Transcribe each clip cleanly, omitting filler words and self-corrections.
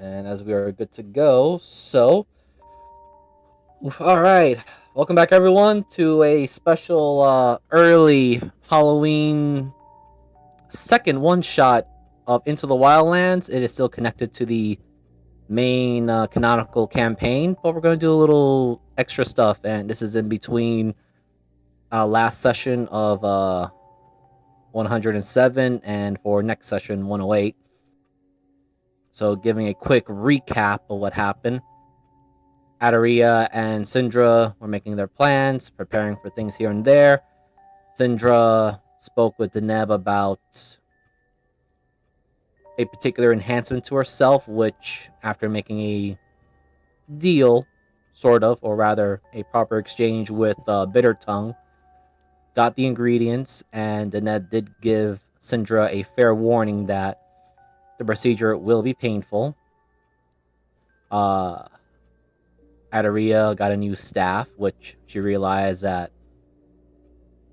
And as we are good to go, all right. Welcome back, everyone, to a special early Halloween second one shot of Into the Wildlands. It is still connected to the main canonical campaign, but we're going to do a little extra stuff, and this is in between last session of 107 and for next session 108. So, giving a quick recap of what happened. Adaria and Syndra were making their plans, preparing for things here and there. Syndra spoke with Deneb about a particular enhancement to herself, which, after making a deal, sort of, or rather a proper exchange with Bitter Tongue, got the ingredients, and Deneb did give Syndra a fair warning that the procedure will be painful. Uh, Adaria got a new staff, which she realized that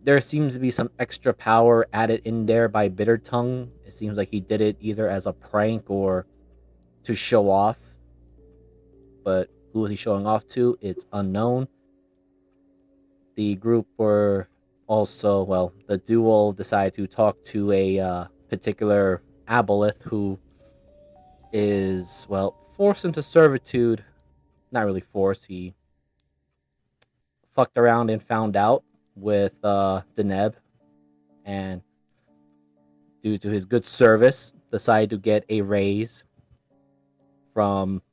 there seems to be some extra power added in there by Bitter Tongue. It seems like he did it either as a prank or to show off. But who is he showing off to? It's unknown. The group were also, well, the duo decided to talk to a particular aboleth who is, well, forced into servitude. Not really forced. He fucked around and found out with Deneb, and due to his good service, decided to get a raise from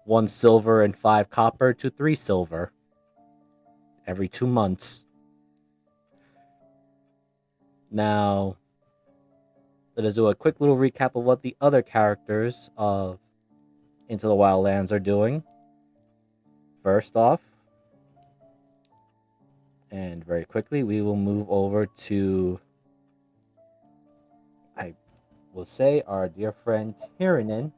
1 silver and 5 copper to 3 silver every 2 months. Now, let us do a quick little recap of what the other characters of Into the Wildlands are doing. First off, and very quickly, we will move over to, I will say, our dear friend Tyrannин,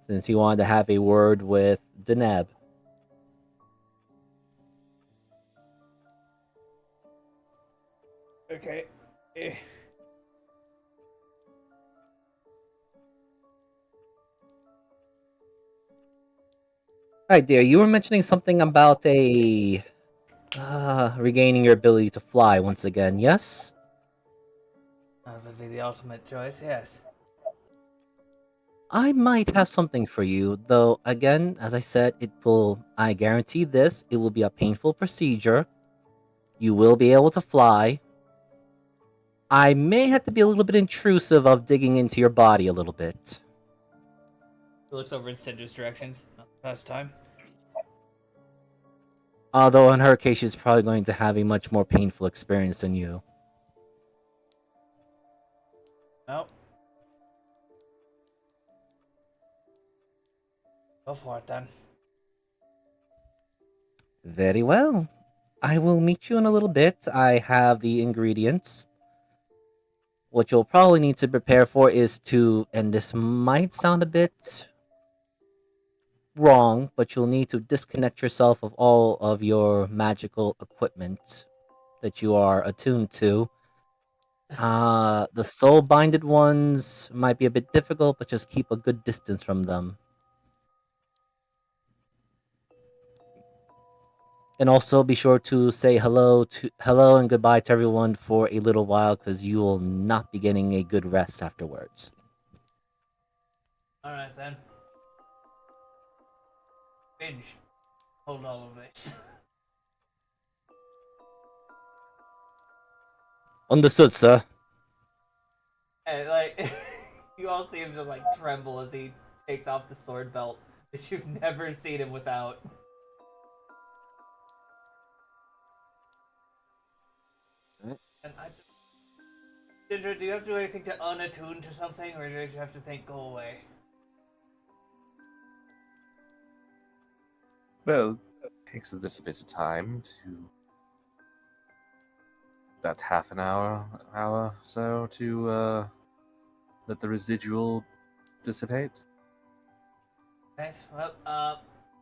since he wanted to have a word with Deneb. Okay. Alright, dear, you were mentioning something about regaining your ability to fly once again, yes? That would be the ultimate choice, yes. I might have something for you, though again, as I said, I guarantee this, it will be a painful procedure. You will be able to fly. I may have to be a little bit intrusive of digging into your body a little bit. He looks over in Cinder's directions. Past time. Although in her case, she's probably going to have a much more painful experience than you. Nope. Go for it then. Very well. I will meet you in a little bit. I have the ingredients. What you'll probably need to prepare for is to, and this might sound a bit wrong, but you'll need to disconnect yourself of all of your magical equipment that you are attuned to. The soul binded ones might be a bit difficult, but just keep a good distance from them. And also be sure to say hello and goodbye to everyone for a little while, because you will not be getting a good rest afterwards. Alright then. Binge. Hold all of this. Understood, sir. And like you all see him just like tremble as he takes off the sword belt, which you've never seen him without. And I just Ginger, do you have to do anything to unattune to something, or do you have to think go away? Well, it takes a little bit of time to about half an hour so to let the residual dissipate. Thanks. Well,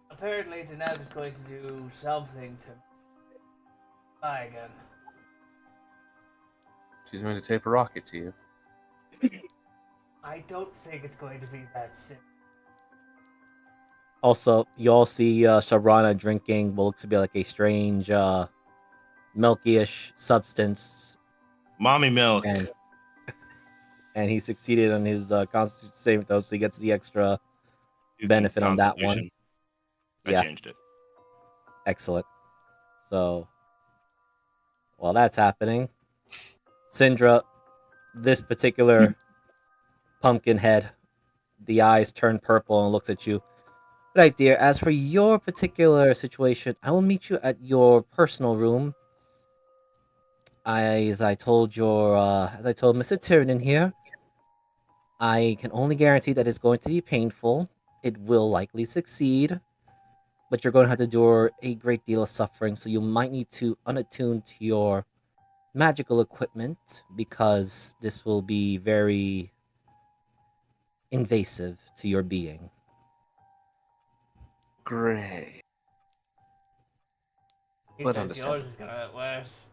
apparently Deneb is going to do something to fly again. She's going to tape a rocket to you. I don't think it's going to be that simple. Also, you all see Shabrana drinking what looks to be like a strange milky-ish substance, Mommy milk. and he succeeded on his Constitution saving throw, so he gets the extra You can benefit on that one. Constitution. I Yeah. changed it. Excellent. So, while that's happening, Syndra, this particular pumpkin head, the eyes turn purple and looks at you. Right, dear. As for your particular situation, I will meet you at your personal room. As I told Mr. Tiernan here, I can only guarantee that it's going to be painful. It will likely succeed, but you're going to have to endure a great deal of suffering, so you might need to unattune to your magical equipment because this will be very invasive to your being. Great. He But says understandable. yours is gonna get worse.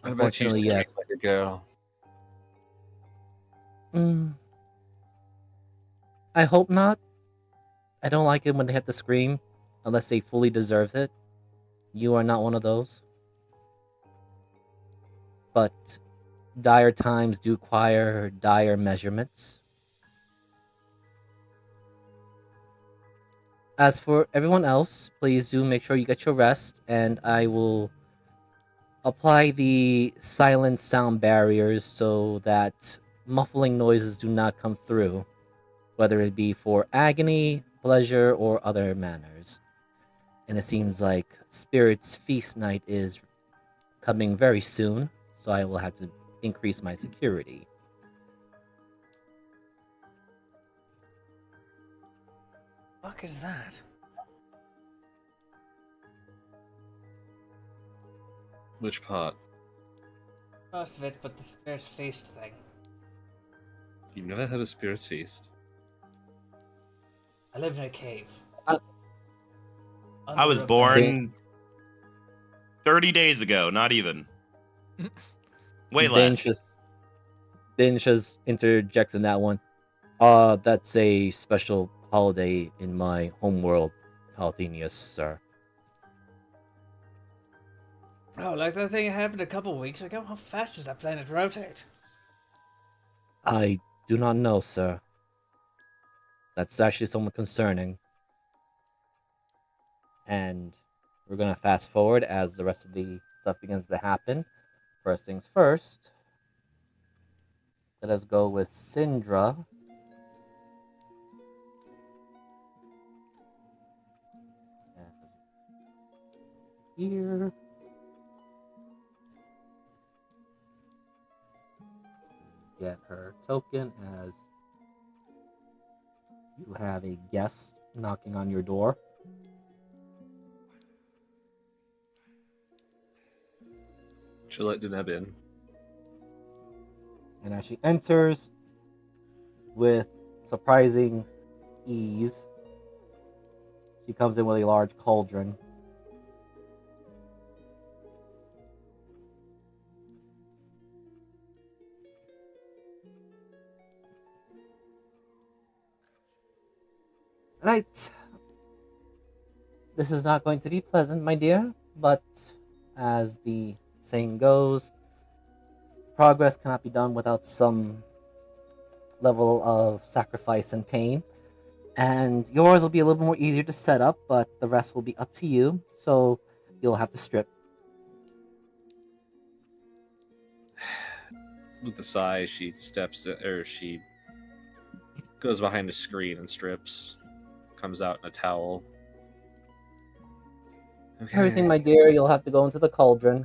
I bet you Unfortunately, scream yes. like a girl. I hope not. I don't like it when they have to scream unless they fully deserve it. You are not one of those. But dire times do require dire measurements. As for everyone else, please do make sure you get your rest, and I will apply the silent sound barriers so that muffling noises do not come through, whether it be for agony, pleasure, or other manners. And it seems like Spirit's Feast Night is coming very soon, so I will have to increase my security. Fuck is that? Which part? Most of it, but the spirit's feast thing. You've never had a spirit's feast? I live in a cave. I was Under a born 30 days ago, not even. Way Binge less. just interjects in that one. That's a special holiday in my homeworld, Althenius, sir. Oh, like that thing happened a couple weeks ago? How fast does that planet rotate? I do not know, sir. That's actually somewhat concerning. And we're gonna fast forward as the rest of the stuff begins to happen. First things first. Let us go with Syndra. Here. Get her token as you have a guest knocking on your door. She'll let Deneb in. And as she enters, with surprising ease, she comes in with a large cauldron. Right. This is not going to be pleasant, my dear, but as the saying goes, progress cannot be done without some level of sacrifice and pain. And yours will be a little more easier to set up, but the rest will be up to you. So you'll have to strip. With a sigh, she she goes behind a screen and strips. Comes out in a towel. Okay. Everything, my dear, you'll have to go into the cauldron.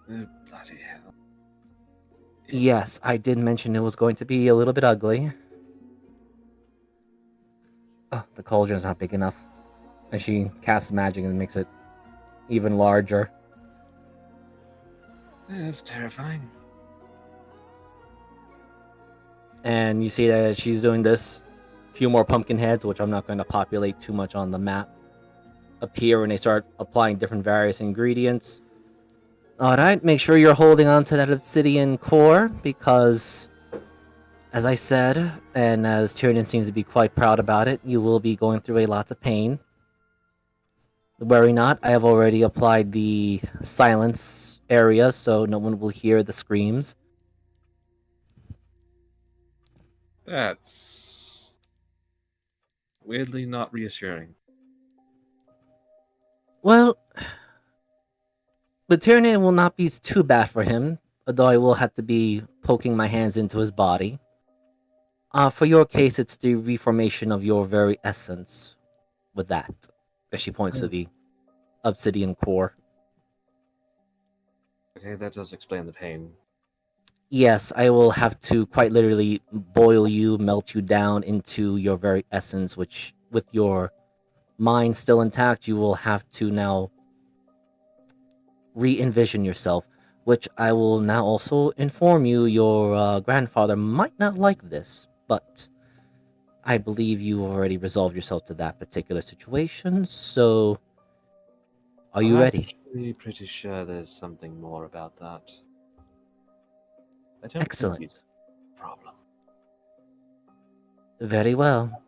Bloody hell. Yes, I did mention it was going to be a little bit ugly. Oh, the cauldron's not big enough. And she casts magic and makes it even larger. Yeah, that's terrifying. And you see that she's doing this. A few more pumpkin heads, which I'm not going to populate too much on the map, appear when they start applying different various ingredients. Alright, make sure you're holding on to that obsidian core because, as I said, and as Tyrion seems to be quite proud about it, you will be going through a lot of pain. Worry not, I have already applied the silence area so no one will hear the screams. That's weirdly not reassuring. Well, the Tyranid will not be too bad for him, although I will have to be poking my hands into his body. For your case, it's the reformation of your very essence with that. As she points to the obsidian core. Okay, that does explain the pain. Yes, I will have to quite literally boil you, melt you down into your very essence, which, with your mind still intact, you will have to now re-envision yourself, which I will now also inform you your grandfather might not like this, but I believe you already resolved yourself to that particular situation, so are you I'm ready? actually pretty sure there's something more about that. I don't Excellent. think it's a problem. Very well.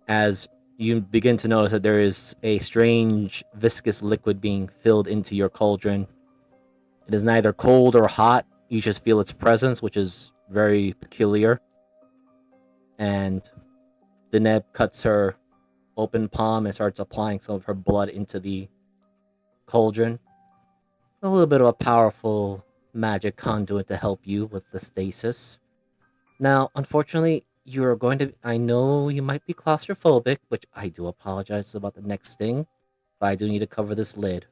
As you begin to notice that there is a strange viscous liquid being filled into your cauldron. It is neither cold or hot. You just feel its presence, which is very peculiar. And Deneb cuts her open palm and starts applying some of her blood into the cauldron. A little bit of a powerful magic conduit to help you with the stasis. Now, unfortunately, you're going to. I know you might be claustrophobic, which I do apologize about the next thing, but I do need to cover this lid.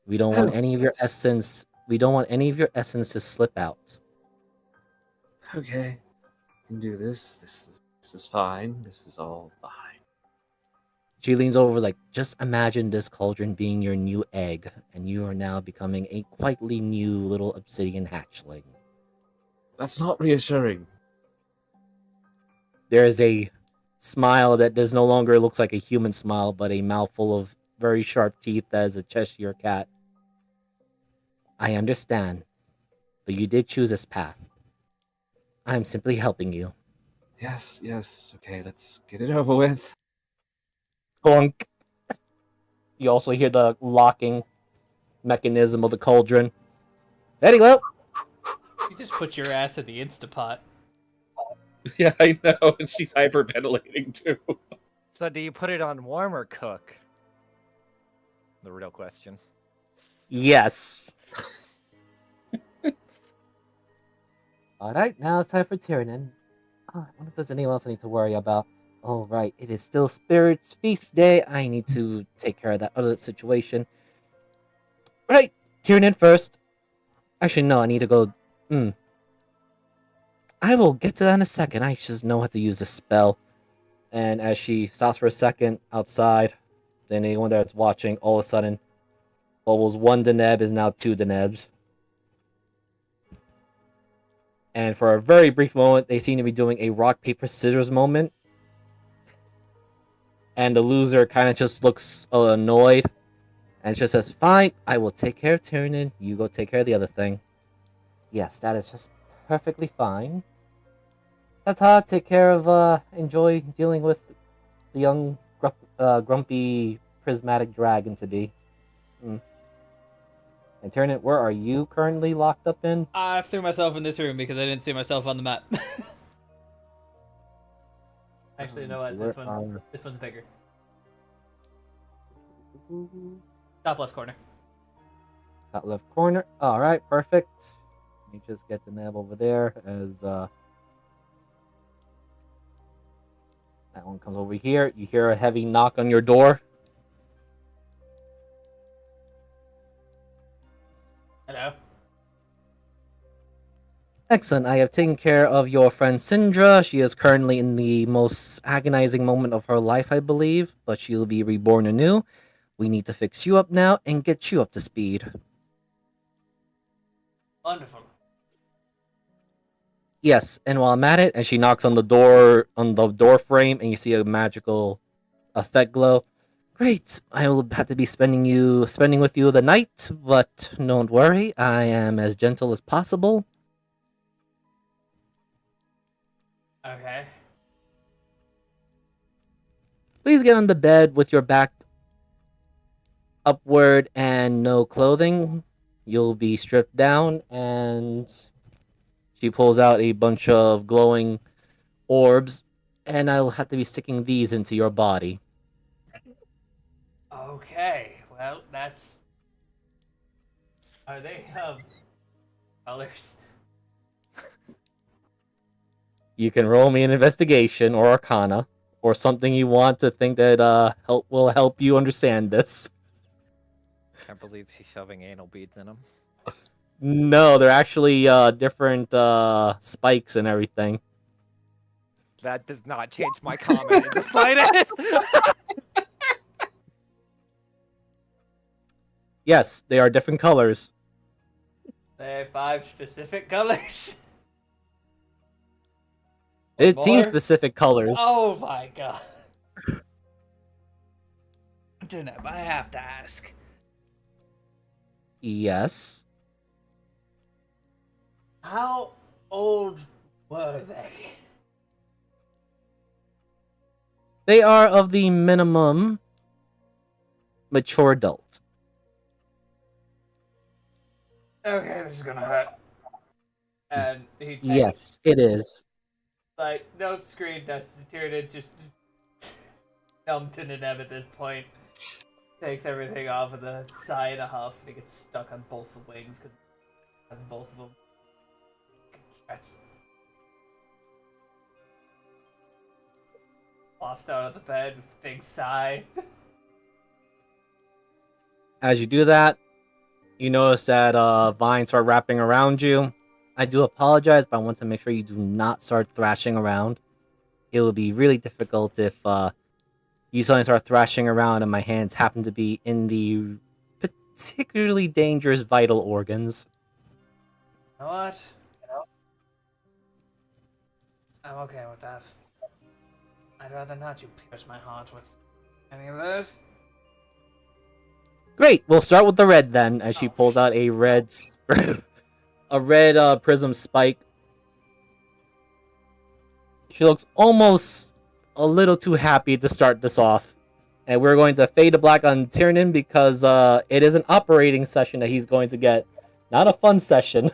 We don't want any of your essence. We don't want any of your essence to slip out. Okay, I can do this. This is fine. This is all fine. She leans over, like, just imagine this cauldron being your new egg, and you are now becoming a quietly new little obsidian hatchling. That's not reassuring. There is a smile that does no longer looks like a human smile, but a mouthful of very sharp teeth that is a Cheshire cat. I understand, but you did choose this path. I am simply helping you. Yes. Okay, let's get it over with. Bonk. You also hear the locking mechanism of the cauldron. Very well. You just put your ass in the Instapot. Yeah, I know, and she's hyperventilating too. So do you put it on warm or cook? The real question. Yes. Alright, now it's time for Tyrion. I wonder if there's anyone else I need to worry about. Oh, right, it is still Spirit's Feast Day. I need to take care of that other situation. Right, Tyrion first. Actually, no, I need to go. I will get to that in a second. I just know how to use the spell. And as she stops for a second outside, then anyone that's watching, all of a sudden, what was one Deneb is now two Denebs. And for a very brief moment, they seem to be doing a rock, paper, scissors moment. And the loser kind of just looks annoyed. And just says, fine, I will take care of Tyrion. You go take care of the other thing. Yes, that is just perfectly fine. Ta-ta, take care of, enjoy dealing with the young, grumpy, prismatic dragon to be. And Tyrion, where are you currently locked up in? I threw myself in this room because I didn't see myself on the map. Actually, you know what? This one's bigger. Top left corner. Top left corner. Alright, perfect. Let me just get the nab over there as that one comes over here. You hear a heavy knock on your door. Hello. Excellent. I have taken care of your friend Syndra. She is currently in the most agonizing moment of her life, I believe, but she'll be reborn anew. We need to fix you up now and get you up to speed. Wonderful. Yes, and while I'm at it, and she knocks on the door frame, and you see a magical effect glow. Great. I will have to be spending with you the night, but don't worry. I am as gentle as possible. Okay. Please get on the bed with your back upward and no clothing. You'll be stripped down, and she pulls out a bunch of glowing orbs, and I'll have to be sticking these into your body. Okay. Well, that's. Are they colors? You can roll me an investigation or arcana or something you want to think that will help you understand this. Can't believe she's shoving anal beads in them. No, they're actually different spikes and everything. That does not change my comment in the slightest. Yes, they are different colors. They have 5 specific colors. 18 more? specific colors. Oh my god. Dunab, I have to ask. Yes. How old were they? They are of the minimum mature adult. Okay, this is gonna hurt. And he takes, Yes, it is. like, no screen dust, Tyranid just dumped to Neneb at this point. Takes everything off with a sigh and a huff, and he gets stuck on both the wings, because both of them. That's... Flops down on the bed with a big sigh. As you do that, you notice that vines start wrapping around you. I do apologize, but I want to make sure you do not start thrashing around. It will be really difficult if you suddenly start thrashing around and my hands happen to be in the particularly dangerous vital organs. You know what? I'm okay with that. I'd rather not you pierce my heart with any of those. Great, we'll start with the red then, as she pulls out a red prism spike. She looks almost a little too happy to start this off. And we're going to fade to black on Tiernan because it is an operating session that he's going to get. Not a fun session.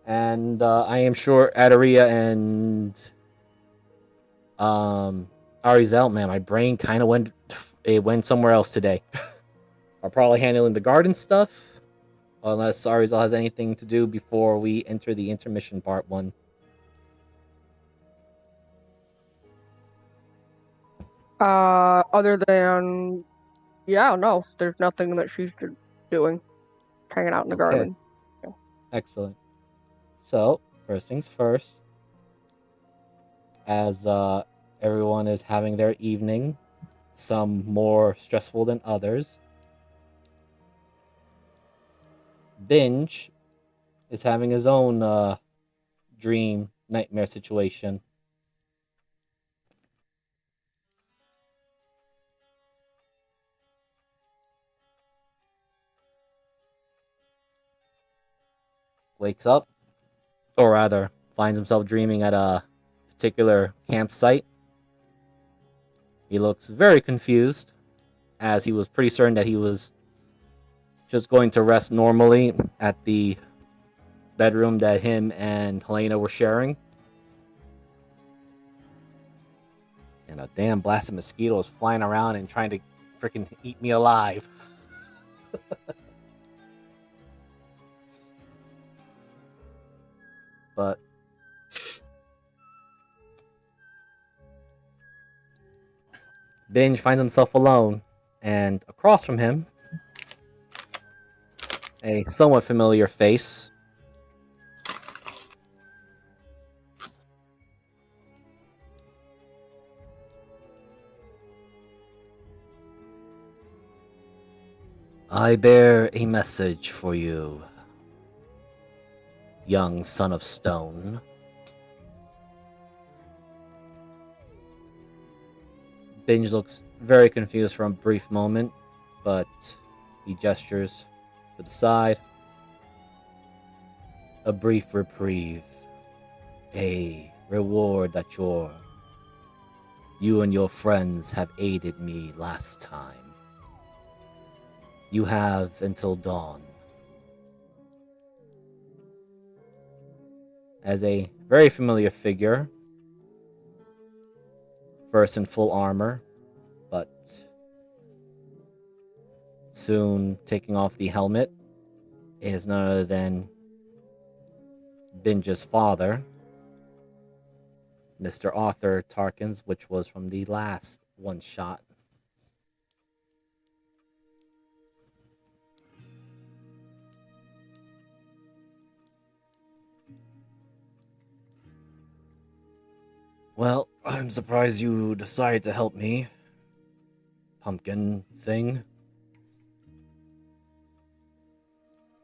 And I am sure Adaria and Arizel, man, my brain kind of went somewhere else today. Are probably handling the garden stuff. Unless Arizel has anything to do before we enter the intermission part 1. Other than, yeah, no, there's nothing that she's doing. Hanging out in the garden. Yeah. Excellent. So, first things first. As everyone is having their evening, some more stressful than others, Binge is having his own dream nightmare situation. Wakes up, or rather, finds himself dreaming at a particular campsite. He looks very confused, as he was pretty certain that he was just going to rest normally at the bedroom that him and Helena were sharing. And a damn blasted mosquito is flying around and trying to freaking eat me alive. But Binge finds himself alone, and across from him, a somewhat familiar face. I bear a message for you, young son of stone. Binge looks very confused for a brief moment, but he gestures to the side. A brief reprieve. A reward that you and your friends have aided me last time. You have until dawn. As a very familiar figure, first in full armor, but soon taking off the helmet, is none other than Binge's father, Mr. Arthur Tarkins, which was from the last one shot. Well, I'm surprised you decided to help me. Pumpkin thing.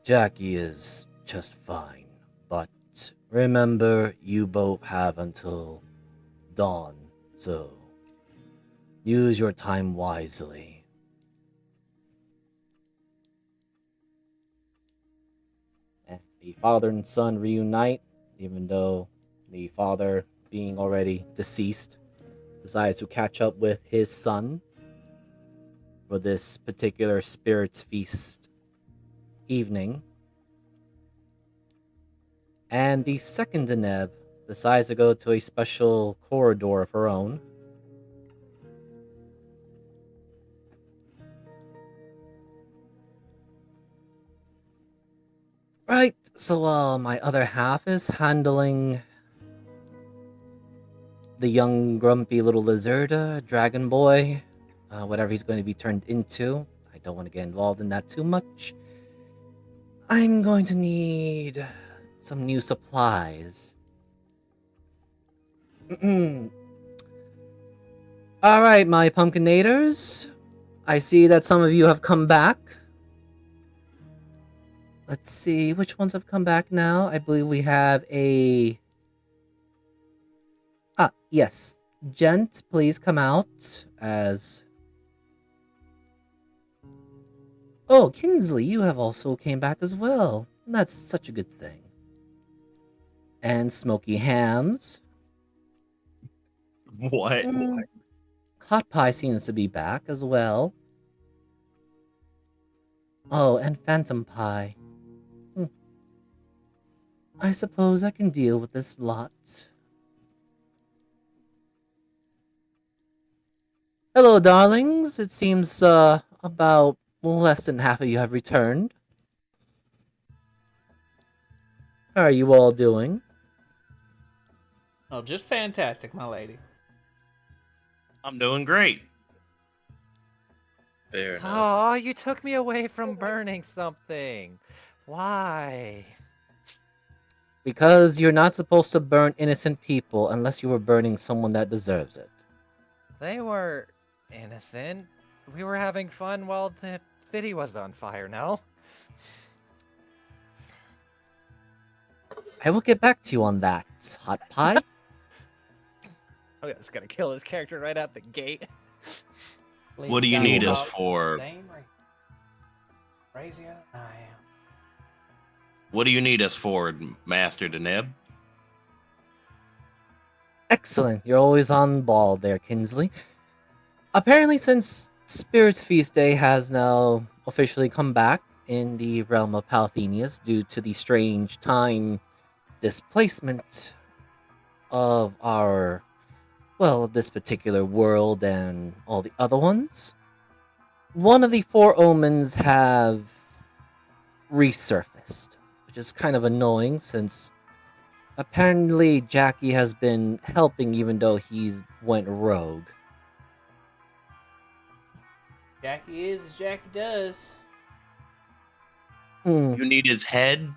Jackie is just fine, but remember, you both have until dawn, so use your time wisely. And the father and son reunite, even though the father, being already deceased, decides to catch up with his son for this particular Spirits Feast evening. And the second Deneb decides to go to a special corridor of her own. Right, so my other half is handling the young grumpy little lizard, dragon boy, whatever he's going to be turned into. I don't want to get involved in that too much. I'm going to need some new supplies. Alright, my pumpkinators. I see that some of you have come back. Let's see, which ones have come back now? I believe we have a... yes. Gent, please come out as... Oh, Kinsley, you have also came back as well. That's such a good thing. And Smoky Hams. What? Hot Pie seems to be back as well. Oh, and Phantom Pie. I suppose I can deal with this lot. Hello, darlings. It seems about less than half of you have returned. How are you all doing? Oh, just fantastic, my lady. I'm doing great. Fair enough. Oh, you took me away from burning something. Why? Because you're not supposed to burn innocent people unless you were burning someone that deserves it. They were innocent. We were having fun while the city was on fire, no? I will get back to you on that, Hot Pie. Oh, that's gonna kill his character right out the gate. What do you need us for? Crazier than I am. What do you need us for, Master Deneb? Excellent. You're always on ball there, Kinsley. Apparently, since Spirits Feast Day has now officially come back in the realm of Palthenius due to the strange time displacement of our, well, this particular world and all the other ones, one of the four omens have resurfaced, which is kind of annoying since apparently Jackie has been helping even though he's went rogue. Jackie is as Jackie does. You need his head?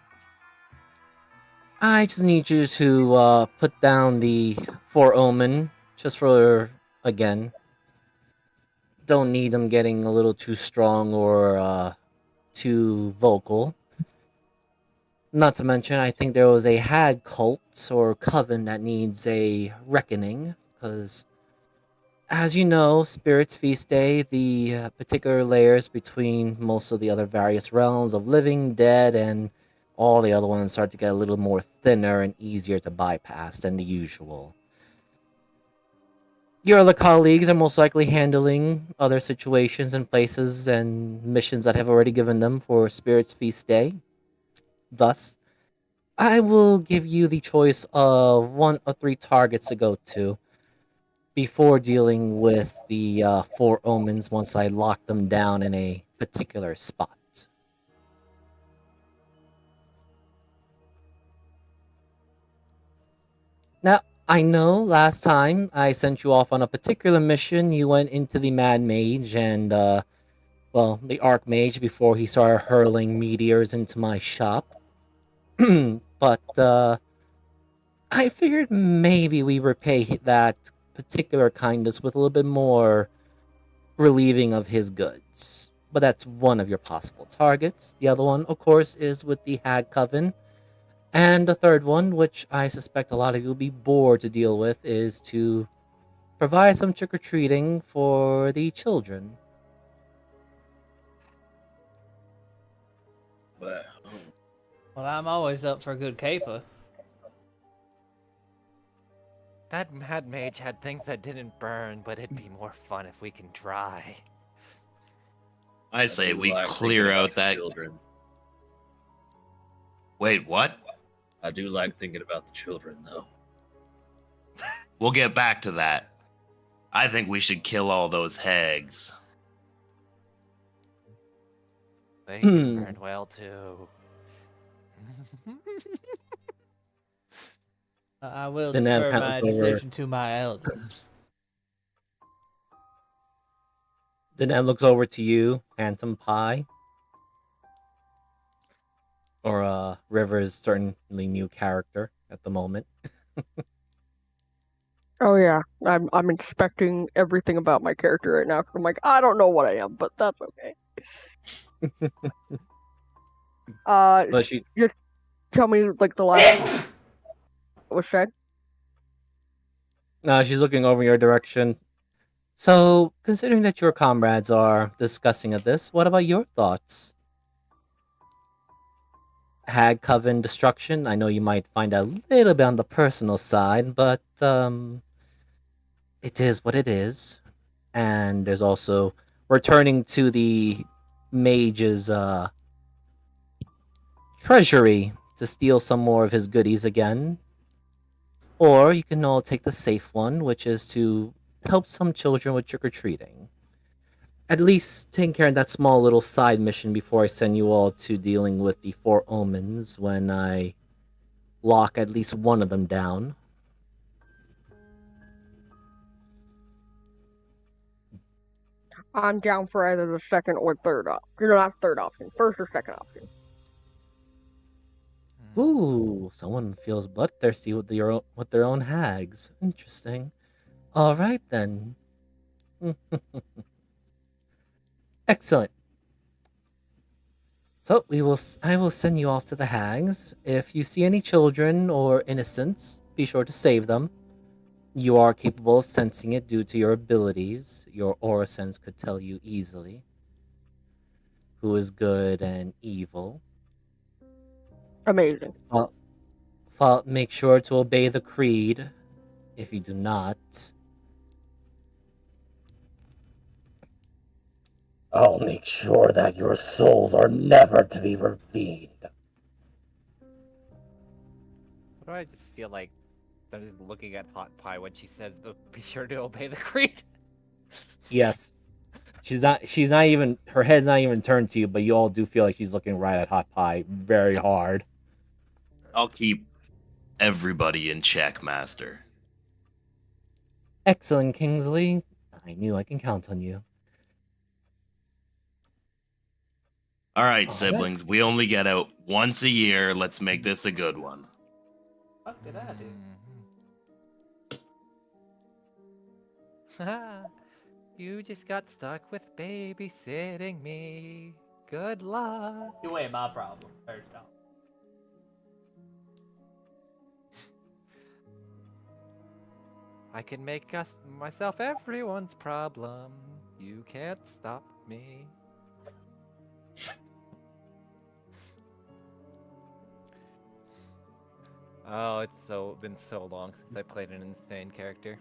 I just need you to put down the four omen just for, again, don't need them getting a little too strong or too vocal. Not to mention, I think there was a hag cult or coven that needs a reckoning, because As you know, Spirits Feast Day, the particular layers between most of the other various realms of living, dead, and all the other ones start to get a little more thinner and easier to bypass than the usual. Your other colleagues are most likely handling other situations and places and missions that have already given them for Spirits Feast Day. Thus, I will give you the choice of one of three targets to go to before dealing with the four omens once I lock them down in a particular spot. Now, I know last time I sent you off on a particular mission, you went into the Mad Mage and, well, the Archmage before he started hurling meteors into my shop. But, I figured maybe we repay that particular kindness with a little bit more relieving of his goods. But that's one of your possible targets. The other one, of course, is with the Hag Coven. And the third one, which I suspect a lot of you will be bored to deal with, is to provide some trick or treating for the children. Well, Well, I'm always up for a good caper. That mad mage had things that didn't burn, but it'd be more fun if we can dry. I say do we like clear thinking about out the that. children. Wait, what? I do like thinking about the children, though. We'll get back to that. I think we should kill all those hags. They can burn well too. I will The Nam defer kind my of looks over. decision to my elders. The Nam looks over to you, Phantom Pie. Or River's certainly new character at the moment. Oh yeah, I'm inspecting everything about my character right now. 'Cause I'm like, I don't know what I am, but that's okay. But she Just tell me like the last what was said. she's looking over your direction. So, considering that your comrades are discussing of this, what about your thoughts? Hag Coven destruction. I know you might find a little bit on the personal side, but it is what it is. And there's also returning to the mage's treasury to steal some more of his goodies again. Or you can all take the safe one, which is to help some children with trick or treating. At least taking care of that small little side mission before I send you all to dealing with the four omens when I lock at least one of them down. I'm down for either the second or third option. Not third option, first or second option. Ooh, someone feels bloodthirsty with their own hags. Interesting. All right then. Excellent. So I will send you off to the hags. If you see any children or innocents, be sure to save them. You are capable of sensing it due to your abilities. Your aura sense could tell you easily who is good and evil. Amazing. Make sure to obey the creed. If you do not, I'll make sure that your souls are never to be redeemed. Why do I just feel like I'm looking at Hot Pie when she says, "Be sure to obey the creed"? Yes. She's not even, her head's not even turned to you, but you all do feel like she's looking right at Hot Pie very hard. I'll keep everybody in check, Master. Excellent, Kingsley. I knew I can count on you. All right, All siblings, we only get out once a year. Let's make this a good one. What did I do? Haha. You just got stuck with babysitting me. Good luck. You ain't my problem. First off. I can make myself everyone's problem. You can't stop me. Oh, it's been so long since I played an insane character.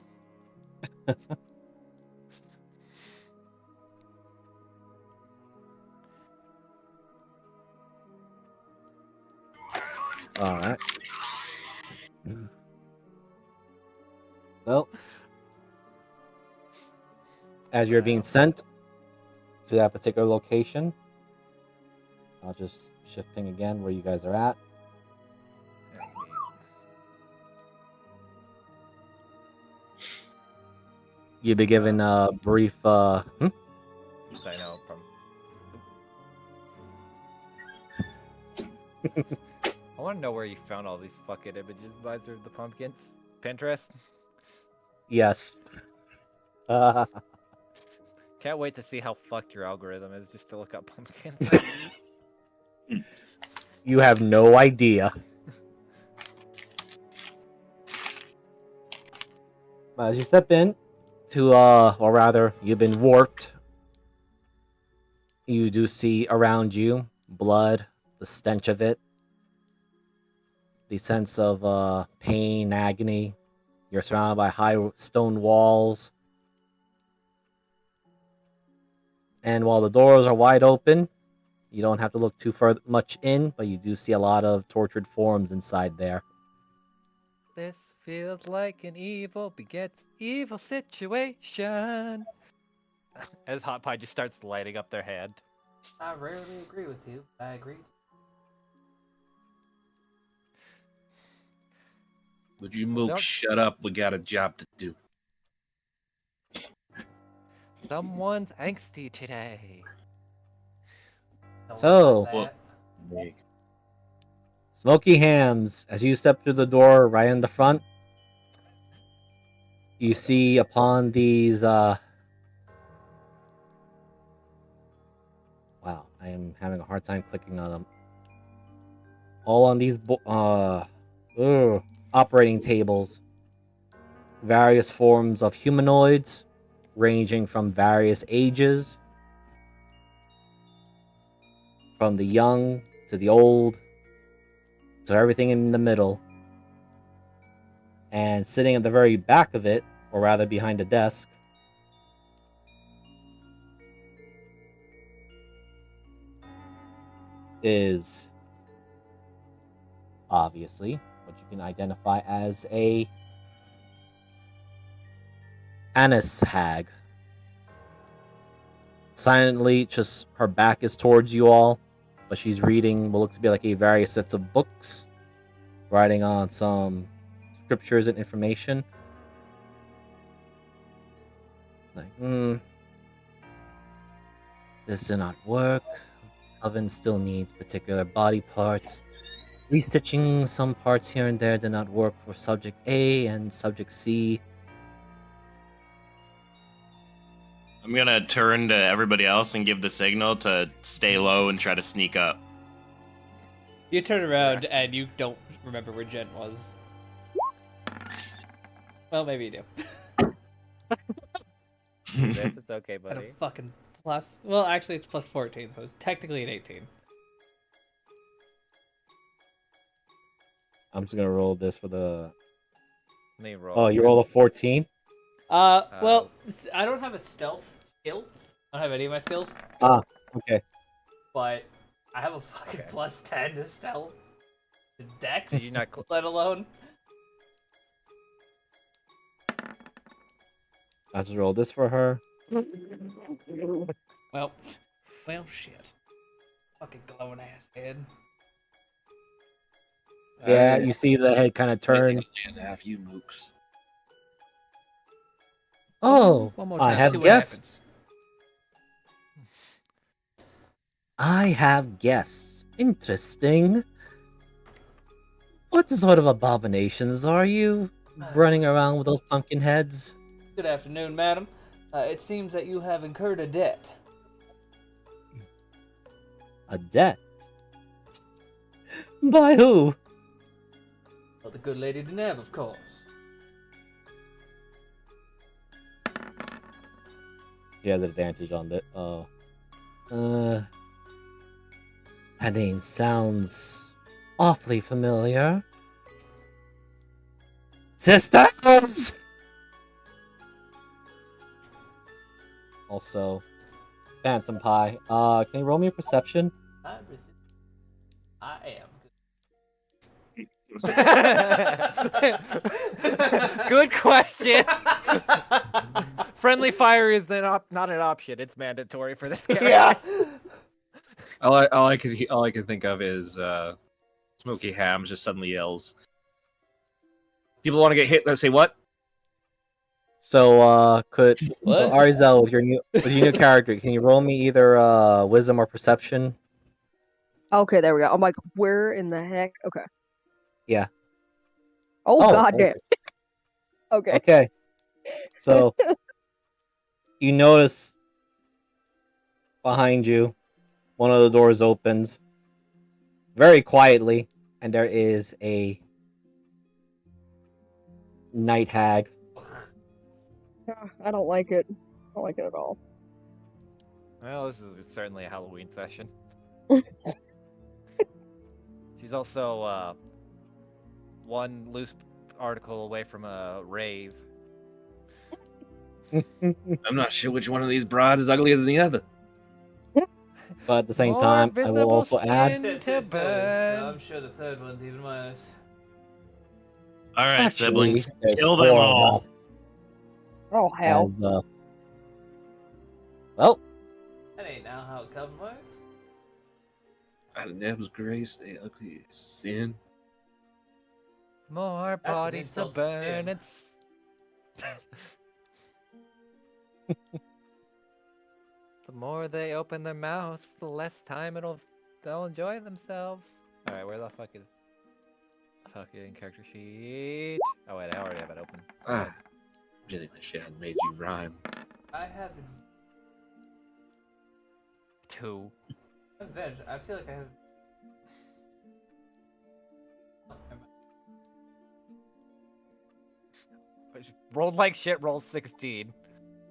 All right. Well, as you're being sent to that particular location, I'll just shift ping again where you guys are at. You'll be given a brief. I know from. I want to know where you found all these fucking images, Visor of the Pumpkins. Pinterest? Yes. Can't wait to see how fucked your algorithm is just to look up pumpkins. You have no idea. As you step in to, or rather, you've been warped. You do see around you blood, the stench of it, the sense of pain, agony. You're surrounded by high stone walls. And while the doors are wide open, you don't have to look too much in, but you do see a lot of tortured forms inside there. This feels like an evil begets evil situation. As Hot Pie just starts lighting up their hand. I rarely agree with you. I agree. Would you mook Don't- shut up? We got a job to do. Someone's angsty today. Don't So- like Well- that. Meg. Smoky Hams, as you step through the door right in the front, you see upon these, wow, I am having a hard time clicking on them. All on these, operating tables, various forms of humanoids, ranging from various ages, from the young to the old, so everything in the middle. And sitting at the very back of it, or rather behind a desk, is obviously what you can identify as a Anis hag. Silently, just her back is towards you all, but she's reading what looks to be like a various sets of books, writing on some scriptures and information. Like, this did not work. Oven still needs particular body parts. Restitching some parts here and there did not work for subject A and subject C. I'm gonna turn to everybody else and give the signal to stay low and try to sneak up. You turn around and you don't remember where Jen was. Well, maybe you do. This is okay, At a buddy. fucking plus. Well, actually, it's plus 14, so it's technically an 18. I'm just gonna roll this for the. Let me roll. Oh, you roll a 14? Well, I don't have a stealth skill. I don't have any of my skills, Ah, okay. but I have a fucking Okay. plus 10 to stealth. To Dex, Did you not let alone. I'll just roll this for her. Well, shit. Fucking glowing ass head. Yeah, you see the head kind of turn. And half you mooks. Oh, One more I time, have see what guessed. happens. I have guests. Interesting. What sort of abominations are you running around with those pumpkin heads? Good afternoon, madam. It seems that you have incurred a debt. A debt? By who? Well, the good lady Deneb, of course. He has an advantage on that. That name sounds awfully familiar. Sisters! Also, Phantom Pie. Can you roll me a perception? I am. Good question. Friendly fire is not an option. It's mandatory for this character. Yeah. All I can think of is Smoky Hams just suddenly yells, "People want to get hit. Let's say what?" So, so What? Arzel, with your new character, can you roll me either wisdom or perception? Okay, there we go. I'm like, where in the heck? Okay. Yeah. Oh, goddamn. Okay. Okay. So you notice behind you, one of the doors opens very quietly, and there is a night hag. I don't like it. I don't like it at all. Well, this is certainly a Halloween session. She's also one loose article away from a rave. I'm not sure which one of these broads is uglier than the other. But at the same More time, I will visible also add. skin. Sisters, so burn. I'm sure the third one's even worse. All right, Actually, siblings, there's kill them 4 of all. us. Oh, hell. As, well, That ain't now how coven works. Out of Neb's grace, they ugly as sin. More an bodies to insult to burn. sin. It's the more they open their mouths, the less time they'll enjoy themselves. All right, where the fuck is fucking character sheet? Oh wait, I already have it open. Ah, just wish I had made you rhyme. I haven't. 2. Avenged. I feel like I have. Oh, never mind. Rolled like shit. Rolled 16.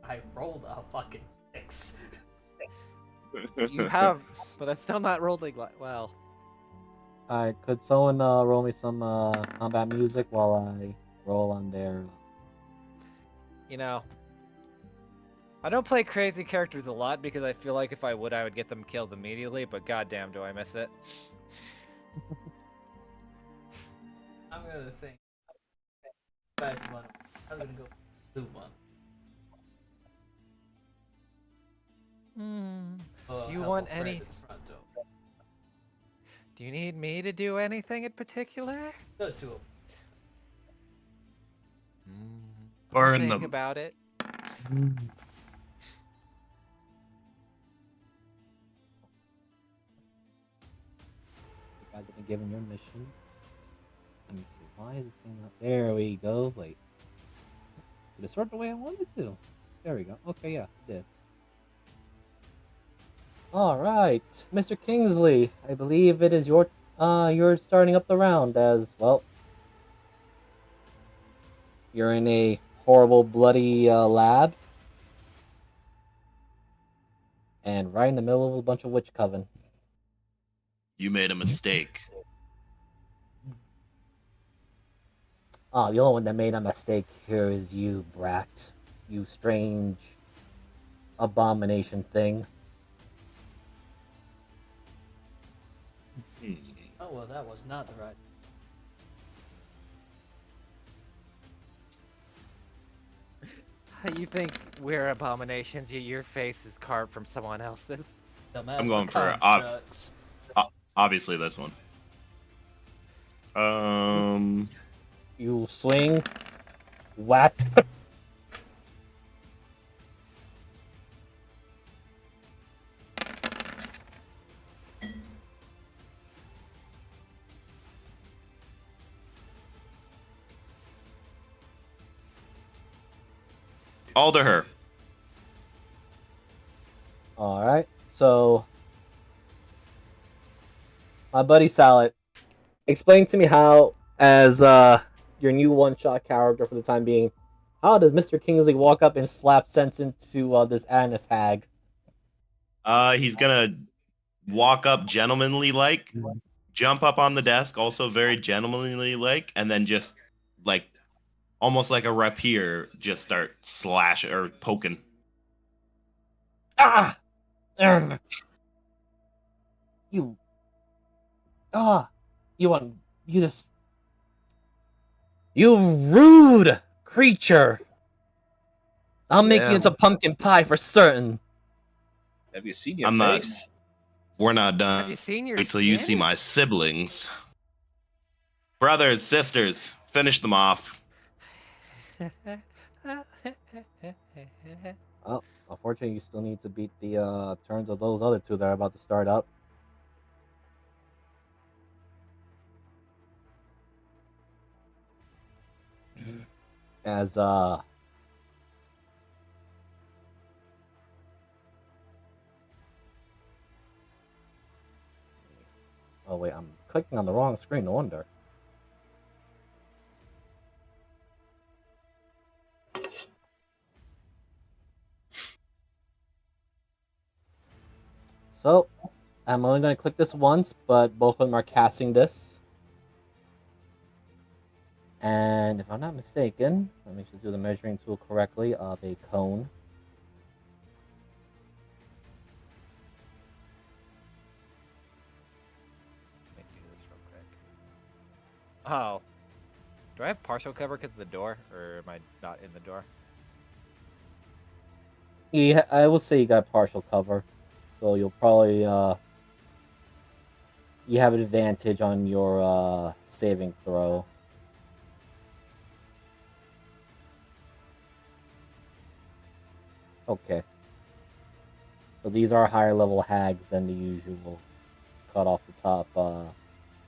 I rolled a fucking 6. You have, but that's still not rolled like well. alright, could someone roll me some combat music while I roll on their. You know, I don't play crazy characters a lot because I feel like if I would get them killed immediately, but goddamn do I miss it. I'm gonna think. Guys, one. I'm gonna go blue one. Do you want any? Do you need me to do anything in particular? Those two. Burn Think them. about it. You guys have been given your mission. Let me see. Why is this thing not there? We go. Wait. Did it sort the way I wanted to? There we go. Okay, yeah, it did. All right, Mr. Kingsley. I believe it is you're starting up the round as well. You're in a horrible, bloody lab, and right in the middle of a bunch of witch coven. You made a mistake. Ah, the only one that made a mistake here is you, brat. You strange abomination thing. Oh well, that was not the right. You think we're abominations? Your face is carved from someone else's. Dumbass I'm going for constructs. obviously this one. You swing, whack. Alder her. All right, so my buddy Salad, explain to me how, as your new one-shot character for the time being, How does Mr. Kingsley walk up and slap sense into this Annis hag? He's gonna walk up gentlemanly like, jump up on the desk, also very gentlemanly like, and then just like almost like a rapier, just start slash or poking. Ah! Urgh. You. Ah! You just. You rude creature! I'll make you Yeah. into pumpkin pie for certain. Have you seen your I'm not- face? We're not done. Have you seen your Wait till you see my siblings. Brothers, sisters, finish them off. Oh, unfortunately, you still need to beat the turns of those other two that are about to start up. As oh wait, I'm clicking on the wrong screen. No wonder. So, I'm only going to click this once, but both of them are casting this. And if I'm not mistaken, let me just do the measuring tool correctly of a cone. Let me do this real quick. Oh. Do I have partial cover because of the door, or am I not in the door? Yeah, I will say you got partial cover, so you'll probably you have an advantage on your saving throw. Okay. So these are higher level hags than the usual cut off the top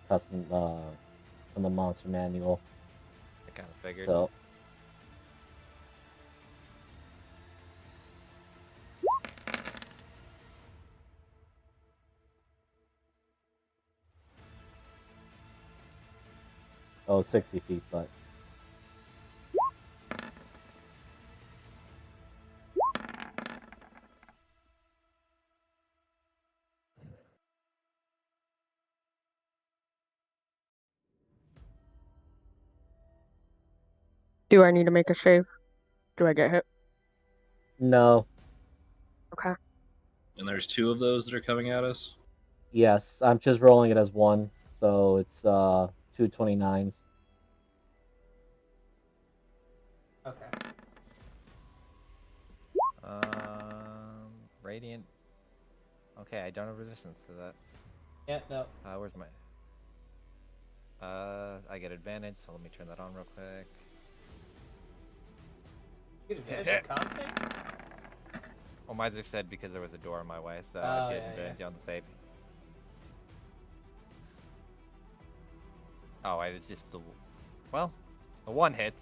custom from the monster manual. I kind of figured. So oh, 60 feet, but Do I need to make a save? Do I get hit? no. Okay. And there's two of those that are coming at us. Yes, I'm just rolling it as one, so it's 229s. Okay. Radiant. Okay, I don't have resistance to that. Yeah, no. Where's my? I get advantage, so let me turn that on real quick. You get advantage on con save? Well, Miser said because there was a door in my way, so Oh, I get yeah, advantage on the save. Oh, it's just the. Well, the one hits.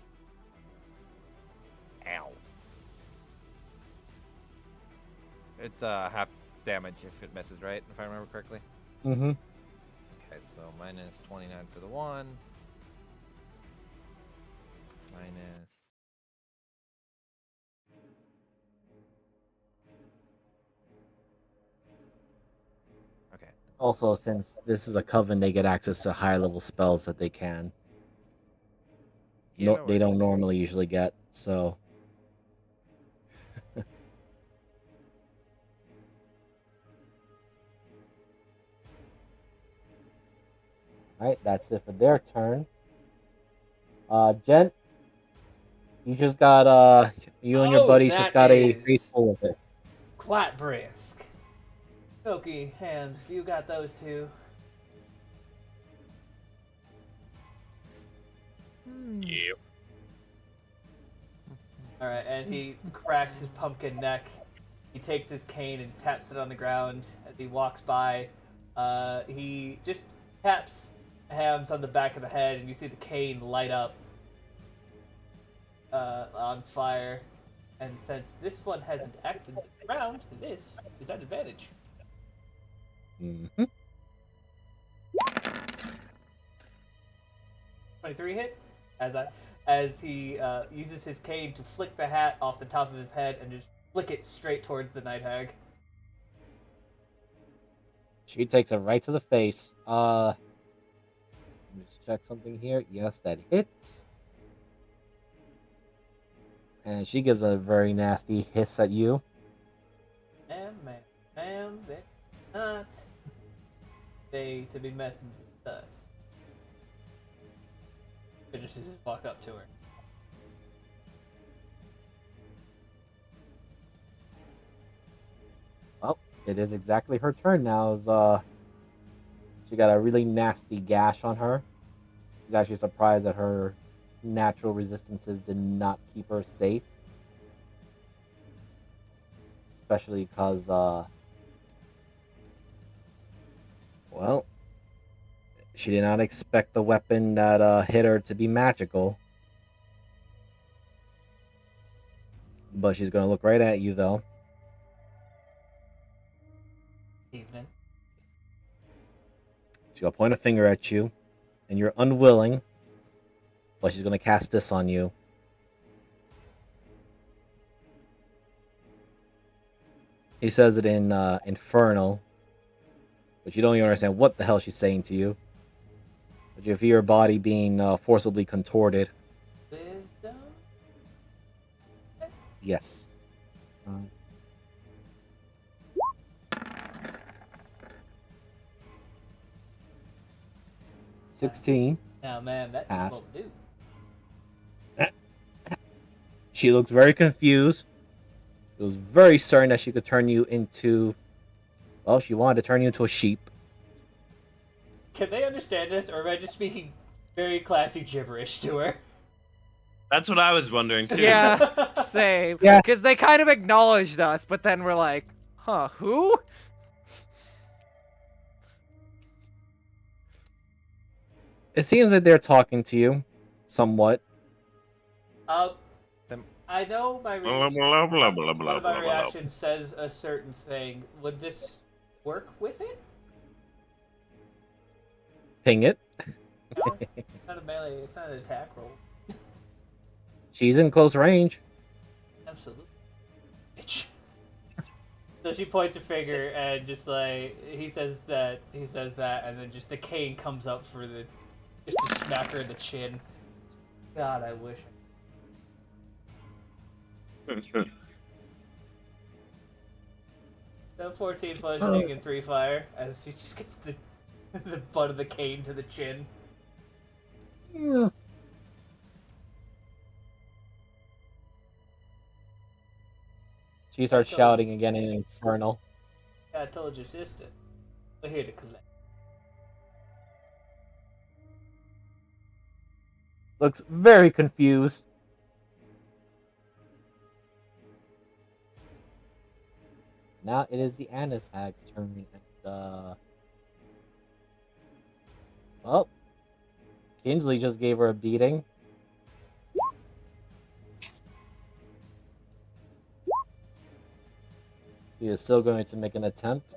Ow. It's half damage if it misses, right? If I remember correctly. Mm-hmm. Okay, so minus 29 for the one. Minus. Okay. Also, since this is a coven, they get access to higher level spells that they can. Yeah, No, no they worries. don't normally usually get, so. Alright, that's it for their turn. Jen, you just got, you and your Oh, buddies just that got a is- face full of it. Quite brisk. Silky Hams, do you got those two? Yep. Alright, and he cracks his pumpkin neck. He takes his cane and taps it on the ground as he walks by. He just taps Hams on the back of the head, and you see the cane light up on fire. And since this one hasn't acted round, this is at advantage. Mm-hmm. 23 hit? as he uses his cane to flick the hat off the top of his head and just flick it straight towards the night hag. She takes it right to the face. Let me just check something here. Yes, that hits. And she gives a very nasty hiss at you. Ma'am, they're not they to be messing with us. Finishes his walk up to her. Well, it is exactly her turn now. As she got a really nasty gash on her. She's actually surprised that her natural resistances did not keep her safe. Especially because, well, she did not expect the weapon that hit her to be magical. But she's going to look right at you, though. Evening. She's going to point a finger at you. And you're unwilling. But she's going to cast this on you. He says it in Infernal. But you don't even understand what the hell she's saying to you. But you feel your body being forcibly contorted. Wisdom? Yes. 16. Now, ma'am, that Passed. won't do. She looks very confused. It was very certain that she could turn you into... Well, she wanted to turn you into a sheep. Can they understand this, or am I just speaking very classy gibberish to her? That's what I was wondering too. Yeah, same. Yeah. Because they kind of acknowledged us, but then we're like, huh, who? It seems that they're talking to you. Somewhat. I know my Blah, blah, blah, blah, one blah, of my blah, blah. reactions says a certain thing. Would this work with it? Ping it. No, it's not a melee. It's not an attack roll. She's in close range. Absolutely. Bitch. So she points a finger and just like he says that, and then just the cane comes up for the just to smack her in the chin. God, I wish. So 14 bludgeoning and 3 fire as she just gets the the butt of the cane to the chin. Yeah. She starts shouting again in Infernal. Yeah, I told your sister. We're here to collect. Looks very confused. Now it is the Annis Hag's turn. And, well, Kinsley just gave her a beating. She is still going to make an attempt.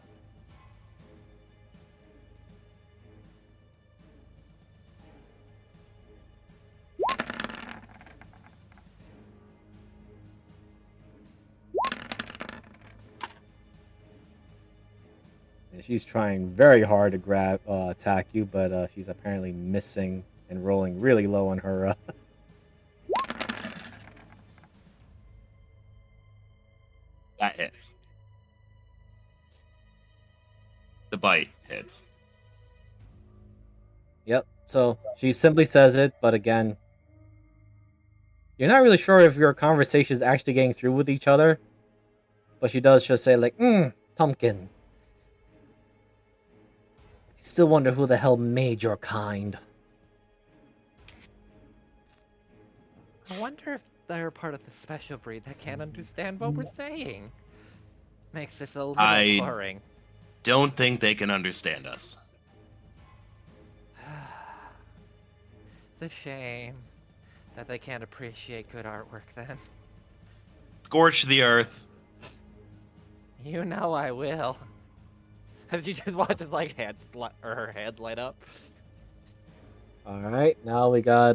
And she's trying very hard to attack you, but she's apparently missing and rolling really low on her. That hits. The bite hits. Yep. So she simply says it, but again, you're not really sure if your conversation is actually getting through with each other. But she does just say like, pumpkin. I still wonder who the hell made your kind. I wonder if they're part of the special breed that can't understand what we're saying. Makes this a little boring. Don't think they can understand us. It's a shame that they can't appreciate good artwork then. Scorch the earth. You know I will. As you just watch his like her head light up. Alright, now we got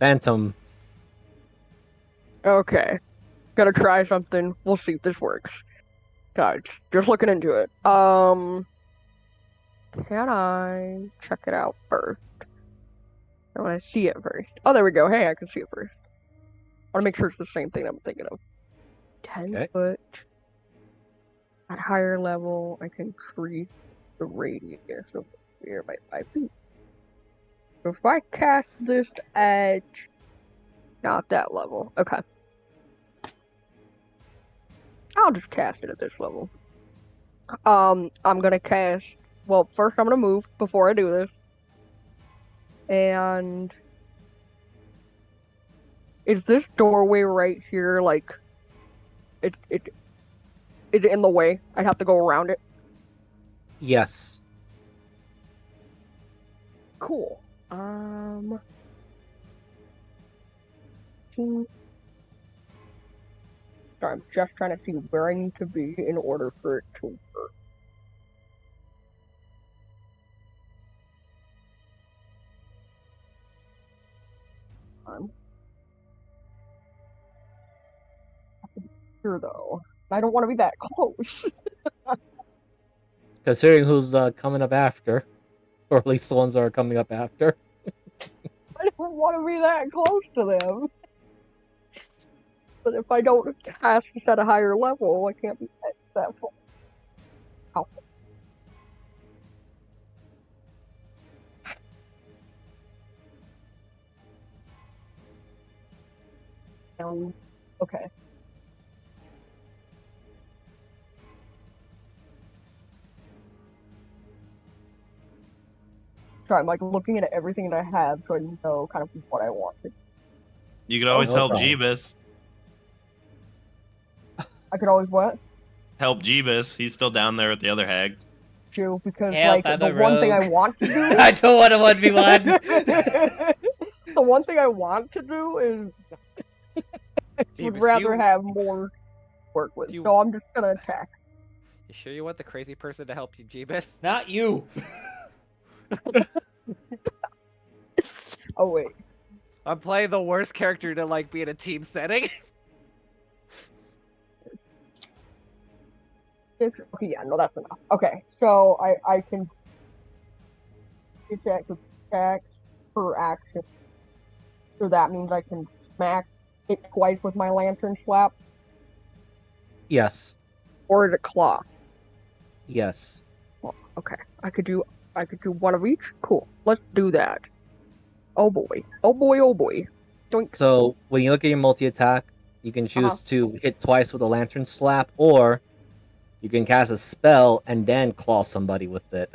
Phantom. Okay. Gotta try something. We'll see if this works. Guys, just looking into it. Can I check it out first? I want to see it first. Oh, there we go. Hey, I can see it first. I want to make sure it's the same thing I'm thinking of. 10 Okay. foot. At higher level, I can increase the radius of the sphere by 5 feet. So if I cast this at not that level, okay. I'll just cast it at this level. I'm gonna cast. Well, first I'm gonna move before I do this, and is this doorway right here like it in the way? I have to go around it. Yes. Cool. Sorry, I'm just trying to see where I need to be in order for it to work. Here though, I don't want to be that close. Considering who's coming up after, or at least the ones that are coming up after. I don't want to be that close to them. But if I don't cast this at a higher level, I can't be that far. Ow. Okay. So I'm like looking at everything that I have so I know kind of what I want. You could always no help problem. Jeebus. I could always what? Help Jeebus. He's still down there with the other hag. True, because Help, like I'm the a one thing I rogue. want to do. I don't want to 1v1. The one thing I want to do is would Jeebus, rather have more work with. you- So I'm just gonna attack. You sure you want the crazy person to help you, Jeebus? Not you. Oh wait. I'm playing the worst character to like be in a team setting. Okay, yeah, no, that's enough. Okay, so I can attack with attacks per action. So that means I can smack it twice with my lantern slap, Yes. or is it claw? Yes. Well, okay, I could do one of each. Cool, let's do that. Oh boy, oh boy, oh boy. Doink. So when you look at your multi-attack, you can choose to hit twice with a lantern slap, or you can cast a spell and then claw somebody with it.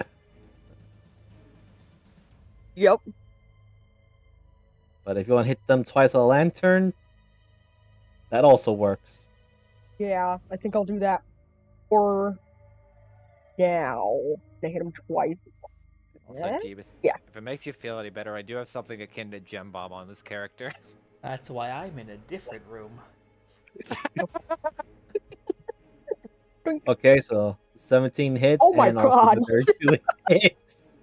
Yep. But if you want to hit them twice with a lantern, that also works. Yeah, I think I'll do that. Or now they hit him twice. Also, Eh? Jeebus, Yeah. if it makes you feel any better, I do have something akin to Gem Bomb on this character. That's why I'm in a different room. Okay, so 17 hits Oh my and also God. the 32 hits.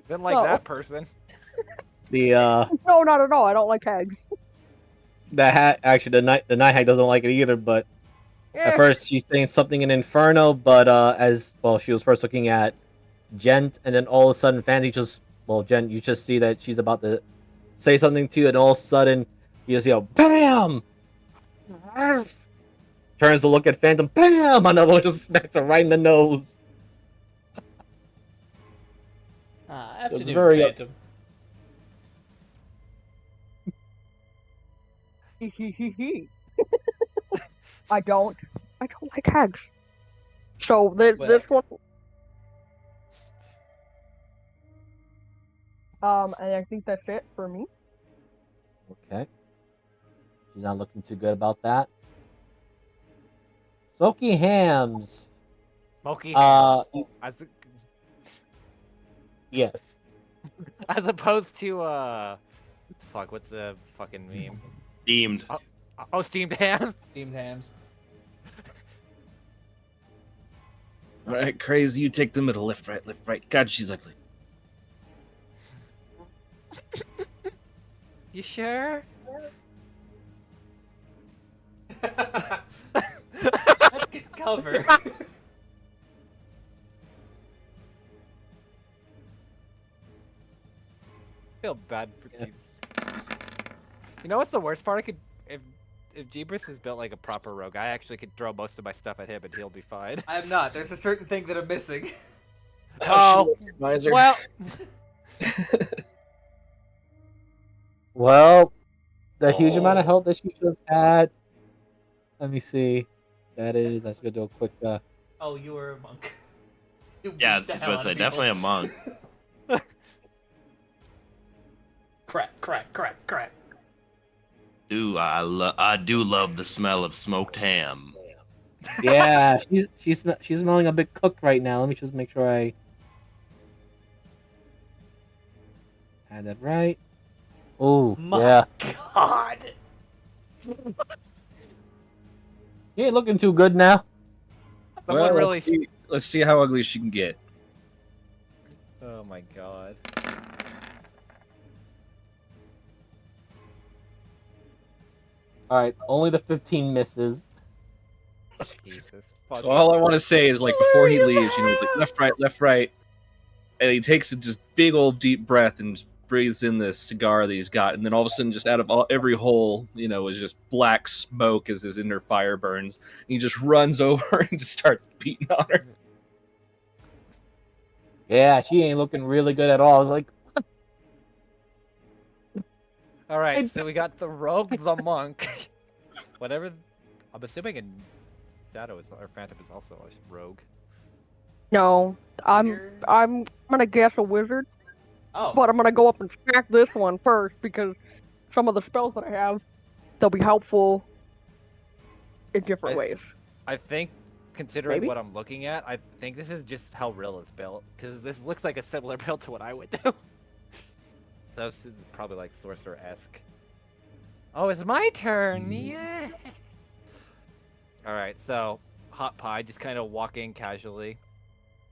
Didn't like No. that person. The No, not at all. I don't like hags. actually the night hag doesn't like it either, but at Eh, first she's saying something in Inferno, but as well she was first looking at Gent, and then all of a sudden Fancy Gent, you just see that she's about to say something to you, and all of a sudden you just yell BAM! Turns to look at Phantom, BAM! Another one just smacks her right in the nose. Afternoon, very Phantom. I don't like hags. So this one. And I think that's it for me. Okay. She's not looking too good about that. Smoky Hams. Smoky hands. Yes. As opposed to fuck, what's the fucking meme? Deemed. Oh, steamed hams. Steamed hams. All right, crazy. You take the middle. Left, right. God, she's ugly. You sure? Let's get cover. Feel bad for Jeebus. You know what's the worst part? I could if Jeebus is built like a proper rogue, I actually could throw most of my stuff at him and he'll be fine. I'm not. There's a certain thing that I'm missing. Oh, Miser. well, Well, the huge amount of Oh. health that she just had. Let me see. That is. I was gonna do a quick. Oh, you were a monk. You Yeah, I beat was the just hell about to out say, of people. definitely a monk. Crack. I do love the smell of smoked ham. Yeah, she's smelling a bit cooked right now. Let me just make sure I had that right. Oh, My yeah. God. You ain't looking too good now. someone Well, really. let's see how ugly she can get. Oh my god. All right, only the 15 misses. Jesus. So fucking all I want to say is, like, before he leaves, you know, he's like left, right, and he takes a just big old deep breath and just breathes in this cigar that he's got, and then all of a sudden, just out of every hole, you know, is just black smoke as his inner fire burns. And he just runs over and just starts beating on her. Yeah, she ain't looking really good at all. I was like, Alright, so we got the rogue, the monk. Whatever. I'm assuming in Shadow is, or Phantom is also a rogue. No, You're- I'm gonna guess a wizard, Oh. but I'm gonna go up and smack this one first because some of the spells that I have, they'll be helpful in different ways. I think, considering Maybe? what I'm looking at, I think this is just how Rilla's built. Because this looks like a similar build to what I would do. So this is probably like Sorcerer-esque. Oh, it's my turn! Yeah! Alright, so Hot Pie just kind of walking casually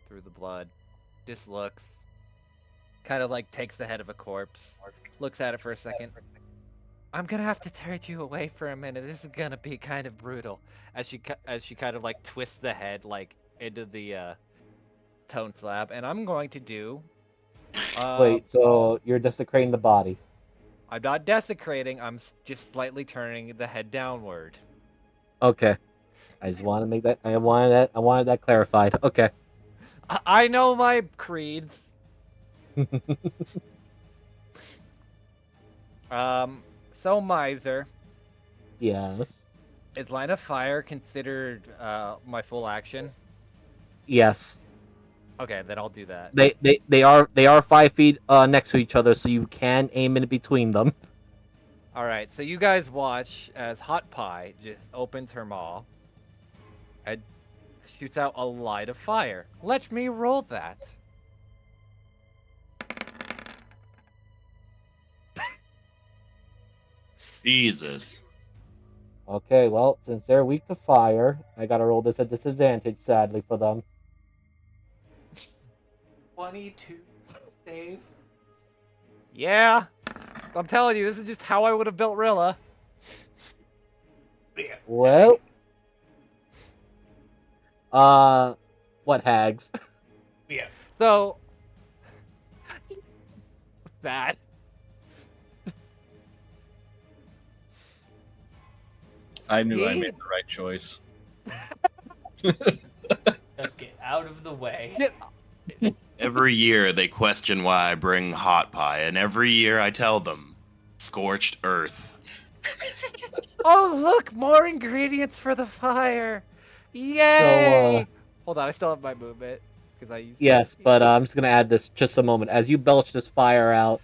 through the blood. Just looks. Kind of like takes the head of a corpse. Looks at it for a second. I'm gonna have to turn you away for a minute. This is gonna be kind of brutal. As she kind of like twists the head like into the tone slab, and I'm going to do. wait, so you're desecrating the body. I'm not desecrating. I'm just slightly turning the head downward. Okay. I just want to make that. I wanted that clarified. Okay. I know my creeds. So Miser, Yes. is line of fire considered my full action? Yes. Okay, then I'll do that. They are 5 feet next to each other, so you can aim in between them. All right, so you guys watch as Hot Pie just opens her maw and shoots out a light of fire. Let me roll that. Jesus. Okay, well, since they're weak to fire, I gotta roll this at disadvantage, sadly, for them. 22 save. Yeah, I'm telling you, this is just how I would have built Rilla. Yeah. Well, what hags? Yeah. So that. I knew I He- made the right choice. Just get out of the way. Every year they question why I bring hot pie, and every year I tell them, scorched earth. Oh, look, more ingredients for the fire. Yay! Hold on, I still have my movement because I used. Yes, but I'm just gonna add this just a moment. As you belch this fire out,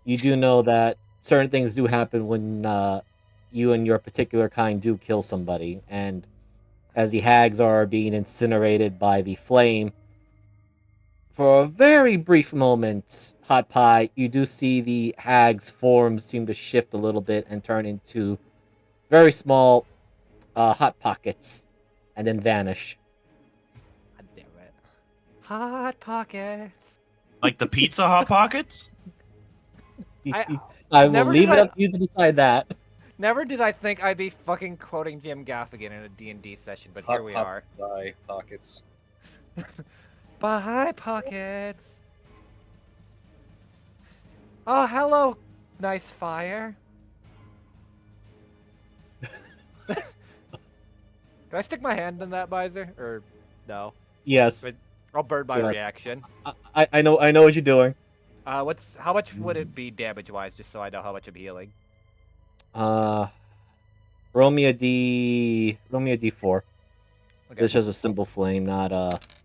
you do know that certain things do happen when you and your particular kind do kill somebody, and as the hags are being incinerated by the flame, for a very brief moment, Hot Pie, you do see the hags' forms seem to shift a little bit and turn into very small hot pockets, and then vanish. God damn it. Hot pockets. Like the pizza hot pockets? I- I will Never leave did it I- up to you to decide that. Never did I think I'd be fucking quoting Jim Gaffigan in a D&D session, but here we are. By pockets. But hi, Pockets! Oh, hello, nice fire. Can I stick my hand in that visor? Or no? Yes. But I'll burn my Yes. reaction. I know what you're doing. How much would it be damage-wise, just so I know how much I'm healing? Roll me a D4. Okay. It's just a simple flame, not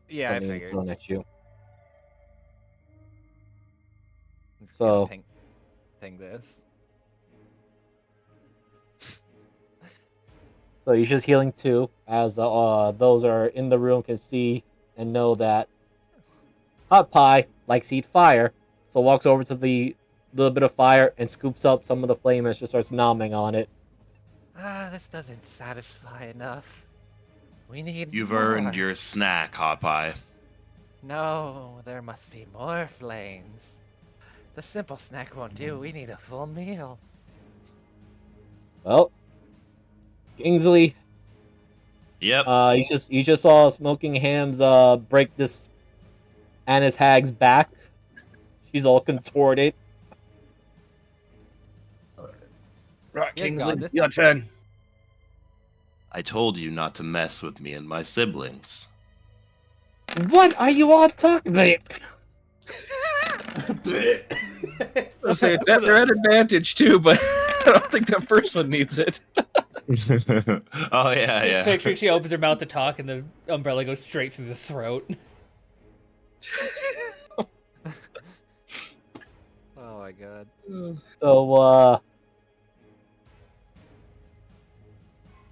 Yeah, I something figured. thrown at you. I'm just So- gonna ping this. So you're just healing 2, as those are in the room can see and know that Hot Pie likes to eat fire, so walks over to the little bit of fire and scoops up some of the flame and just starts nomming on it. This doesn't satisfy enough. We need You've more. earned your snack, Hot Pie. No, there must be more flames. The simple snack won't do. We need a full meal. Well, Kingsley, Yep. you just saw Smoking Hams break this Anna's hag's back. She's all contorted. Right, Yeah, Kingsley, God. your turn. I told you not to mess with me and my siblings. What are you all talking about? I'll say they're at advantage too, but I don't think that first one needs it. Oh yeah, yeah. Picture she opens her mouth to talk, and the umbrella goes straight through the throat. Oh my god. So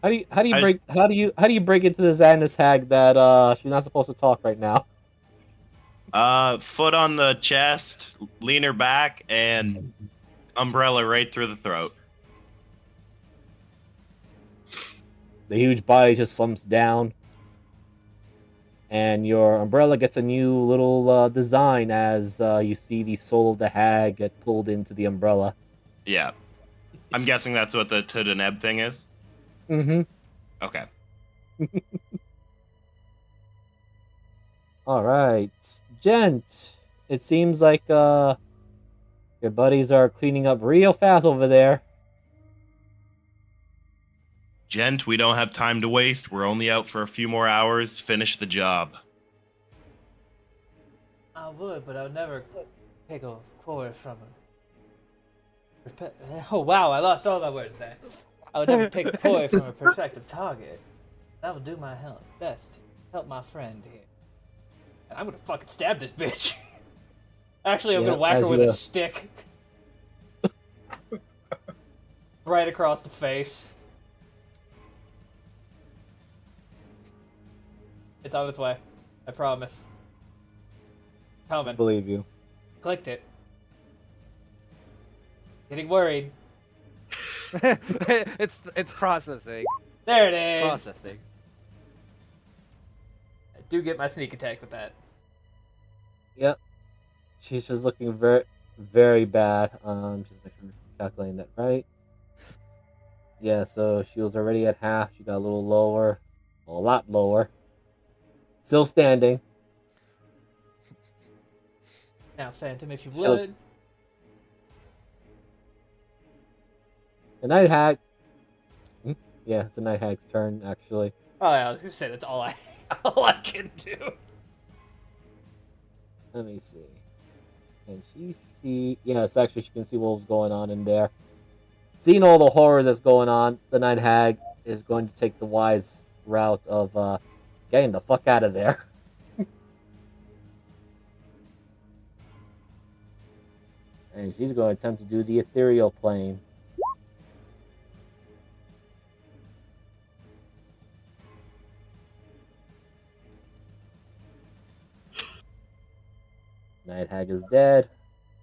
how do you break into this Anna's hag that she's not supposed to talk right now? Foot on the chest, lean her back, and umbrella right through the throat. The huge body just slumps down, and your umbrella gets a new little design as you see the soul of the hag get pulled into the umbrella. Yeah. I'm guessing that's what the to the neb thing is. Mm-hmm. Okay. All right, Gent. It seems like your buddies are cleaning up real fast over there. Gent, we don't have time to waste. We're only out for a few more hours. Finish the job. I would, but I would never take a quarter from him. Oh wow, I lost all my words there. I would never take a quarter from a prospective target. I will do my best to help my friend here. And I'm gonna fucking stab this bitch. Actually, I'm Yeah, gonna whack her as with you, a stick. Right across the face. It's on its way. I promise. I Coming. believe you. Clicked it. Getting worried. it's processing. There it is. Processing. I do get my sneak attack with that. Yep. She's just looking very, very bad. Just make sure I'm calculating that right. Yeah, so she was already at half. She got a little lower. A lot lower. Still standing. Now, Phantom, if you She'll- would. The Night Hag. Yeah, it's the Night Hag's turn, actually. Oh, yeah, I was gonna say that's all all I can do. Let me see. Can she see? Yes, actually, she can see what was going on in there. Seeing all the horrors that's going on, the Night Hag is going to take the wise route of getting the fuck out of there. And she's going to attempt to do the ethereal plane. Night Hag is dead.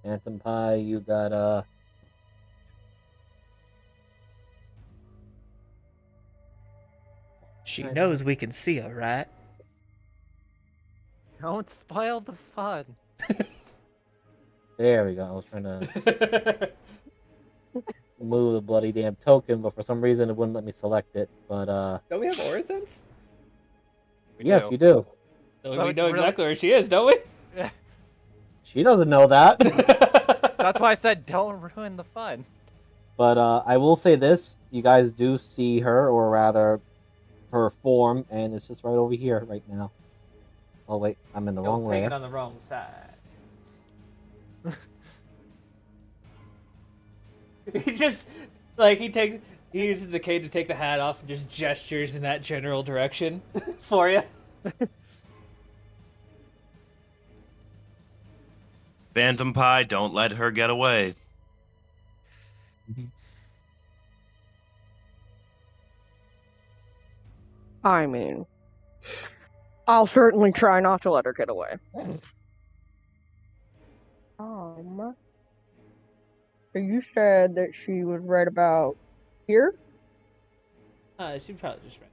Phantom Pie, you got She Right. knows we can see her, right? Don't spoil the fun. there we go. I was trying to move the bloody damn token, but for some reason it wouldn't let me select it. But Don't we have aura sense? We yes, do. you do. So So we it's know really- exactly where she is, don't we? She doesn't know that. That's why I said don't ruin the fun. But I will say this: you guys do see her, or rather, her form, and it's just right over here right now. Oh wait, I'm in the wrong Taking layer. on the wrong side. He just like he uses the cane to take the hat off and just gestures in that general direction for you. Phantom Pie, don't let her get away. I mean, I'll certainly try not to let her get away. So you said that she was right about here? She probably just ran.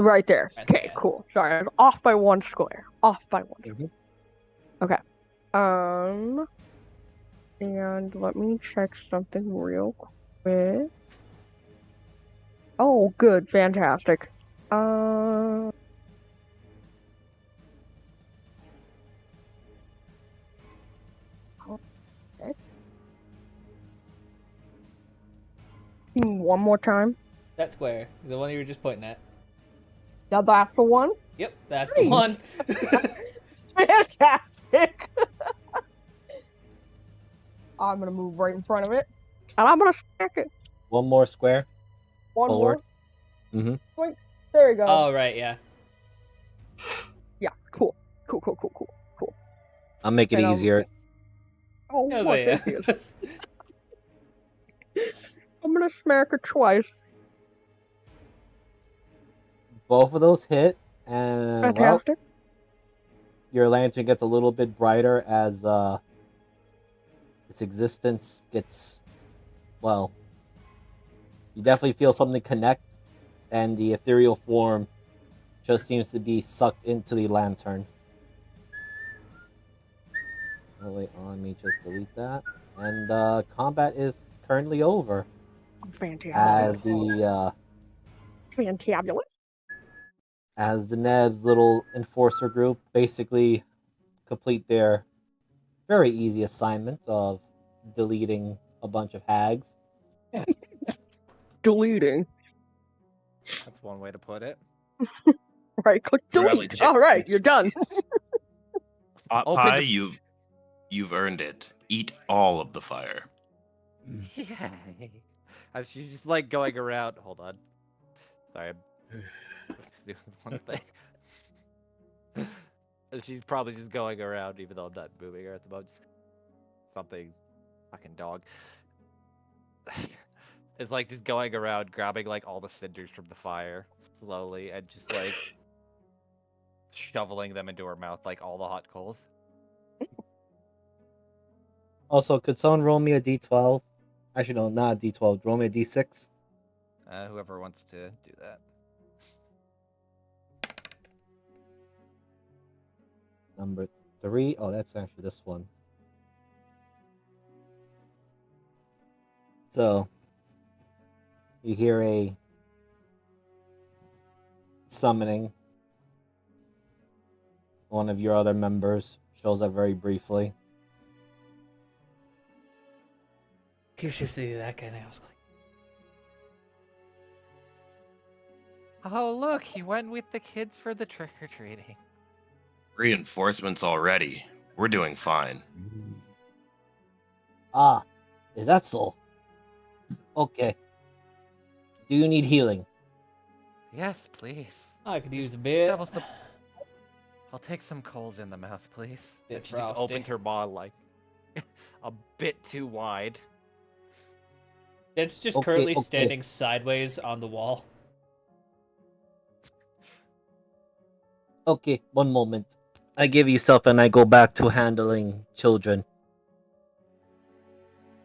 Right there. Right Okay, there. cool. Sorry, I was off by one square. Off by one. Mhm. Okay. And let me check something real quick. Oh, good, fantastic. Okay. One more time. That square, the one you were just pointing at. Yeah, that's the one. Yep, that's Great. the one. Fantastic. I'm gonna move right in front of it, and I'm gonna stack it. One more square. One Forward. more. Mm-hmm. Wait, there we go. Oh right, yeah. Yeah, cool. I'll make it And, easier. Oh, That was what? right, There yeah. he is. I'm gonna smack it twice. Both of those hit, and well, Fantastic. your lantern gets a little bit brighter as its existence gets, well, you definitely feel something connect, and the ethereal form just seems to be sucked into the lantern. Oh wait, let me just delete that. And combat is currently over Fantabulous. as as the Neb's little enforcer group basically complete their very easy assignment of deleting a bunch of hags. Deleting. That's one way to put it. Right, click Rally delete. All right, you're done. Hot Open Pie, to- you've earned it. Eat all of the fire. Yay. As she's just like going around. Hold on. Sorry. I'm doing one thing. And she's probably just going around, even though I'm not moving her at the moment. Just something. Fucking dog. It's like just going around, grabbing like all the cinders from the fire slowly, and just like shoveling them into her mouth like all the hot coals. Also, could someone roll me a d12? Actually, no, not a d12. Roll me a d6. Whoever wants to do that. Number 3. Oh, that's actually this one. So, you hear a summoning. One of your other members shows up very briefly. You should see that guy now. Oh look, he went with the kids for the trick or treating. Reinforcements already. We're doing fine. Ah, is that so? Okay. Do you need healing? Yes, please. I could use Just a bit. double the- I'll take some coals in the mouth, please. Bit And she just frosty. opens her maw like a bit too wide. It's just Okay, currently okay. standing sideways on the wall. Okay, one moment. I give you self and I go back to handling children.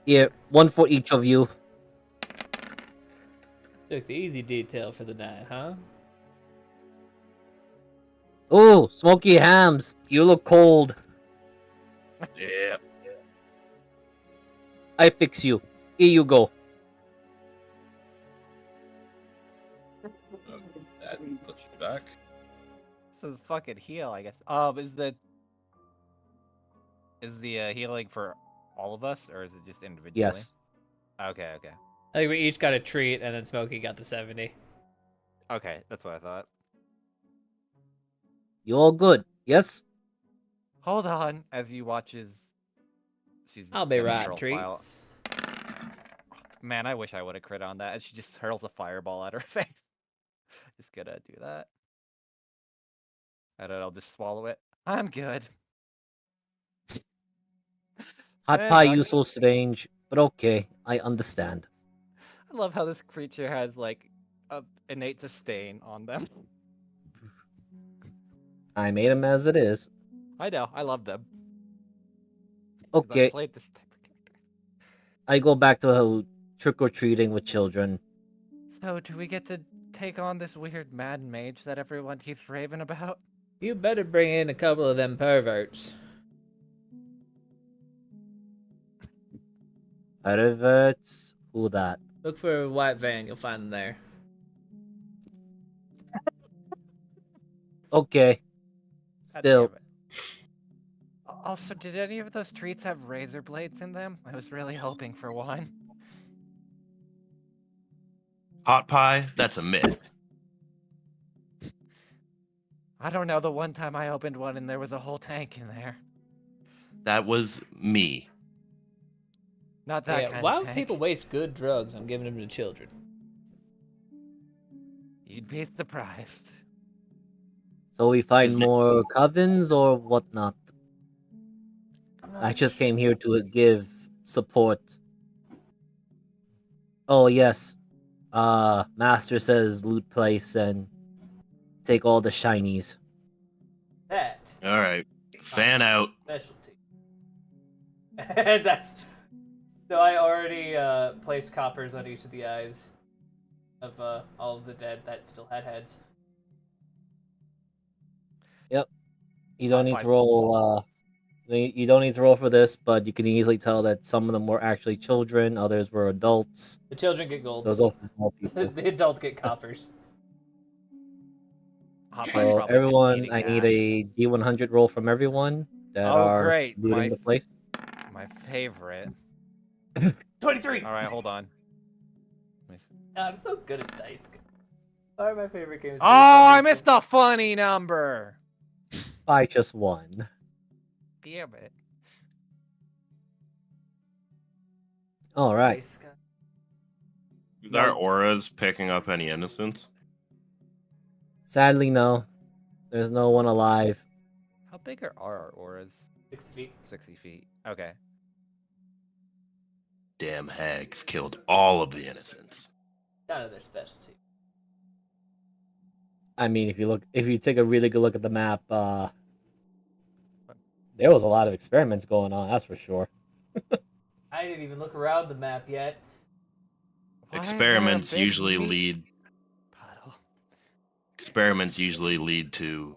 Here, one for each of you. Took the easy detail for the night, huh? Oh, smoky hams. You look cold. Yeah. I fix you. Here you go. That puts me back. This is fucking heal, I guess. Is the healing for all of us, or is it just individually? Yes. Okay, okay. I think we each got a treat, and then Smokey got the 70. Okay, that's what I thought. You all good? Yes? Hold on, as you watches. She's I'll be gonna right, hurl fire- treats. Man, I wish I would have crit on that. And she just hurls a fireball at her face. Just gonna do that. And then I'll just swallow it. I'm good. Hot Eh, pie, back- you so strange, but okay, I understand. I love how this creature has like a innate sustain on them. I made him as it is. I know, I love them. 'Cause Okay, I've played this type of character. I go back to trick or treating with children. So, do we get to take on this weird mad mage that everyone keeps raving about? You better bring in a couple of them perverts. Perverts? Who that? Look for a white van, you'll find them there. Okay. God Still, damn it. Also, did any of those treats have razor blades in them? I was really hoping for one. Hot pie? That's a myth. I don't know, the one time I opened one and there was a whole tank in there. That was me. Not that Yeah, kind why of would tank. people waste good drugs on giving them to children? You'd be surprised. so we find Is it- more covens or whatnot. I just came here to give support. Oh yes. Master says loot place and take all the shinies. That All right. Fan out. specialty. And that's so I already placed coppers on each of the eyes of all of the dead that still had heads. You don't need Fine. to roll you don't need to roll for this, but you can easily tell that some of them were actually children, others were adults. The children get golds. Those also small people. The adults get coppers. Hot Pie's So probably just everyone, eating I need ash. a D100 roll from everyone that Oh, are great. looting the place. My favorite. 23! Alright, hold on. Let me see. I'm so good at dice. One of my favorite games. Oh, I missed the funny number! I just won. Damn it. All right. Are auras picking up any innocence? Sadly, no. There's no one alive. How big are our auras? 60 feet. 60 feet. Okay. Damn hags killed all of the innocents. Kind of their specialty. I mean, if you take a really good look at the map, there was a lot of experiments going on. That's for sure. I didn't even look around the map yet. Why is there a Experiments big usually meat lead puddle? experiments usually lead to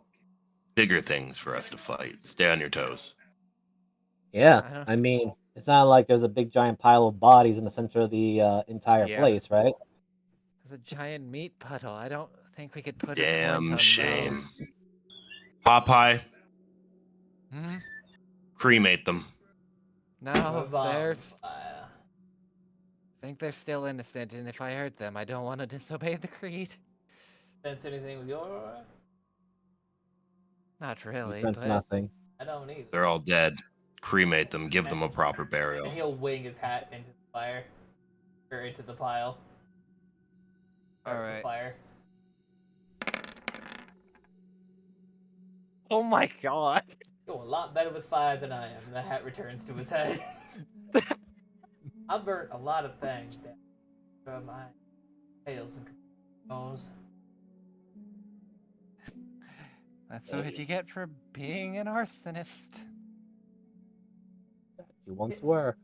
bigger things for us to fight. Stay on your toes. Yeah, I mean, it's not like there's a big giant pile of bodies in the center of the entire Yeah. place, right? There's a giant meat puddle. I don't think we could put a Damn flint on shame. those. Popeye, Hmm? cremate them. No, there's. Bonfire. I think they're still innocent, and if I hurt them, I don't want to disobey the creed. Sense anything with your aura? Not You really, sense but nothing. I don't either. They're all dead. Cremate them. Give them a proper burial. And he'll wing his hat into the fire. Or into the pile. Or the Alright. fire. Oh my god. You're a lot better with fire than I am. And the hat returns to his head. I burnt a lot of things down from my tails and nose. That's what you get for being an arsonist. You once were.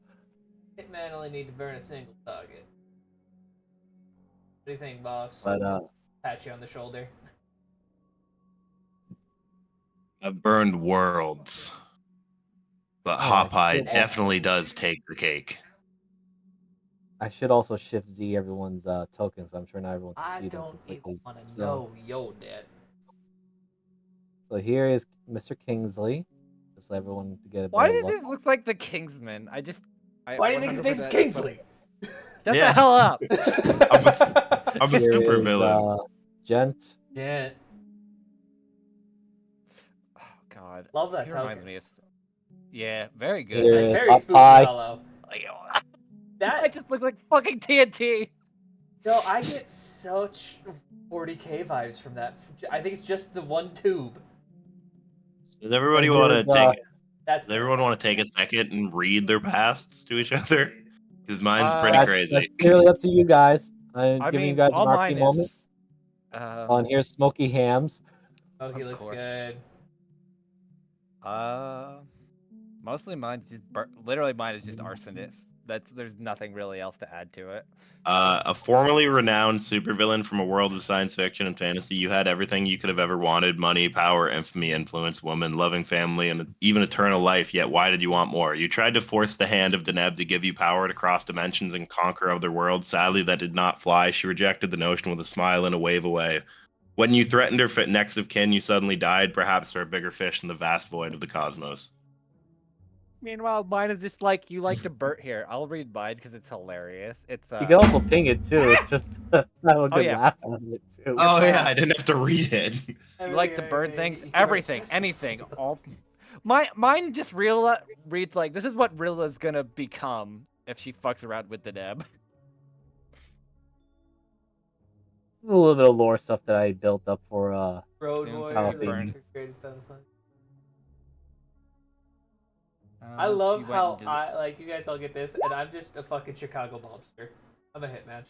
Hitman only need to burn a single target. What do you think, boss? But Pat you on the shoulder. I've burned worlds. But Oh, Popeye shit. definitely does take the cake. I should also shift Z everyone's tokens. I'm sure not everyone can I see them don't even completely. want to So, know yo that. so here is Mr. Kingsley. Just let everyone to get a Why better does look. it look like the Kingsman? Why do you think his name's 100% Kingsley? Shut Yeah. the hell up! I'm a Here super is, villain. Gent. Yeah, Oh god. love that He reminds token. me of. Yeah, very Here good. Like, is very Hot spooky Pie. hollow. I That just look like fucking TNT. no, I get such 40k vibes from that. I think it's just the one tube. Does everybody And want to here's, take? That's Does everyone want to take a second and read their pasts to each other? Because mine's pretty that's crazy. clearly up to you guys. I'm I giving you mean, guys all an RP mine moment. is. And here's Smoky Hams. Oh, he Of looks course. good. Mostly mine's just literally mine is just arsonist. There's nothing really else to add to it. A formerly renowned supervillain from a world of science fiction and fantasy, you had everything you could have ever wanted: money, power, infamy, influence, woman, loving family, and even eternal life. Yet why did you want more? You tried to force the hand of Deneb to give you power to cross dimensions and conquer other worlds. Sadly, that did not fly. She rejected the notion with a smile and a wave away. When you threatened her next of kin, you suddenly died, perhaps for a bigger fish in the vast void of the cosmos. Meanwhile, mine is just like you like to Bert here. I'll read mine because it's hilarious. It's You can also ping it too. It's just have a good yeah. laugh out of it too. Oh yeah, I didn't have to read it. You like to burn things, You are everything, just a anything, single- all. Mine just reads like this is what Rilla's gonna become if she fucks around with the Neb. A little bit of lore stuff that I built up for Road Soon Warrior, Halloween. the burn. greatest Battlefield. I love how you guys all get this, and I'm just a fucking Chicago mobster. I'm a hitman.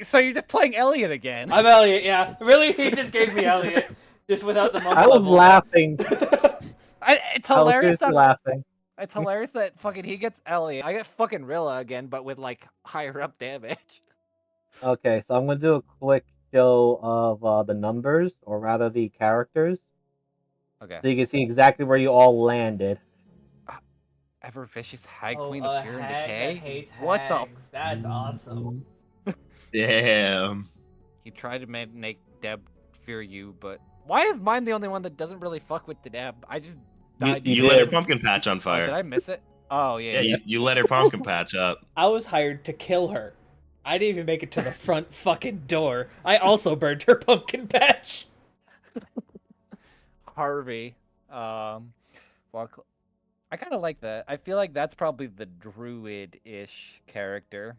So you're just playing Elliot again. I'm Elliot, yeah. Really, he just gave me Elliot, just without the monk I was level. laughing. It's I was hilarious seriously that laughing. it's hilarious that fucking he gets Elliot. I get fucking Rilla again, but with like higher up damage. Okay, so I'm gonna do a quick show of the numbers, or rather the characters, Okay. so you can see exactly where you all landed. Ever vicious hag Oh, queen a of fear and hag decay. that hates What hags. That's awesome. Damn. He tried to make Deb fear you, but why is mine the only one that doesn't really fuck with the Deb? I just died. You You let her did. pumpkin patch on Oh, fire. did I miss it? Oh Yeah, yeah. you let her pumpkin patch up. I was hired to kill her. I didn't even make it to the front fucking door. I also burned her pumpkin patch. Harvey. Well, I kind of like that. I feel like that's probably the druid-ish character,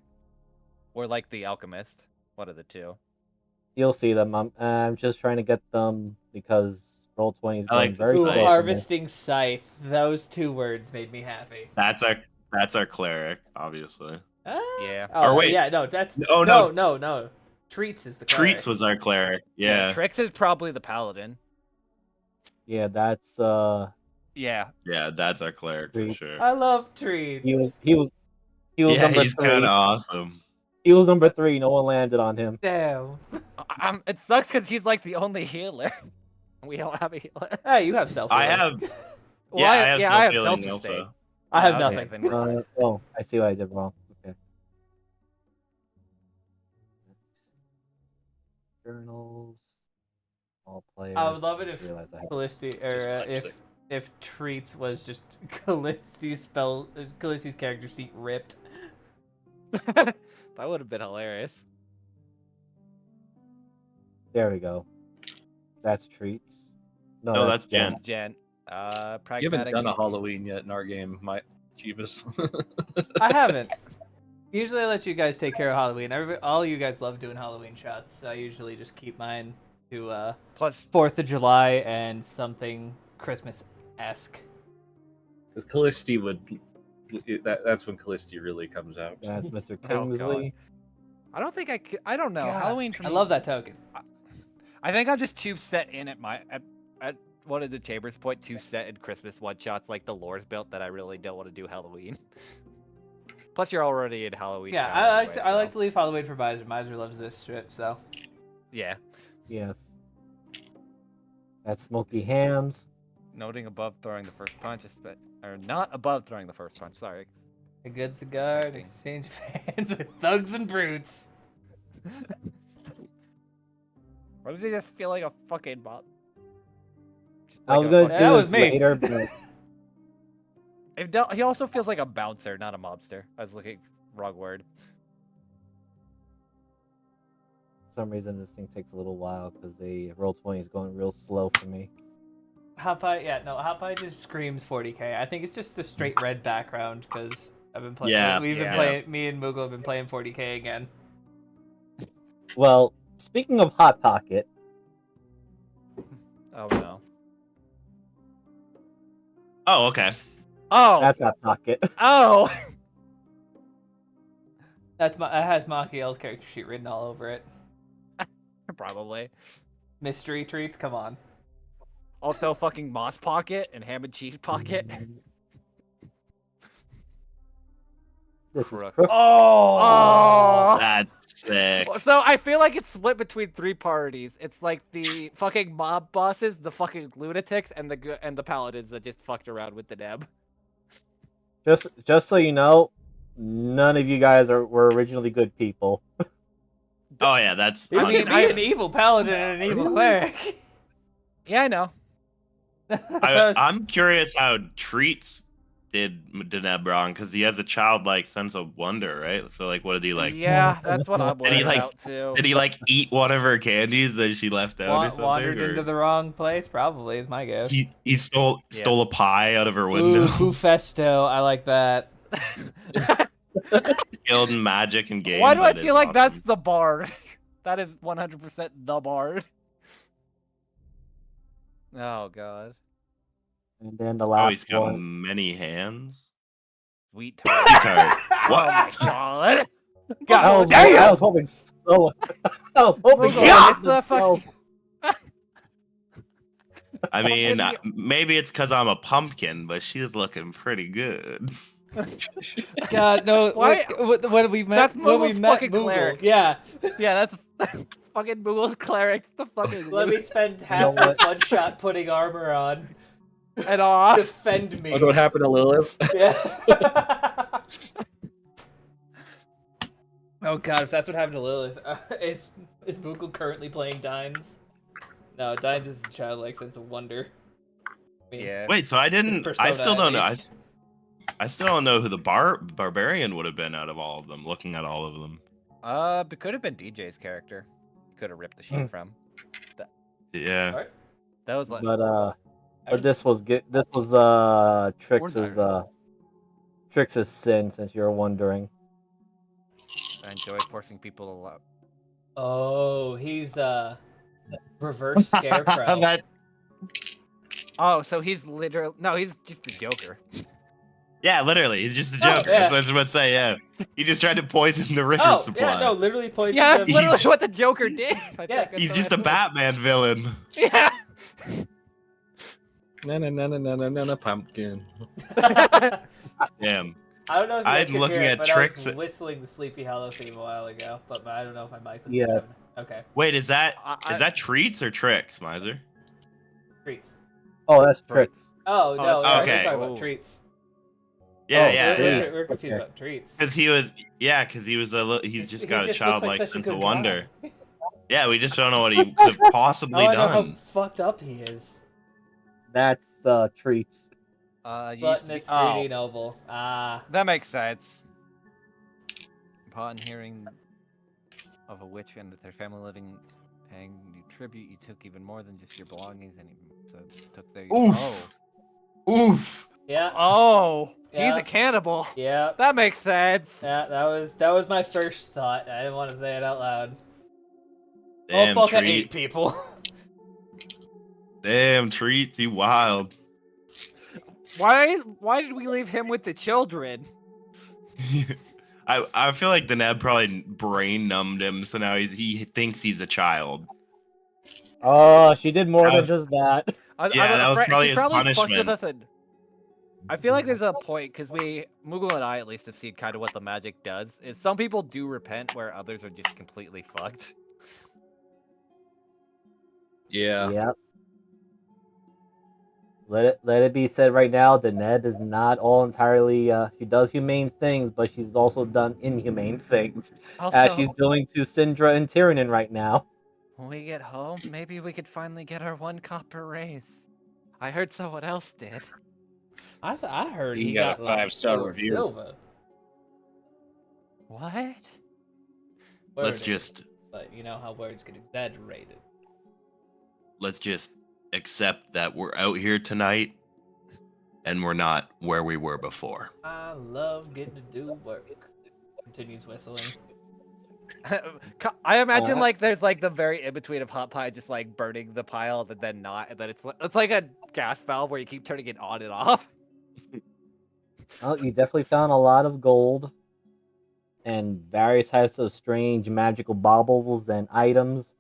or like the alchemist. One of the two. You'll see them. I'm just trying to get them because Roll20 is I going like the very Ooh, slow. scythe. for me. harvesting scythe. Those two words made me happy. That's our cleric, obviously. Yeah. Oh, Or wait. yeah, no, that's Oh, no. no. Treats is the cleric. Treats was our cleric. Yeah. Trix is probably the paladin. Yeah, that's Yeah. Yeah, that's our cleric for Treats. sure. I love treats. he was Yeah, number he's 3. kind of awesome. He was number 3. No one landed on him. Damn. It sucks because he's like the only healer. We don't have a healer. Hey, you have self. I have. Well, Yeah, I have I have self-healing self-sustain. also. I have okay, nothing. then- Oh, I see what I did wrong. Okay. Journals. All players. I would love it if Realize I have- Callisti, Just or punch it. if treats was just Callisti's character sheet ripped. that would have been hilarious. There we go. That's treats. No, that's Jen. Jen. You haven't Pragmatic. done a and- Halloween yet in our game, my Chivas. I haven't. Usually I let you guys take care of Halloween. All you guys love doing Halloween shots, so I usually just keep mine to Plus, 4th of July and something Christmas-esque. Because Callisti would. That's when Callisti really comes out. That's Mr. Oh, God. Kingsley. I don't think I could. I don't know. God, Halloween for I me. love that token. I think I'm just too set in at one of the Chambers point, too set in Christmas one shots like the lore's built that I really don't want to do Halloween. Plus, you're already in Halloween. Yeah, town anyway, I like so- to leave Halloween for Miser. Miser loves this shit, so. Yeah. Yes. That's Smoky Hams. Noting above throwing the first punch, or not above throwing the first punch. Sorry. A good cigar in exchange of hands with thugs and brutes. Or does he just feel like a fucking mob? I was a gonna fucking- That do was this me. later, but He also feels like a bouncer, not a mobster. I was looking wrong word. for some reason this thing takes a little while because the Roll20 is going real slow for me. Hot Pie just screams 40k. I think it's just the straight red background because I've been playing. Yeah, We've been yeah. playing. Me and Moogle have been playing 40k again. Well, speaking of Hot Pocket, Oh no. Oh, okay. Oh. that's Hot Pocket. Oh. That has Machiel's character sheet written all over it. Probably. Mystery treats, come on. Also, fucking Moss Pocket and Ham and Cheese Pocket. This is Crook. Crook. Oh. That's sick. So I feel like it's split between three parties. It's like the fucking mob bosses, the fucking lunatics, and the paladins that just fucked around with the Neb. Just so you know, none of you guys were originally good people. Oh yeah, that's. You I mean, can be an evil paladin and an evil cleric. Yeah, I know. I'm curious how Treats did Deneb wrong because he has a childlike sense of wonder, right? So like, what did he like? Yeah, that's what I'm Did he worried like? about too. Did he like eat one of her candies that she left out or something? Wandered or into the wrong place, probably, is my guess. he stole a pie out of her Ooh, window. Bufesto, I like that. Guild and magic and games. Why do I that feel is like that's awesome. the bard? That is 100% the bard. Oh god. And then the Oh, he's last got one. many hands. Sweet tart. Tart. Oh What? my god. God, I was hoping so. I was hoping Moogle, it's so. a fucking... I mean, Fucking- maybe it's because I'm a pumpkin, but she's looking pretty good. God, no. Why- When we met, That's when we Moogle's met fucking Moogle, cleric. yeah. Yeah, that's fucking Moogle's clerics. The fucking Let me spend half know this one shot putting armor on. and off. Defend me. Look what happened to Lilith. Yeah. Oh god, if that's what happened to Lilith, is Moogle currently playing Dines? No, Dines is the childlike sense of wonder. I mean, Yeah. Wait, so I didn't. I persona, still at don't know. least. I still don't know who the barbarian would have been out of all of them. Looking at all of them. It could have been DJ's character. Could have ripped the sheet from. Yeah. Alright. That was like. But this was good. This was Trix's sin, since you're wondering. I enjoy forcing people to love. Oh, he's reverse scarecrow. Oh, so he's literally he's just the Joker. Yeah, literally, he's just a Oh, joker. yeah. That's what I was about to say. Yeah, he just tried to poison the river Oh, supply. yeah, no, literally poisoned Yeah, the... that's literally He's- what the Joker did. I Yeah. think that's He's the just a right Batman villain. word. Yeah. Na pumpkin. Damn. I don't know if you guys I'm could looking hear it, at but tricks. I was whistling the Sleepy Hollow theme a while ago, but I don't know if my mic was Yeah. coming. Okay, Wait, is that I- treats or tricks, Miser? treats. Oh, that's Right. Trix. Oh, no, yeah, okay. we're talking about Oh. treats. Yeah, Oh, yeah, treats. yeah. We're confused Okay. about treats. Because he was, he's just got a looks childlike such a sense good of guy. wonder. Yeah, we just don't know what he could have possibly Now I know how done. fucked up he is. That's Treats. You used to be... Gluttonous, Oh, greedy, noble. Ah. that makes sense. Upon hearing of a witch and their family living, paying you tribute, you took even more than just your belongings, and so took their. Oof. Oof. Yeah. Oh, Yeah. he's a cannibal. Yeah. That makes sense. Yeah, that was my first thought. I didn't want to say it out loud. Damn, Oh fuck, I ate treat. people. Damn, treats. He wild. Why did we leave him with the children? I feel like the Neb probably brain numbed him, so now he thinks he's a child. Oh, she did more That than was- just that. Yeah, that was probably he his fucked with punishment. us and I feel like there's a point because Moogle and I at least have seen kind of what the magic does. Is some people do repent where others are just completely fucked. Yeah. Yep. let it be said right now, Deneb is not all entirely. She does humane things, but she's also done inhumane things, as she's Also, doing to Syndra and Tyrion right now. when we get home, maybe we could finally get our 1 copper raise. I heard someone else did. I heard He he got got a like 5-star 4 review. silver. What? Let's Worded, just but you know how words get exaggerated. accept that we're out here tonight and we're not where we were before. I love getting to do work. Continues whistling. I imagine Uh, like there's like the very in between of hot pie just like burning the pile and then not, and then it's like a gas valve where you keep turning it on and off. Oh, you definitely found a lot of gold and various types of strange magical baubles and items.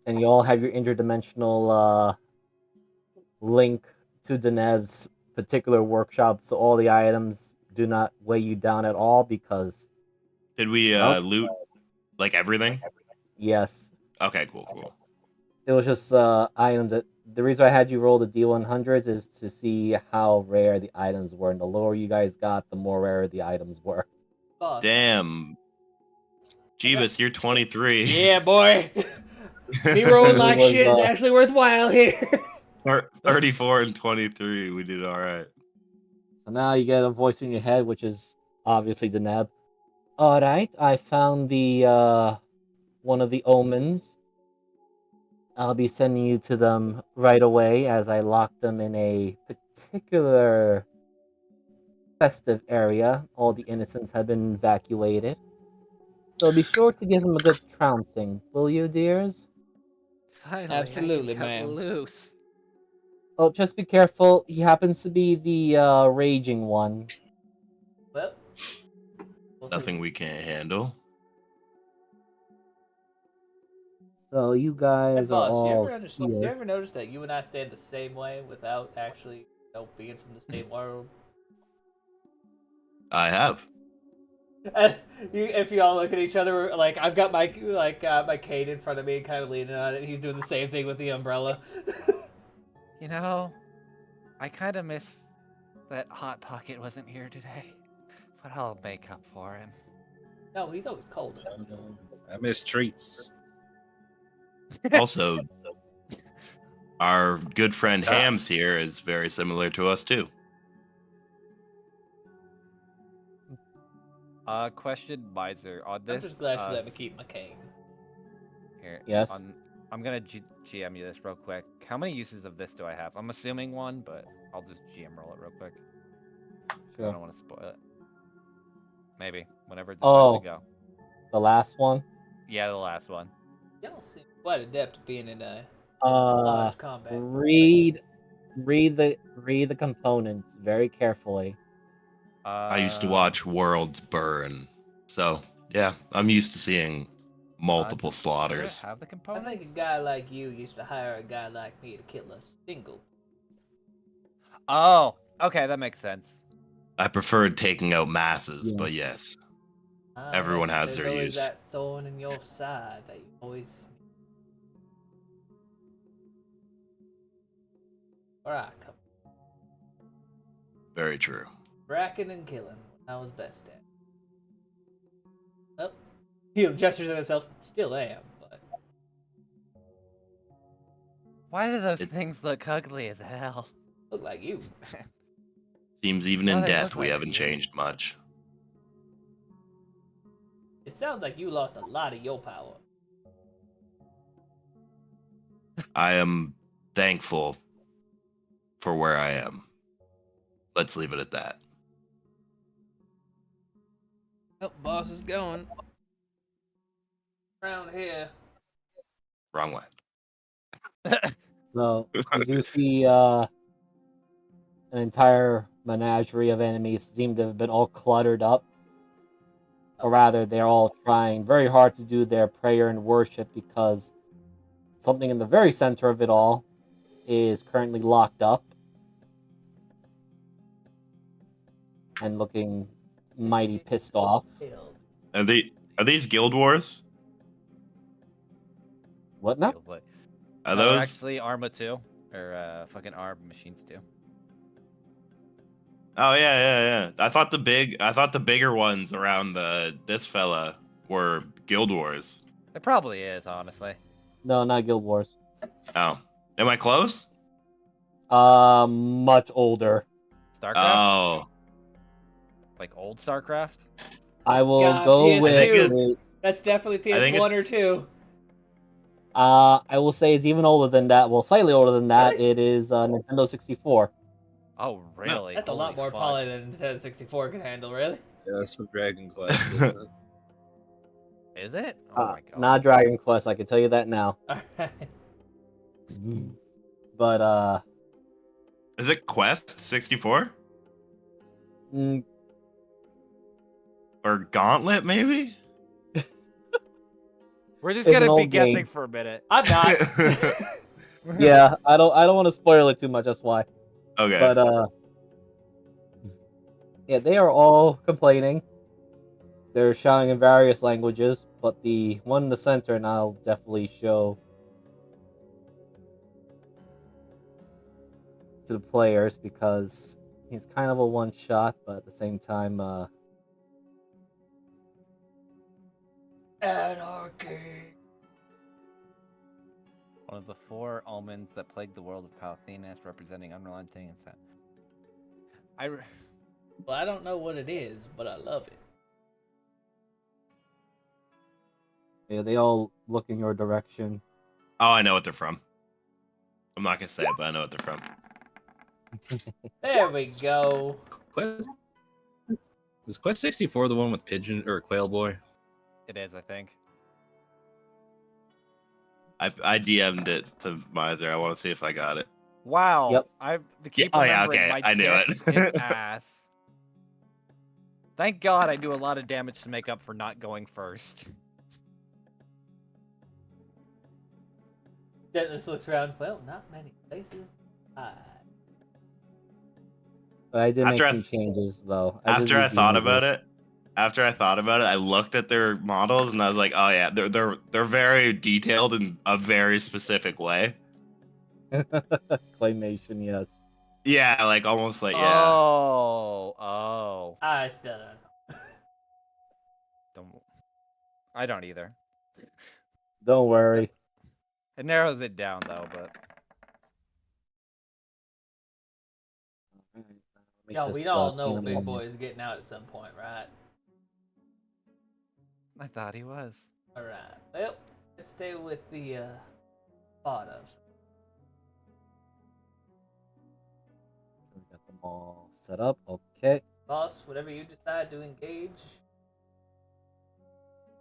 And you all have your interdimensional link to Deneb's particular workshop, so all the items do not weigh you down at all because, Did we well, loot like everything? yes, Okay, cool. it was just items that. The reason I had you roll the D100s is to see how rare the items were, and the lower you guys got, the more rare the items were. Boss. Damn. Jeebus, you're 23. Yeah, boy. Me rolling like It was, shit is actually worthwhile here. 34 and 23. We did all right. So now you get a voice in your head, which is obviously Deneb. All right, I found the one of the omens. I'll be sending you to them right away, as I locked them in a particular festive area. All the innocents have been evacuated. So be sure to give them a good trouncing, will you, dears? Finally, Absolutely, I can cut ma'am. loose. Oh, just be careful. He happens to be the raging one. Well, we'll see. Nothing we can't handle. So you Hey, guys are boss, all you here. ever notice that you and I stand the same way without actually, being from the same world? I have. And if you all look at each other, like I've got my cane in front of me, kind of leaning on it. And he's doing the same thing with the umbrella. You know, I kind of miss that Hot Pocket wasn't here today, but I'll make up for him. No, he's always cold. I miss treats. Also, our good friend What's up? Hams here is very similar to us too. Question, Miser, on this. I'm just glad she let me keep my cane. Here. Yes. I'm gonna GM you this real quick. How many uses of this do I have? I'm assuming one, but I'll just GM roll it real quick. I Sure. don't want to spoil it. Maybe whenever it's Oh. time to go. The last one. Yeah, the last one. Y'all seem quite adept at being in a Uh, large combat. read the components very carefully. I used to watch worlds burn. So, yeah, I'm used to seeing multiple Does it slaughters. have the I components? think a guy like you used to hire a guy like me to kill a single. Oh, okay, that makes sense. I preferred taking out masses, Yeah. but yes. Ah, Everyone has there's their always use. that thorn in your side that you always. Alright, come. Very true. Bracking and killing. I was best at. Oh, he gestures at himself. Still am, but Why do those It- things look ugly as hell? look like you. Seems even No, in they death look we like haven't you. changed much. It sounds like you lost a lot of your power. I am thankful for where I am. Let's leave it at that. Oh, boss is going. Around here. Wrong way. So you do see an entire menagerie of enemies seem to have been all cluttered up. Or rather, they're all trying very hard to do their prayer and worship because something in the very center of it all is currently locked up and looking mighty pissed off. Killed. Are these guild wars? What now? But Are no, they're those? actually Arma 2. or fucking arm machines do. Oh yeah. I thought the bigger ones around this fella were Guild Wars. It probably is, honestly. No, not Guild Wars. Oh, am I close? Much older. StarCraft? Oh, Like old StarCraft? I will God, go PS2. with. I think it's- That's definitely I think PS1 or 2. I will say it's even older than that. Well, slightly older than that. Really? It is Nintendo 64. Oh, really? That's a lot Holy more fuck. poly than Nintendo 64 can handle, really. Yeah, that's some Dragon Quest. Isn't it? Is it? Oh my god. Not Dragon Quest. I can tell you that now. Alright. But is it Quest 64 mm, or Gauntlet maybe? We're just It's an gonna be old guessing game. for a minute. I'm not. yeah, I don't want to spoil it too much. That's why. Okay. But yeah, they are all complaining. They're shouting in various languages, but the one in the center, and I'll definitely show to the players because he's kind of a one shot, but at the same time, Anarchy. One of the 4 omens that plague the world of Palatinus, representing unrelenting and sad. Well, I don't know what it is, but I love it. yeah, they all look in your direction. Oh, I know what they're from. I'm not gonna say it, but I know what they're from. There we go. Quest is Quest 64 the one with Pigeon or Quail Boy? It is, I think. I DM'd it to Mither. I want to see if I got it. Wow. Yep. I keep Oh, yeah, remembering okay, my I knew dick's it. his ass. Thank God I do a lot of damage to make up for not going first. Dennis looks around. Well, not many places. But I did make After I- some changes though. did After I use the thought about images. it, I looked at their models and I was like, oh yeah, they're very detailed in a very specific way. Claymation, yes. Yeah, like almost like yeah. Oh. I still don't know. Don't. I don't either. Don't worry. It narrows it down though, but Let me Yo, we just, all clean know up Big my- Boy is getting out at some point, right? I thought he was. Alright. Well, let's stay with the bottoms. We got them all set up. Okay. Boss, whatever you decide to engage.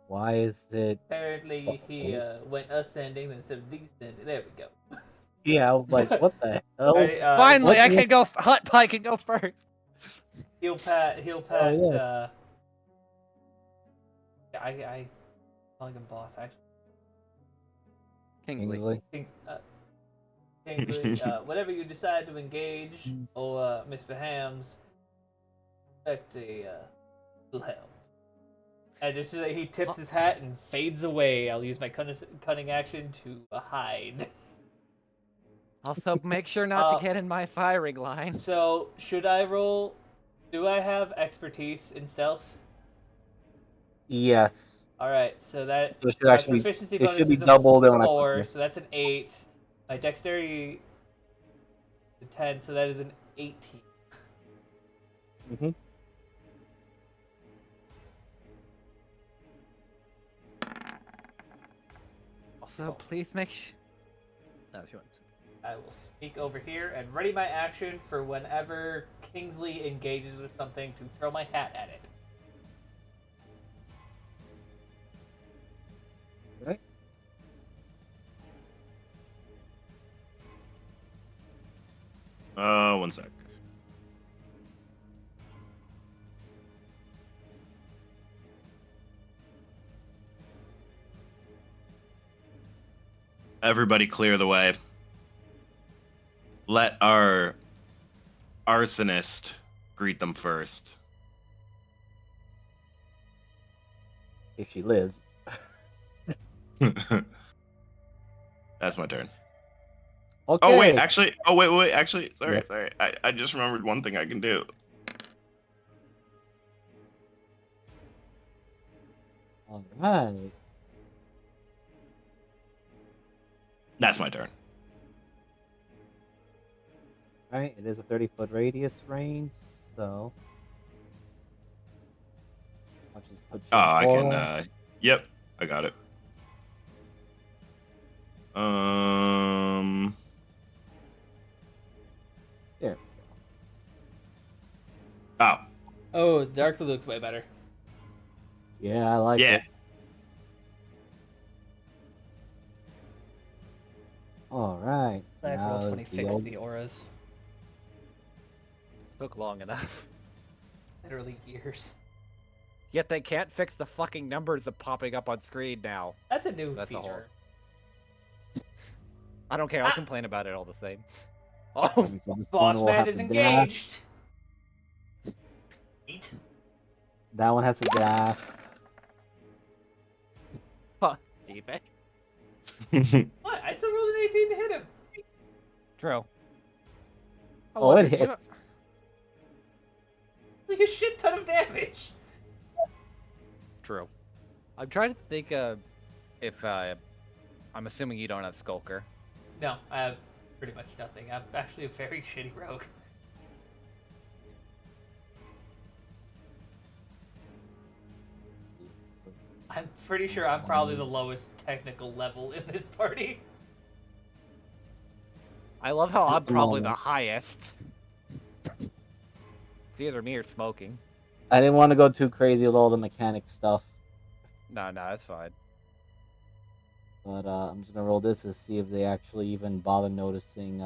Why is it? Apparently, he went ascending instead of descending. There we go. Yeah, I'm like, what the hell? Alright, Finally, what I the- can go. Hot Pie can go first. He'll pat. yeah. I calling him boss actually. Kingsley. Kingsley, whatever you decide to engage, Mr. Hams, expect a little help. And just so that he tips his hat and fades away, I'll use my cunning action to hide. Also, make sure not to get in my firing line. So, should I roll? Do I have expertise in stealth? Yes. Alright, so that So it should my actually- proficiency it bonus should be is a doubled when I 4, click. so that's an 8. My dexterity is a 10, so that is an 18. Mm-hmm. Also, please make sure. No, if you want. I will sneak over here and ready my action for whenever Kingsley engages with something to throw my hat at it. Right. One sec. Everybody clear the way. Let our arsonist greet them first. If she lives. That's my turn. Okay. Oh wait, actually. Oh wait. Actually, sorry, Yes. sorry. I just remembered one thing I can do. All right. That's my turn. All right. It is a 30-foot radius range, so I'll just put you Oh, in I can. portal. Yep, I got it. There. Oh, Oh, dark blue looks way better. Yeah, I like yeah. it. All right. So I have roll now 20 is the fix old... the auras. Took long enough. Literally years. Yet they can't fix the fucking numbers of popping up on screen now. That's a new That's a whole- feature. I don't care. I'll complain about it all the same. Oh, So this Boss one will man have is to dash. engaged. Eat. That one has to dash. eBay. What? I still rolled an 18 to hit him. True. Oh, it you know- hits. Like a shit ton of damage. True. I'm trying to think if I'm assuming you don't have Skulker. No, I have pretty much nothing. I'm actually a very shitty rogue. I'm pretty sure I'm probably the lowest technical level in this party. I love how I'm At the probably the moment. highest. It's either me or smoking. I didn't want to go too crazy with all the mechanic stuff, No, that's fine. but I'm just gonna roll this to see if they actually even bother noticing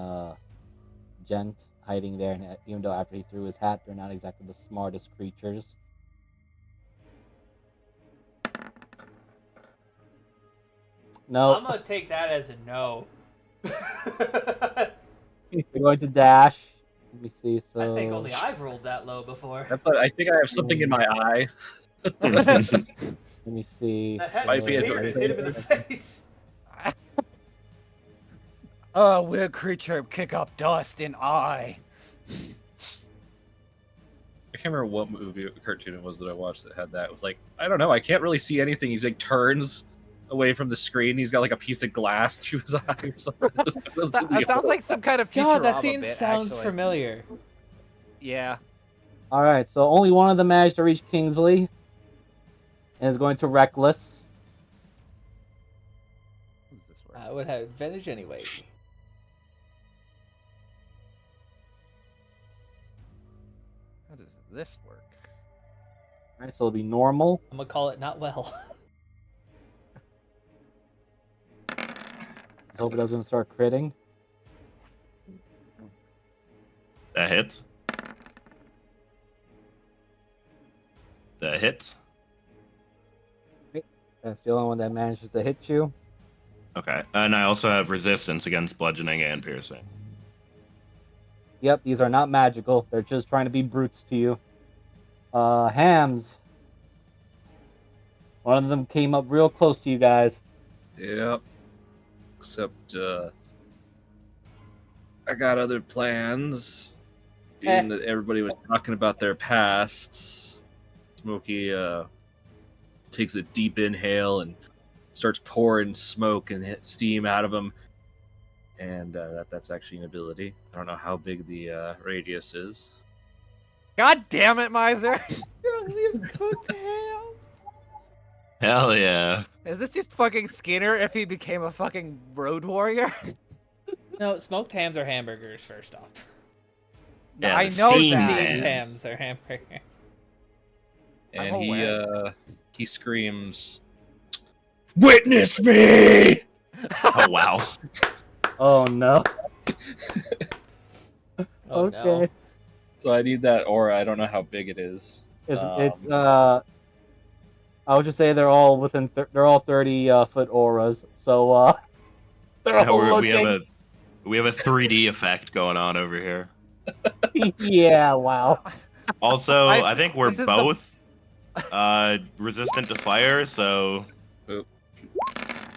Gent hiding there. And even though after he threw his hat, they're not exactly the smartest creatures. No, I'm gonna take that as a no. you're going to dash. Let me see. So I think only I've rolled that low before. That's what, I think I have something in my eye. let me see. The head Might be a disappeared and hit him in the face. Oh, weird creature, kick up dust in eye. I can't remember what movie cartoon it was that I watched that had that. It was like, I don't know, I can't really see anything. He's like turns away from the screen. He's got like a piece of glass through his eye or something. That sounds like some kind of God, that Futurama scene bit, sounds actually. familiar. Yeah. All right, so only one of them managed to reach Kingsley, and is going to reckless. How does this work? I would have advantage anyway. How does this work? All right, so it'll be normal. I'm gonna call it not well. Let's hope it doesn't start critting. That hits. That hits. That's the only one that manages to hit you. Okay, and I also have resistance against bludgeoning and piercing. Yep, these are not magical. They're just trying to be brutes to you. Hams. One of them came up real close to you guys. Yep. Except, I got other plans. Being that everybody was talking about their pasts, Smokey takes a deep inhale and starts pouring smoke and steam out of him. And that's actually an ability. I don't know how big the radius is. God damn it, Miser! You're only a coattail. Hell yeah. Is this just fucking Skinner if he became a fucking road warrior? No, smoked hams are hamburgers, first off. Yeah, I the know steamed that. Steamed hams. hams are hamburgers. And I'm aware. he screams, "Witness me!" Oh wow. Oh no. Oh, okay. no. So I need that aura. I don't know how big it is. It's I would just say they're all within they're all 30 foot auras. So they're Yeah, all we have looking. a 3D effect going on over here. Yeah, wow. Also, I- I think we're this is the- both resistant to fire, so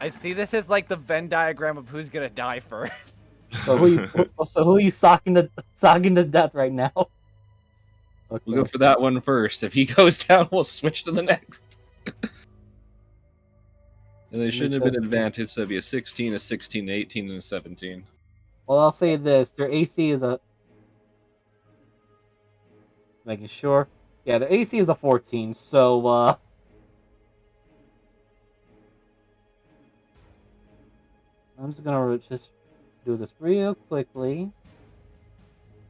I see this as like the Venn diagram of who's gonna die first. So who are you socking to death right now? Okay. We'll go for that one first. If he goes down, we'll switch to the next. And they shouldn't have been advantage, so it'd be a 16, a 16, 18, and a 17. Well, I'll say this: their AC is a. Making sure, yeah, their AC is a 14. So I'm just gonna do this real quickly.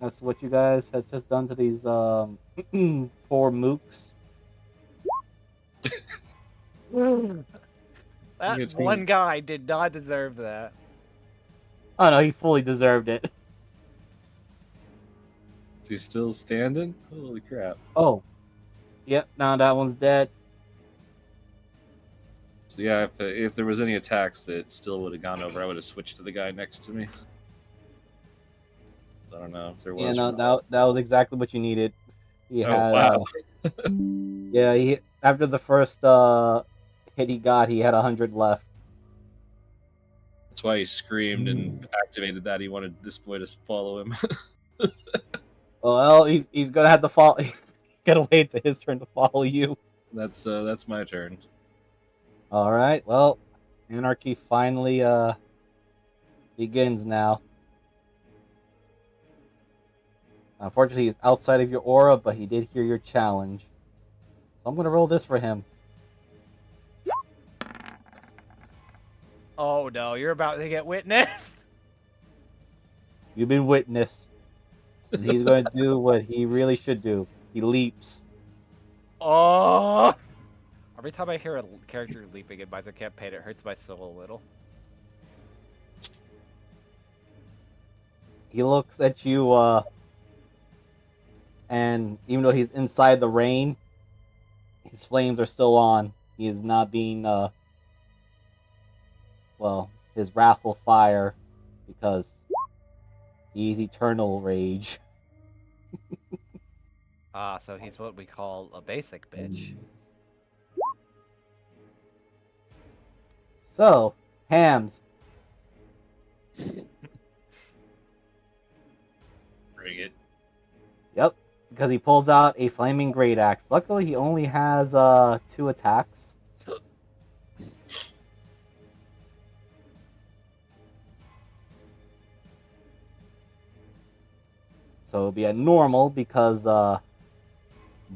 That's what you guys had just done to these poor mooks. That one guy did not deserve that. Oh no, he fully deserved it. Is he still standing? Holy crap. Oh, yep. Now that one's dead. So yeah, if there was any attacks that still would have gone over, I would have switched to the guy next to me. I don't know if there was. Yeah, no, that was exactly what you needed. He had, wow. Yeah, after the first hit he got, he had 100 left. That's why he screamed and activated that. He wanted this boy to follow him. Well, he's gonna have to follow. Gotta wait till his turn to follow you. That's my turn. All right. Well, anarchy finally begins now. Unfortunately, he's outside of your aura, but he did hear your challenge. So I'm gonna roll this for him. Oh no, you're about to get witnessed. You've been witness, and he's going to do what he really should do. He leaps. Oh! Every time I hear a character leaping in Miser campaign, it hurts my soul a little. He looks at you, and even though he's inside the rain, his flames are still on. He is not being, his wrathful fire, because he's eternal rage. Ah, so he's what we call a basic bitch. So, Hams. Bring it. Yep, because he pulls out a flaming great axe. Luckily, he only has 2 attacks. So it'll be a normal because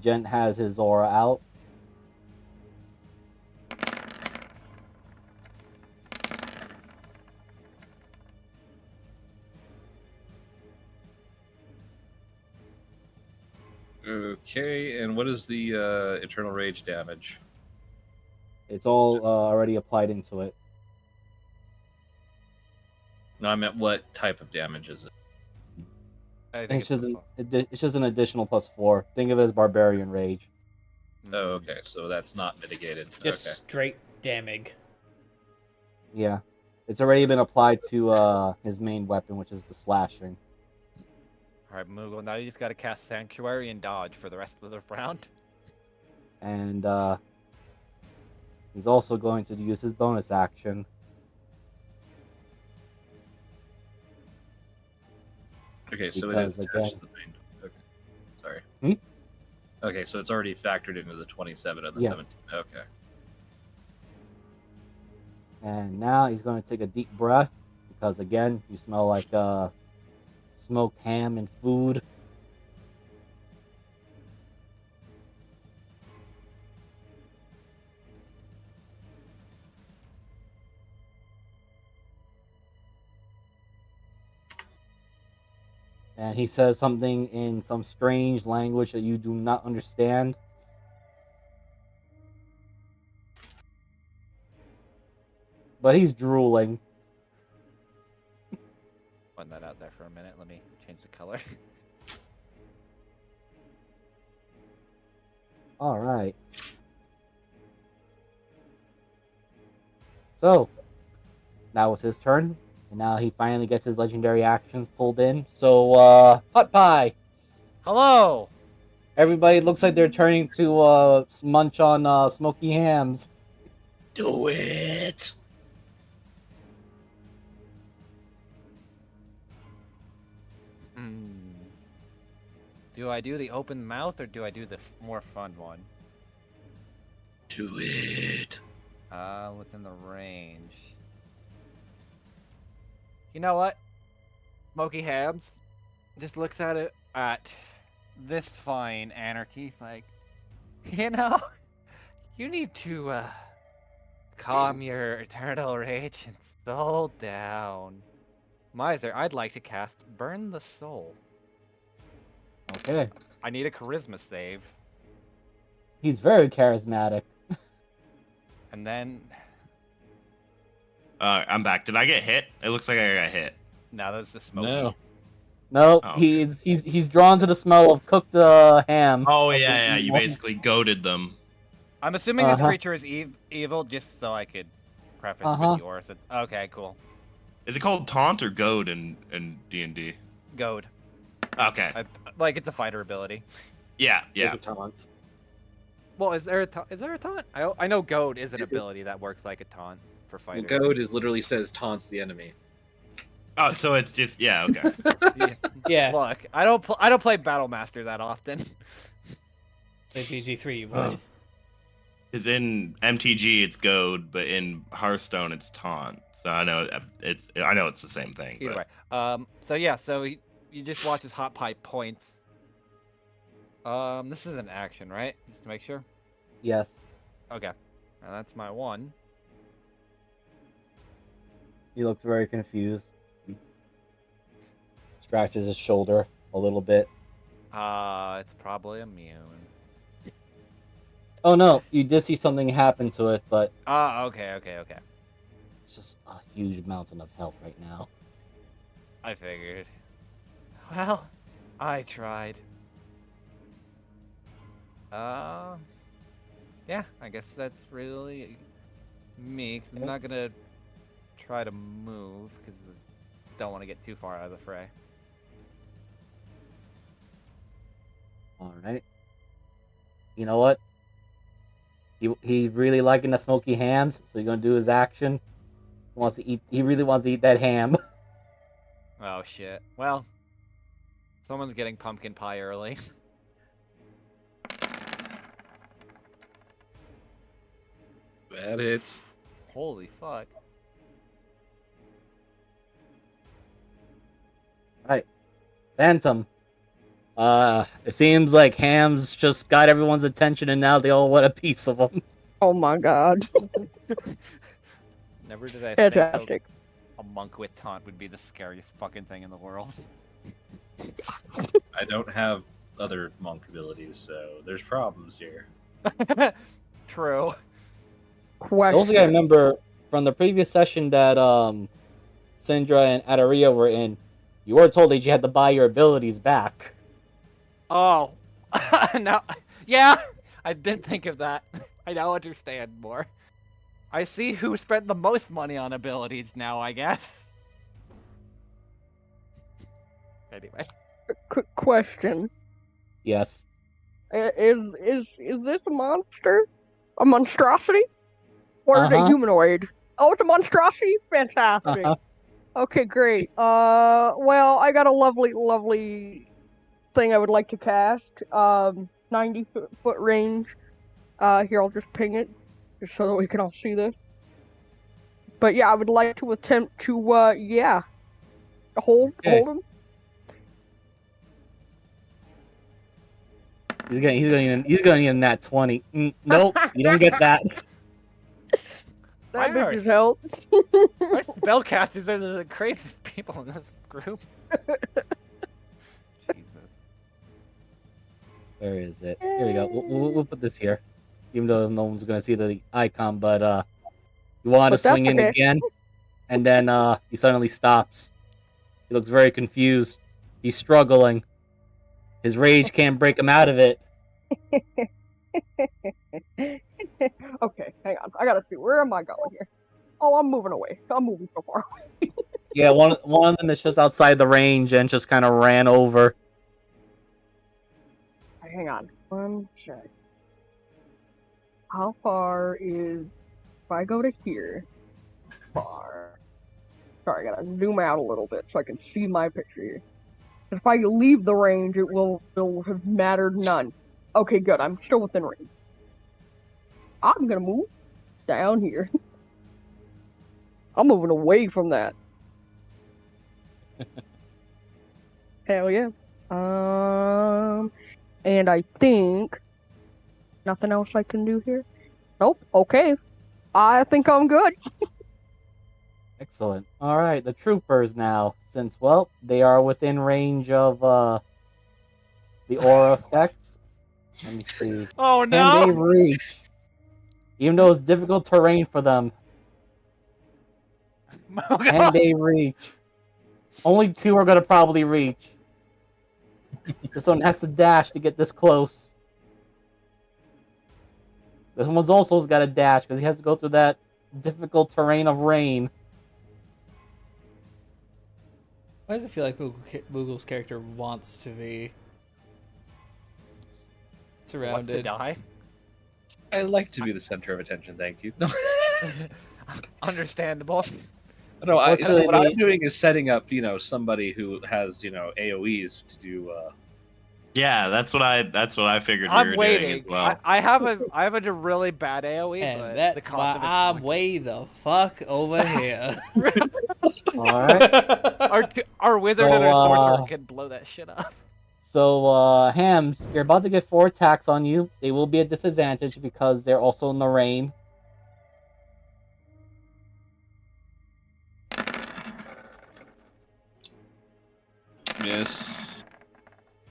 Gent has his aura out. Okay, and what is the Eternal Rage damage? It's all already applied into it. No, I meant what type of damage is it? I think It's just an additional +4. Think of it as Barbarian Rage. Oh, okay, so that's not mitigated. Just Okay. straight damage. Yeah. It's already been applied to his main weapon, which is the slashing. Alright, Moogle, now you just gotta cast Sanctuary and dodge for the rest of the round. And he's also going to use his bonus action. Okay, so Because, it is attached to the main. Okay, sorry. Okay, so it's already factored into the 27 and the 17. Okay. And now he's going to take a deep breath because, again, you smell like smoked ham and food. And he says something in some strange language that you do not understand. But he's drooling. Putting that out there for a minute. Let me change the color. All right. So, now it's his turn. And now he finally gets his legendary actions pulled in. So, Hot Pie. Hello! Everybody looks like they're turning to munch on smoky hams. Do it! do I do the open mouth or do I do the more fun one? Do it. Within the range. You know what? Smoky Hams just looks at this fine anarchy. He's like, you know, you need to calm your eternal rage and slow down. Miser, I'd like to cast Burn the Soul. Okay. I need a charisma save. He's very charismatic. And then I'm back. Did I get hit? It looks like I got hit. now that's the smoky. No. No, Oh, okay. he's drawn to the smell of cooked ham. Oh yeah. You basically goaded them. I'm assuming this Uh-huh. creature is evil, just so I could preface Uh-huh. with yours. It's okay, cool. Is it called taunt or goad in D&D? Goad. Okay. Like it's a fighter ability. Yeah. Take a taunt. Well, is there a taunt? I know goad is an ability that works like a taunt for Well, fighters. goad is literally says taunts the enemy. Oh, so it's just okay. Yeah. Look, I don't play Battlemaster that often. The GG3 you would. Because in MTG it's goad, but in Hearthstone it's taunt. So I know it's the same thing. Either But... way. So yeah, so you just watch his hot pipe points. This is an action, right? Just to make sure. Yes. Okay. Now that's my one. He looks very confused. He scratches his shoulder a little bit. It's probably immune. Oh no, you did see something happen to it, but Okay. it's just a huge mountain of health right now. I figured. Well, I tried. Yeah, I guess that's really me, because I'm not gonna try to move, because I don't want to get too far out of the fray. Alright. You know what? He's really liking the smoky hams, so he's gonna do his action. He really wants to eat that ham. Oh shit. Well, someone's getting pumpkin pie early. That hits. Holy fuck. Right. Phantom. It seems like Ham's just got everyone's attention and now they all want a piece of him. Oh my god. Never did I think Fantastic. a monk with taunt would be the scariest fucking thing in the world. I don't have other monk abilities, so there's problems here. True. Question. Also, I remember from the previous session that Syndra and Adaria were in, you were told that you had to buy your abilities back. Oh. Now, yeah, I didn't think of that. I now understand more. I see who spent the most money on abilities now, I guess. Anyway. Quick question. Yes. Is this a monster? A monstrosity? Or is it Uh-huh. humanoid? Oh, it's a monstrosity? Fantastic. Uh-huh. Okay, great. Well, I got a lovely thing I would like to cast. 90-foot range. Here, I'll just ping it, just so that we can all see this. But yeah, I would like to attempt to, hold him. He's gonna need a nat 20. Nope, you don't get that. That Why bitch are- is held. Spellcasters are the craziest people in this group. Jesus. Where is it? Here we go. We'll put this here, even though no one's gonna see the icon. But you want to But that's swing in okay. again, and then he suddenly stops. He looks very confused. He's struggling. His rage can't break him out of it. Okay, hang on. I gotta see. Where am I going here? Oh, I'm moving away. I'm moving so far. Yeah, one of them is just outside the range and just kind of ran over. Hang on. One sec. How far is... If I go to here... Far... Sorry, I gotta zoom out a little bit so I can see my picture here. If I leave the range, it will have mattered none. Okay, good. I'm still within range. I'm gonna move down here. I'm moving away from that. Hell yeah. And I think nothing else I can do here. Nope. Okay. I think I'm good. Excellent. All right, the troopers now, since well, they are within range of the aura effects. Let me see. Oh Can they no! reach? Even though it's difficult terrain for them, Oh can god! they reach? Only two are gonna probably reach. This one has to dash to get this close. This one's also got to dash because he has to go through that difficult terrain of rain. Why does it feel like Boogle's character wants to be Wants to surrounded? die? I like to be the center of attention. Thank you. No, Understandable. no. So what Unfortunately, I'm doing is setting up, somebody who has, AOE's to do. Yeah, that's what I figured we I'm were doing waiting. as well. I have a really bad AoE, And but the that's cost why of it's I'm going way the fuck over here. all right. our wizard So, and our sorcerer can blow that shit up. So, Hams, you're about to get 4 attacks on you. They will be at disadvantage because they're also in the rain. Miss.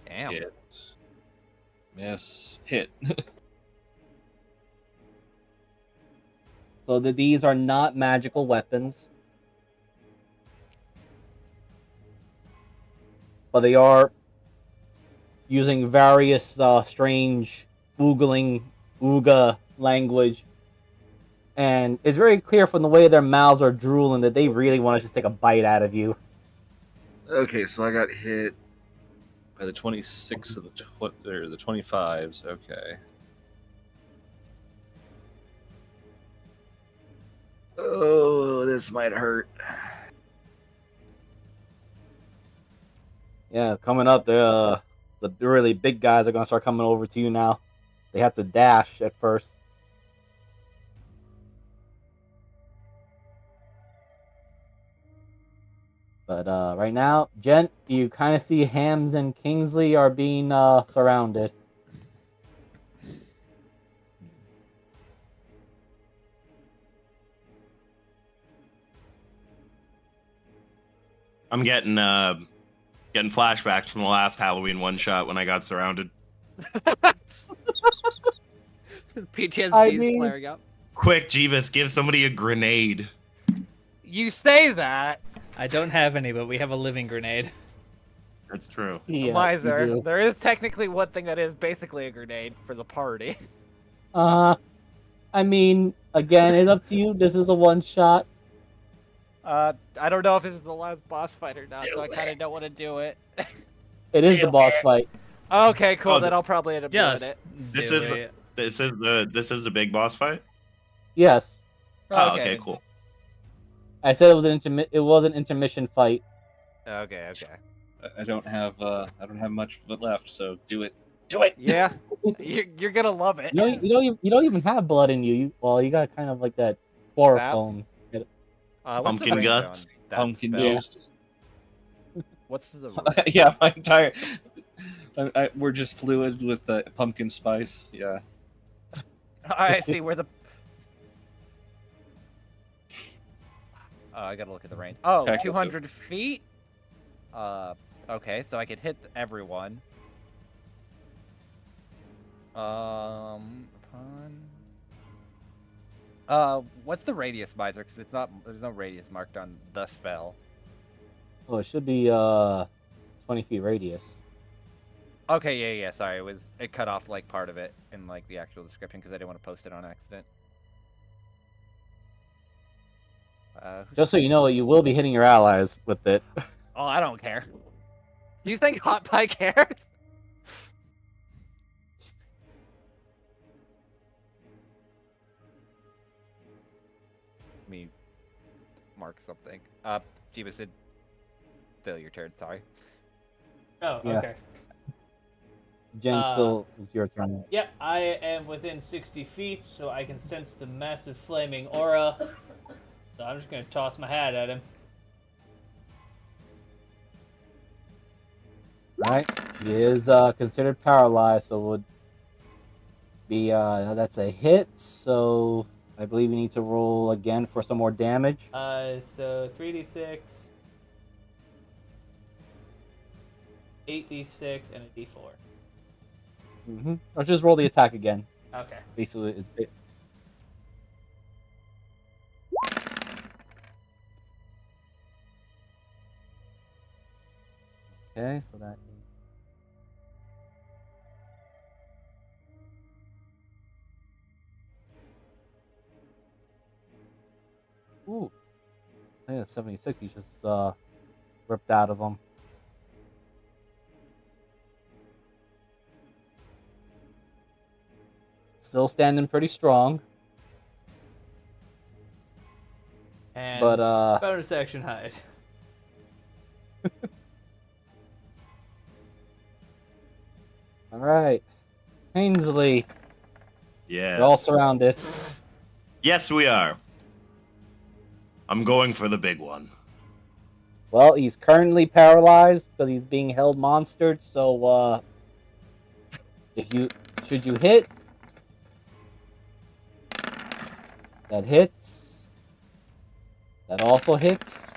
Damn. Hit. Miss. Hit. So these are not magical weapons. But they are using various strange ooga language. And it's very clear from the way their mouths are drooling that they really want to just take a bite out of you. Okay, so I got hit by the 26 of the 25s. Okay. Oh, this might hurt. Yeah, coming up, the really big guys are going to start coming over to you now. They have to dash at first. But right now, Jen, you kind of see Hams and Kingsley are being surrounded. I'm getting flashbacks from the last Halloween one shot when I got surrounded. PTSD I is mean- flaring up. Quick, Jeeves, give somebody a grenade. You say that, I don't have any, but we have a living grenade. That's true. Yeah, Miser. you do. There is technically one thing that is basically a grenade for the party. I mean, again, it's up to you. This is a one shot. I don't know if this is the last boss fight or not, so I kind of don't want to do it. It is the boss fight. Okay, cool. Oh, then I'll probably end up Just doing it. This do is it. This is the big boss fight. Yes, Oh, okay, cool. I said it was an intermission fight. Okay. I don't have much of it left, so do it. Do it. Yeah, you're gonna love it. You don't even have blood in you. You got kind of like that chloroform. What's the Pumpkin range guts. on that Pumpkin spell? juice. What's the Yeah, my entire. We're just fluid with the pumpkin spice. Yeah. I see where the. I gotta look at the range. Oh, Okay, 200 feet. Okay, so I could hit everyone. What's the radius, Miser? Because it's not. There's no radius marked on the spell. Oh, it should be 20 feet radius. Okay, yeah. Sorry, it cut off like part of it in like the actual description because I didn't want to post it on accident. Just so you know, you will be hitting your allies with it. Oh, I don't care. You think Hot Pie cares? Let me mark something. Jeebus said, fail your turn, sorry. Oh, Yeah. okay. Jen, still it's your turn. Yep, I am within 60 feet, so I can sense the massive flaming aura. So I'm just gonna toss my hat at him. Right? He is considered paralyzed, so would be that's a hit. So I believe you need to roll again for some more damage. So 3d6, 8d6, and a d4. Let's just roll the attack again. Okay. Basically, it's okay. So that. Ooh, I think that's 76. You just ripped out of him. Still standing pretty strong, And but bonus action hide. all right, Ainsley. Yes. You're all surrounded. Yes, we are. I'm going for the big one. Well, he's currently paralyzed because he's being held monstered. So, if you should you hit, that hits. That also hits.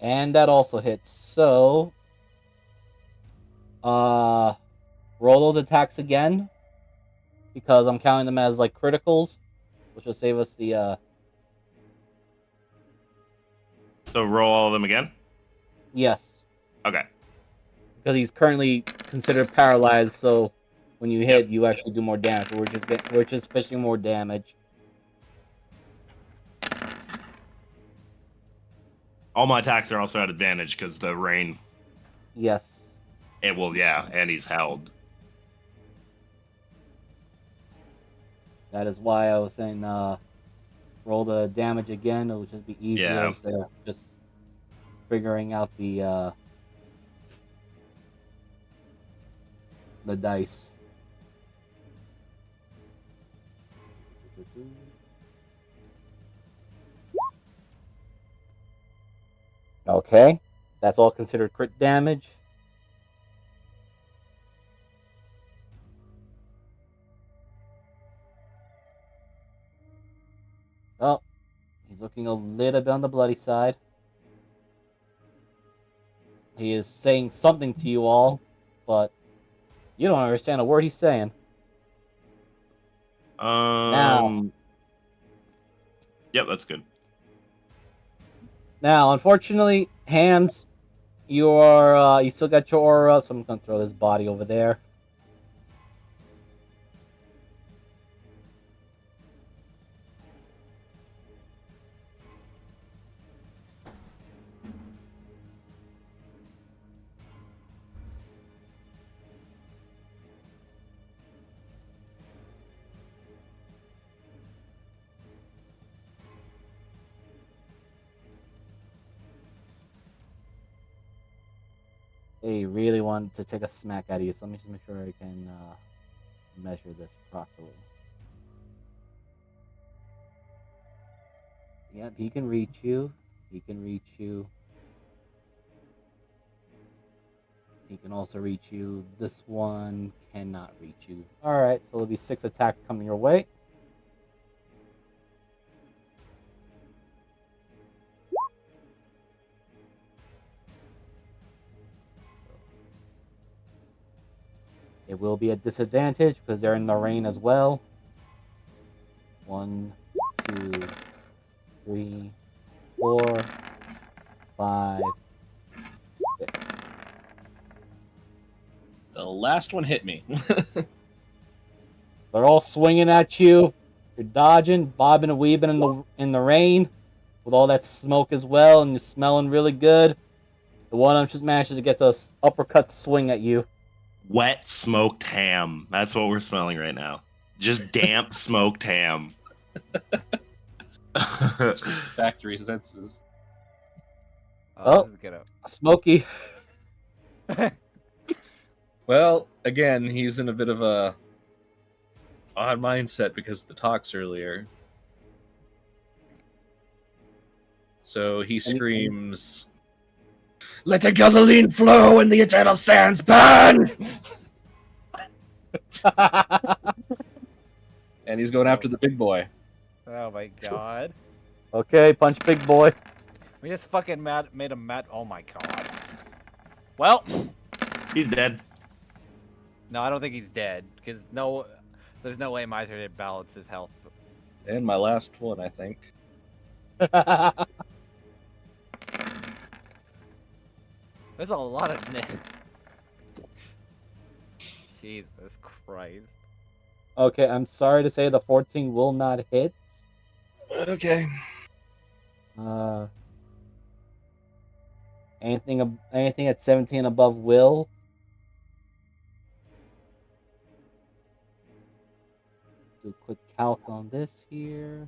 And that also hits. So, roll those attacks again because I'm counting them as like criticals, which will save us the So roll all of them again? yes, Okay. because he's currently considered paralyzed. So when you hit, you actually do more damage. We're just fishing more damage. All my attacks are also at advantage because the rain. Yes. It will, yeah, and he's held. That is why I was saying roll the damage again. It would just be easier Yeah. instead of just figuring out the dice. Okay, that's all considered crit damage. Oh, he's looking a little bit on the bloody side. He is saying something to you all, but you don't understand a word he's saying. Now. Yep, that's good. Now, unfortunately, Hams, you are you still got your aura, so I'm gonna throw this body over there. They really want to take a smack out of you, so let me just make sure I can measure this properly. Yep, he can reach you. He can reach you. He can also reach you. This one cannot reach you. Alright, so there'll be 6 attacks coming your way. It will be a disadvantage because they're in the rain as well. 1, 2, 3, 4, 5, 6. The last one hit me. They're all swinging at you. You're dodging, bobbing and weaving in the rain with all that smoke as well, and you're smelling really good. The one of them just manages to get a uppercut swing at you. Wet smoked ham. That's what we're smelling right now. Just damp smoked ham. Factory senses. Oh. This is gonna... Smokey. Well, again, he's in a bit of a odd mindset because of the talks earlier. So he screams, "Let the gasoline flow and the eternal sands burn!" And he's going after the big boy. Oh my god. Okay, punch big boy. We just fucking made him mad. Oh my god. Well, He's dead. no, I don't think he's dead. Because there's no way Miser did balance his health. And my last one, I think. There's a lot of... Jesus Christ. Okay, I'm sorry to say the 14 will not hit. Okay. Anything at 17 above will. Do a quick calc on this here.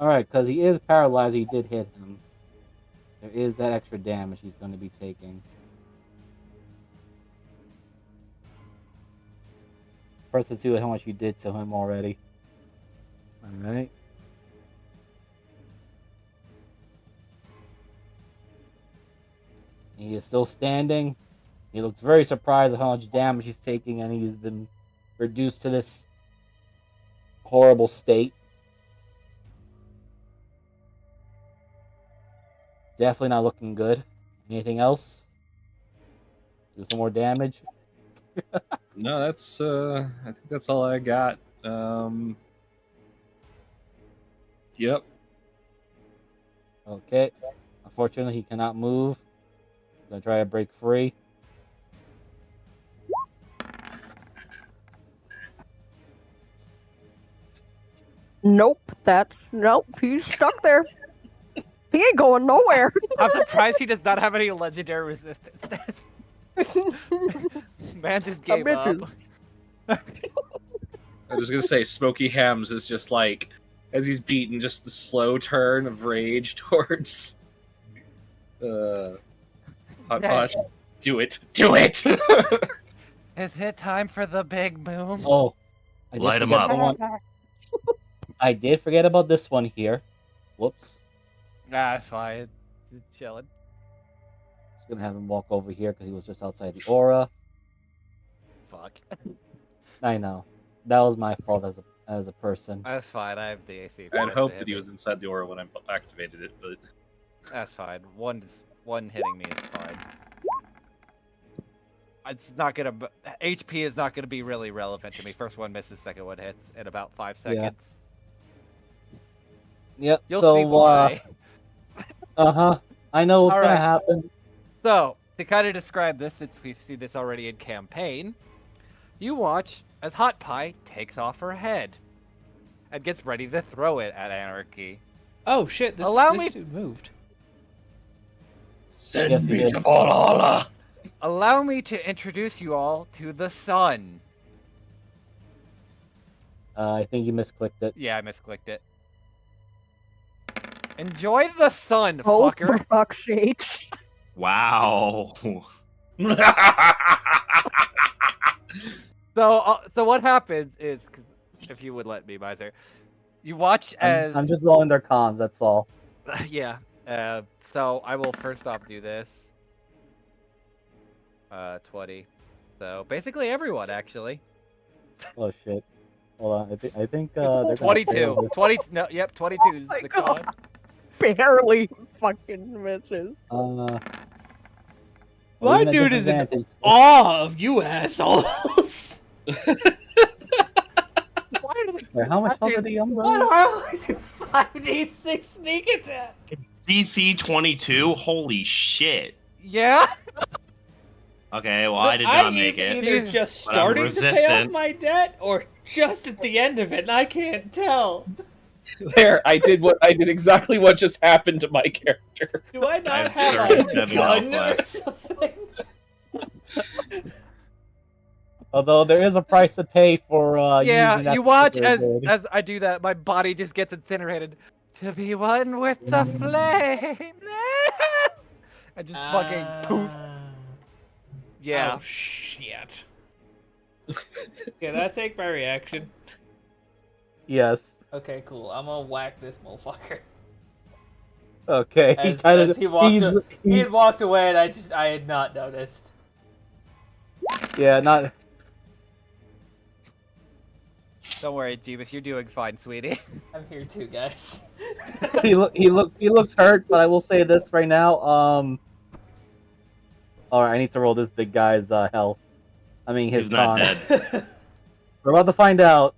Alright, because he is paralyzed, he did hit him. There is that extra damage he's going to be taking. First, let's see how much you did to him already. Alright. He is still standing. He looks very surprised at how much damage he's taking, and he's been reduced to this horrible state. Definitely not looking good. Anything else? Do some more damage? No, that's I think that's all I got. Yep. Okay. Unfortunately, he cannot move. I'm gonna try to break free. Nope, nope, he's stuck there. He ain't going nowhere. I'm surprised he does not have any legendary resistance. Man just gave up. I was gonna say Smoky Hams is just like, as he's beaten, just the slow turn of rage towards Hot Posh. Do it! Do it! Is it time for the big boom? Oh, Light him up. I did forget about this one here. Whoops. Nah, it's fine. Just chilling. Just gonna have him walk over here because he was just outside the aura. Fuck. I know. That was my fault as a person. That's fine. I have the AC. I'd hoped that he was inside the aura when I activated it, but That's fine. One hitting me is fine. It's not gonna. HP is not gonna be really relevant to me. First one misses, second one hits in about 5 seconds. Yep. You'll so, see why. I know what's gonna Alright. happen. So, to kind of describe this, since we've seen this already in campaign, you watch as Hot Pie takes off her head and gets ready to throw it at Anarchy. Oh shit! This dude moved. send Yes, me he to did. Valhalla. Allow me to introduce you all to the sun. I think you misclicked it. Yeah, I misclicked it. Enjoy the sun, Oh, fucker. for fuck's sake. Wow. So what happens is, if you would let me, Miser, you watch as I'm just rolling their cons. That's all. yeah. So I will first off do this. 20. So basically everyone, actually. Oh shit. Hold on. I think they're gonna 22. fail this. 20. No, yep. 22 is my the God. con. Barely fucking misses. My even at dude is in disadvantage- awe of you assholes. Wait, how much health did the What umbrella? are we do 5d6 sneak attack? DC 22? Holy shit. Yeah. Okay, well, I did not make it. Either just but I'm starting to pay off resistant. my debt or just at the end of it, and I can't tell. There, I did exactly what just happened to my character. Do I I not have have a 37 health gun or left. something? Although there is a price to pay for Yeah, using that you watch particular ability. as I do that, my body just gets incinerated. To be one with the flame. And just fucking poof. Yeah. Oh, shit. Can I take my reaction? Yes. Okay, cool. I'm gonna whack this motherfucker. Okay. As he had walked away, and I had not noticed. Yeah, not. Don't worry, Jeebus, you're doing fine, sweetie. I'm here too, guys. he looks hurt, but I will say this right now. All right, I need to roll this big guy's health. I mean his He's not con. dead. We're about to find out.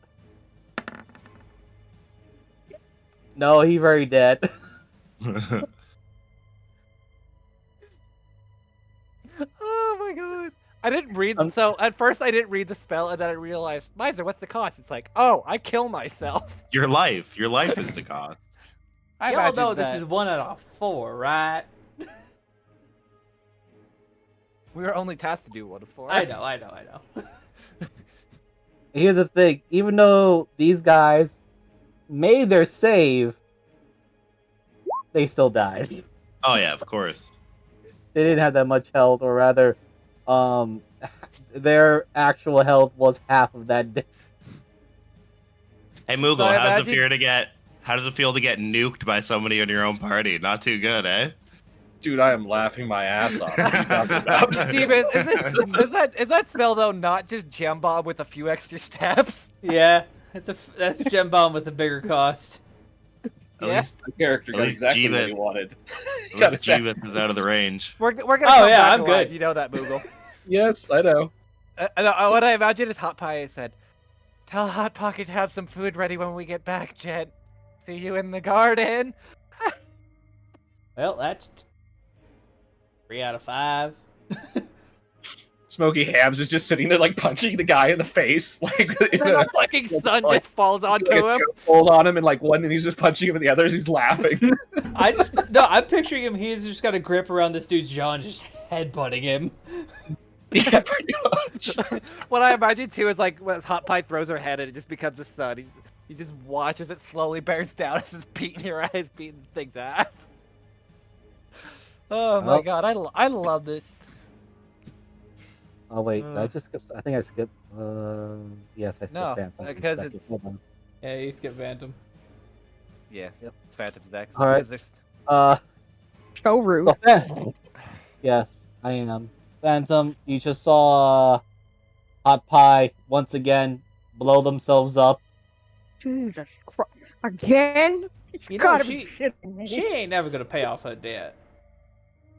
No, he very dead. Oh my god. I didn't read so at first I didn't read the spell and then I realized, Miser, what's the cost? It's like, oh, I kill myself. Your life is the cost. I Y'all imagine know that this is 1 out of 4, right? we were only tasked to do 1 of 4. I know. Here's the thing: even though these guys made their save, they still died. Oh yeah, of course. They didn't have that much health, or rather, their actual health was half of that day. Hey Moogle, So I how does imagine- it feel to get nuked by somebody in your own party? Not too good, eh? Dude, I am laughing my ass off. What are you talking about? Jeebus, is that spell though not just gem bomb with a few extra steps? Yeah, that's Gem Bomb with a bigger cost. At Yeah. least, The character At got least exactly what Jeebus- he wanted. at Got least a Jeebus is out of the range. We're gonna Oh, come yeah, back I'm alive, good. you know that, Moogle. Yes, I know. What I imagine is Hot Pie said, "Tell Hot Pocket to have some food ready when we get back, Jen. See you in the garden." Well, that's 3 out of 5. Smoky Hams is just sitting there, like, punching the guy in the face. Like, The fucking sun just falls onto him. Hold on him, and, like, one, and he's just punching him, and the other, he's laughing. I'm picturing him. He's just got a grip around this dude's jaw and just headbutting him. Yeah, pretty much. What I imagine too is like when Hot Pie throws her head and it just becomes the sun. You just watch as it slowly bears down. It's just beating your eyes, beating the thing's ass. Oh my Well- god, I love this. Oh wait, did I just skip? I think I skipped. Yes, I skipped No, Phantom. because Second. it's- Hold on. Yeah, you skip Phantom. Yeah, Yep. Phantom's next. All right. Because there's- So rude. So, yes, I am. Phantom, you just saw Hot Pie once again blow themselves up. Jesus Christ. Again? You know, Gotta she be shitting me. ain't never gonna pay off her debt.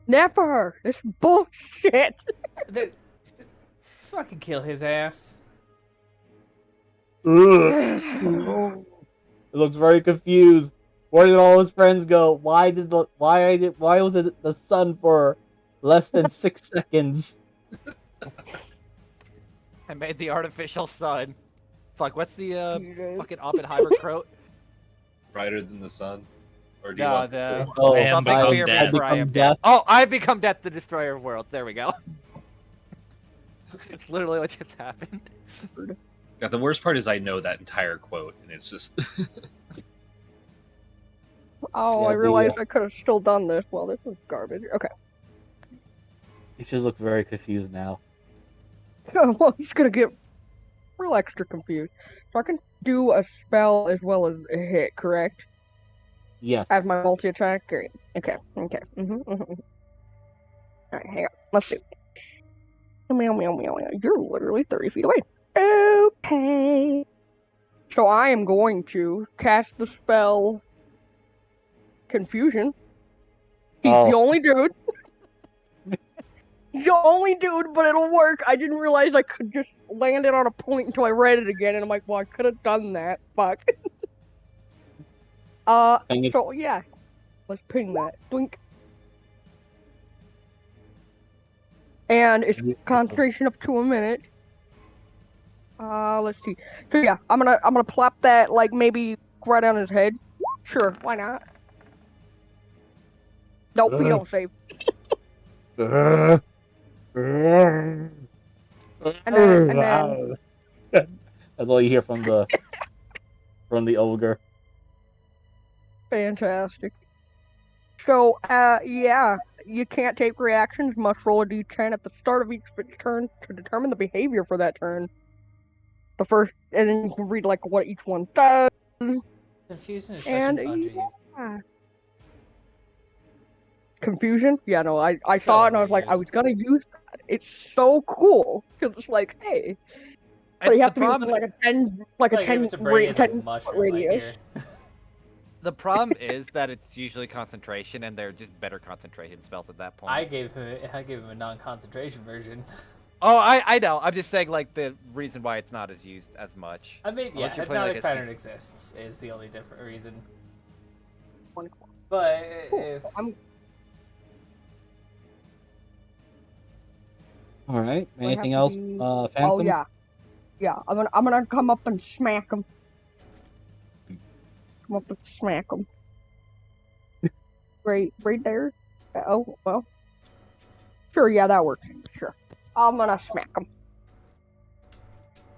Never. This bullshit. They, fucking kill his ass. Ugh. He looks very confused. Where did all his friends go? Why was it the sun for less than 6 seconds? I made the artificial sun. Fuck, what's the Jesus. fucking Oppenheimer quote? Brighter than the sun? Or do you No, want... the Oh, I am something become fear death. before I am Become death. death. Oh, I become death, the destroyer of worlds. There we go. It's literally what just happened. Yeah, the worst part is I know that entire quote, and it's just... Oh, Yeah, I the, realized I could have still done this. Well, this is garbage. Okay. He just looks very confused now. Well, he's gonna get real extra confused. So I can do a spell as well as a hit, correct? Yes. As my multi-attack? Great. Okay. Alright, hang on. Let's do it. Meow, meow, meow, meow. You're literally 30 feet away. Okay. So I am going to cast the spell Confusion. He's the Oh. only dude. He's the only dude, but it'll work. I didn't realize I could just land it on a point until I read it again, and I'm like, well, I could have done that. Fuck. Dang it. So yeah. Let's ping that. Blink. and it's Yeah. concentration up to a minute. Let's see. So yeah, I'm gonna plop that like maybe right on his head. Sure, why not? Nope, we don't save. And then That's all you hear from the ogre. fantastic. So yeah, you can't take reactions. Must roll a d10 at the start of each turn to determine the behavior for that turn. The first, and then you can read like what each one does. Confusion is such And an underused. yeah. Confusion? Yeah, no, I So saw it and I was like, I underused. was gonna use that. It's so cool because it's like, hey, but you have to be within like a 10, like a Like, 10, if it's a brain, it's like 10 mushroom radius. right here. The problem is that it's usually concentration, and they're just better concentration spells at that point. I gave him a non-concentration version. Oh, I know. I'm just saying, like, the reason why it's not as used as much. I mean, yeah, Unless you're playing, hypnotic like, a pattern sys- exists is the only different reason. Cool. But if All right. I have Anything to else, be- Phantom? Oh yeah. I'm gonna come up and smack him. Come up and smack him. right there. Oh well. Sure, yeah, that works. Sure. I'm gonna smack him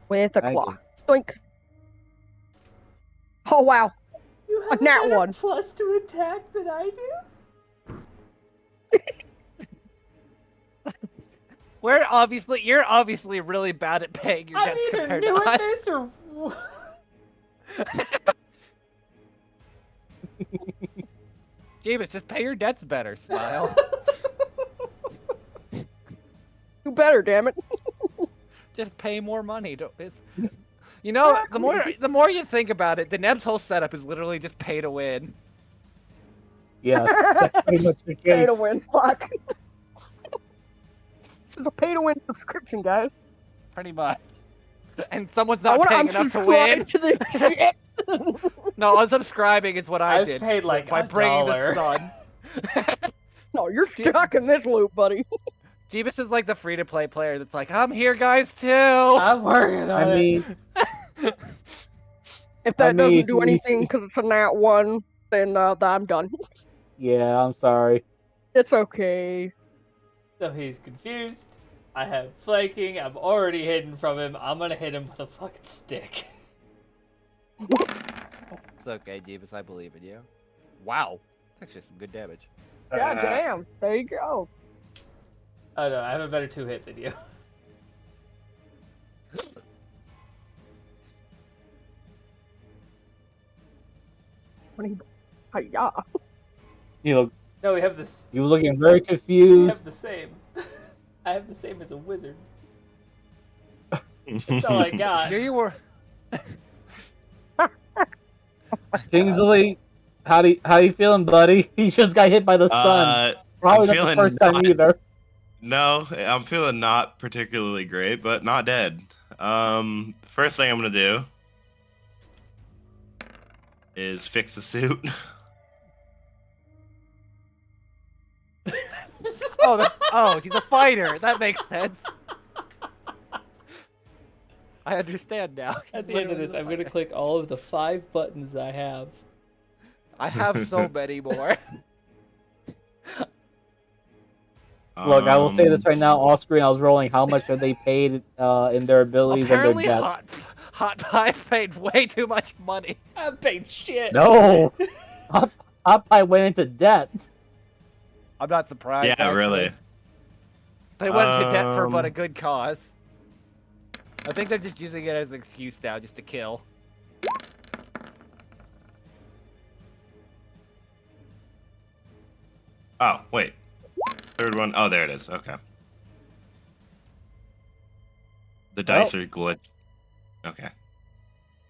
with a Thank claw. you. Doink. Oh wow. you have A nat better one. plus to attack than I do. You're obviously really bad at paying your I'm debts either compared new to at us. this or. James, just pay your debts better, smile. You better, damn it. Just pay more money. You know, the more you think about it, the Neb's whole setup is literally just pay to win. Yes, that's pretty much the case. Pay to win. Fuck. It's a pay to win subscription, guys. Pretty much. And someone's I not wanna paying enough to win. unsubscribe to this shit. No, unsubscribing is what I I've did. paid like by bringing $1. the sun. No, you're stuck in this loop, buddy. Jeebus is like the free-to-play player that's like, I'm here, guys, too. I'm working on I it. mean, If that doesn't do he- anything because it's a nat 1, then I'm done. yeah, I'm sorry. It's okay. So he's confused. I have flanking. I'm already hidden from him. I'm gonna hit him with a fucking stick. It's okay, Jeebus, I believe in you. Wow. That's actually some good damage. God damn. There you go. Oh no, I have a better 2-hit than you. Hiya. You know, No, we have this. he was looking very We confused. have the same. I have the same as a wizard. That's all I got. Here you were. Kingsley, how you feeling, buddy? He just got hit by the sun. Probably I'm not the feeling first time either. No, I'm feeling not particularly great, but not dead. First thing I'm gonna do is fix the suit. Oh, he's a fighter. That makes sense. I understand now. At the end of this, I'm gonna click all of the 5 buttons I have. I have so many more. Look, I will say this right now, off screen. I was rolling how much have they paid in their abilities Apparently, and their debt. Hot Pie paid way too much money. I'm paid shit. No, Hot Pie went into debt. I'm not surprised. Yeah, actually. really. They went into debt for but a good cause. I think they're just using it as an excuse now, just to kill. Oh, wait. Third one. Oh, there it is. Okay. The dice are glitched. Okay.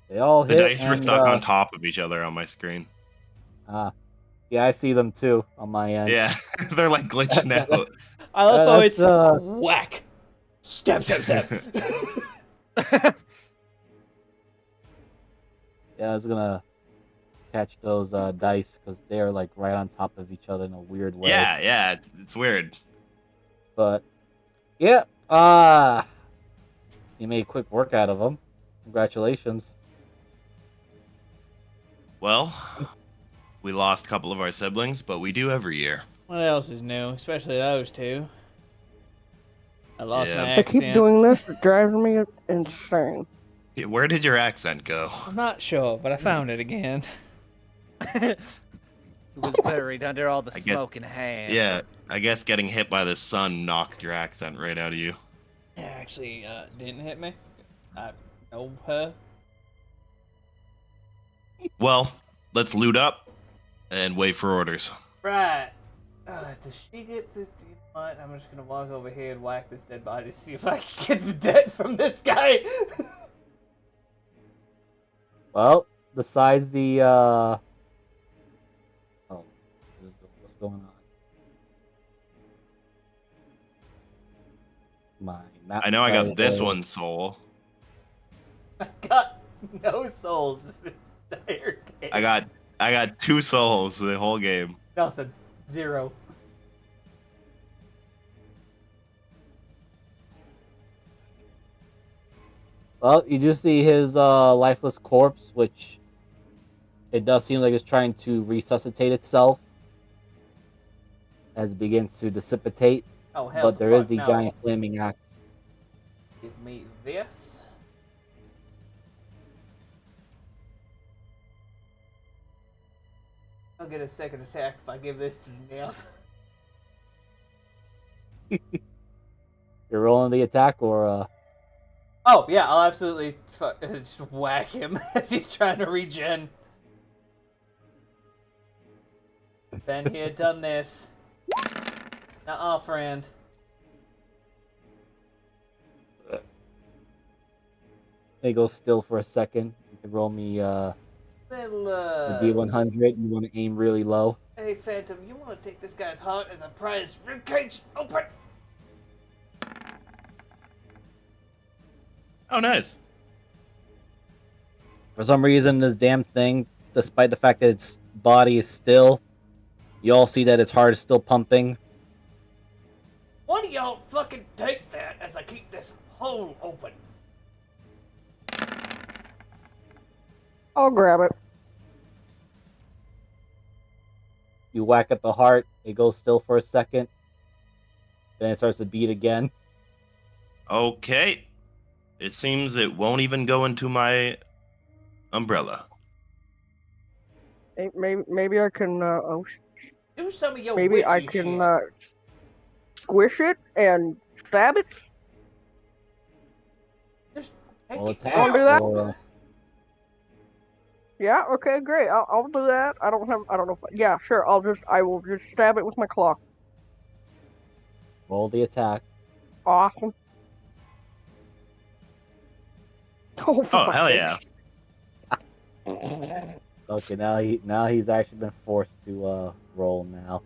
They all The hit. dice were and, stuck on top of each other on my screen. Yeah, I see them too on my end. Yeah, they're like glitching out. I love how That's, it's whack. Step. Yeah, I was gonna catch those dice because they're like right on top of each other in a weird way. Yeah, it's weird. But Yeah. You made quick work out of him. Congratulations. Well, we lost a couple of our siblings, but we do every year. What else is new? Especially those two. I lost my Yeah. I keep accent. doing this. It drives me insane. Where did your accent go? I'm not sure, but I found it again. It was buried under all the I guess- smoke and ham. Yeah, I guess getting hit by the sun knocked your accent right out of you. It actually didn't hit me. I know her. Well, let's loot up and wait for orders. Right. Does she get this? You know what? I'm just gonna walk over here and whack this dead body to see if I can get the debt from this guy. Well, besides the oh, what's going on? My map I know I got decided this to- one soul. I got no souls this entire game. I got 2 souls the whole game. Nothing. 0. Well, you do see his lifeless corpse, which it does seem like it's trying to resuscitate itself as it begins to dissipate. Oh hell! But there is the no. giant flaming axe. Give me this. I'll get a second attack if I give this to Neff. You're rolling the attack, or Oh yeah, I'll absolutely just whack him as he's trying to regen. Been here, done this. Nuh-uh, friend. they go still for a second. You can roll me a Little, D100. You want to aim really low. Hey, Phantom, you want to take this guy's heart as a prize? Ribcage, open! Oh, nice. For some reason, this damn thing, despite the fact that its body is still, you all see that its heart is still pumping. Why do y'all fucking take that as I keep this hole open? I'll grab it. You whack at the heart, it goes still for a second, then it starts to beat again. Okay. It seems it won't even go into my umbrella. Maybe I can. Do some of your Maybe I witchy can shit. squish it and stab it. Just take Well, it attack. Wanna do that? Or, Yeah. Okay. Great. I'll do that. I don't know. Yeah. Sure. I will just stab it with my claw. roll the attack. Awesome. Oh, for Oh, fuck's hell sake. yeah. Okay, now he's actually been forced to roll now.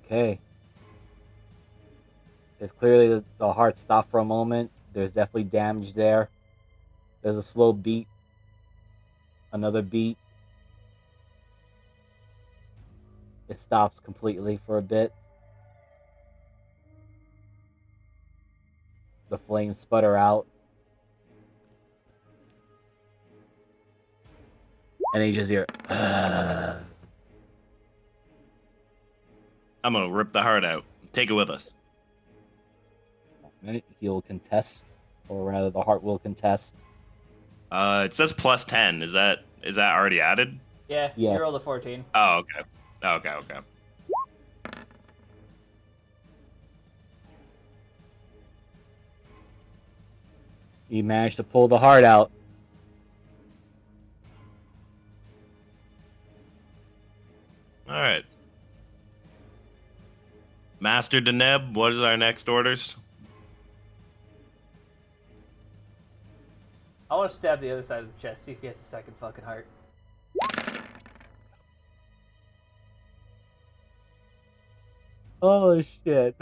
Okay. It's clearly the heart stopped for a moment. There's definitely damage there. There's a slow beat. Another beat. It stops completely for a bit. The flames sputter out. And you just hear. I'm gonna rip the heart out. Take it with us. Right? He'll contest, or rather, the heart will contest. It says plus 10. Is that already added? Yeah, Yes. you rolled a 14. Oh, okay. Okay. He managed to pull the heart out. All right. Master Deneb, what is our next orders? I want to stab the other side of the chest, see if he has a second fucking heart. Oh shit!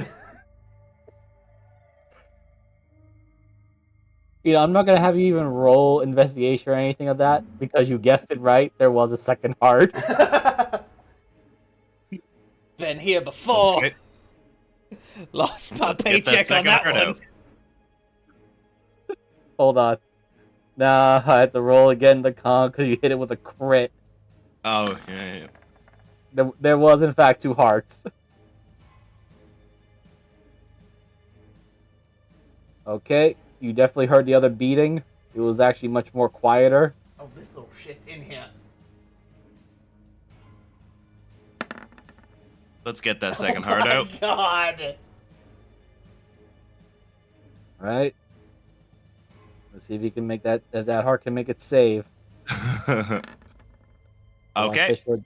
I'm not gonna have you even roll investigation or anything of that because you guessed it right. There was a second heart. Been here before. Okay, Lost my let's get that paycheck on second that heart one. out. Hold on. Nah, I had to roll again the con because you hit it with a crit. Oh, yeah. There was in fact 2 hearts. Okay, you definitely heard the other beating. It was actually much more quieter. Oh, this little shit's in here. Let's get that second heart Oh my out. god. All right. Let's see if you can make that. If that heart can make it save. Come on, Okay. Fishwood.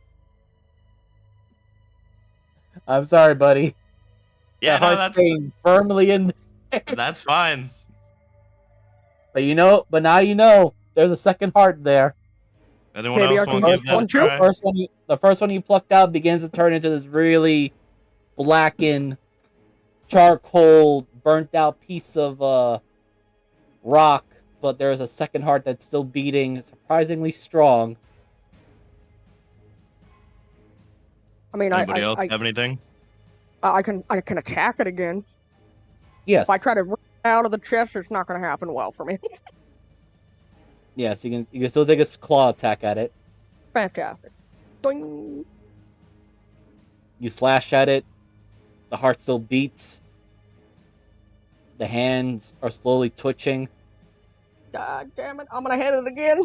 I'm sorry, buddy. Yeah, That no, heart's staying firmly in there. that's fine. But now you know. There's a second heart there. Anyone Maybe else I want can to give that a respond too? try? The first one you plucked out begins to turn into this really blackened, charcoal, burnt out piece of rock. But there's a second heart that's still beating surprisingly strong. I mean, Anybody else have anything? I can attack it again. Yes. If I try to rip it out of the chest, it's not going to happen well for me. Yes, you can still take a claw attack at it. Fantastic. Doing. You slash at it. The heart still beats. The hands are slowly twitching. God damn it! I'm gonna hit it again.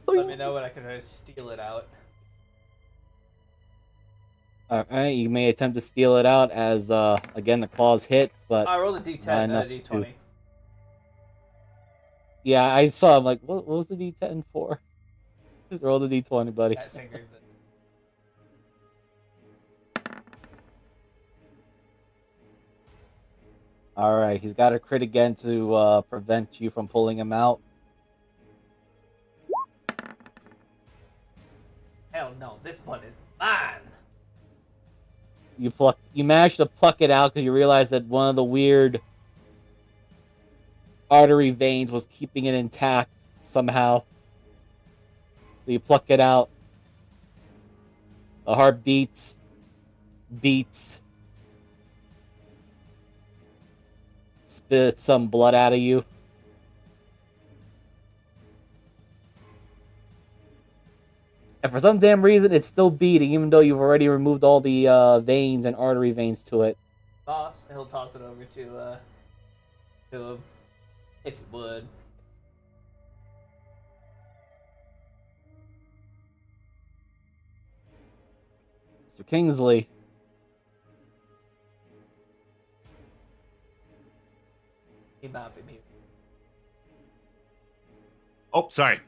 Let me know when I can try to steal it out. Alright, you may attempt to steal it out as, again, the claws hit, but... I rolled a d10, not not enough a d20. Yeah, I saw, I'm like, what was the D10 for? Just roll the D20, buddy. I figured that. Alright, he's got a crit again to prevent you from pulling him out. Hell no, this one is mine. You managed to pluck it out because you realized that one of the weird artery veins was keeping it intact somehow. So you pluck it out. The heart beats, spits some blood out of you. And for some damn reason, it's still beating, even though you've already removed all the veins and artery veins to it. Boss, he'll toss it over to him, if you would. Mr. Kingsley. He might be mute. Oh, sorry.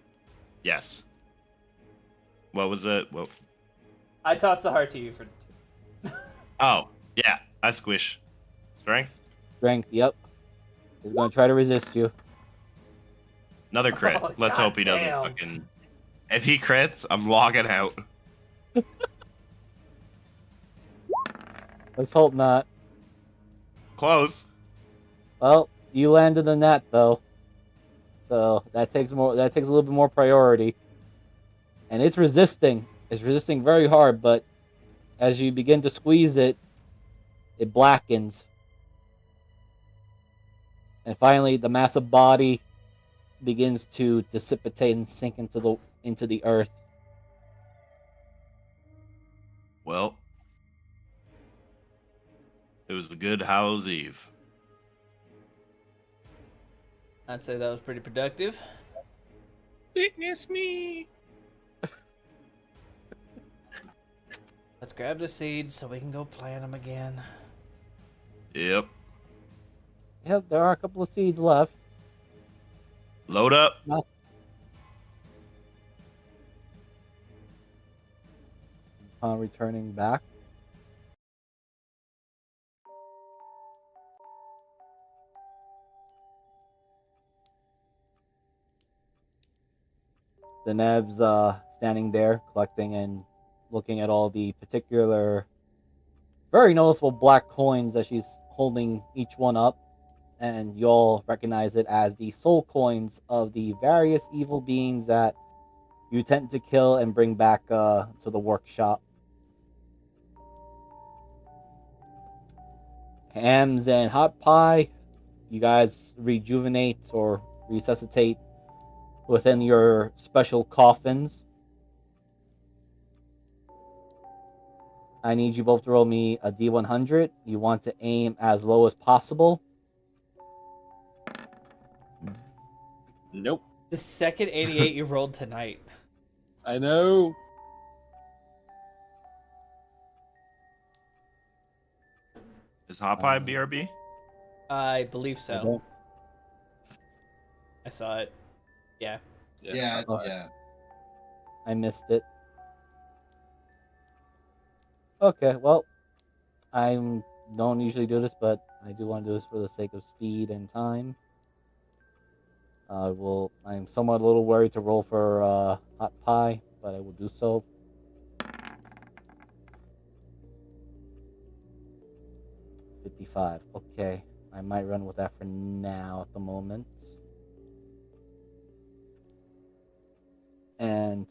Yes. What was it? What? I tossed the heart to you for 2. Oh, yeah. I squish. Strength. Strength, yep. He's going to try to resist you. Another crit. Oh, Let's hope he doesn't goddamn. fucking. If he crits, I'm logging out. Let's hope not. Close. Well, you landed the net though, so that takes a little bit more priority. And it's resisting. It's resisting very hard, but as you begin to squeeze it, it blackens. And finally, the massive body begins to dissipate and sink into the earth. Well, it was the good Howl's Eve. I'd say that was pretty productive. Witness me. Let's grab the seeds so we can go plant them again. Yep. Yep, there are a couple of seeds left. Load up. Upon returning back. Deneb's standing there, collecting and looking at all the particular, very noticeable black coins that she's holding each one up. and you'll recognize it as the soul coins of the various evil beings that you tend to kill and bring back to the workshop. Hams and Hot Pie, you guys rejuvenate or resuscitate within your special coffins. I need you both to roll me a D100. You want to aim as low as possible. Nope. The second 88 you rolled tonight. I know. Is Hot Pie BRB? I believe so. Okay. I saw it. Yeah. Yeah, Alright. yeah. I missed it. Okay, well, I don't usually do this, but I do want to do this for the sake of speed and time. I'm somewhat a little worried to roll for Hot Pie, but I will do so. $55. Okay, I might run with that for now at the moment. And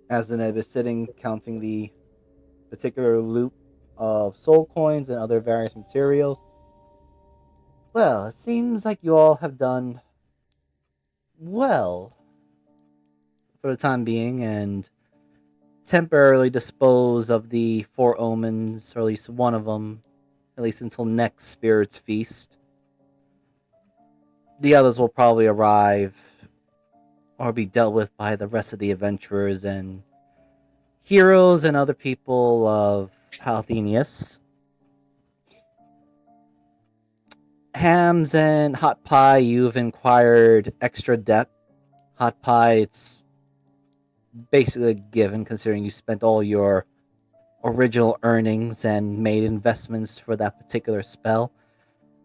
as the Neb is sitting counting the particular loot of soul coins and other various materials, well, it seems like you all have done well for the time being and temporarily dispose of the four omens, or at least one of them, at least until next Spirit's Feast. The others will probably arrive or be dealt with by the rest of the adventurers and heroes and other people of Halthenius. Hams and Hot Pie, you've inquired extra depth. Hot Pie, it's basically a given considering you spent all your original earnings and made investments for that particular spell.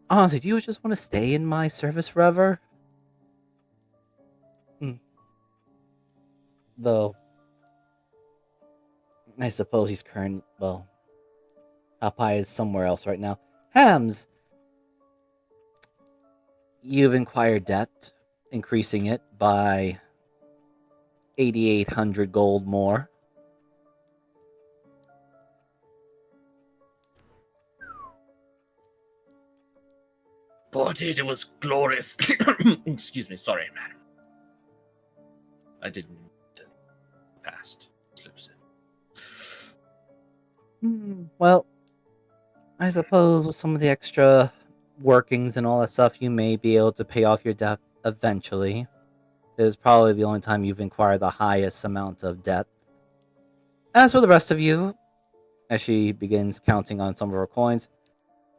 Honestly, do you just want to stay in my service forever? Though, I suppose he's well, Hot Pie is somewhere else right now. Hams, you've inquired depth, increasing it by 8,800 gold more. But it was glorious. Excuse me, sorry, madam. I didn't past slips in. Well, I suppose with some of the extra workings and all that stuff, you may be able to pay off your debt eventually. It is probably the only time you've inquired the highest amount of debt. As for the rest of you, as she begins counting on some of her coins,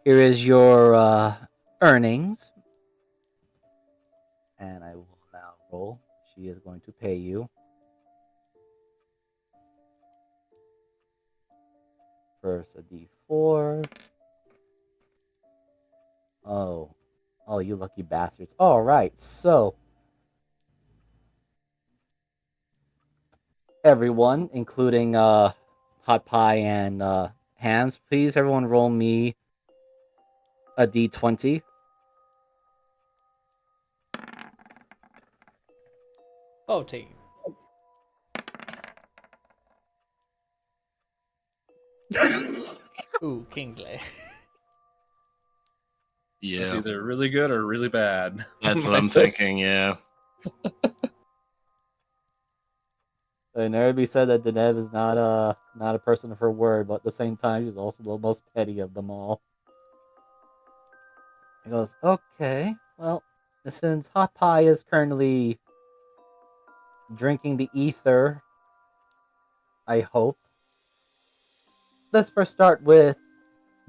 here is your earnings. And I will now roll. She is going to pay you. First a D4. Oh, you lucky bastards. All right, so everyone, including Hot Pie and Hams, please everyone roll me a D20. Oh, take Ooh, Kingsley. It's Yeah, either really good or really bad. that's what I'm thinking. Yeah. It never be said that Deneb is not a person of her word, but at the same time, she's also the most petty of them all. He goes, okay, well, since Hot Pie is currently drinking the ether, I hope. Let's first start with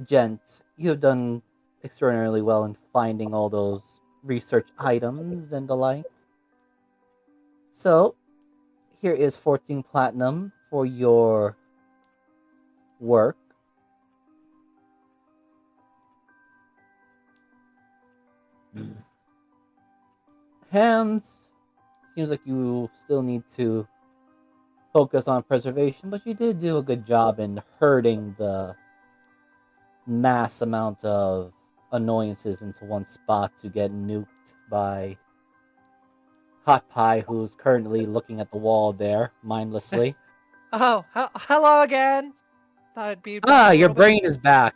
Gent. You have done extraordinarily well in finding all those research items and the like. So, here is 14 platinum for your work. Hams, seems like you still need to focus on preservation, but you did do a good job in herding the mass amount of annoyances into one spot to get nuked by Hot Pie, who's currently looking at the wall there mindlessly. Oh, hello again. Thought I'd be back a Your little bit. brain is back.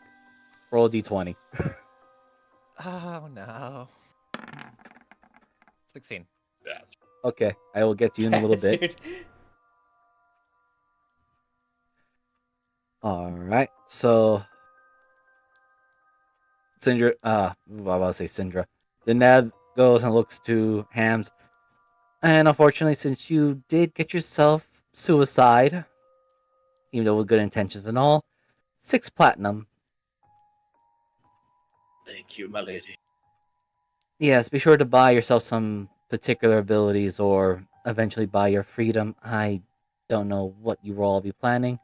Roll a d20. Oh no. 16. Bastard. Okay, I will get to you in a little bit. Bastard. All right, so Syndra, I was about to say Syndra. The Neb goes and looks to Hams, and unfortunately, since you did get yourself suicide, even though with good intentions and all, 6 platinum. Thank you, my lady. Yes, be sure to buy yourself some particular abilities, or eventually buy your freedom. I don't know what you will all be planning.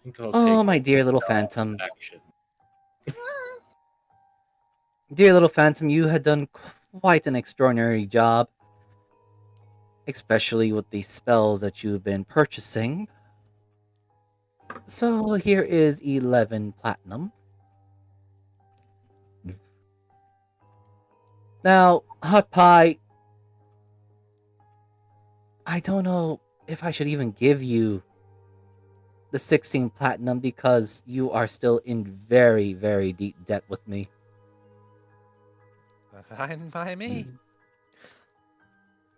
I think I'll Oh, take my a dear little Phantom. action. Dear little Phantom, you had done quite an extraordinary job, especially with the spells that you've been purchasing. So here is 11 platinum. Now, Hot Pie, I don't know if I should even give you the 16 platinum because you are still in very, very deep debt with me. Fine by me.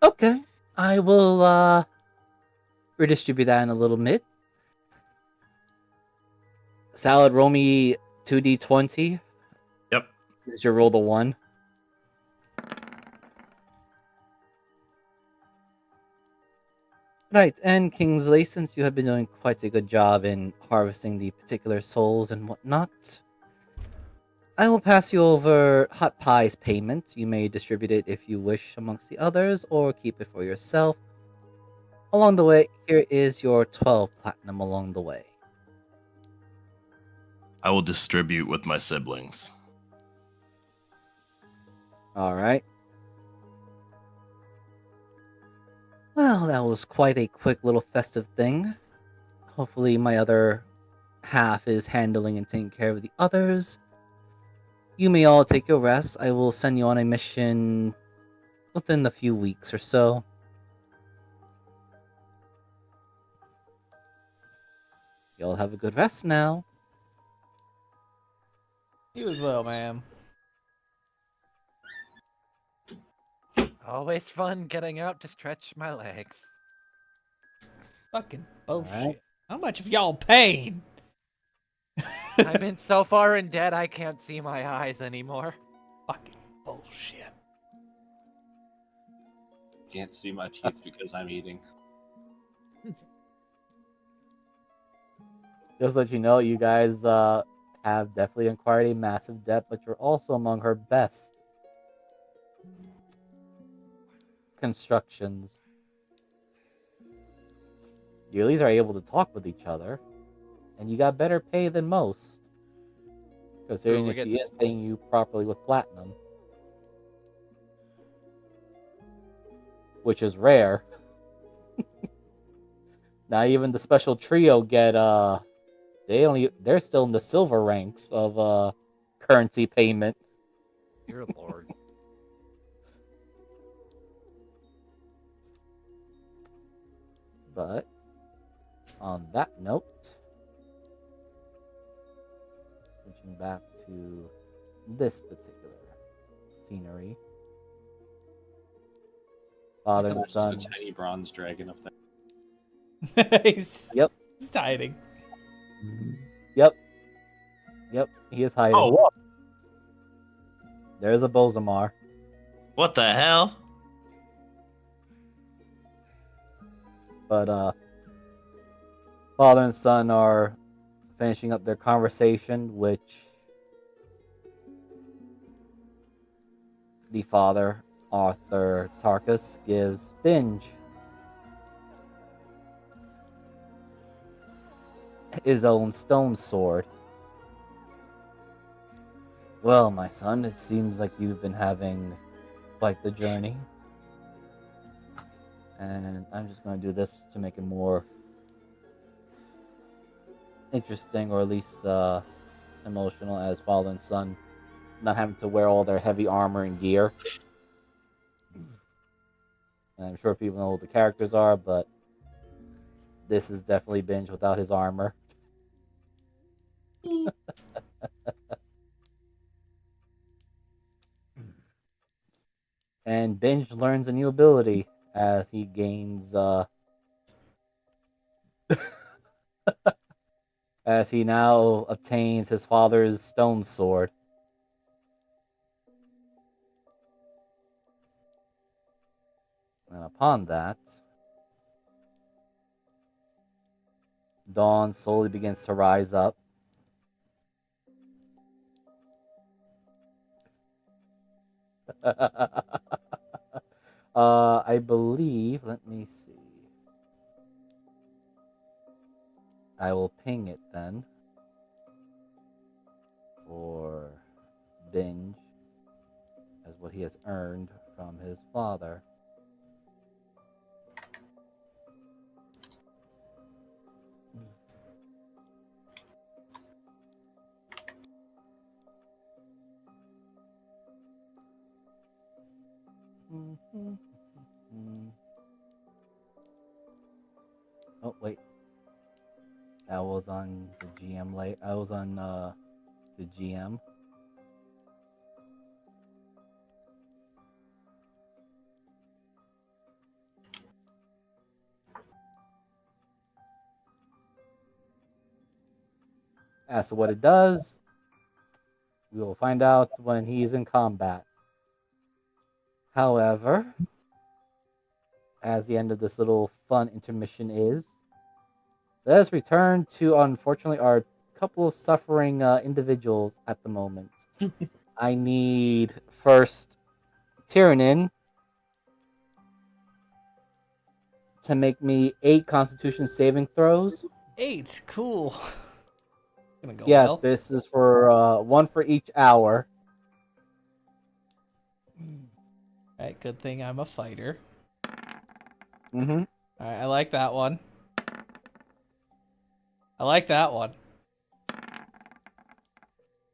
Okay, I will redistribute that in a little bit. Salad, roll me 2d20. Yep. Is your roll the 1? Right, and Kingsley, since you have been doing quite a good job in harvesting the particular souls and whatnot, I will pass you over Hot Pie's payment. You may distribute it if you wish amongst the others, or keep it for yourself. Along the way, here is your 12 platinum along the way. I will distribute with my siblings. Alright. Well, that was quite a quick little festive thing. Hopefully my other half is handling and taking care of the others. You may all take your rest. I will send you on a mission within a few weeks or so. Y'all have a good rest now. You as well, ma'am. Always fun getting out to stretch my legs. Fucking bullshit. Alright. How much have y'all paid? I'm in so far in debt I can't see my eyes anymore. Fucking bullshit. Can't see my teeth because I'm eating. Just to let you know, you guys have definitely acquired a massive debt, but you're also among her best constructions. You at least are able to talk with each other, and you got better pay than most, considering we that get- she is paying you properly with platinum, which is rare. Not even the special trio get they're still in the silver ranks of currency payment. Dear lord. But on that note, switching back to this particular scenery, father and Just son. a tiny bronze dragon up there. He's Yep. He's hiding. Yep, he is hiding. Oh, what? There's a Bozamar. What the hell? But father and son are finishing up their conversation, which the father, Arthur Tarkus, gives Binge his own stone sword. Well, my son, it seems like you've been having quite the journey. And I'm just going to do this to make it more interesting, or at least emotional, as father and son not having to wear all their heavy armor and gear. And I'm sure people know what the characters are, but this is definitely Binge without his armor. And Binge learns a new ability as he gains as he now obtains his father's stone sword. And upon that, dawn slowly begins to rise up. I believe, let me see. I will ping it then for Binge as what he has earned from his father. Oh wait, that was on the GM late. I was on the GM. As to what it does, we will find out when he's in combat. However, as the end of this little fun intermission is, let us return to, unfortunately, our couple of suffering individuals at the moment. I need first Tyrannin to make me 8 Constitution saving throws. 8. Cool. Gonna go Yes, well. this is for 1 for each hour. Alright, good thing I'm a fighter. Mm-hmm. Alright, I like that one. I like that one.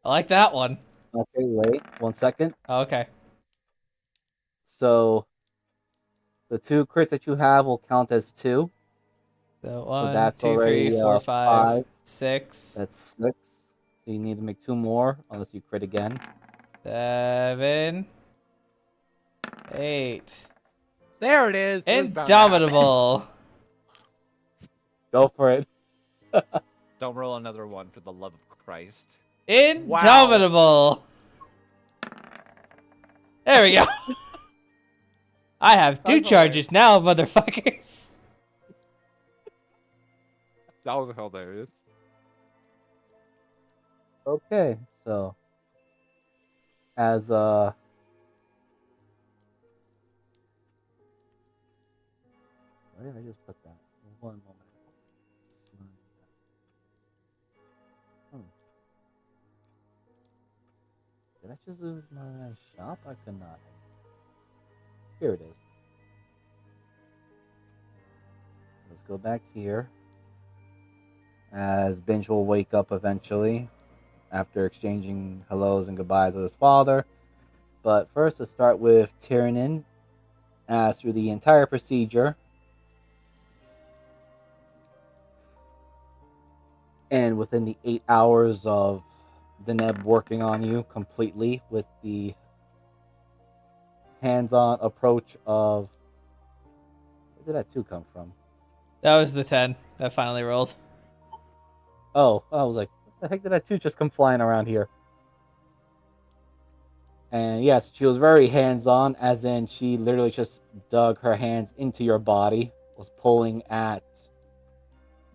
I like that one. Okay, wait 1 second. Oh, okay. So the 2 crits that you have will count as 2. So So 1, that's 2, 3, already 4, 5, 5. 6, That's 6. So you need to make 2 more unless you crit again. 7, 8. There it is. It was bound to happen. Indomitable. Go for it. Don't roll another one for the love of Christ. Indomitable. There we go. I have 2 charges now, motherfuckers. That was hilarious. Okay, so as where did I just put that? 1 moment. Did I just lose my shop? I could not. Here it is. Let's go back here. As Binge will wake up eventually after exchanging hellos and goodbyes with his father. But first, let's start with Tyrannin. As through the entire procedure, and within the 8 hours of Deneb working on you completely with the hands-on approach of... Where did that 2 come from? That was the 10 that finally rolled. Oh, I was like, what the heck did that 2 just come flying around here? And yes, she was very hands-on, as in she literally just dug her hands into your body, was pulling at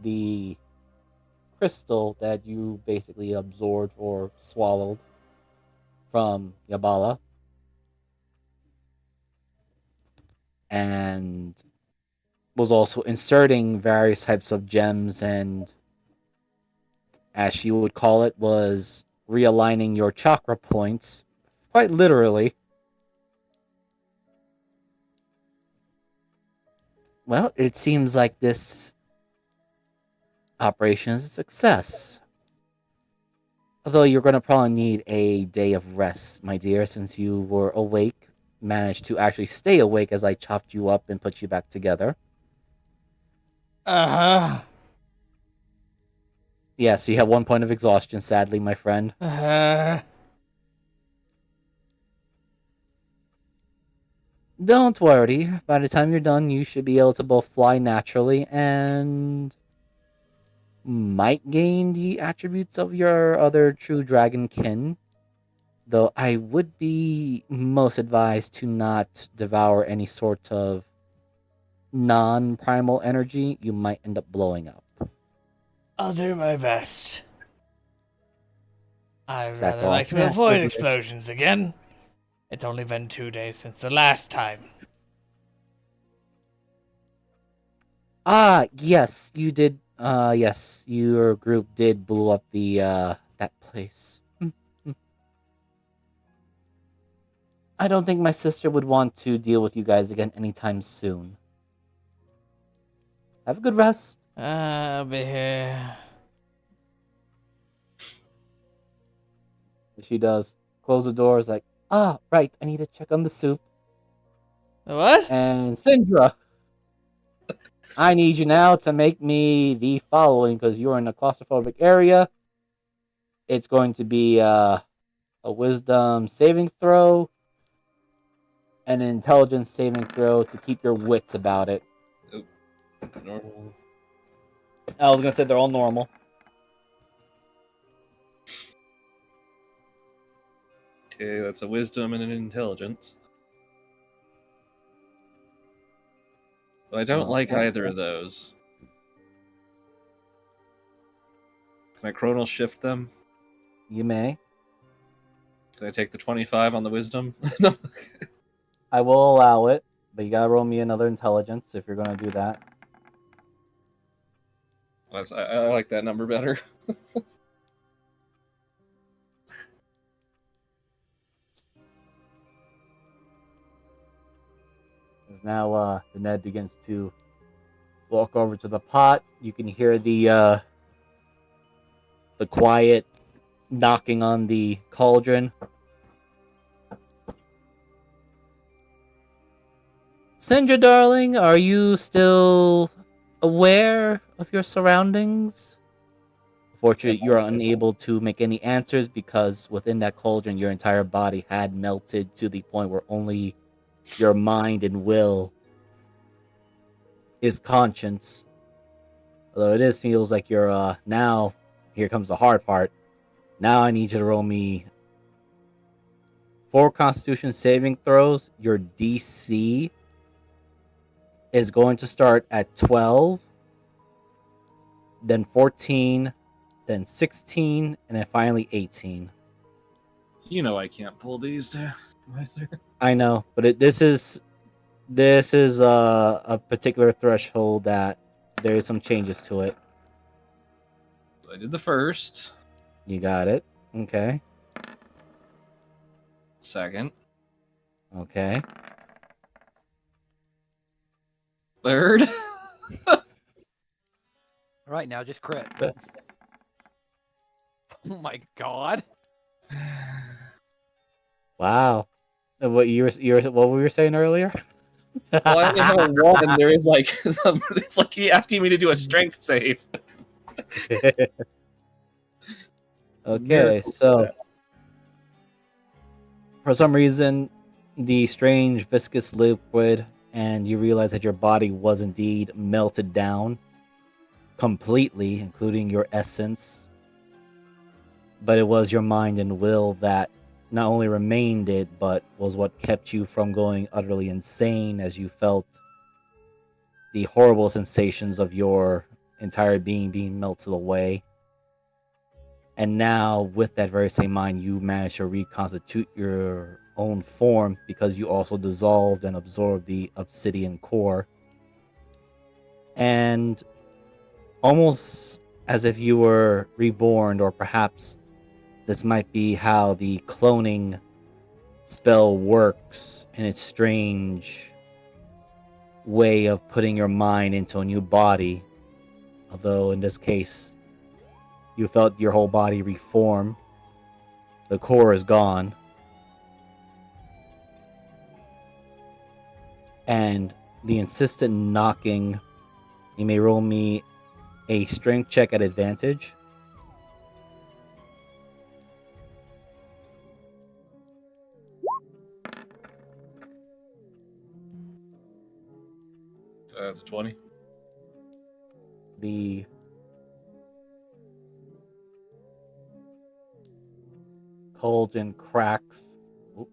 the crystal that you basically absorbed or swallowed from Yabala. And was also inserting various types of gems and, as she would call it, was realigning your chakra points, quite literally. Well, it seems like this Operation is a success. Although you're going to probably need a day of rest, my dear, since you were awake, managed to actually stay awake as I chopped you up and put you back together. Uh Yeah, so you have 1 point of exhaustion, sadly, my friend. huh. Don't worry. By the time you're done, you should be able to both fly naturally and might gain the attributes of your other true dragon kin. Though I would be most advised to not devour any sort of non-primal energy. You might end up blowing up. I'll do my best. I'd That's rather all I like can to ask avoid of you. explosions again. It's only been 2 days since the last time. Ah, yes, you did. Yes, your group did blow up the that place. I don't think my sister would want to deal with you guys again anytime soon. Have a good rest. I'll be here. She does. Close the doors like, right, I need to check on the soup. What? And Syndra, I need you now to make me the following because you're in a claustrophobic area. It's going to be a wisdom saving throw, and an intelligence saving throw to keep your wits about it. Normal. I was gonna say they're all normal. Okay, that's a wisdom and an intelligence. But I don't like Okay. either of those. Can I chronal shift them? You may. Can I take the 25 on the wisdom? No. I will allow it, but you gotta roll me another intelligence if you're gonna do that. I like that number better. As now the Ned begins to walk over to the pot, you can hear the quiet knocking on the cauldron. Sindra, darling, are you still aware of your surroundings? Fortunately, you're unable to make any answers because within that cauldron, your entire body had melted to the point where only your mind and will is conscience. Although it is feels like you're now. Here comes the hard part. Now I need you to roll me 4 Constitution saving throws. Your DC is going to start at 12, then 14, then 16, and then finally 18. You know I can't pull these. I know, but this is a particular threshold that there is some changes to it. I did the first. You got it. Okay. Second. Okay. Third. Right now, just crit. Oh my god. Wow. What what were you saying earlier? Well, I only have a 1. There is like it's like he asking me to do a strength save. Okay, so for some reason, the strange viscous liquid, and you realize that your body was indeed melted down completely, including your essence. But it was your mind and will that not only remained it, but was what kept you from going utterly insane as you felt the horrible sensations of your entire being melted away. And now, with that very same mind, you managed to reconstitute your own form because you also dissolved and absorbed the obsidian core. And almost as if you were reborn, or perhaps this might be how the cloning spell works in its strange way of putting your mind into a new body. Although in this case, you felt your whole body reform. The core is gone. And the insistent knocking, you may roll me a strength check at advantage. That's a 20. The cauldron cracks. Oop.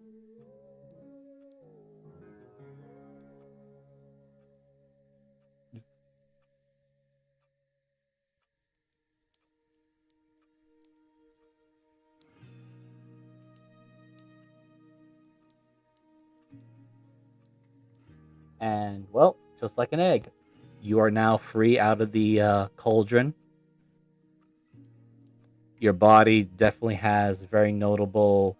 And, well, just like an egg, you are now free out of the cauldron. Your body definitely has very notable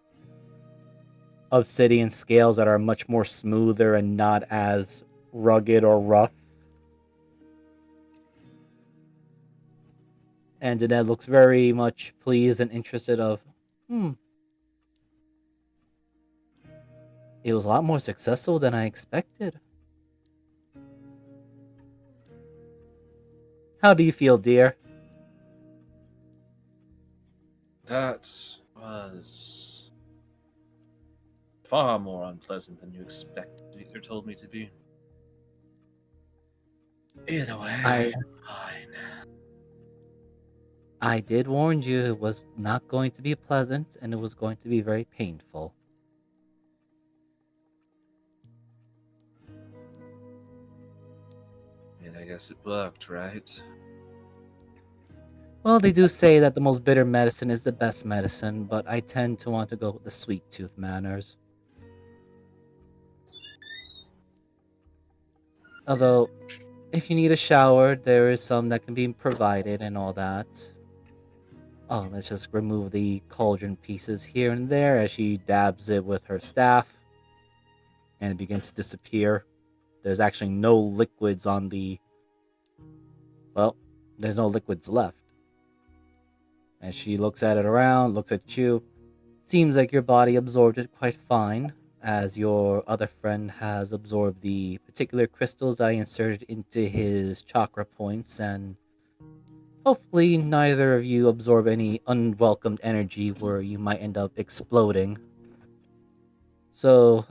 obsidian scales that are much more smoother and not as rugged or rough. And Danette looks very much pleased and interested of, it was a lot more successful than I expected. How do you feel, dear? That was far more unpleasant than you expected or told me to be. Either way, fine. I did warn you it was not going to be pleasant and it was going to be very painful. I guess it worked, right? Well, they do say that the most bitter medicine is the best medicine, but I tend to want to go with the sweet tooth manners. Although, if you need a shower, there is some that can be provided and all that. Oh, let's just remove the cauldron pieces here and there as she dabs it with her staff. And it begins to disappear. There's actually no liquids on the... Well, there's no liquids left. As she looks at it around, looks at you. Seems like your body absorbed it quite fine, as your other friend has absorbed the particular crystals that I inserted into his chakra points, and hopefully neither of you absorb any unwelcomed energy where you might end up exploding. So,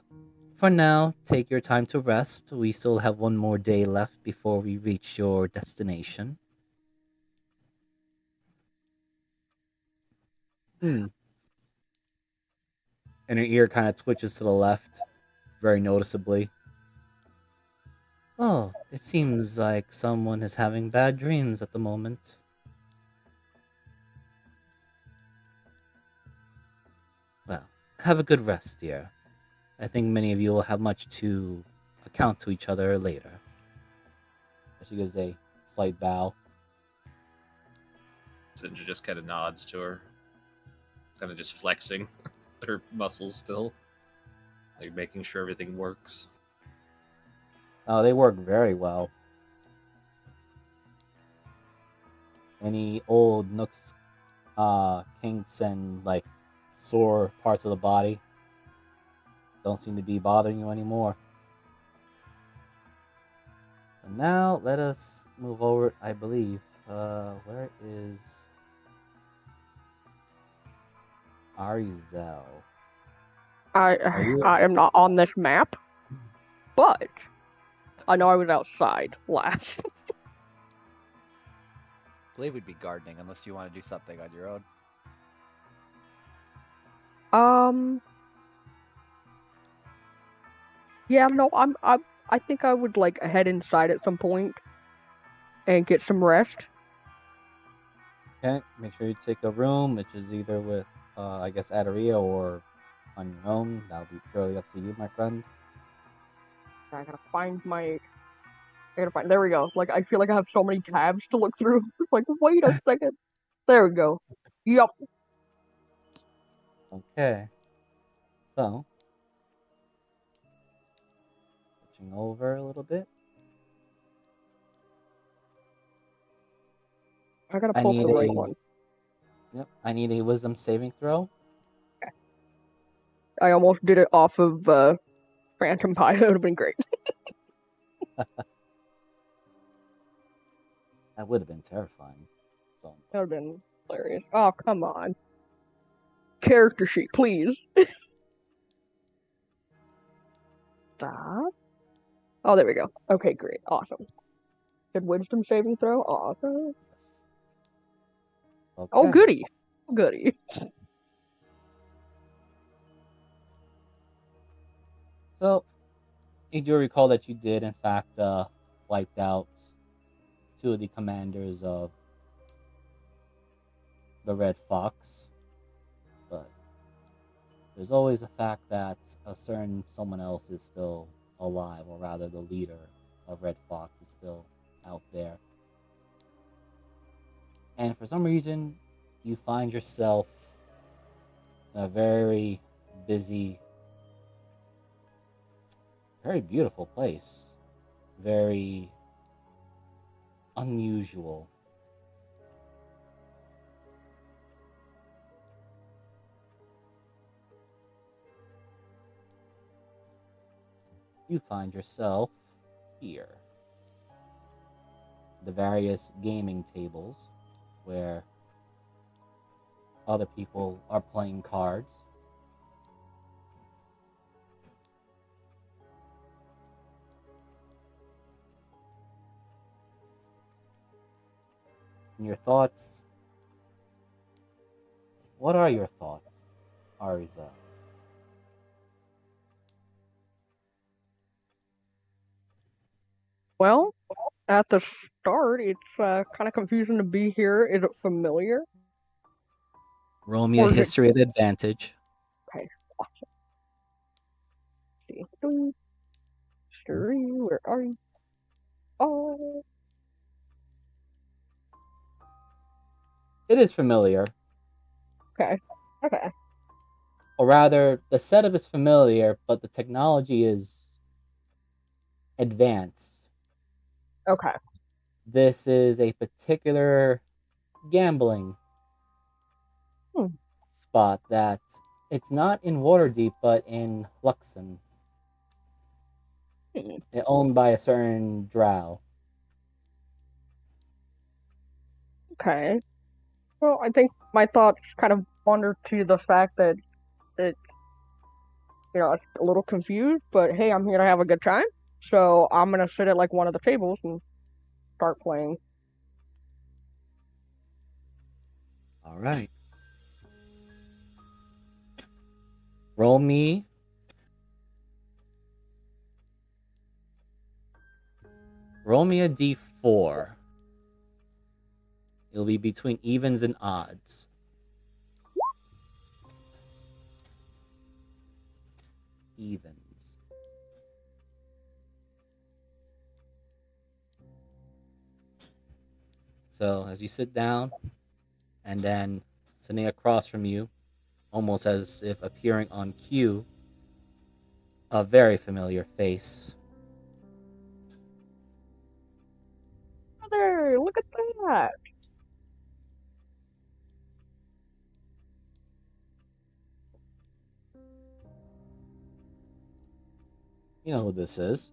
for now, take your time to rest. We still have one more day left before we reach your destination. And her ear kind of twitches to the left, very noticeably. Oh, it seems like someone is having bad dreams at the moment. Well, have a good rest, dear. I think many of you will have much to account to each other later. She gives a slight bow. Sindra just kind of nods to her, kind of just flexing her muscles still, like making sure everything works. Oh, they work very well. Any old nooks, kinks, and like sore parts of the body don't seem to be bothering you anymore. And now let us move over. I believe. Where is Arizel? Are you? I am not on this map, but I know I was outside last. I believe we'd be gardening unless you want to do something on your own. Yeah, no, I think I would like head inside at some point and get some rest. Okay, make sure you take a room, which is either with, I guess, Adaria or on your own. That'll be purely up to you, my friend. I gotta find my. I gotta find. There we go. Like I feel like I have so many tabs to look through. Like wait a second. There we go. Yup. Okay. So, switching over a little bit. I gotta I pull up need the right a one. Yep, I need a wisdom saving throw. I almost did it off of Phantom Pie. That would have been great. That would have been terrifying. So That would have been hilarious. Oh, come on. Character sheet, please. Stop. Oh, there we go. Okay, great. Awesome. Good wisdom saving throw. Awesome. yes. Oh, Okay. goody. Goody. So you do recall that you did in fact wiped out two of the commanders of the Red Fox, but there's always the fact that a certain someone else is still alive, or rather the leader of Red Fox is still out there. And for some reason, you find yourself in a very busy, very beautiful place. Very unusual. You find yourself here. The various gaming tables where other people are playing cards. And your thoughts. What are your thoughts, Ariza? Well, at the start, it's kind of confusing to be here. Is it familiar? Roll me a Or is it history at advantage. okay? Awesome. See, three. Where are you? Oh, It is familiar. okay. Okay. Or rather, the setup is familiar, but the technology is advanced. Okay. This is a particular gambling Hmm. spot that it's not in Waterdeep, but in Luxon, Hmm. owned by a certain drow. Okay. Well, I think my thoughts kind of wander to the fact that it, it's a little confused, but hey, I'm here to have a good time. So I'm gonna sit at like one of the tables and start playing. All right. Roll me a d4. It'll be between evens and odds. Evens. So as you sit down, and then sitting across from you, almost as if appearing on cue, a very familiar face. There, look at that. You know who this is.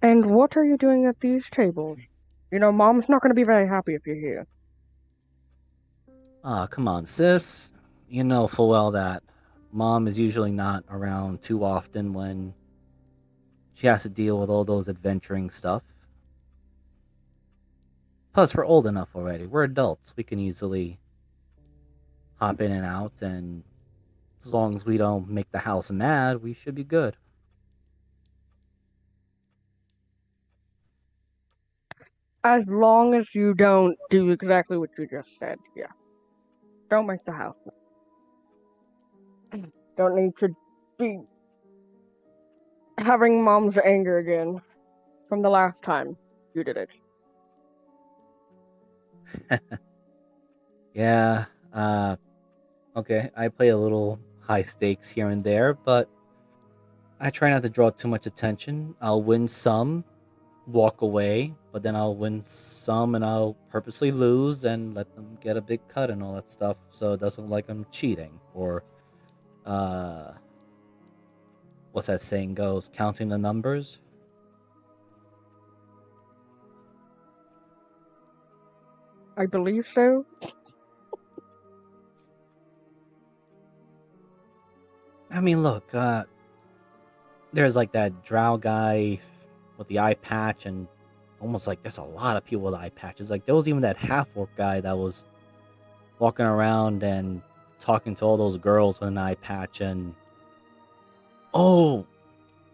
And what are you doing at these tables? Mom's not gonna be very happy if you're here. Ah, come on, sis. You know full well that mom is usually not around too often when she has to deal with all those adventuring stuff. Plus, we're old enough already. We're adults. We can easily hop in and out, and as long as we don't make the house mad, we should be good. As long as you don't do exactly what you just said, yeah. Don't make the house. Don't need to be having mom's anger again from the last time you did it. Yeah, okay, I play a little high stakes here and there, but I try not to draw too much attention. I'll win some, walk away, but then I'll win some and I'll purposely lose and let them get a big cut and all that stuff so it doesn't look like I'm cheating or uh what's that saying goes, counting the numbers. I believe so. I mean, look, there's like that drow guy with the eye patch and almost like there's a lot of people with eye patches. Like there was even that half orc guy that was walking around and talking to all those girls with an eye patch and oh,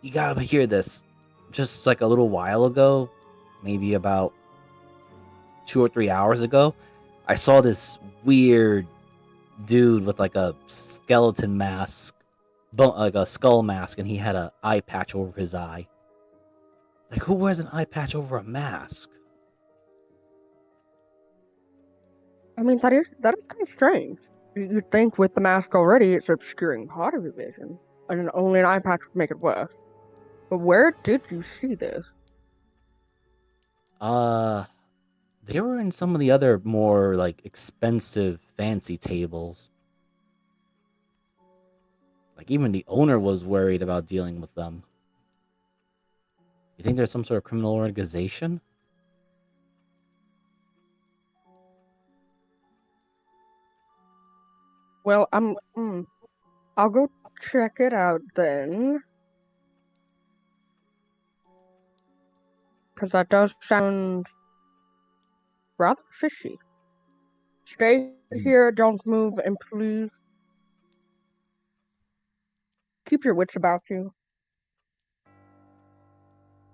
you gotta hear this. Just like a little while ago, maybe about 2 or 3 hours ago, I saw this weird dude with like a skeleton mask, like a skull mask, and he had an eye patch over his eye. Like, who wears an eye patch over a mask? I mean, that is kind of strange. You'd think with the mask already, it's obscuring part of your vision, and only an eye patch would make it worse. But where did you see this? Uh, they were in some of the other more like expensive, fancy tables. Like even the owner was worried about dealing with them. You think there's some sort of criminal organization? Well, I'll go check it out then, because that does sound rather fishy. Stay here, don't move, and please keep your wits about you.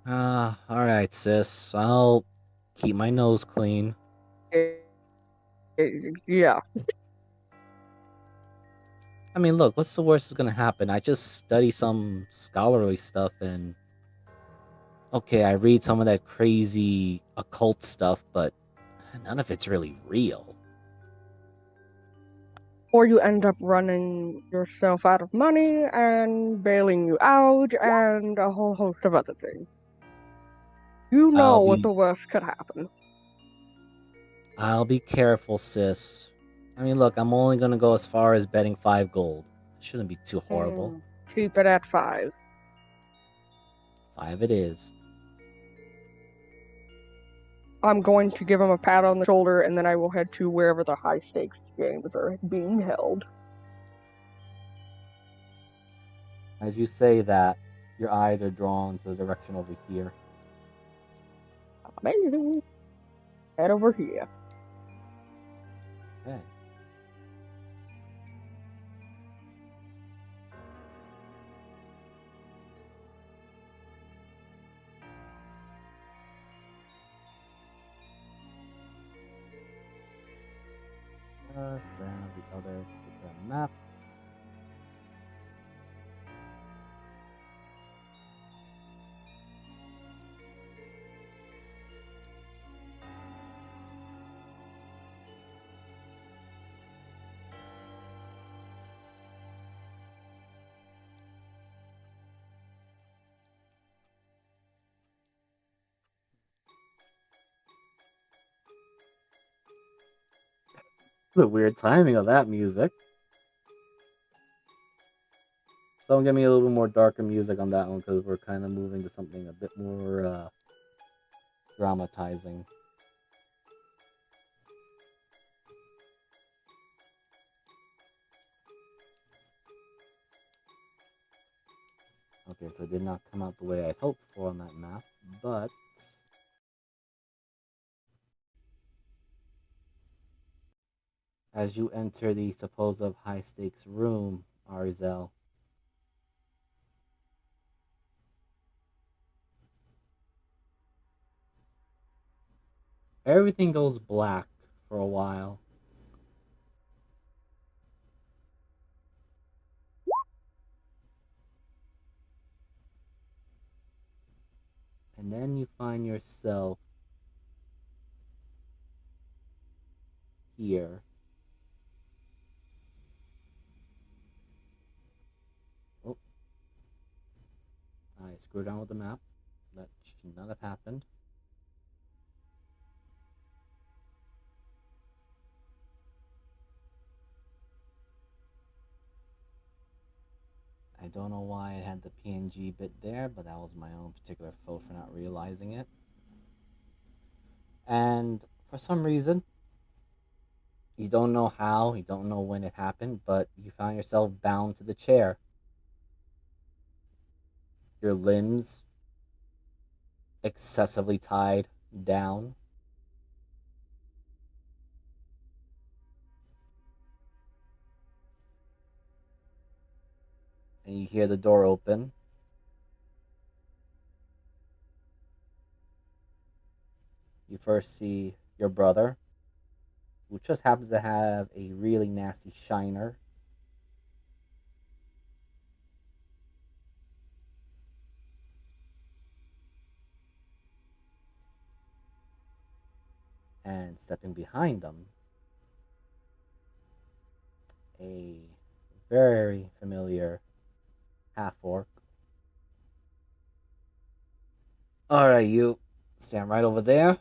All right, sis. I'll keep my nose clean. Yeah. I mean, look, what's the worst that's gonna happen? I just study some scholarly stuff and okay, I read some of that crazy occult stuff, but none of it's really real. Or you end up running yourself out of money and bailing you out and a whole host of other things. You I'll know what be the worst could happen. I'll be careful, sis. I mean, look, I'm only gonna go as far as betting 5 gold. It shouldn't be too horrible. Keep it at 5. 5 it is. I'm going to give him a pat on the shoulder and then I will head to wherever the high stakes games are being held. As you say that, your eyes are drawn to the direction over here. Amazing. Head over here. Okay. Just grab the other particular map. The weird timing of that music. Don't give me a little more darker music on that one because we're kind of moving to something a bit more dramatizing. Okay, so it did not come out the way I hoped for on that map, but as you enter the supposed high stakes room, Arzel, everything goes black for a while. And then you find yourself here. Oh, screw down with the map. That should not have happened. I don't know why it had the PNG bit there, but that was my own particular fault for not realizing it. And for some reason, you don't know how, you don't know when it happened, but you found yourself bound to the chair. Your limbs excessively tied down. And you hear the door open. You first see your brother, who just happens to have a really nasty shiner. And stepping behind them, a very familiar half orc. Alright, you stand right over there.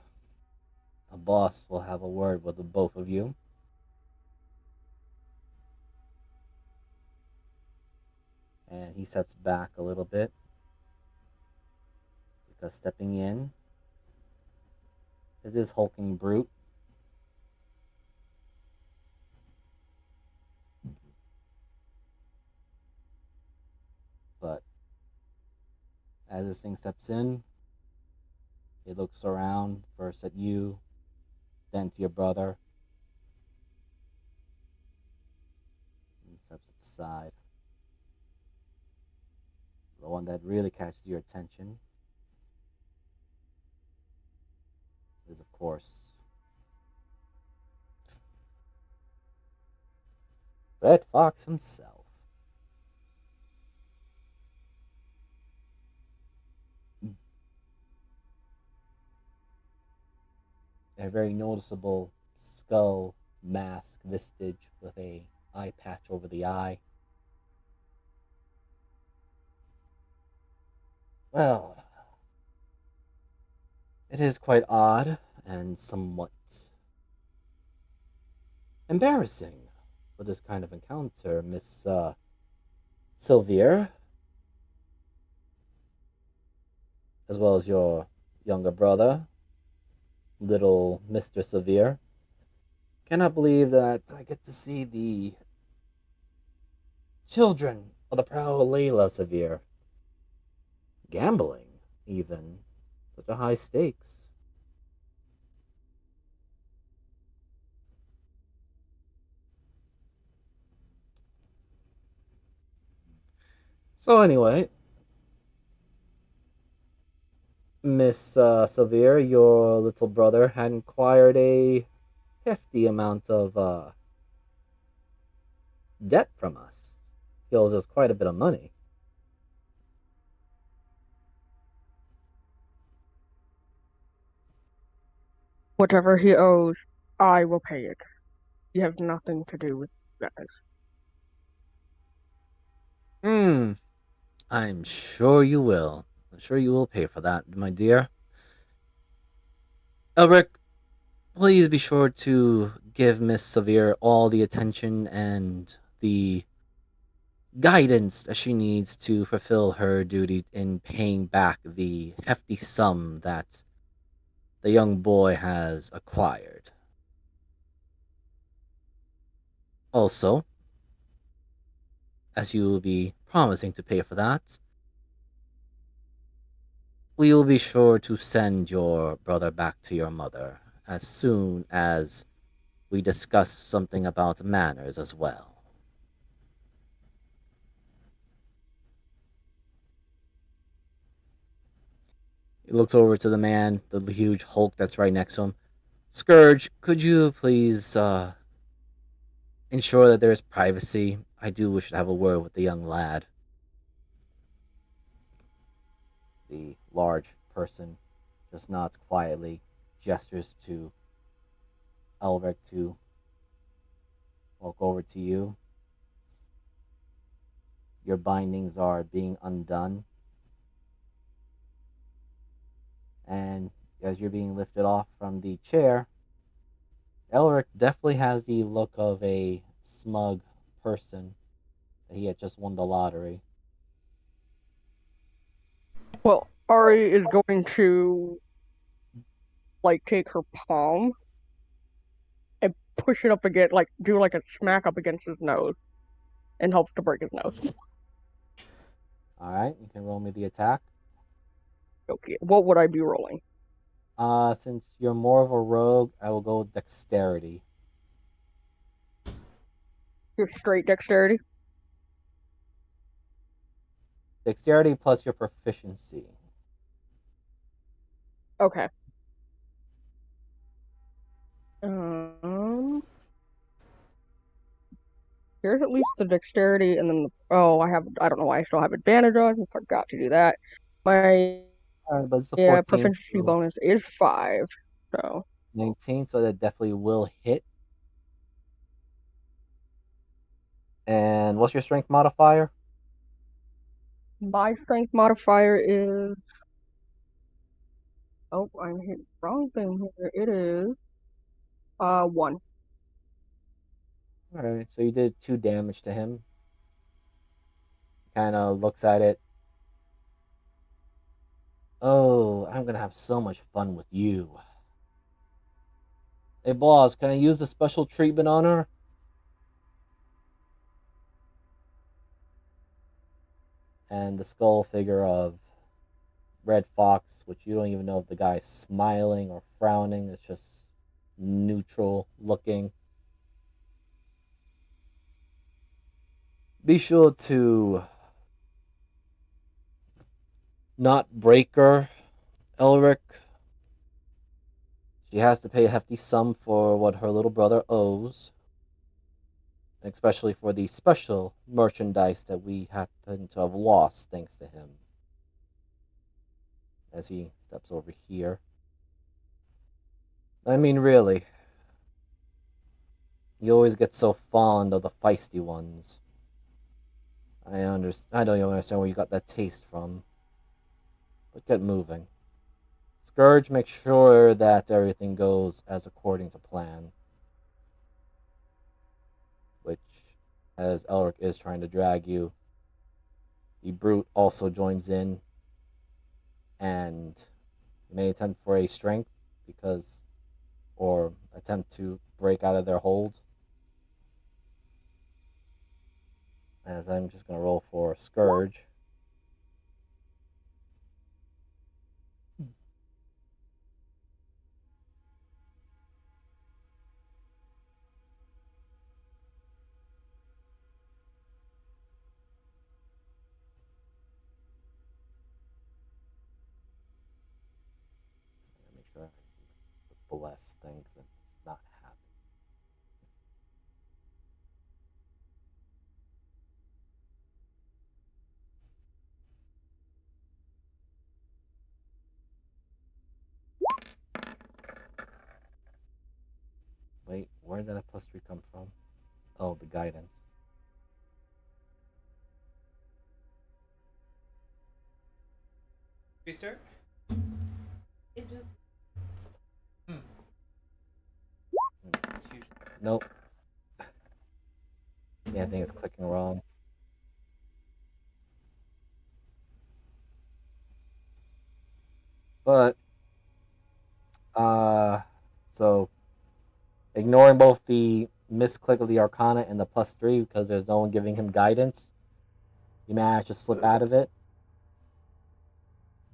The boss will have a word with the both of you. And he steps back a little bit because stepping in is this hulking brute. But as this thing steps in, it looks around first at you, then to your brother, and steps aside. The one that really catches your attention is, of course, Red Fox himself. A very noticeable skull mask vestige with a eye patch over the eye. Well, it is quite odd and somewhat embarrassing for this kind of encounter, Miss Sylvier, as well as your younger brother, little Mr. Severe. Cannot believe that I get to see the children of the proud Layla Severe gambling, even. Such a high stakes. So, anyway, Miss Severe, your little brother had acquired a hefty amount of debt from us. He owes us quite a bit of money. Whatever he owes, I will pay it. You have nothing to do with that. Hmm, I'm sure you will. I'm sure you will pay for that, my dear. Elric, please be sure to give Miss Severe all the attention and the guidance that she needs to fulfill her duty in paying back the hefty sum that the young boy has acquired. Also, as you will be promising to pay for that, we will be sure to send your brother back to your mother as soon as we discuss something about manners as well. He looks over to the man, the huge Hulk that's right next to him. Scourge, could you please ensure that there is privacy? I do wish to have a word with the young lad. The large person just nods quietly, gestures to Elric to walk over to you. Your bindings are being undone. as you're being lifted off from the chair, Elric definitely has the look of a smug person that he had just won the lottery. Well, Ari is going to like take her palm and push it up against, like do like a smack up against his nose, and helps to break his nose. All right, you can roll me the attack. Okay, what would I be rolling? Since you're more of a rogue, I will go with dexterity. Just straight dexterity. Dexterity plus your proficiency. Okay. Um, here's at least the dexterity, and then I don't know why I still have advantage on. I forgot to do that. My All right, but it's a 14, proficiency so bonus is 5. So 19, so that definitely will hit. And what's your strength modifier? my strength modifier is. Oh, I'm hitting the wrong thing here. It is 1. All right, so you did 2 damage to him. Kind of looks at it. Oh, I'm gonna have so much fun with you. Hey, boss, can I use the special treatment on her? And the skull figure of Red Fox, which you don't even know if the guy's smiling or frowning. It's just neutral looking. Be sure to not break her, Elric. She has to pay a hefty sum for what her little brother owes, especially for the special merchandise that we happen to have lost thanks to him. As he steps over here. I mean, really. You always get so fond of the feisty ones. I don't even understand where you got that taste from. But get moving. Scourge, make sure that everything goes as according to plan. Which, as Elric is trying to drag you, the brute also joins in, and you may attempt for a strength because, or attempt to break out of their hold. As I'm just gonna roll for Scourge. Make sure I do the bless thing because it's not happening. Wait, where did that +3 come from? Oh, the guidance. Restart? It just. Nope. Yeah, I think it's clicking wrong. But, so ignoring both the misclick of the Arcana and the +3 because there's no one giving him guidance, you manage to slip out of it.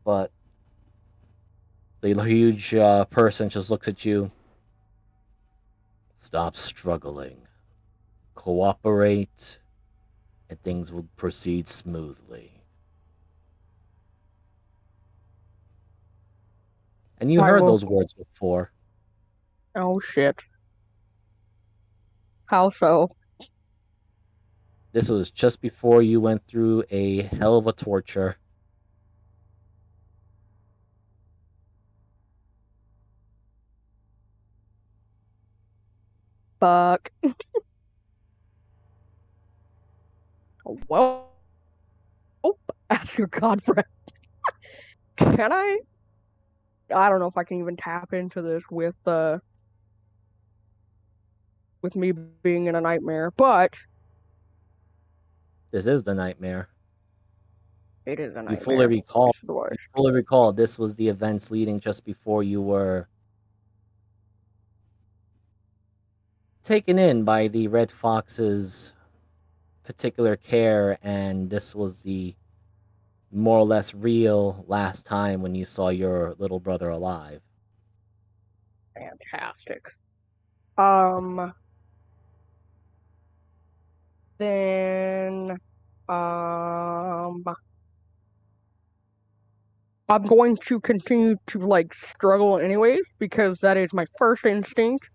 But the huge person just looks at you. Stop struggling. Cooperate, and things will proceed smoothly. And you I heard will. those words before. Oh shit. How so? This was just before you went through a hell of a torture. Fuck. Well, ask your god friend. Can I? I don't know if I can even tap into this with me being in a nightmare, but This is the nightmare. it is a You fully nightmare. recall. It's the You worst. fully recall this was the events leading just before you were taken in by the Red Fox's particular care, and this was the more or less real last time when you saw your little brother alive. Fantastic. Then I'm going to continue to like struggle anyways because that is my first instinct.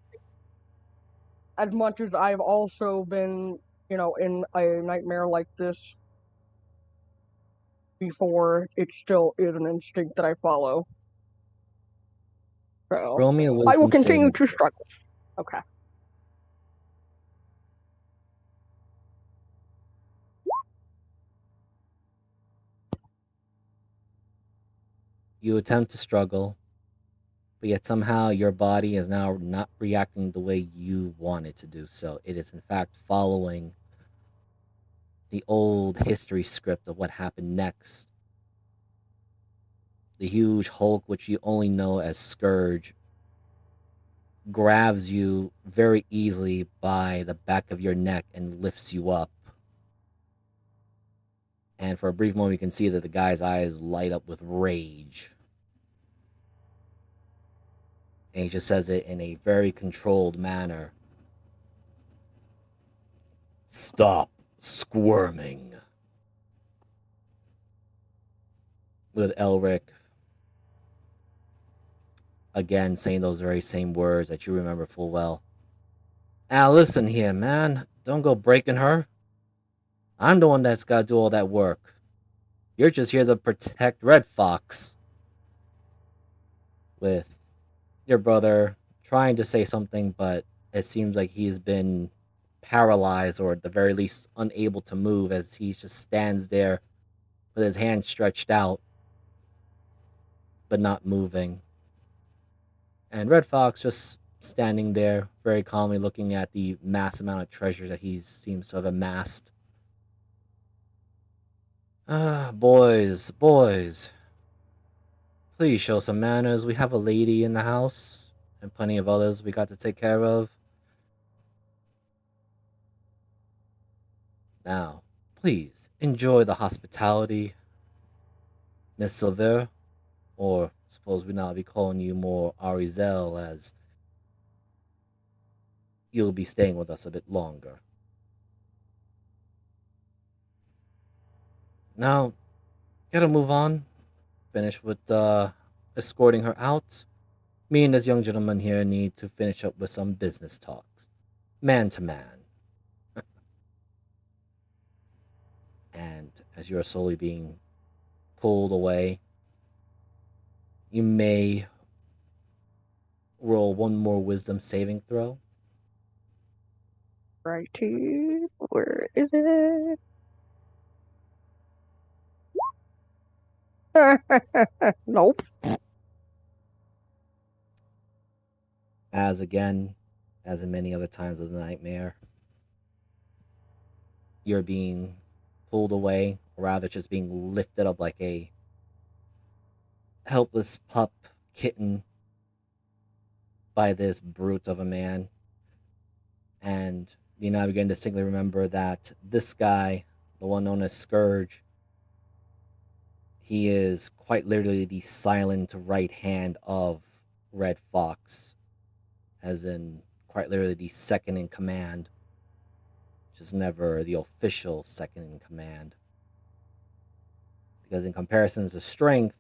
As much as I've also been, in a nightmare like this before, it still is an instinct that I follow. So Roll me a I will wisdom continue saving to throw. struggle. Okay. You attempt to struggle, but yet somehow your body is now not reacting the way you want it to do so. It is, in fact, following the old history script of what happened next. The huge Hulk, which you only know as Scourge, grabs you very easily by the back of your neck and lifts you up. And for a brief moment, you can see that the guy's eyes light up with rage. And he just says it in a very controlled manner. Stop squirming. With Elric again saying those very same words that you remember full well. Now listen here, man. Don't go breaking her. I'm the one that's got to do all that work. You're just here to protect Red Fox. With your brother trying to say something, but it seems like he's been paralyzed or at the very least unable to move as he just stands there with his hand stretched out but not moving. And Red Fox just standing there very calmly looking at the mass amount of treasure that he seems to have amassed. Boys, boys. Please show some manners. We have a lady in the house and plenty of others we got to take care of. Now, please enjoy the hospitality, Miss Silver, or suppose we now be calling you more Arizel, as you'll be staying with us a bit longer. Now, gotta move on. Finish with escorting her out. Me and this young gentleman here need to finish up with some business talks, man to man. And as you are slowly being pulled away, you may roll one more wisdom saving throw. Righty. Where is it? Nope. As again, as in many other times of the nightmare, you're being pulled away, or rather just being lifted up like a helpless pup kitten by this brute of a man. And you now begin to distinctly remember that this guy, the one known as Scourge, he is quite literally the silent right hand of Red Fox, as in quite literally the second in command, just never the official second in command. Because in comparison to strength,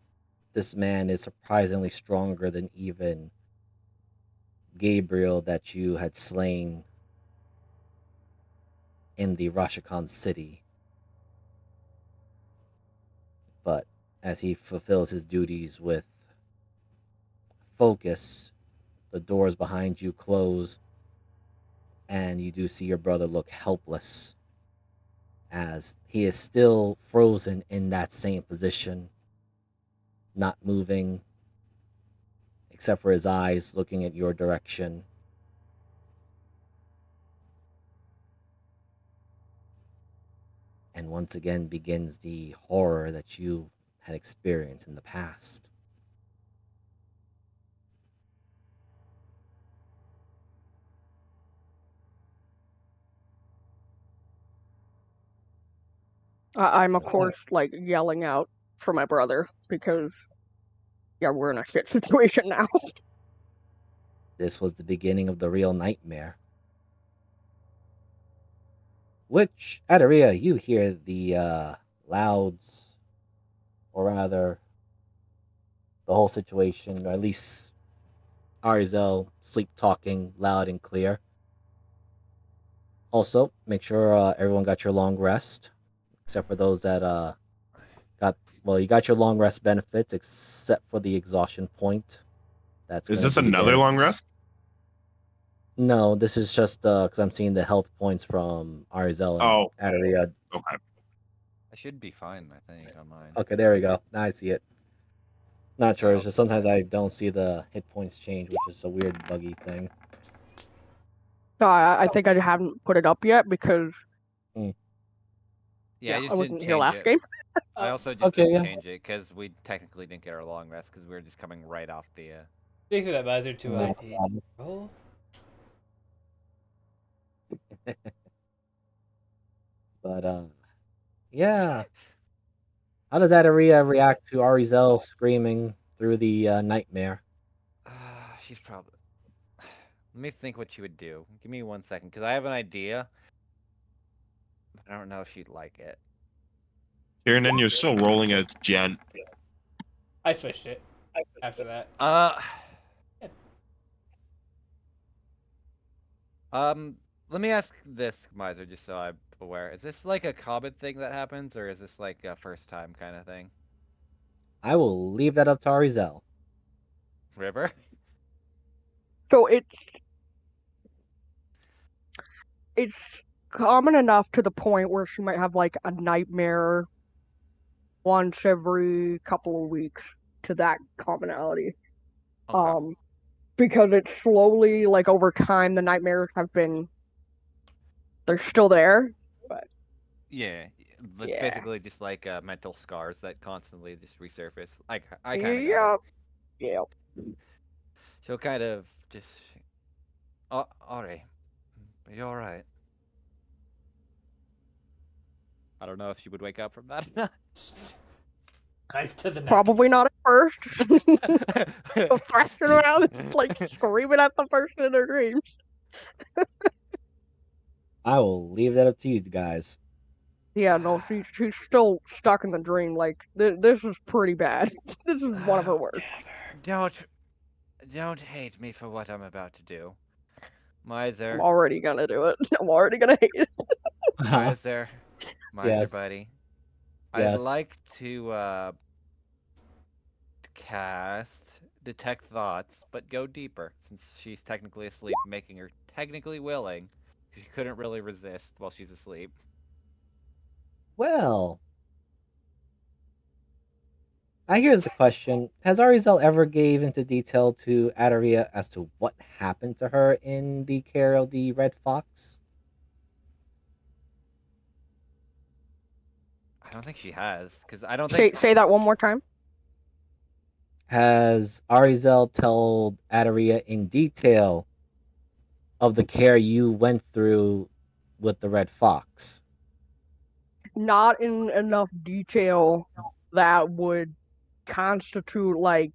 this man is surprisingly stronger than even Gabriel that you had slain in the Rashakan city. But as he fulfills his duties with focus, the doors behind you close, and you do see your brother look helpless as he is still frozen in that same position, not moving, except for his eyes looking at your direction. And once again begins the horror that you had experienced in the past. I'm of course like yelling out for my brother because yeah, we're in a shit situation now. This was the beginning of the real nightmare. Which, Adaria, you hear the louds, or rather, the whole situation, or at least Arizel sleep talking loud and clear. Also, make sure everyone got your long rest, except for those that got. Well, you got your long rest benefits, except for the exhaustion point. That's Is gonna this be another there. long rest? No, this is just because I'm seeing the health points from Arizel and Oh. Adaria. Okay. I should be fine, I think, on mine. Okay, there we go. Now I see it. Not sure. It's Oh. just sometimes I don't see the hit points change, which is a weird buggy thing. So I think I haven't put it up yet because Yeah, I I just didn't wasn't here change last it. game. I also just Okay, didn't yeah. change it because we technically didn't get our long rest because we were just coming right off the. Speak of that, Miser, to No a problem. roll. But yeah. How does Adaria react to Arizel screaming through the nightmare? She's probably. Let me think what she would do. Give me 1 second because I have an idea, but I don't know if she'd like it. Kieran, you're still rolling as Jen. I switched it after that. Let me ask this, Miser, just so I'm aware. Is this like a common thing that happens, or is this like a first time kind of thing? I will leave that up to Arizel. River? So it's common enough to the point where she might have like a nightmare once every couple of weeks to that commonality. Okay. Because it's slowly like over time the nightmares they're still there, but Yeah, it's yeah. basically just like mental scars that constantly just resurface. I kind of got it. Yeah. She'll kind of just. Oh, alright. Are you alright? I don't know if she would wake up from that. Knife to the neck. Probably not at first. Thrashing around, like screaming at the person in their dreams. I will leave that up to you guys. Yeah, no, she's still stuck in the dream. Like this is pretty bad. This is one of her worst. Don't hate me for what I'm about to do. Miser. I'm already gonna do it. I'm already gonna hate it. Miser. Miser Yes. buddy. Yes. I'd like to cast Detect Thoughts, but go deeper, since she's technically asleep, making her technically willing. She couldn't really resist while she's asleep. Well, here's the question. Has Arizel ever gave into detail to Adaria as to what happened to her in the care of the Red Fox? I don't think she has, because I don't think. Say that one more time. Has Arizel told Adaria in detail of the care you went through with the Red Fox? Not in enough detail that would constitute like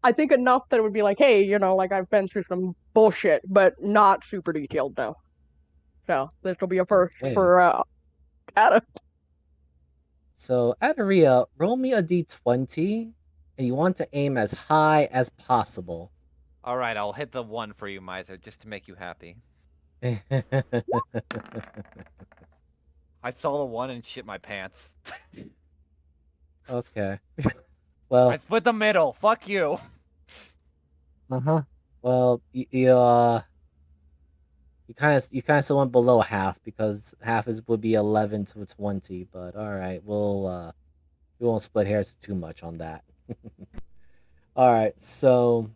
I think enough that it would be like, hey, like I've been through some bullshit, but not super detailed though. So this will be a first Okay. for Ada. So, Adaria, roll me a d20, and you want to aim as high as possible. Alright, I'll hit the 1 for you, Miser, just to make you happy. I saw the 1 and shit my pants. Okay. Well, I split the middle. Fuck you. Well, you kind of still went below half because half would be 11 to 20. But all right, we won't split hairs too much on that. All right, so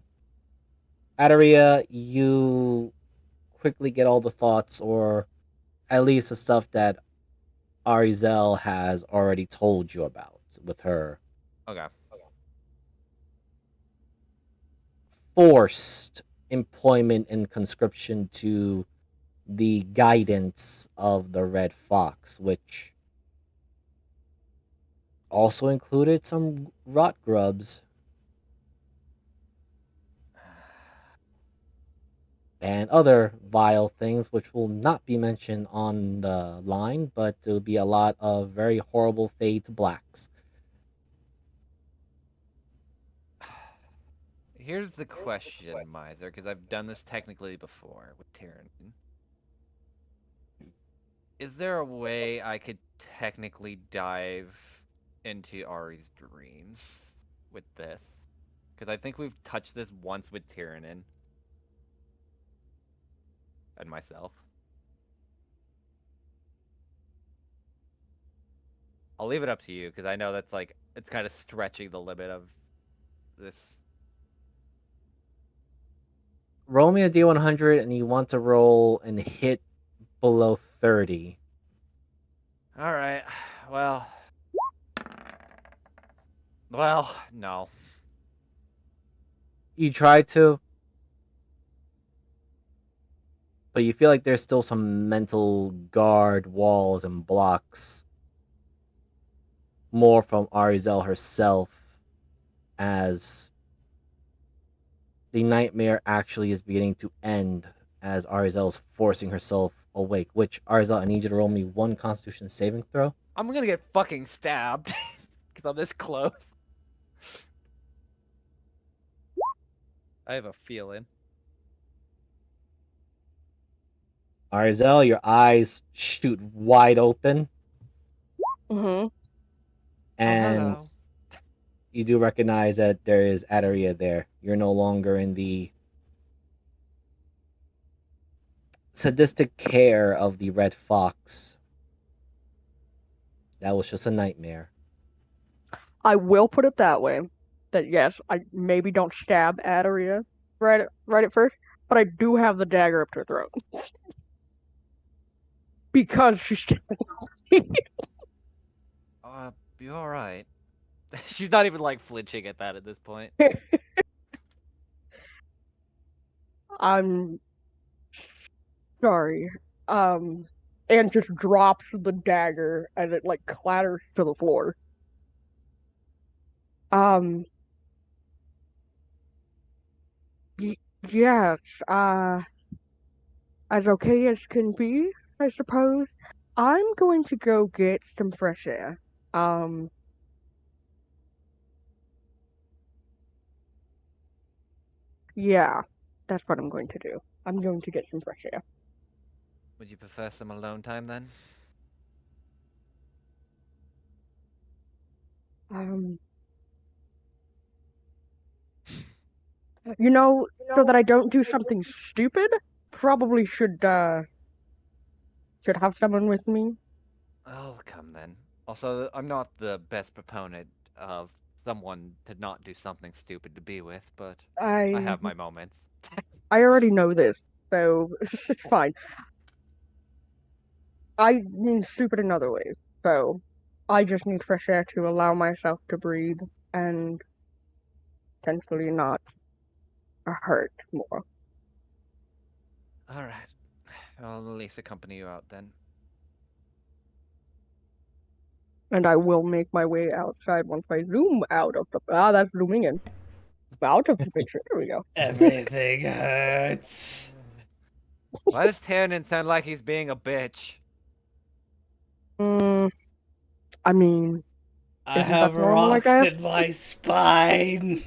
Adaria, you quickly get all the thoughts, or at least the stuff that Arizel has already told you about with her Okay. forced employment and conscription to the guidance of the Red Fox, which also included some rot grubs and other vile things, which will not be mentioned on the line, but there'll be a lot of very horrible fade to blacks. Here's the question, Miser, because I've done this technically before with Tyranny. Is there a way I could technically dive into Ari's dreams with this? Because I think we've touched this once with Tyrannin and myself. I'll leave it up to you, because I know that's like, it's kind of stretching the limit of this. Roll me a D100, and you want to roll and hit below 30. Alright, well, no. You try to, but you feel like there's still some mental guard walls and blocks, more from Arizel herself, as the nightmare actually is beginning to end as Arizel is forcing herself awake. Which, Arizel, I need you to roll me one Constitution saving throw. I'm gonna get fucking stabbed, because I'm this close. I have a feeling. Arizel, your eyes shoot wide open, Mm-hmm. and hello. you do recognize that there is Adaria there. You're no longer in the sadistic care of the Red Fox. That was just a nightmare. I will put it that way. That yes, I maybe don't stab Adaria right at first, but I do have the dagger up to her throat. Because she's You alright? She's not even like flinching at that at this point. I'm sorry. And just drops the dagger and it like clatters to the floor. Um, yes, as okay as can be, I suppose. I'm going to go get some fresh air. Um, yeah, that's what I'm going to do. I'm going to get some fresh air. Would you prefer some alone time then? Um, you know, so that I don't do something stupid, probably should have someone with me. I'll come then. Also, I'm not the best proponent of someone to not do something stupid to be with, but I I have my moments. I already know this, so it's fine. I mean stupid in other ways, so I just need fresh air to allow myself to breathe and potentially not hurt more. Alright. I'll at least accompany you out then. And I will make my way outside once I zoom out of the that's zooming in. Out of the picture. There we go. Everything hurts. Why does Tyrannin sound like he's being a bitch? Mm, I mean, I isn't have that normal, I rocks guess? in my spine.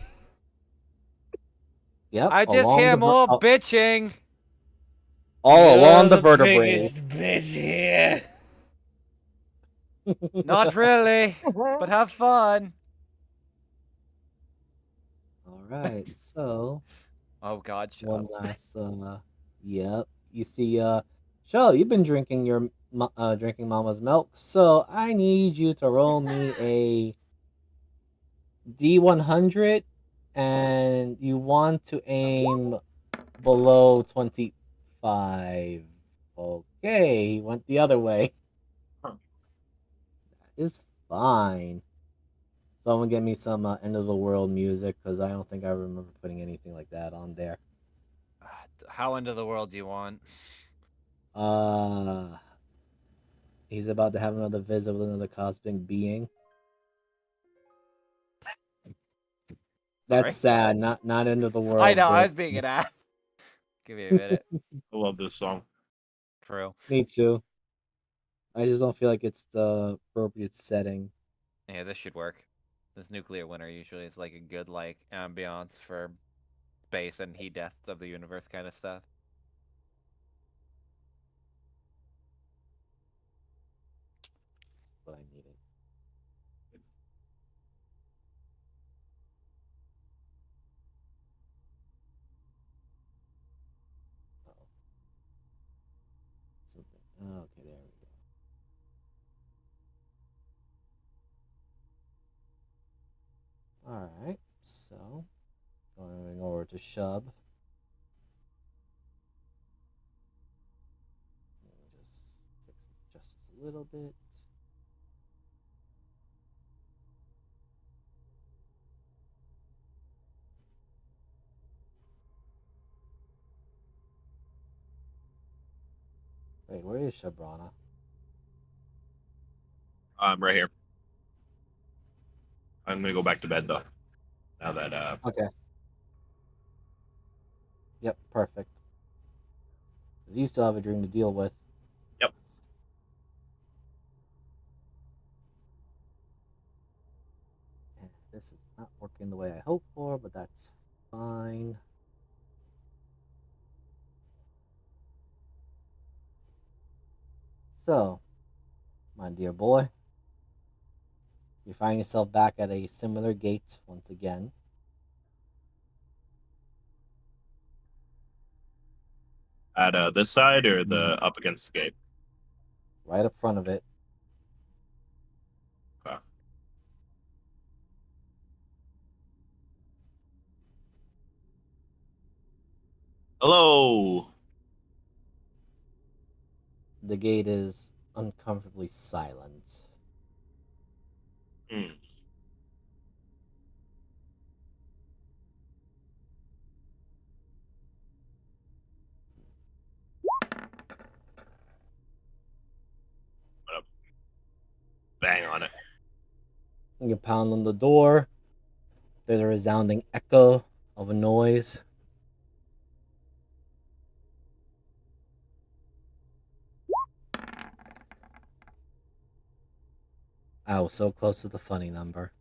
Yep, I just hear more bitching! all You're along the the vertebrae. biggest bitch here. Not really, but have fun! All right, so Oh god, shut one up. last yep, you see Shell, you've been drinking your drinking mama's milk, so I need you to roll me a D100 and you want to aim below 25. Okay, he went the other way. Huh. That is fine. Someone get me some end of the world music because I don't think I remember putting anything like that on there. How into the world do you want? Uh, he's about to have another visit with another cosmic being. That's Sorry? sad. Not end of the I world, know, I but was being an ass. Give me a minute. I love this song. True. me too. I just don't feel like it's the appropriate setting. Yeah, this should work. This nuclear winter usually is like a good like ambiance for space and heat deaths of the universe kind of stuff. That's what I needed. Uh-oh. Something. Oh, okay, there we go. All right, so going over to Shub. Let me just fix it just a little bit. Wait, where is Shabrana? I'm right here. I'm gonna go back to bed though. Now that Okay. Yep, perfect. 'Cause you still have a dream to deal with. Yep. And this is not working the way I hoped for, but that's fine. So, my dear boy, you find yourself back at a similar gate once again. at this side or the up against the gate. Right up front of it. Okay. Hello. The gate is uncomfortably silent. Hmm. I'm gonna bang on it. You pound on the door. There's a resounding echo of a noise. I was so close to the funny number.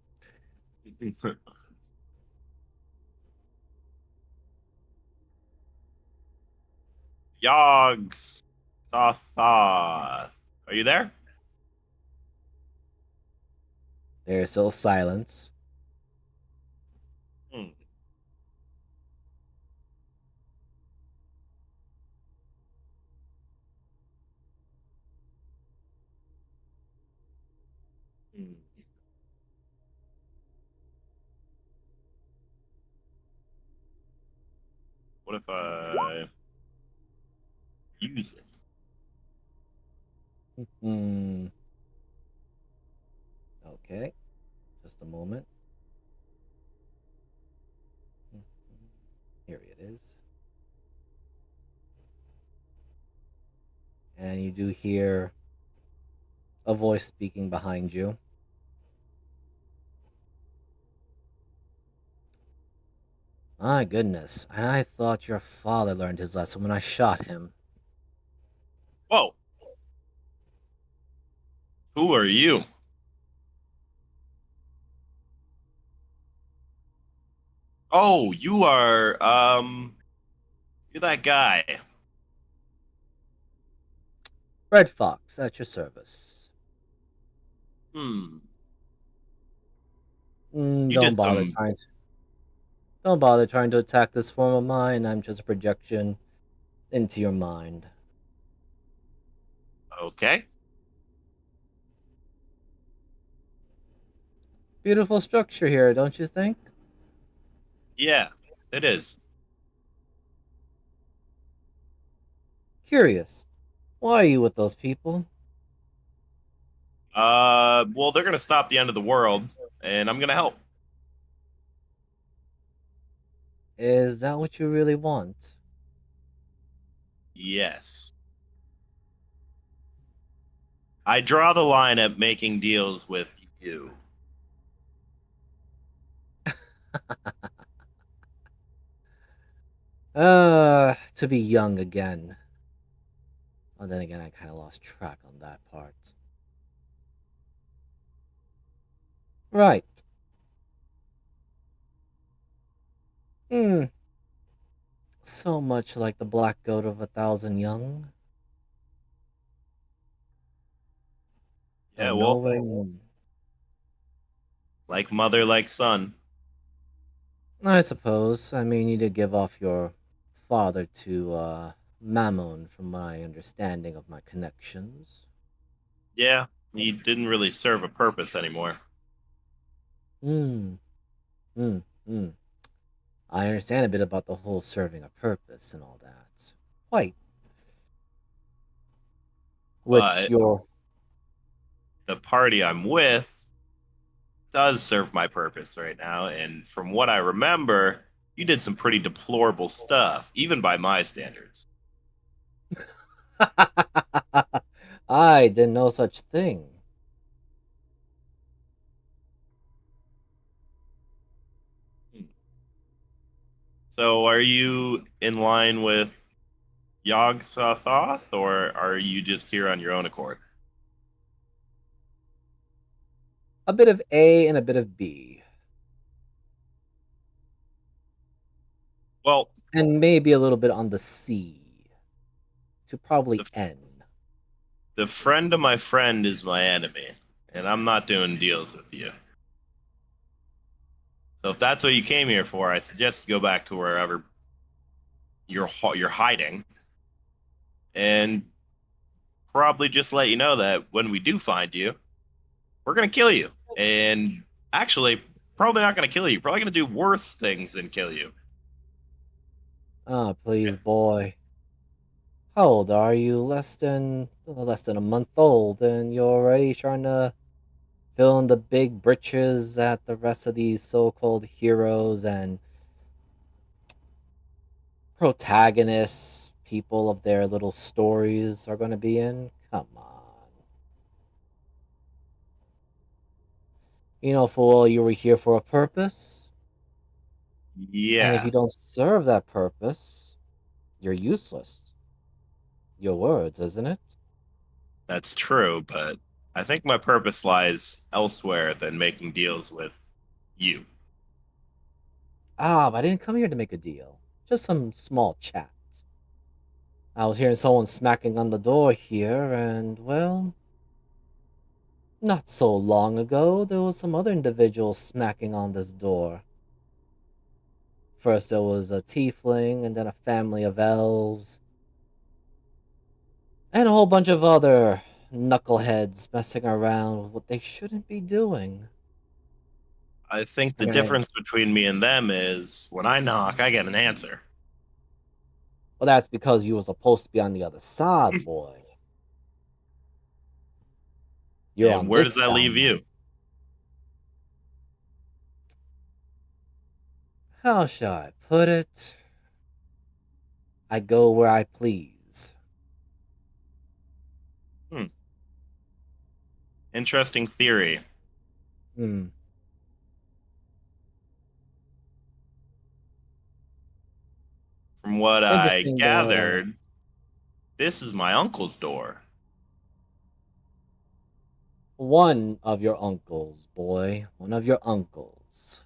Yogs. Are you there? There's still silence. Hmm. Hmm. What if I use it? Hmm. Okay. Just a moment. Here it is. And you do hear a voice speaking behind you. My goodness, and I thought your father learned his lesson when I shot him. Whoa. Who are you? Oh, you're that guy. Red Fox, at your service. Hmm. Mm, You don't did bother some trying to. Don't bother trying to attack this form of mine. I'm just a projection into your mind. okay. Beautiful structure here, don't you think? Yeah, it is. Curious. Why are you with those people? Well, they're gonna stop the end of the world, and I'm gonna help. Is that what you really want? Yes. I draw the line at making deals with you. To be young again. Well, then again, I kind of lost track on that part. Right. Hmm. So much like the black goat of 1,000 young. Yeah, Oh, well, no way. like mother, like son. I suppose. I mean, you did give off your father to, Mammon, from my understanding of my connections. Yeah, he didn't really serve a purpose anymore. Hmm. Hmm. Hmm. I understand a bit about the whole serving a purpose and all that. Quite. Which But your the party I'm with does serve my purpose right now, and from what I remember, you did some pretty deplorable stuff, even by my standards. I did no such thing. So, are you in line with Yogg Sothoth, or are you just here on your own accord? A bit of A and a bit of B. Well, And maybe a little bit on the C. To probably the, N. the friend of my friend is my enemy, and I'm not doing deals with you. So, if that's what you came here for, I suggest you go back to wherever you're hiding, and probably just let you know that when we do find you, we're gonna kill you. And actually, probably not gonna kill you. Probably gonna do worse things than kill you. Ah, please, boy. How old are you? Less than a month old, and you're already trying to fill in the big britches that the rest of these so-called heroes and protagonists, people of their little stories, are going to be in. Come on. You know full well you were here for a purpose, and if Yeah, you don't serve that purpose, you're useless. Your words, isn't it? that's true, but I think my purpose lies elsewhere than making deals with you. Ah, but I didn't come here to make a deal. Just some small chat. I was hearing someone smacking on the door here, and, well, not so long ago, there was some other individuals smacking on this door. First, there was a tiefling, and then a family of elves, and a whole bunch of other knuckleheads messing around with what they shouldn't be doing. I think I the mean, difference between me and them is when I knock, I get an answer. well, that's because you were supposed to be on the other side, boy. You're And on where this does that side leave now. you? How shall I put it? I go where I please. Hmm. Interesting theory. Hmm. From what I Interesting, gathered, this is my uncle's door. one of your uncles, boy. One of your uncles.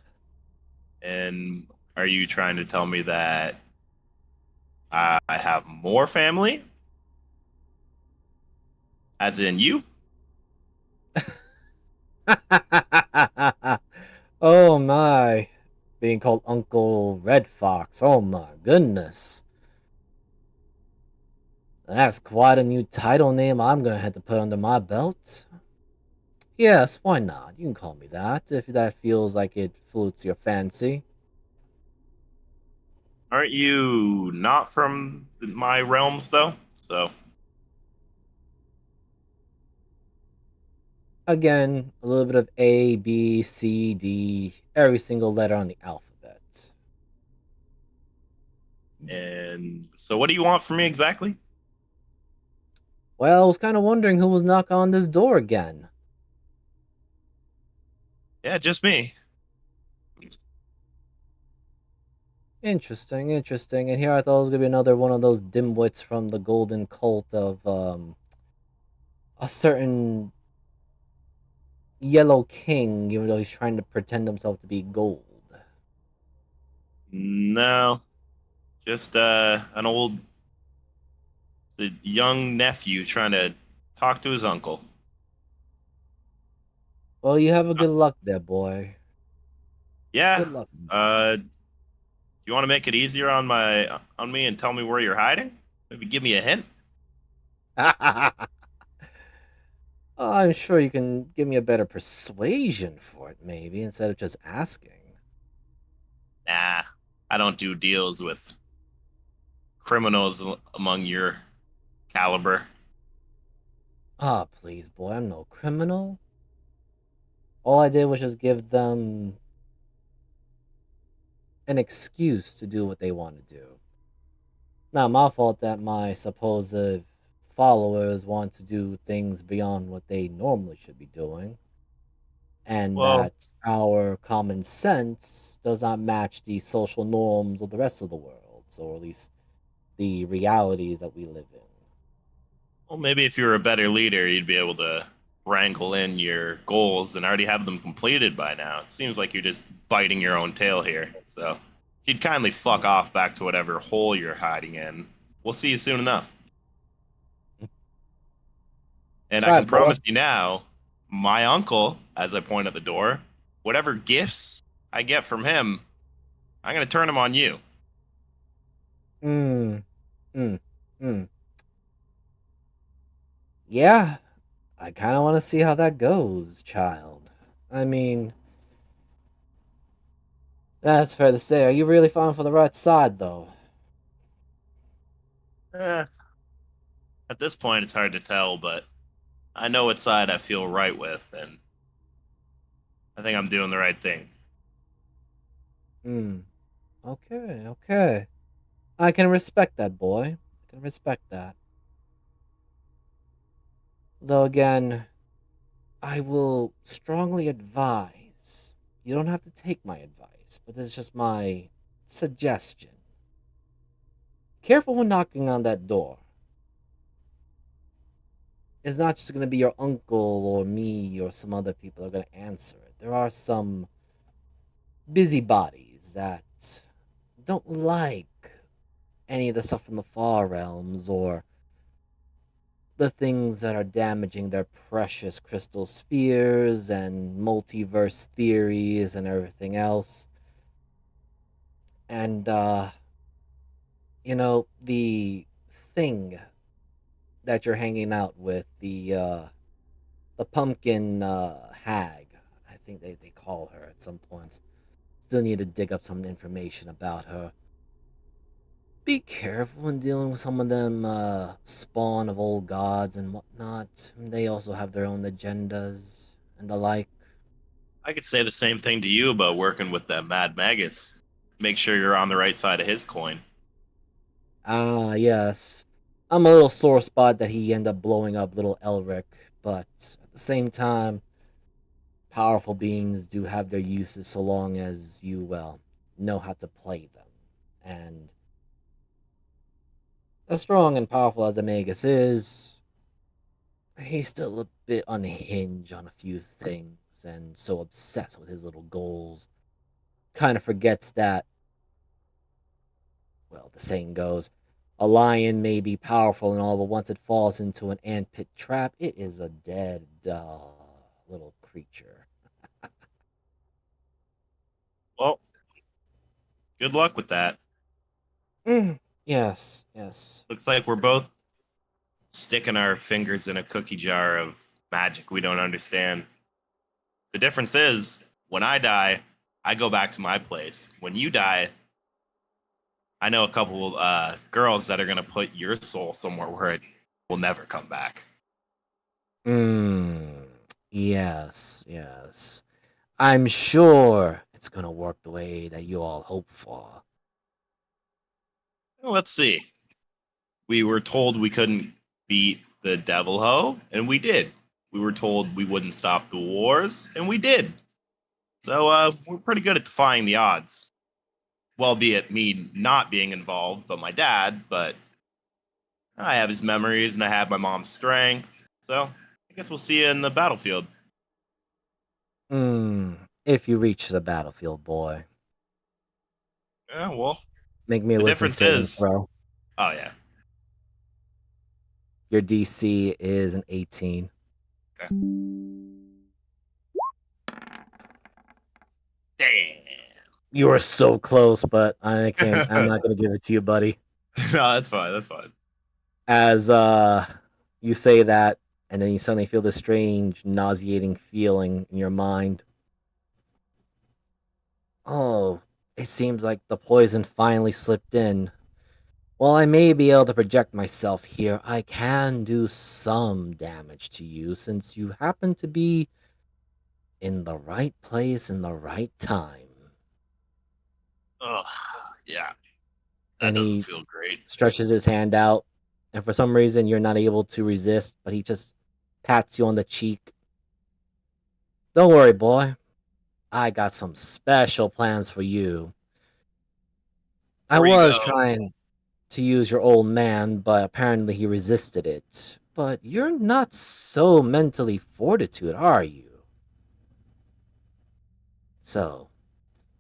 And are you trying to tell me that I have more family? As in you? Oh my. Being called Uncle Red Fox. Oh my goodness. That's quite a new title name I'm gonna have to put under my belt. Yes, why not? You can call me that if that feels like it floats your fancy. Aren't you not from my realms, though? So, Again, a little bit of A, B, C, D, every single letter on the alphabet. and so what do you want from me exactly? Well, I was kind of wondering who was knocking on this door again. Yeah, just me. Interesting, interesting. And here I thought it was gonna be another one of those dimwits from the golden cult of a certain yellow king, even though he's trying to pretend himself to be gold. No, just an old, the young nephew trying to talk to his uncle. Well, you have a Uh, good luck there, boy. yeah. Good luck. Do you want to make it easier on me and tell me where you're hiding? Maybe give me a hint. I'm sure you can give me a better persuasion for it, maybe, instead of just asking. Nah, I don't do deals with criminals among your caliber. Ah, please, boy, I'm no criminal. All I did was just give them an excuse to do what they want to do. Not my fault that my supposed followers want to do things beyond what they normally should be doing, and Well, that our common sense does not match the social norms of the rest of the world, or at least the realities that we live in. well, maybe if you were a better leader, you'd be able to wrangle in your goals and already have them completed by now. It seems like you're just biting your own tail here. So, if you'd kindly fuck off back to whatever hole you're hiding in, we'll see you soon enough. And I All can right, boy. promise you now, my uncle, as I point at the door, whatever gifts I get from him, I'm going to turn them on you. Mm, mm, mm. Yeah, I kind of want to see how that goes, child. I mean, that's fair to say. Are you really falling for the right side, though? Eh, at this point, it's hard to tell, but I know what side I feel right with, and I think I'm doing the right thing. Hmm. Okay, okay. I can respect that, boy. I can respect that. Though again, I will strongly advise. You don't have to take my advice, but this is just my suggestion. Careful when knocking on that door. It's not just going to be your uncle or me or some other people that are going to answer it. There are some busybodies that don't like any of the stuff from the far realms or the things that are damaging their precious crystal spheres and multiverse theories and everything else. And the thing that you're hanging out with, the pumpkin hag, I think they call her at some points. Still need to dig up some information about her. Be careful when dealing with some of them spawn of old gods and whatnot. They also have their own agendas and the like. I could say the same thing to you about working with that Mad Magus. Make sure you're on the right side of his coin. Ah, yes. I'm a little sore spot that he ended up blowing up little Elric, but at the same time, powerful beings do have their uses so long as you, well, know how to play them. And as strong and powerful as Amagus is, he's still a bit unhinged on a few things and so obsessed with his little goals. Kind of forgets that, well, the saying goes, a lion may be powerful and all, but once it falls into an antpit trap, it is a dead little creature. Well, good luck with that. Yes, yes. Looks like we're both sticking our fingers in a cookie jar of magic we don't understand. The difference is, when I die, I go back to my place. When you die, I know a couple girls that are gonna put your soul somewhere where it will never come back. Yes, yes. I'm sure it's gonna work the way that you all hope for. Well, let's see. We were told we couldn't beat the devil ho, and we did. We were told we wouldn't stop the wars, and we did. So we're pretty good at defying the odds. Well, be it me not being involved, but my dad. But I have his memories, and I have my mom's strength. So I guess we'll see you in the battlefield. If you reach the battlefield, boy, Yeah, well, make me a the wisdom difference saving is, throw. oh yeah, Your DC is an 18. okay. Damn. You are so close, but I can't. I'm not gonna give it to you, buddy. No, that's fine. That's fine. As you say that, and then you suddenly feel this strange, nauseating feeling in your mind. Oh, it seems like the poison finally slipped in. While I may be able to project myself here, I can do some damage to you since you happen to be in the right place in the right time. Ugh, yeah, that And doesn't he feel great. stretches his hand out, and for some reason you're not able to resist, but he just pats you on the cheek. Don't worry, boy. I got some special plans for you. I Before you was go, trying to use your old man, but apparently he resisted it. But you're not so mentally fortitude, are you? So,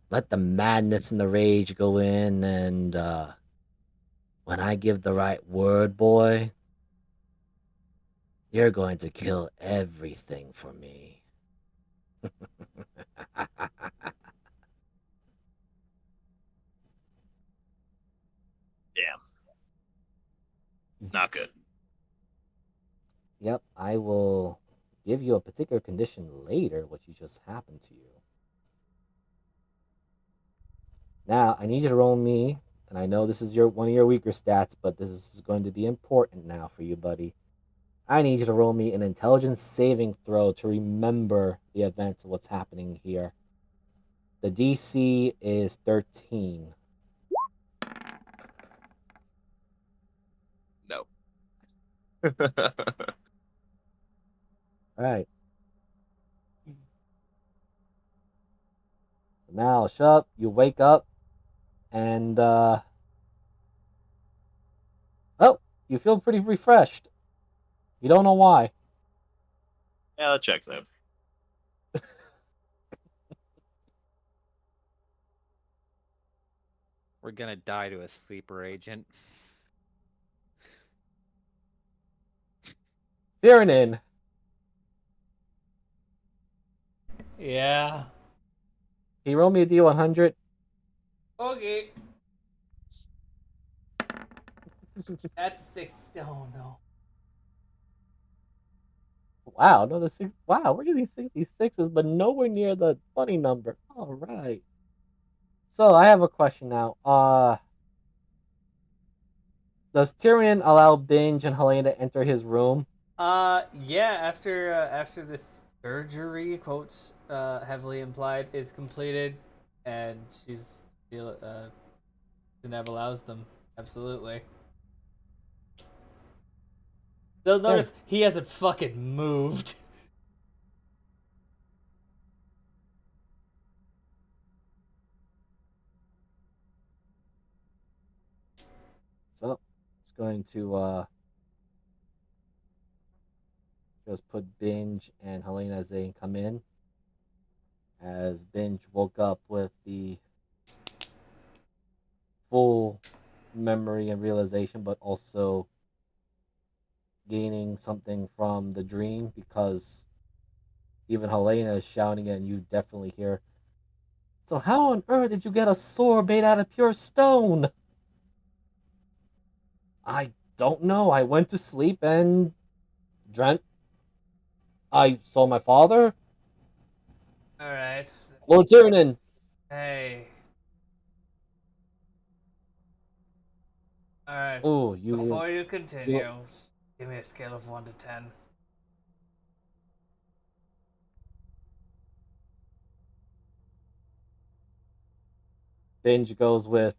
let the madness and the rage go in, and when I give the right word, boy, you're going to kill everything for me. damn, not good. Yep, I will give you a particular condition later, what you just happened to you. Now, I need you to roll me, and I know this is your one of your weaker stats, but this is going to be important now for you, buddy. I need you to roll me an intelligence saving throw to remember the events of what's happening here. The DC is 13. No. All right. Now, shut up. You wake up, and oh, you feel pretty refreshed. You don't know why. Yeah, that checks out. We're gonna die to a sleeper agent. Tyrannin, Yeah. can you roll me a D100? Okay. That's 6. Oh no. Wow, no, the six. Wow, we're getting 66s, but nowhere near the funny number. All right. So I have a question now. Does Tyrion allow Binge and Helena to enter his room? Yeah. After the surgery, quotes heavily implied, is completed, and Genev allows them. Absolutely. They'll Okay. notice he hasn't fucking moved. So it's going to just put Binge and Helena as they come in. As Binge woke up with the full memory and realization, but also gaining something from the dream because even Helena is shouting and you definitely hear. So how on earth did you get a sword made out of pure stone? I don't know. I went to sleep and dreamt I saw my father, All right. Lord Tyrion. Hey. Alright. Oh, you Before you you continue, give me a scale of 1 to 10. Binge goes with.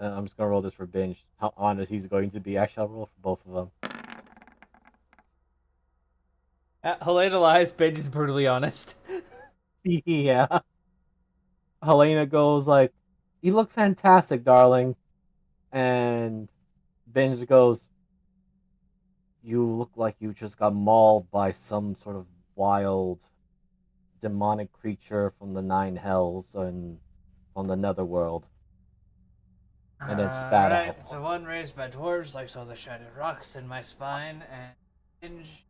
I'm just gonna roll this for Binge. How honest he's going to be. Actually, I'll roll for both of them. Helena lies, Benj is brutally honest. Yeah. Helena goes like, "You look fantastic, darling," and Binge goes, "You look like you just got mauled by some sort of wild, demonic creature from the nine hells and from the netherworld," and then spat out. Alright, the one raised by dwarves likes all the shiny rocks in my spine, and Benj,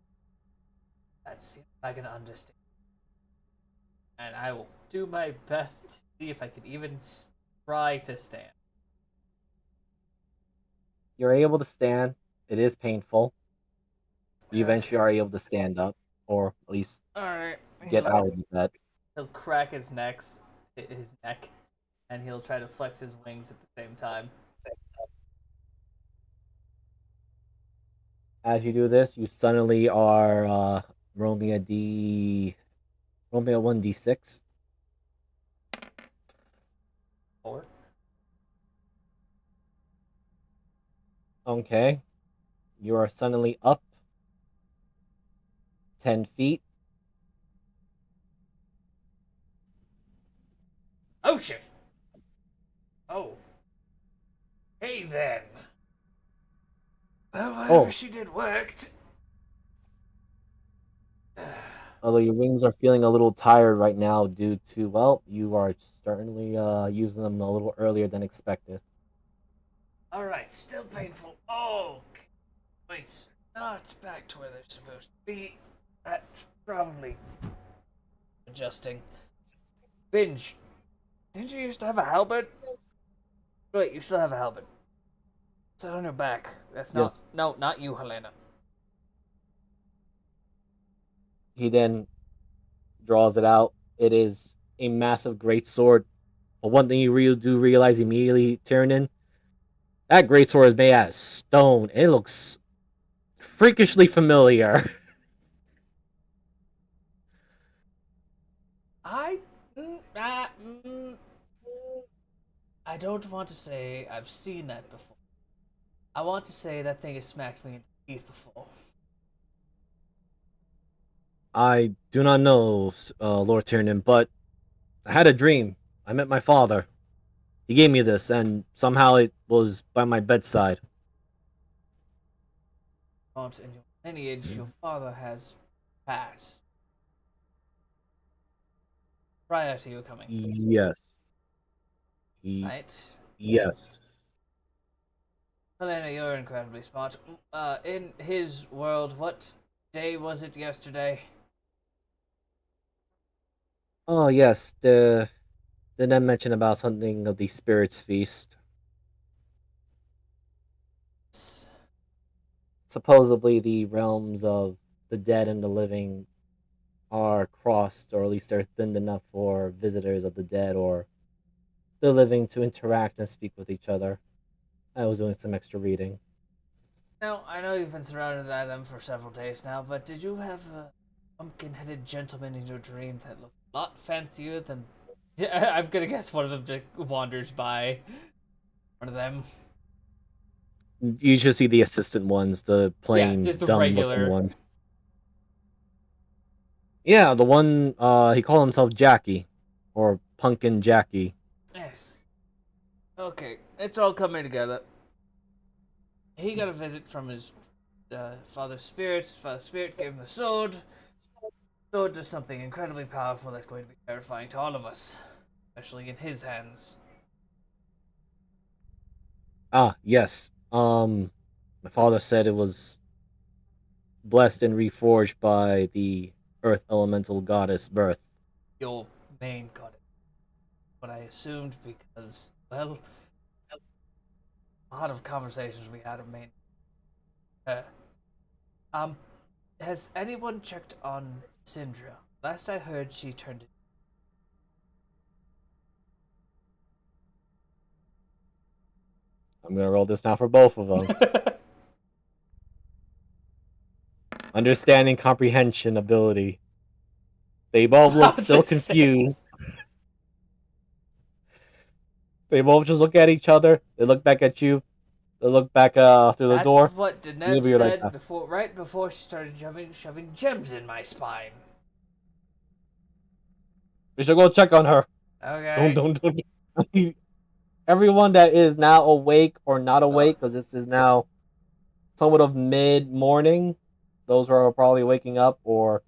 that seems like an understatement. And I will do my best to see if I can even try to stand. You're able to stand. It is painful. You Okay. eventually are able to stand up, or at least Alright, get out of the bed. he'll crack his neck, and he'll try to flex his wings at the same time. As you do this, you suddenly are rolling a 1d6. 4. Okay, you are suddenly up 10 feet. Oh shit! Oh. Hey then! Well, whatever Oh, she did worked. although your wings are feeling a little tired right now due to, well, you are certainly using them a little earlier than expected. Alright, still painful. Oh, okay. Points not back to where they're supposed to be. That's probably adjusting. Binge, didn't you used to have a halberd? Wait, you still have a halberd. Is that on your back? That's not. Yes. No, not you, Helena. He then draws it out. It is a massive great sword. But one thing you really do realize immediately, Tyrion, that great sword is made out of stone. It looks freakishly familiar. I. Mm, ah, mm, I don't want to say I've seen that before. I want to say that thing has smacked me in the teeth before. I do not know, Lord Tyrion, but I had a dream. I met my father. He gave me this, and somehow it was by my bedside. Not in your lineage, your father has passed prior to you coming, Yes. right? Yes. Helena, you're incredibly smart. In his world, what day was it yesterday? Oh, yes. Did I mention about something of the spirits feast? Supposedly, the realms of the dead and the living are crossed, or at least they're thinned enough for visitors of the dead or the living to interact and speak with each other. I was doing some extra reading. Now, I know you've been surrounded by them for several days now, but did you have a pumpkin-headed gentleman in your dream that looked a lot fancier than... I'm gonna guess one of them just wanders by. One of them. You should see the assistant ones, the Yeah, plain just the dumb looking regular. ones. Yeah, the one he called himself Jackie, or Pumpkin Jackie. Yes. Okay, it's all coming together. He got a visit from his father's spirits. Father's spirit gave him the sword. Sword does something incredibly powerful that's going to be terrifying to all of us, especially in his hands. Ah, yes. My father said it was blessed and reforged by the Earth Elemental Goddess Birth. Your main goddess. What I assumed because, well, a lot of conversations we had have made. Uh, um, has anyone checked on Syndra? Last I heard, she turned. I'm gonna roll this now for both of them. Understanding comprehension ability. They both look still About to say. confused. They both just look at each other. They look back at you. They look back through the That's door. what You'll Deneb be like said that. before, right before she started shoving gems in my spine. We should go check on her. Okay. Don't. Everyone that is now awake or not awake, because this is now somewhat of mid-morning. Those who are probably waking up or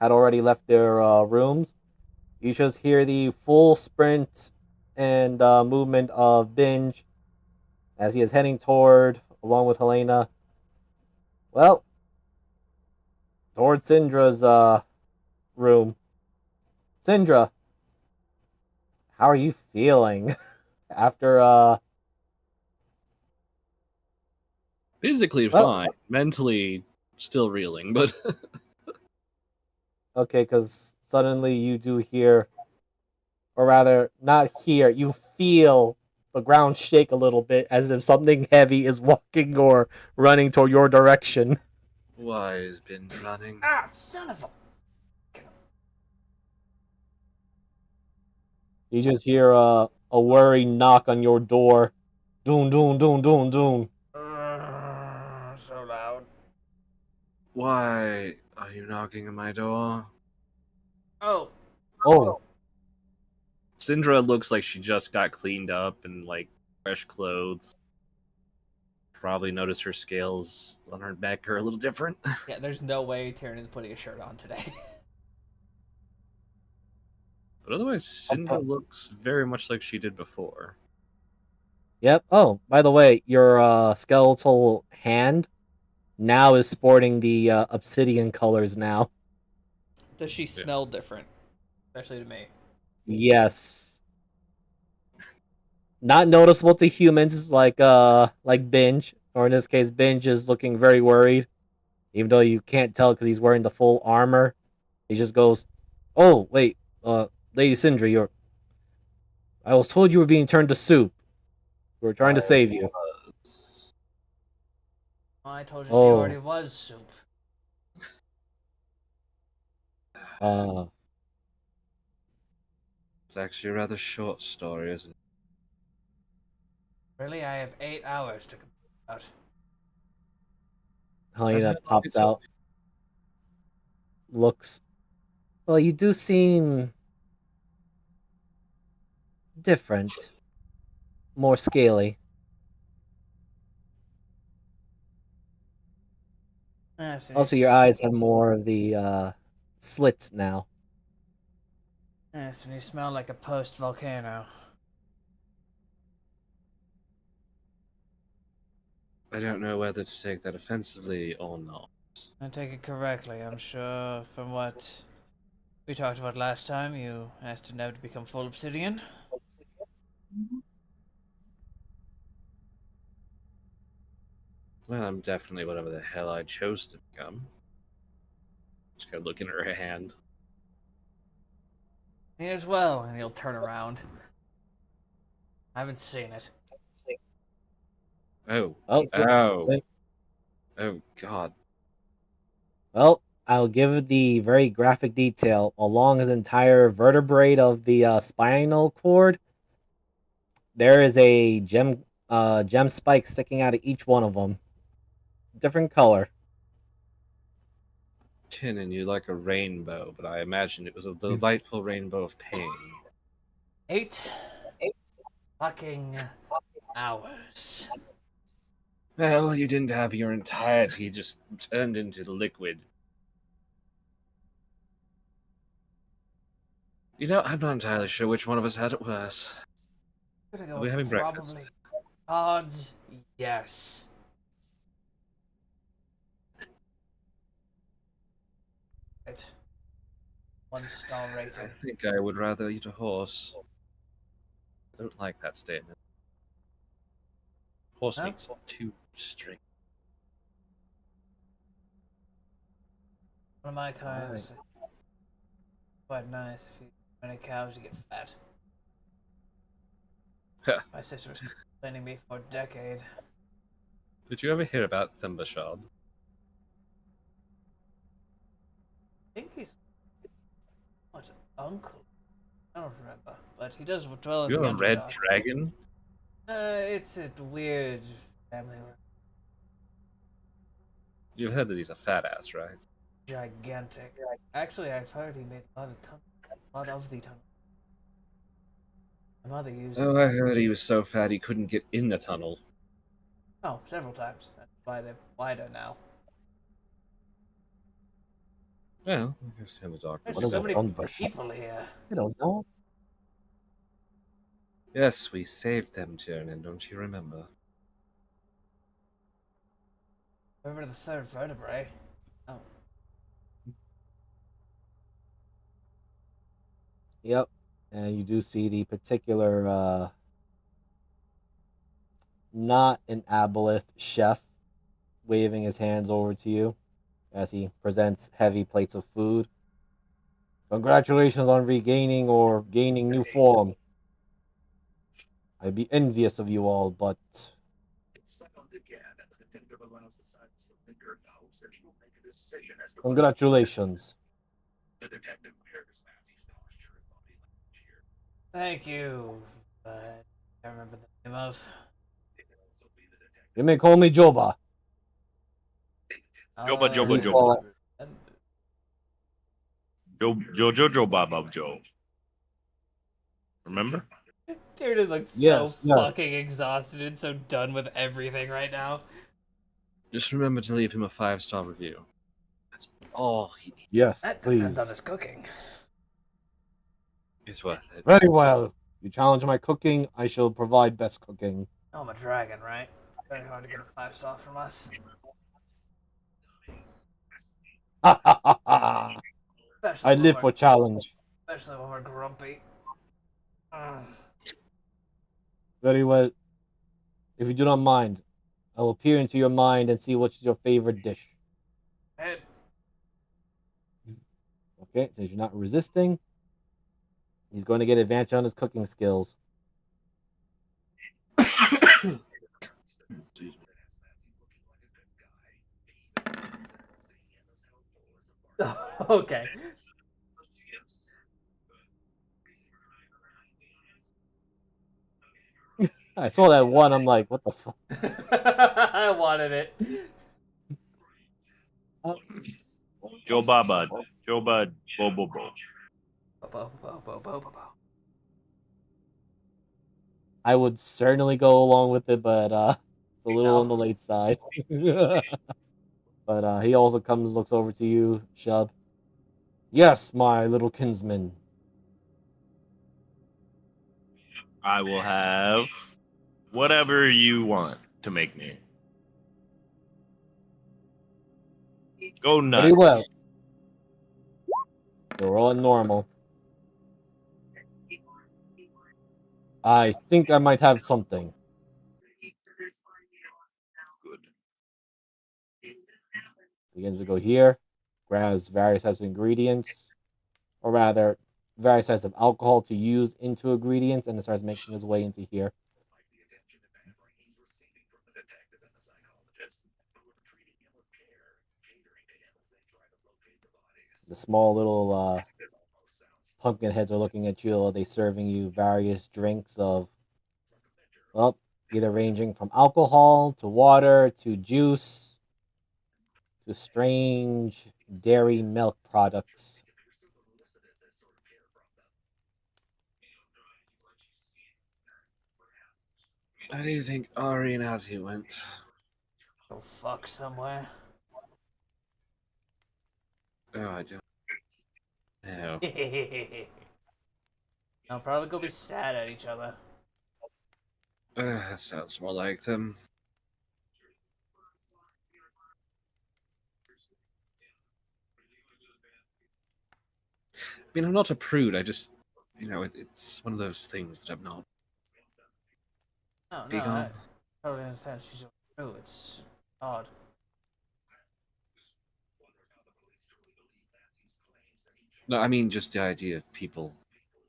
had already left their rooms. You just hear the full sprint and movement of Binge as he is heading toward, along with Helena, well, towards Syndra's room. Syndra, how are you feeling after Physically well, fine, mentally still reeling, but okay, because suddenly you do hear, or rather, not hear, you feel the ground shake a little bit as if something heavy is walking or running toward your direction. why has been running? Ah, son of a. You just hear a worried knock on your door. Doon, doon, doon, doon, doon. So loud. Why are you knocking on my door? Oh, Oh, Syndra looks like she just got cleaned up and like fresh clothes. Probably noticed her scales on her neck are a little different. yeah. There's no way Tyrion is putting a shirt on today. But otherwise, Syndra looks very much like she did before. yep. Oh, by the way, your skeletal hand now is sporting the obsidian colors now. Does she smell different? Especially to me. Yes. Not noticeable to humans like Binge, or in this case, Binge is looking very worried, even though you can't tell because he's wearing the full armor. He just goes, "Oh wait, Lady Syndra, you're. I was told you were being turned to soup. We were trying to save you." I told you she Oh, already was soup. uh, It's actually a rather short story, isn't it? Really, I have 8 hours to complete out. Helena pops out, looks. Well, you do seem different, more scaly. Yes, and Also, your eyes have more of the slits now. yes, and you smell like a post volcano. I don't know whether to take that offensively or not. I take it correctly. I'm sure from what we talked about last time, you asked Nev to become full obsidian. Well, I'm definitely whatever the hell I chose to become. Just gotta look in her hand. Me as well, and he'll turn around. I haven't seen it. Oh. Oh, Oh. Oh, God. well, I'll give the very graphic detail. Along his entire vertebrae of the spinal cord, there is a gem spike sticking out of each one of them. Different color. Tin and you like a rainbow, but I imagine it was a delightful rainbow of pain. 8 fucking hours. Well, you didn't have your entirety just turned into liquid. You know, I'm not entirely sure which one of us had it worse. Gonna go Are we with having breakfast? probably odds. Yes. Right. 1-star I rating. think I would rather eat a horse. I don't like that statement. Horse Huh? meat's too strange. One of my kinds. Quite nice. If you have many cows, you get fat. Huh. My sister was Planning me for a decade. Did you ever hear about Thimbleshard? I think he's what, an uncle. I don't remember, but he does dwell in You're the a red Underdark. dragon? It's a weird family. You've heard that he's a fat ass, right? Gigantic. Actually, I've heard he made a lot of the tunnel. My mother used Oh, I heard he was so fat he couldn't get in the tunnel. several times. That's why they're wider now. Well, I guess the Underdark There's was is so a many thunderbolt? people here. I don't know. Yes, we saved them, Tiernan, don't you remember? Remember the third vertebrae? Oh. Yep. And you do see the particular, not an aboleth chef waving his hands over to you as he presents heavy plates of food. Congratulations on regaining or gaining new form. I'd be envious of you all, but congratulations. Thank you. I remember the name of. You may call me Joba. Joba, Joba, Please Joba. call. Jojo Baba Joe. Remember? Tyrion looks Yes, so yes. fucking exhausted and so done with everything right now. Just remember to leave him a 5-star review. That's all he needs. Yes, That please. depends on his cooking. It's worth it. Very well. You challenge my cooking, I shall provide best cooking. Oh, I'm a dragon, right? It's very hard to get a 5-star from us. Ha ha ha ha! Especially I when live we're, for challenge. especially when we're grumpy. Very well. If you do not mind, I will peer into your mind and see what's your favorite dish. Head. Okay, since you're not resisting, he's going to get advantage on his cooking skills. Okay. I saw that one, I'm like, what the fuck? I wanted it. Joe Baba. Joba Bobo Bo. I would certainly go along with it, but it's a little on the late side. But he also looks over to you, Shub. Yes, my little kinsman. I will have whatever you want to make me. Go nuts. Very well. You're all normal. I think I might have something. Good. Begins to go here, grabs various types of ingredients, or rather, various types of alcohol to use into ingredients, and it starts making his way into here. The small little pumpkin heads are looking at you. Are they serving you various drinks of, well, either ranging from alcohol to water to juice to strange dairy milk products? How do you think Ari and Azzy went? Go fuck somewhere. Oh, I don't know. I'll probably go be sad at each other. That sounds more like them. I mean, I'm not a prude. I just, it's one of those things that I'm not No, big no, on. I totally understand. She's true. It's odd. No, I mean just the idea of people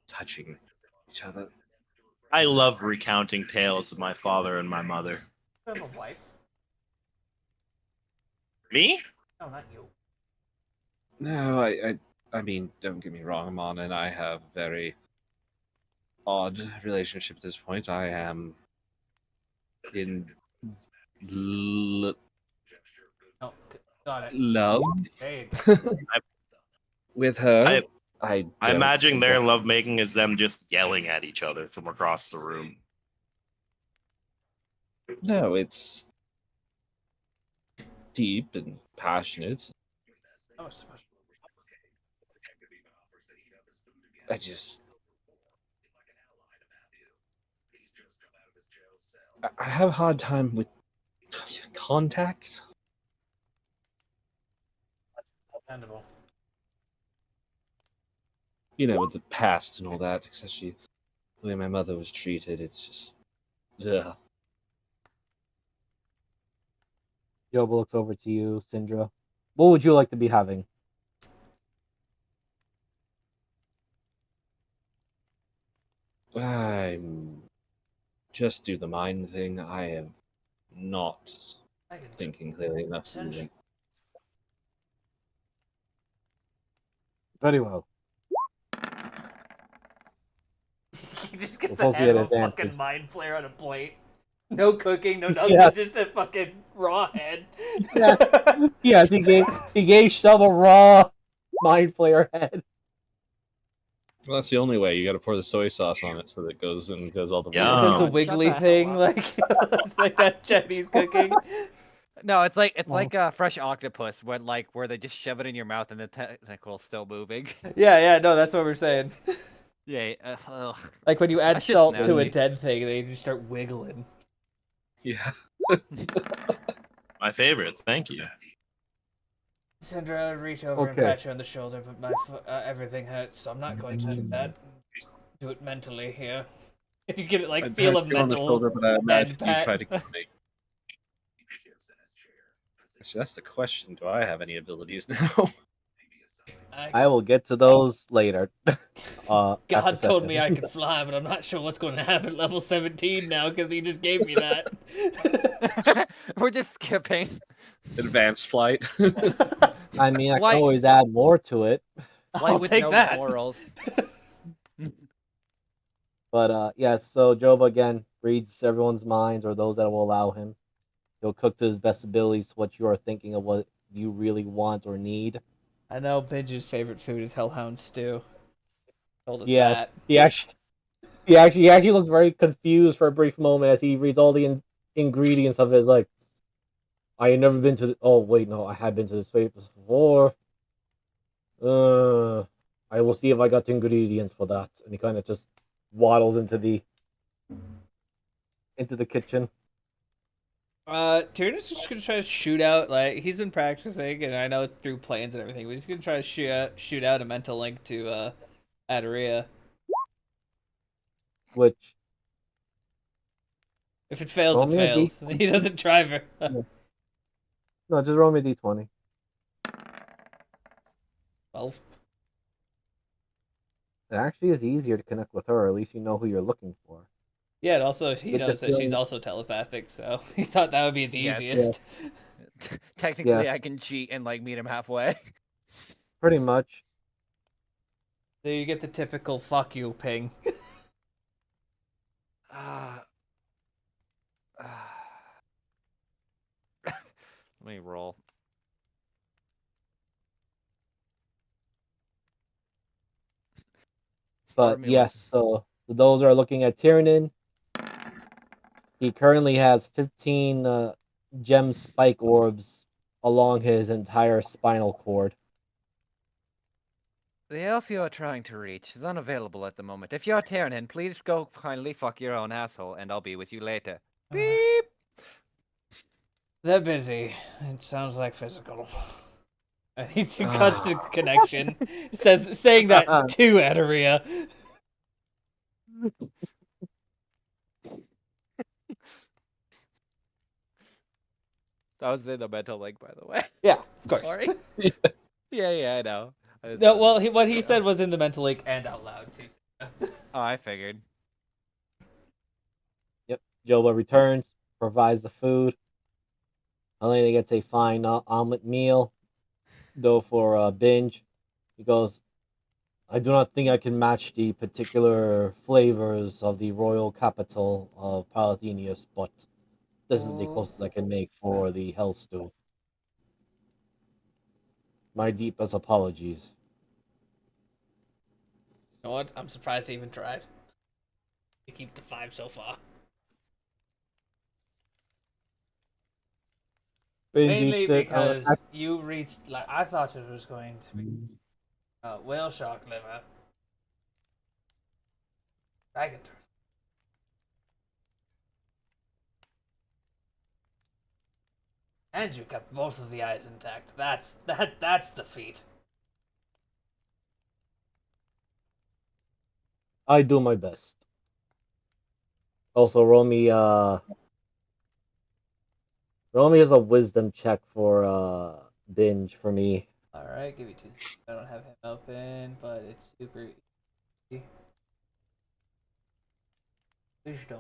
touching each other. I love recounting tales of my father and my mother. You have a wife? Me? No, not you. No, I mean, don't get me wrong, Amon and I have a very odd relationship at this point. I am in Oh, got it. love There you go. with her. I don't imagine think their that- lovemaking is them just yelling at each other from across the room. No, it's deep and passionate. Oh, it's special. I just. I have a hard time with contact. Understandable. You know, with the past and all that, especially the way my mother was treated. It's just. Ugh. Yoba looks over to you, Syndra. What would you like to be having? I'm. Just do the mind thing. I am not I can do thinking clearly enough. Essential. Either. Very well. He just gets We're a supposed to head get of a advantage. fucking mind flare on a plate. No cooking, no nothing, Yeah. just a fucking raw head. Yeah. Yes, he gave Shove a raw mind flare head. Well, that's the only way. You got to pour the soy sauce on it so that it goes and does all the Yeah. weird. It does the Shut wiggly the hell thing, up. like that Chinese cooking. No, it's like Oh. a fresh octopus where they just shove it in your mouth and the tentacle's still moving. Yeah, no, that's what we're saying. Yeah. Ugh. Like when you That add shit's salt to a nasty. dead thing, they just start wiggling. Yeah. My favorite. Thank you. Sandra, I would reach over and Okay. pat you on the shoulder, but my everything hurts, so I'm not going to do that. Do it mentally here. You can like I'd feel a pat you on the mental shoulder, but I imagine you pat. try to kill me. Actually, that's the question. Do I have any abilities now? I will get to those later. God after told me I session. could fly, but I'm not sure what's going to happen at level 17 now because he just gave me that. We're just skipping. Advanced flight. I mean, I can Like- always add more to it. I'll with take no that. morals. But yes, so Jova again reads everyone's minds or those that will allow him. He'll cook to his best abilities to what you are thinking of what you really want or need. I know Binge's favorite food is Hellhound stew. Told us Yes, that. he actually looks very confused for a brief moment as he reads all the ingredients of his like. I had never been to. Oh wait, no, I had been to this place before. I will see if I got the ingredients for that. And he kind of just waddles into the kitchen. Tyrannus is just gonna try to shoot out. Like he's been practicing, and I know it's through planes and everything. But he's gonna try to shoot out a mental link to Adaria. Which If it fails, Roll it me a fails. He doesn't try for. no, just roll me a d20. 12. It actually is easier to connect with her. At least you know who you're looking for. Yeah, and also he Get the knows that she's feeling- also telepathic, so he thought that would be the Yeah, easiest. Technically, Yes. I can cheat and like meet him halfway. Pretty much. So you get the typical "fuck you" ping. Let me roll. But Formulas. yes, so those are looking at Tyrannin. He currently has 15 gem spike orbs along his entire spinal cord. The elf you are trying to reach is unavailable at the moment. If you're Tyrannin, please go kindly fuck your own asshole, and I'll be with you later. Beep. They're busy. It sounds like physical. And he cuts the connection. Saying that to Adaria. That was in the mental link, by the way. Yeah, of course. Sorry. Yeah, I know. No, well, what he said was in the mental link and out loud too. Oh, I figured. Joba returns, provides the food. Elena gets a fine omelet meal. Though for binge, he goes, I do not think I can match the particular flavors of the royal capital of Palathenius, but this is the closest I can make for the hell stew. My deepest apologies. You know what? I'm surprised he even tried. You keep the 5 so far. Binge Mainly eats it. because you reached, like, I thought it was going to be whale shark liver, dragon turtle. And you kept both of the eyes intact. That's defeat. I do my best. Also, roll me as a wisdom check for binge for me. Alright, give me 2. I don't have him open, but it's super easy. Wisdom.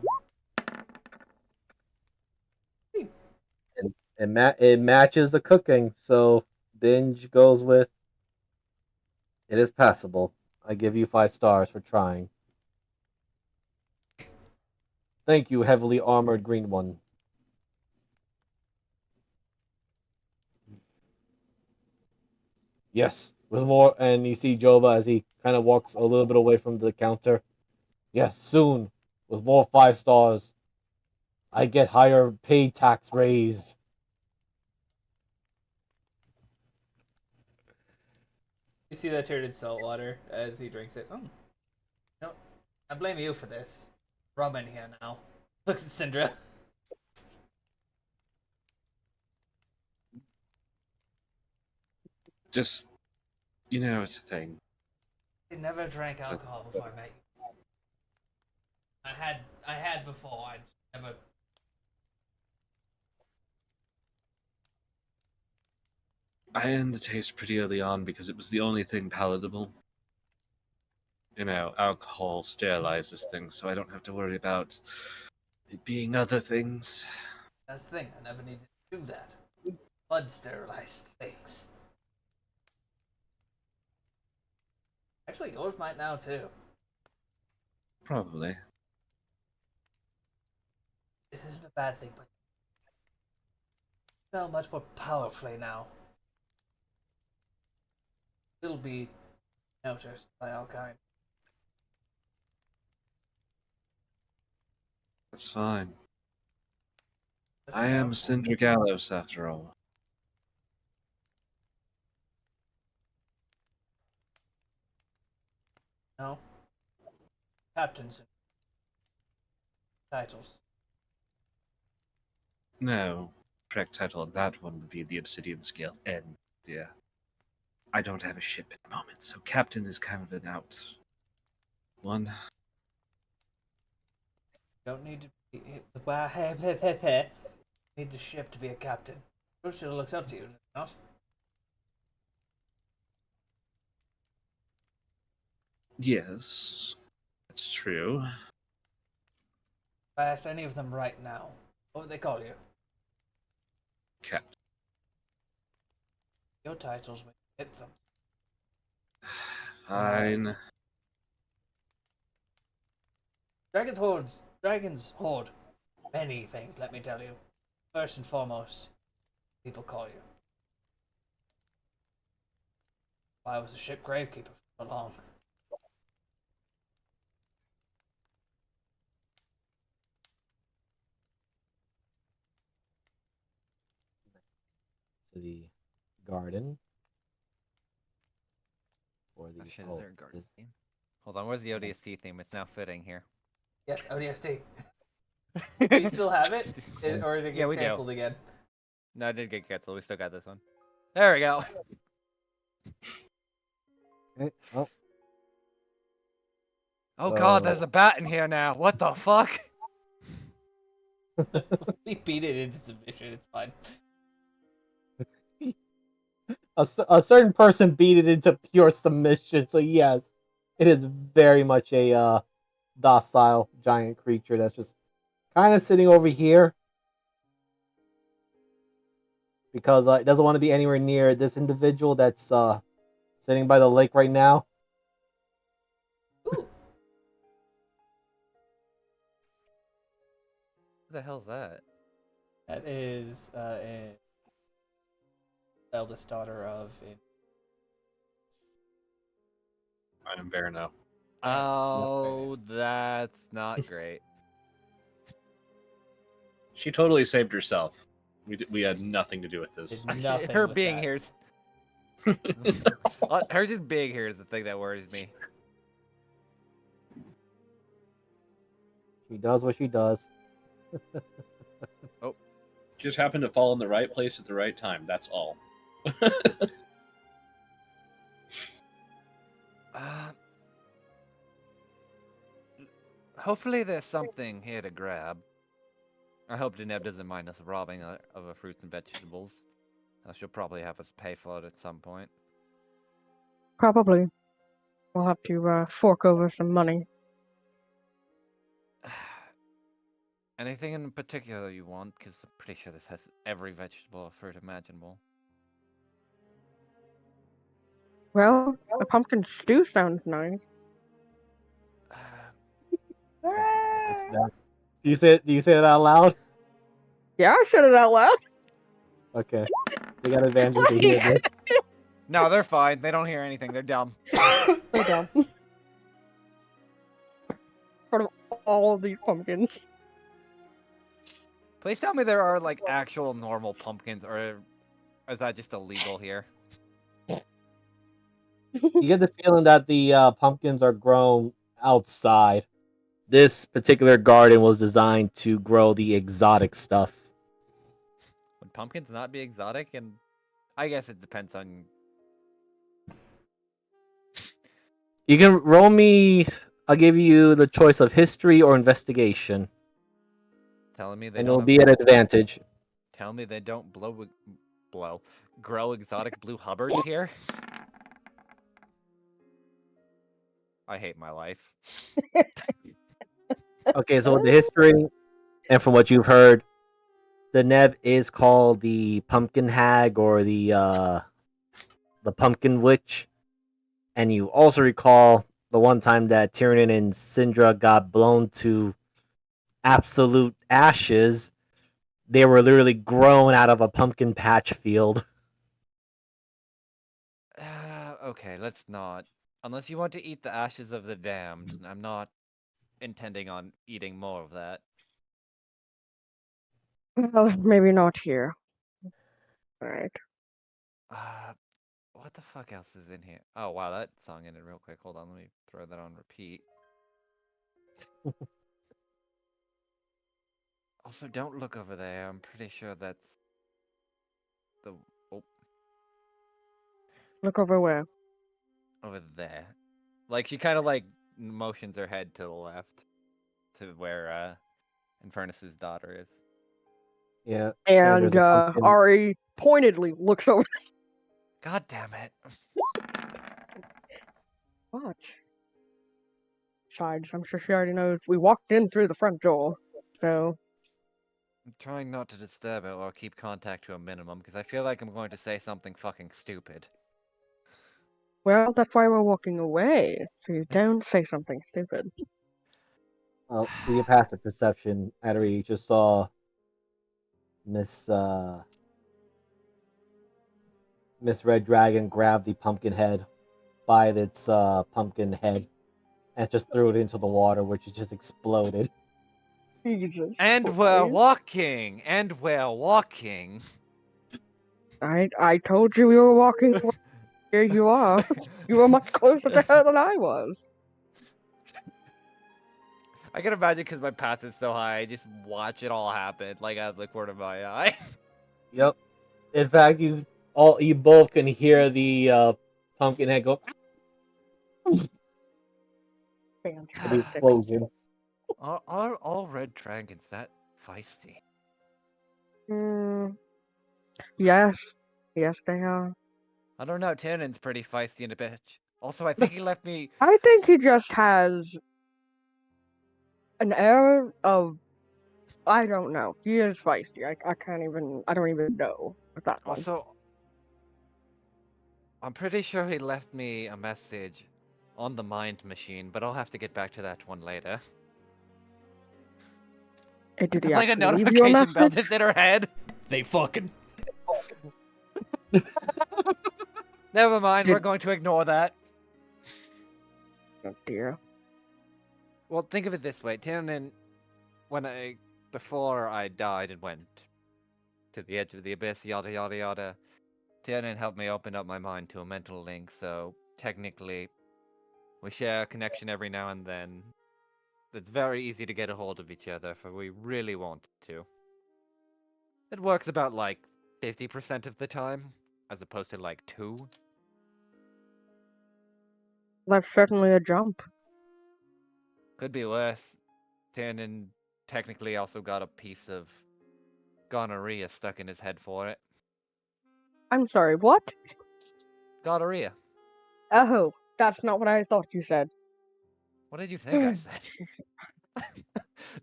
It matches the cooking, so binge goes with it is passable. I give you 5 stars for trying. Thank you, heavily armored green one. Yes, with more, and you see Joba as he kind of walks a little bit away from the counter. Yes, soon, with more 5 stars, I get higher pay tax raise. You see that turd in salt water as he drinks it. Oh, no, I blame you for this. Robin here now. Looks at Syndra. Just, it's a thing. I never drank alcohol before I met you. I had before. I never. I earned the taste pretty early on because it was the only thing palatable. Alcohol sterilizes things, so I don't have to worry about it being other things. That's the thing. I never needed to do that. Blood sterilized things. Actually, yours might now too. Probably. This isn't a bad thing, but you smell much more powerfully now. It'll be noticed by all kinds. That's fine. But I you am know, Cinder Gallows, after all. no captains and titles. No, correct title on that one would be the Obsidian Scale N. Yeah. I don't have a ship at the moment, so Captain is kind of an out one. Don't need to be. Need the ship to be a captain. Rooster looks up to you, does he not? Yes, that's true. If I asked any of them right now, what would they call you? Captain. Your titles when you hit them. Fine. Dragons hoard many things, let me tell you. First and foremost, people call you. I was a ship gravekeeper for so long. To the garden. For the Oh shit, is there a garden theme? Hold on, where's the ODST theme? It's now fitting here. Yes, ODST. Do you still have it? Or did it Yeah, get we do. canceled again? No, it didn't get canceled. We still got this one. There we go. Okay, well, Oh god, there's a bat in here now. What the fuck? We beat it into submission, it's fine. a certain person beat it into pure submission, so yes, it is very much a docile giant creature that's just kind of sitting over here because it doesn't want to be anywhere near this individual that's sitting by the lake right now. Ooh, Who the hell's that? that is eldest daughter of. I am Verno. Oh, that's not great. She totally saved herself. We had nothing to do with this. Did nothing Her with being that. here. Her just being here is the thing that worries me. She does what she does. Just happened to fall in the right place at the right time. That's all. Hopefully there's something here to grab. I hope Deneb doesn't mind us robbing of her fruits and vegetables. She'll probably have us pay for it at some point. Probably. We'll have to fork over some money. Anything in particular you want? Because I'm pretty sure this has every vegetable or fruit imaginable. Well, a pumpkin stew sounds nice. Do you say it out loud? Yeah, I said it out loud. Okay. They got advantage to hear this. No, they're fine. They don't hear anything. They're dumb. They're dumb. In front of all of these pumpkins. Please tell me there are like actual normal pumpkins, or is that just illegal here? You get the feeling that the pumpkins are grown outside. This particular garden was designed to grow the exotic stuff. Would pumpkins not be exotic? And I guess it depends on. You can roll me. I'll give you the choice of history or investigation, Telling me they and don't. it'll be at advantage. Tell me they don't grow exotic blue hubbards here. I hate my life. Okay, so with the history, and from what you've heard, the Neb is called the Pumpkin Hag or the Pumpkin Witch, and you also recall the one time that Tyrion and Syndra got blown to absolute ashes. They were literally grown out of a pumpkin patch field. Okay, let's not. Unless you want to eat the ashes of the damned, I'm not intending on eating more of that. Well, maybe not here. Alright. What the fuck else is in here? Oh wow, that song ended real quick. Hold on, let me throw that on repeat. Also, don't look over there. I'm pretty sure that's the Look over where? over there. Like she kind of like motions her head to the left, to where Infernus's daughter is. Yeah. And there's a pumpkin. Ari pointedly looks over. God damn it! Watch. Besides, I'm sure she already knows we walked in through the front door. So, I'm trying not to disturb it or keep contact to a minimum because I feel like I'm going to say something fucking stupid. well, that's why we're walking away. So you don't say something stupid. Well, do your passive perception, Adri. You just saw Miss Red Dragon grab the pumpkin head by its pumpkin head and just threw it into the water, which just exploded. Jesus And Christ. we're walking, and we're walking. I told you we were walking away. Here you are. You were much closer to her than I was. I can imagine because my passive's so high, I just watch it all happen, like out of the corner of my eye. Yep. In fact, you both can hear the pumpkin head go the Fantastic. explosion. Are all red dragons that feisty? Yes. Yes, they are. I don't know, Tannen's pretty feisty in a bitch. Also, I think he left me. I think he just has an air of I don't know. He is feisty. I can't even. I don't even know with that one. Also, I'm pretty sure he left me a message on the mind machine, but I'll have to get back to that one later. Did he Like a actually leave you a notification bell message? just in her head. They fucking. Never mind, we're Did- going to ignore that. Oh dear. Well, think of it this way: Tiernan, before I died and went to the edge of the abyss, yada yada yada, Tiernan helped me open up my mind to a mental link. So technically, we share a connection every now and then. It's very easy to get a hold of each other if we really wanted to. It works about like 50% of the time, as opposed to like 2. That's certainly a jump. Could be worse. Tiernan technically also got a piece of gonorrhea stuck in his head for it. I'm sorry. What? Gonorrhea. Oh, that's not what I thought you said. What did you think I said?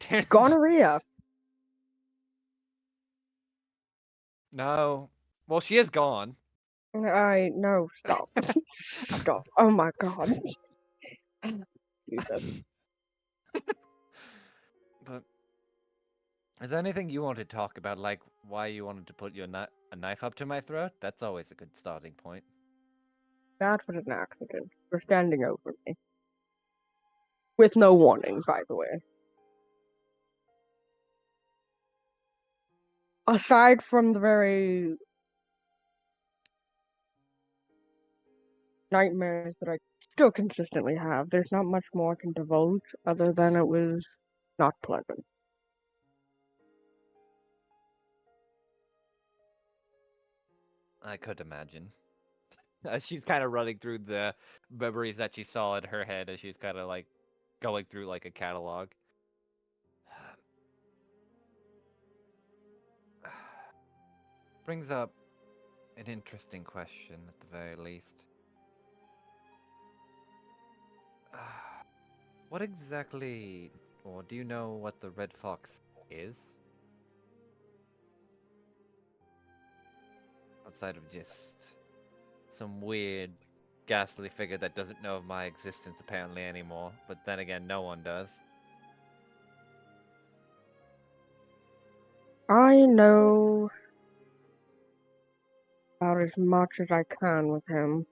Tiernan- Gonorrhea. No. Well, she is gone. No. Stop. Stop. Oh my god. Jesus. But is there anything you want to talk about, like why you wanted to put a knife up to my throat? That's always a good starting point. That was an accident. You're standing over me. With no warning, by the way. Aside from the very nightmares that I still consistently have, there's not much more I can divulge other than it was not pleasant. I could imagine. She's kind of running through the memories that she saw in her head as she's kind of like going through like a catalog. Brings up an interesting question at the very least. What exactly, or do you know what the Red Fox is? Outside of just some weird, ghastly figure that doesn't know of my existence apparently anymore, but then again, no one does. I know about as much as I can with him.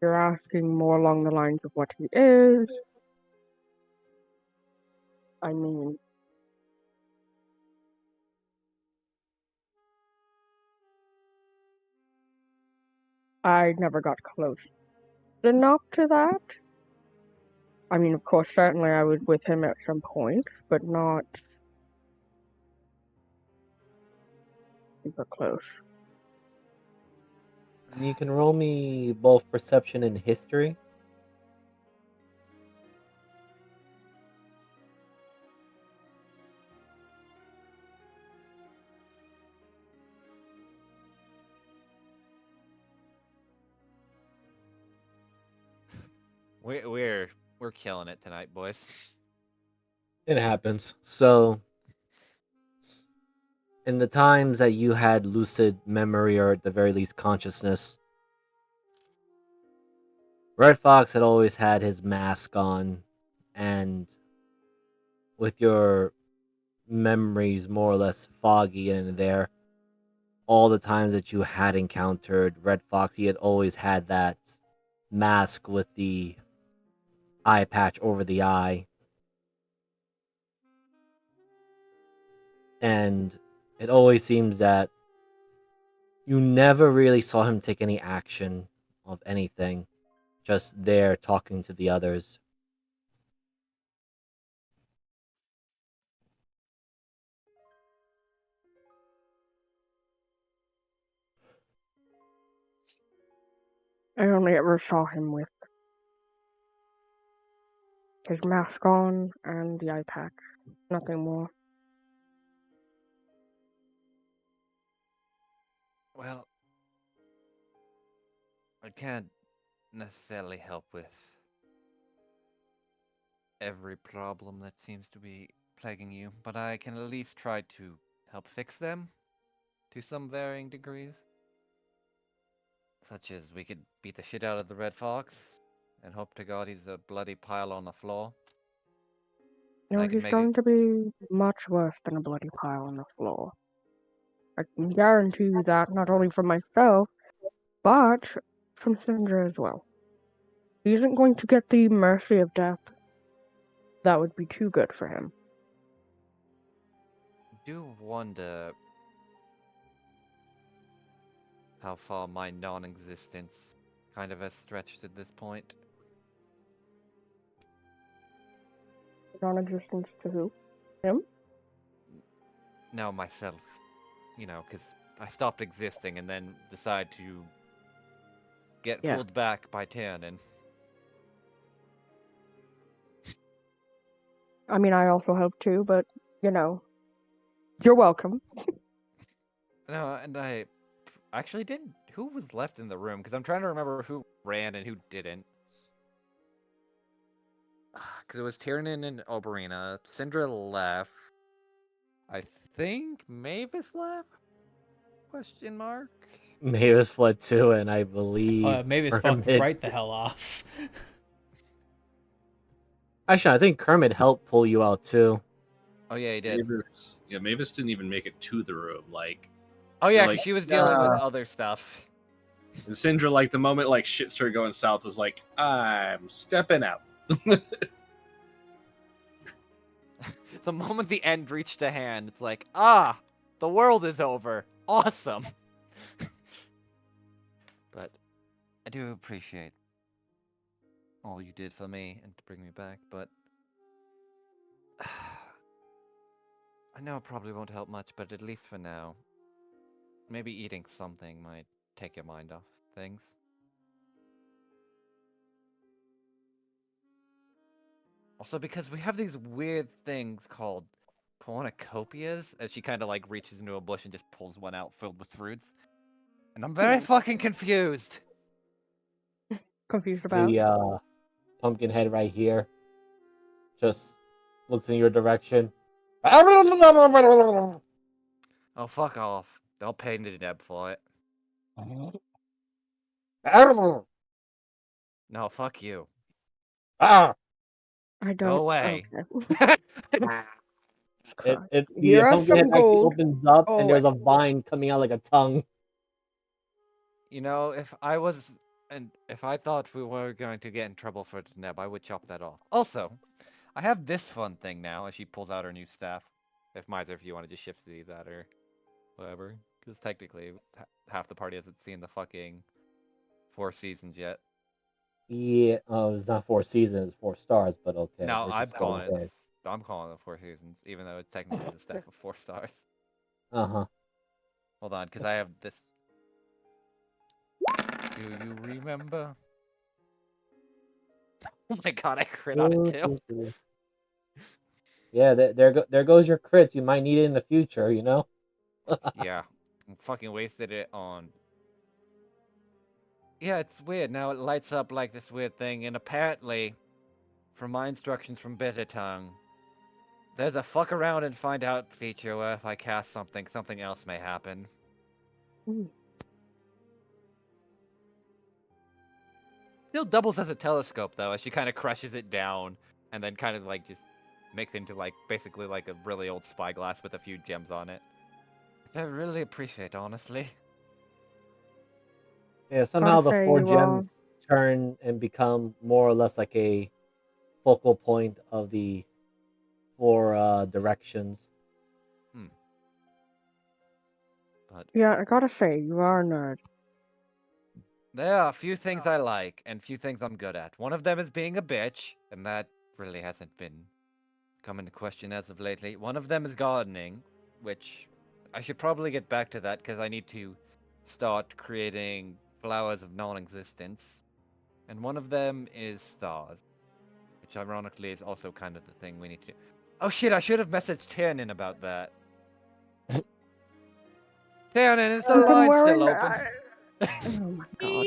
You're asking more along the lines of what he is. I mean, I never got close enough to that. I mean, of course, certainly I was with him at some point, but not super close. You can roll me both perception and history. We're killing it tonight, boys. It happens. So, in the times that you had lucid memory, or at the very least consciousness, Red Fox had always had his mask on, and with your memories more or less foggy in there, all the times that you had encountered Red Fox, he had always had that mask with the eye patch over the eye. And it always seems that you never really saw him take any action of anything, just there talking to the others. I only ever saw him with his mask on and the eye patch. Nothing more. Well, I can't necessarily help with every problem that seems to be plaguing you, but I can at least try to help fix them to some varying degrees. Such as we could beat the shit out of the Red Fox and hope to God he's a bloody pile on the floor. No, I can he's make going it. to be much worse than a bloody pile on the floor. I can guarantee you that, not only from myself, but from Cinder as well. He isn't going to get the mercy of death. That would be too good for him. Do wonder how far my non-existence kind of has stretched at this point. Non-existence to who? Him? No, myself. You know, because I stopped existing and then decide to get Yeah. pulled back by Tannen. I mean, I also hope to, but, you know, you're welcome. No, and I actually didn't. Who was left in the room? Because I'm trying to remember who ran and who didn't. Because it was Tiernan and Oberina. Syndra left. I think Mavis left? Question mark? Mavis fled too, and I believe Maybe fucked Kermit. right the hell off. Actually, I think Kermit helped pull you out too. Oh yeah, he did. Mavis didn't even make it to the room. Like, Oh yeah, like, because she was dealing with other stuff. and Syndra, like the moment like shit started going south, was like, I'm stepping out. The moment the end reached a hand, it's like, ah, the world is over. Awesome. But I do appreciate all you did for me and to bring me back, but I know it probably won't help much, but at least for now, maybe eating something might take your mind off things. Also, because we have these weird things called cornucopias, as she kind of like reaches into a bush and just pulls one out filled with fruits. And I'm very fucking confused. Confused about. The pumpkin head right here just looks in your direction. Oh, fuck off. They'll pay Nideb for it. No, fuck you. Ah! I don't. Go away. Okay. The Here are pumpkin head some actually gold. opens up, Oh, and there's a vine coming out like a tongue. You know, if I thought we were going to get in trouble for Neb, I would chop that off. Also, I have this fun thing now as she pulls out her new staff. If Miser, if you want to just shift to that or whatever. Because technically, half the party hasn't seen the fucking 4 seasons yet. Yeah, it's not 4 seasons, 4 stars, but okay. No, let's I'm just go calling with it. this. I'm calling it 4 seasons, even though it's technically the staff of 4 stars. Uh-huh. Hold on, because I have this. Do you remember? Oh my god, I crit on it too. Yeah, there goes your crits. You might need it in the future, you know? Yeah, I fucking wasted it on. Yeah, it's weird. Now it lights up like this weird thing, and apparently, from my instructions from Bitter Tongue, there's a fuck around and find out feature where if I cast something, something else may happen. Still doubles as a telescope though, as she kind of crushes it down, and then kind of like just makes into like basically like a really old spyglass with a few gems on it. I really appreciate, honestly. Yeah, somehow the say 4 you gems turn and become more or less like a focal point of the 4 directions. But Yeah, I gotta say, you are a nerd. there are a few things I like and few things I'm good at. One of them is being a bitch, and that really hasn't been come into question as of lately. One of them is gardening, which I should probably get back to that because I need to start creating flowers of non-existence. And one of them is stars, which ironically is also kind of the thing we need to do. Oh shit, I should have messaged Tiernan about that. Tiernan, is the I've been line wearing. still open? Oh my god.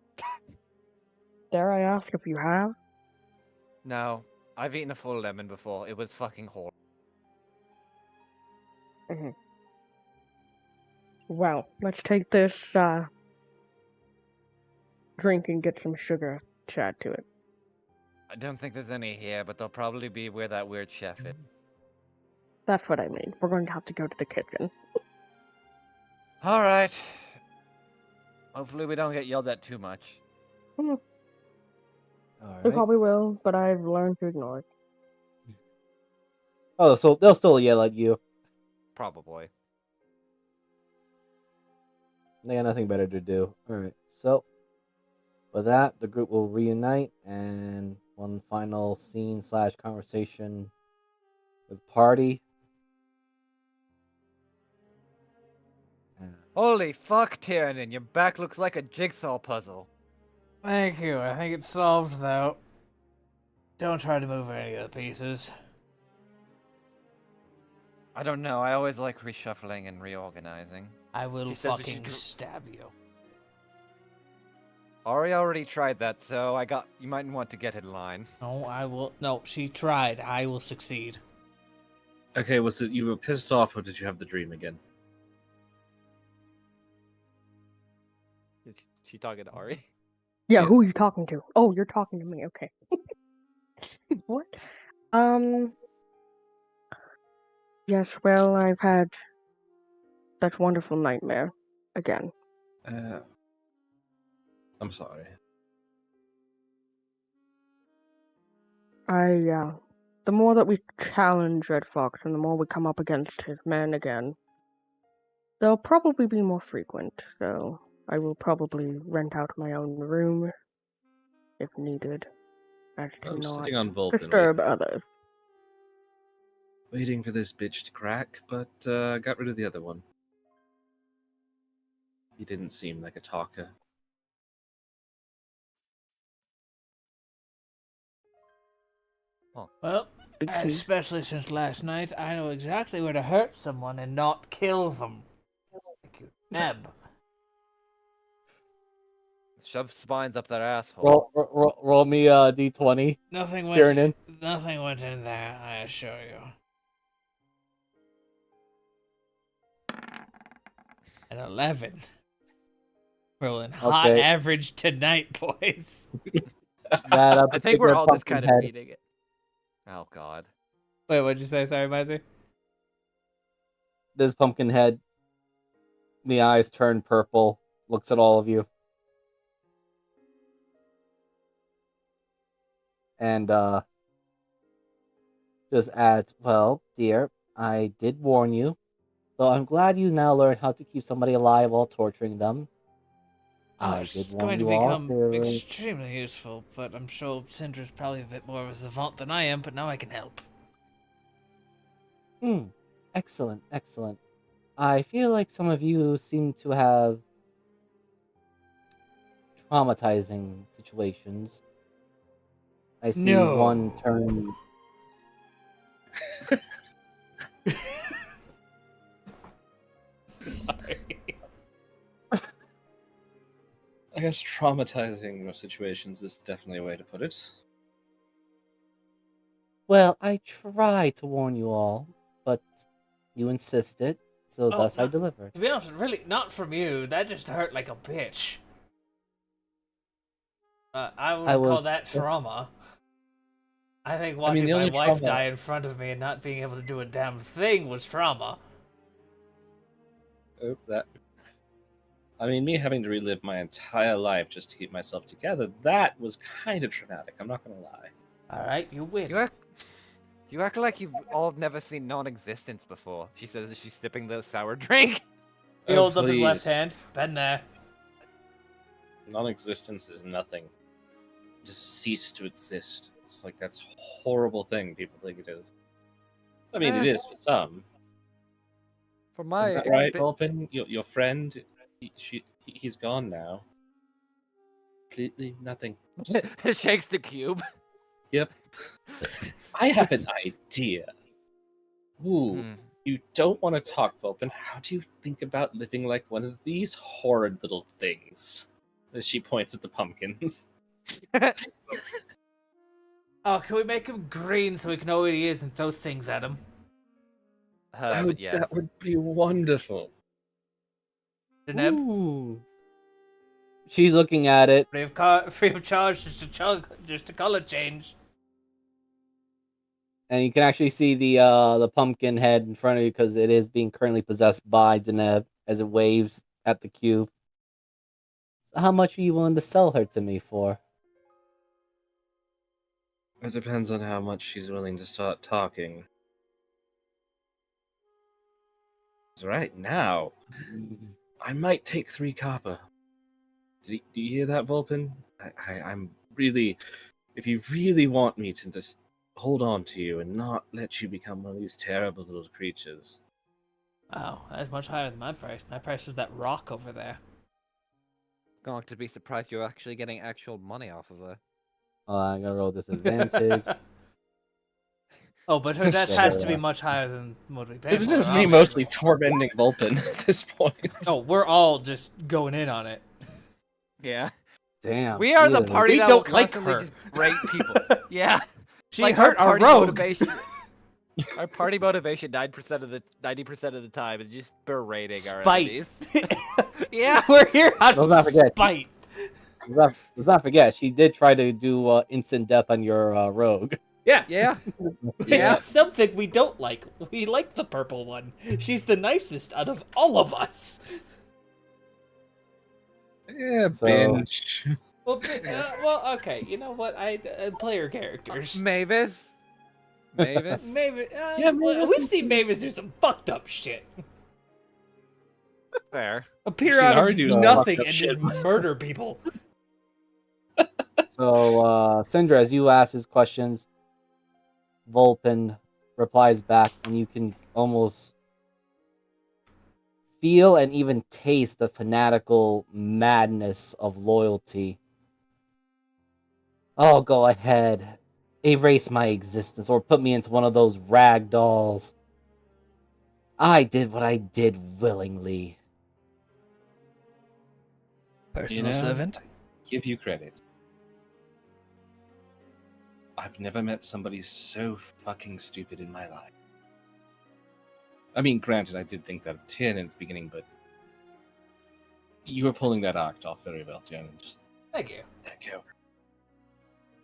Dare I ask if you have? No, I've eaten a full lemon before. It was fucking horrible. Mhm. Well, let's take this drink and get some sugar to add to it. I don't think there's any here, but they'll probably be where that weird chef is. That's what I mean. We're going to have to go to the kitchen. Alright. Hopefully we don't get yelled at too much. Hmm, All we right. probably will, but I've learned to ignore it. Oh, so they'll still yell at you. Probably. They got nothing better to do. All right. So with that, the group will reunite, and one final scene / conversation with party. And Holy fuck, Tiernan, your back looks like a jigsaw puzzle. Thank you. I think it's solved, though. Don't try to move any of the pieces. I don't know, I always like reshuffling and reorganizing. I will She says that she fucking dr- stab you. Ari already tried that, so you might want to get in line. No, I will. No, she tried. I will succeed. Okay, was it you were pissed off, or did you have the dream again? Is she talking to Ari? Yeah, who Yes. are you talking to? Oh, you're talking to me. Okay. What? Yes, well, I've had that wonderful nightmare again. I'm sorry. The more that we challenge Red Fox and the more we come up against his men again, they'll probably be more frequent, so I will probably rent out my own room if needed, as to I'm not sitting on Vulcan disturb others. waiting for this bitch to crack, but got rid of the other one. He didn't seem like a talker. Well, Did she? especially since last night, I know exactly where to hurt someone and not kill them. Thank you, Neb. Shove spines up that asshole. roll me a d20. Nothing Tyrion. Nothing went in there. I assure you. An 11. Rolling hot Okay. average tonight, boys. That I think we're particular all just pumpkin kind of head. beating it. Oh god. Wait, what'd you say? Sorry, Mizey? This pumpkin head, the eyes turn purple, looks at all of you, and just adds, "Well, dear, I did warn you, though I'm glad you now learned how to keep somebody alive while torturing them. Oh, I it's did warn going to you all become to." extremely useful, but I'm sure Cinder's probably a bit more of a savant than I am, but now I can help. Excellent, excellent. I feel like some of you seem to have traumatizing situations. I see one No. turn. Sorry. I guess traumatizing situations is definitely a way to put it. Well, I tried to warn you all, but you insisted, so Oh, thus I no. delivered. To be honest, really, not from you. That just hurt like a bitch. I would call was- that trauma. I think I watching mean, the my only wife trauma- die in front of me and not being able to do a damn thing was trauma. Oh, that. I mean, me having to relive my entire life just to keep myself together, that was kind of traumatic, I'm not gonna lie. Alright, you win. You act like you've all never seen non-existence before. She says as she's sipping the sour drink. He holds up his left hand. Been there. Non-existence is nothing. Just cease to exist. It's like that's a horrible thing people think it is. I mean, it is for some. For my Is that right, Vulpin? Your friend, he's gone now. Completely nothing. shakes the cube. Yep. I have an idea. Ooh, you don't want to talk, Vulpin. How do you think about living like one of these horrid little things? As she points at the pumpkins. Oh, can we make him green so we can know what he is and throw things at him? But yes. That would be wonderful. Deneb, Ooh. She's looking at it. free of charge, just a color change. And you can actually see the pumpkin head in front of you because it is being currently possessed by Deneb as it waves at the cube. So how much are you willing to sell her to me for? It depends on how much she's willing to start talking. 'Cause right now, I might take 3 copper. Do you hear that, Vulpin? I'm really... If you really want me to just hold on to you and not let you become one of these terrible little creatures... Oh, that's much higher than my price. My price is that rock over there. Going to be surprised you're actually getting actual money off of her. I'm gonna roll disadvantage. Oh, but her debt So, has to be much higher than what we pay It's for. just me obviously. mostly tormenting Vulpin at this point. Oh, we're all just going in on it. Yeah. Damn. We are the Steven. party We that don't will like constantly her. just break people. Yeah. She Like hurt our party rogue. motivation. Our party motivation 90% of the time is just berating our Spite. enemies. Yeah. We're here out Let's not of forget. spite. Let's not forget, she did try to do instant death on your rogue. Yeah. Yeah. Which Yeah. is something we don't like. We like the purple one. She's the nicest out of all of us. Yeah, So- binge. Well, okay. You know what? Player characters. Mavis. Mavis. Mavis. Yeah, Mavis we've is seen Mavis do some fucked up shit. Fair. Appear seen out her of do some nothing fucked up and shit. just murder people. So, Syndra, as you ask his questions, Vulpin replies back, and you can almost feel and even taste the fanatical madness of loyalty. Oh, go ahead. Erase my existence or put me into one of those rag dolls. I did what I did willingly. Personal know? servant. Give you credit. I've never met somebody so fucking stupid in my life. I mean, granted, I did think that of Tin in its beginning, but you were pulling that act off very well, Tin. Just Thank you. thank you.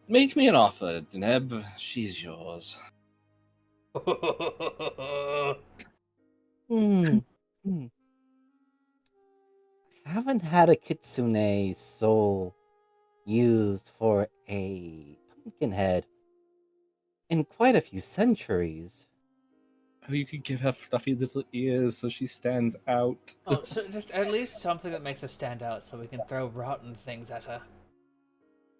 Make me an offer, Deneb. She's yours. Hmm. Haven't had a kitsune soul used for a pumpkin head in quite a few centuries. Oh, you could give her fluffy little ears so she stands out. Oh, so just at least something that makes her stand out, so we can throw rotten things at her.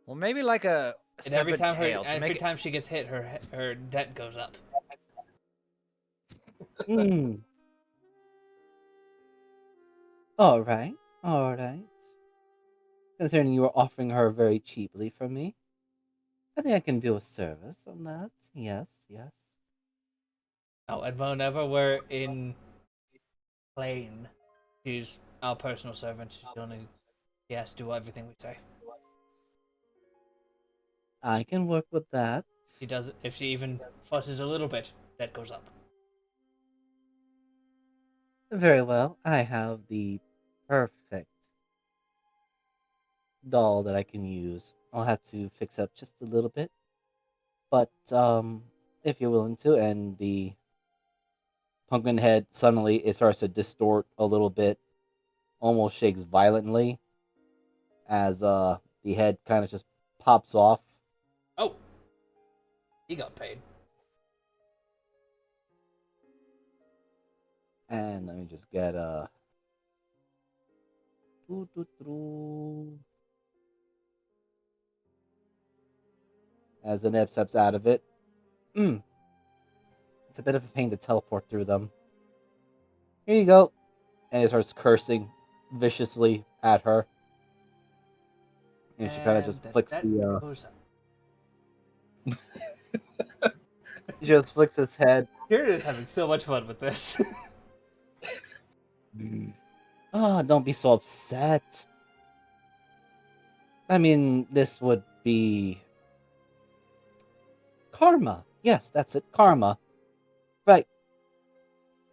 Well, maybe like a And every serpent time tail to every make it... time she gets hit, her debt goes up. Hmm. All right. Considering you were offering her very cheaply for me, I think I can do a service on that. Yes. Oh, and whenever we're in plane, she's our personal servant. She has to do everything we say. I can work with that. She does. If she even fusses a little bit, that goes up. Very well. I have the perfect doll that I can use. I'll have to fix up just a little bit. But if you're willing to, and the pumpkin head suddenly it starts to distort a little bit, almost shakes violently as the head kind of just pops off. Oh, he got paid. And let me just get as the nib steps out of it. It's a bit of a pain to teleport through them. Here you go. And it starts cursing viciously at her. And she kind of just flicks the goes up. she just flicks his head. Jared is having so much fun with this. Oh, don't be so upset. I mean, this would be karma. Yes, that's it, karma. Right.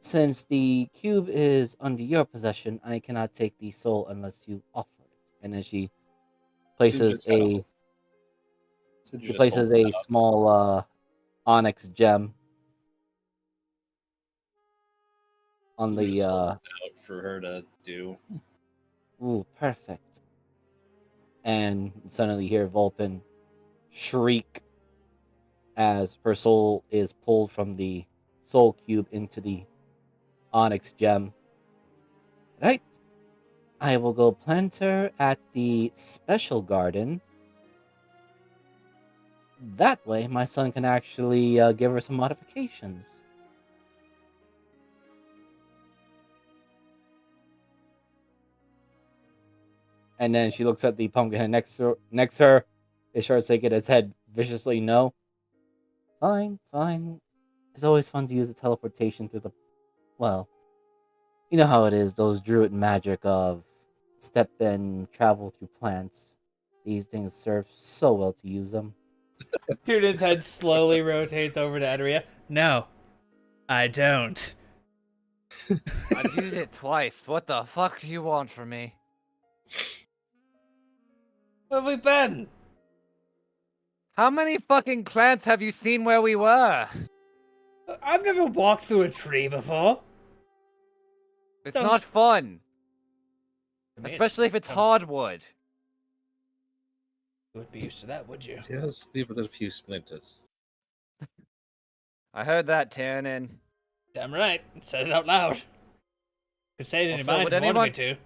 Since the cube is under your possession, I cannot take the soul unless you offer it. And then she places just tell. a small onyx gem on the out for her to do. ooh, perfect. And suddenly you hear Vulpin shriek as her soul is pulled from the soul cube into the onyx gem. Right. I will go plant her at the special garden. That way, my son can actually give her some modifications. And then she looks at the pumpkin next to her. It starts shaking its head viciously. No. Fine, fine. It's always fun to use the teleportation through the. Well, you know how it is, those druid magic of step and travel through plants. These things serve so well to use them. Tyranids' head slowly rotates over to Adaria. No, I don't. I've used it twice. What the fuck do you want from me? Where have we been? How many fucking plants have you seen where we were? I've never walked through a tree before. It's Sounds- not fun. I mean, Especially if it's hardwood. You wouldn't be used to that, would you? Just leave it a few splinters. I heard that, Tiernan. Damn right. Said it out loud. Could say it in your Also, mind would if you wanted me to.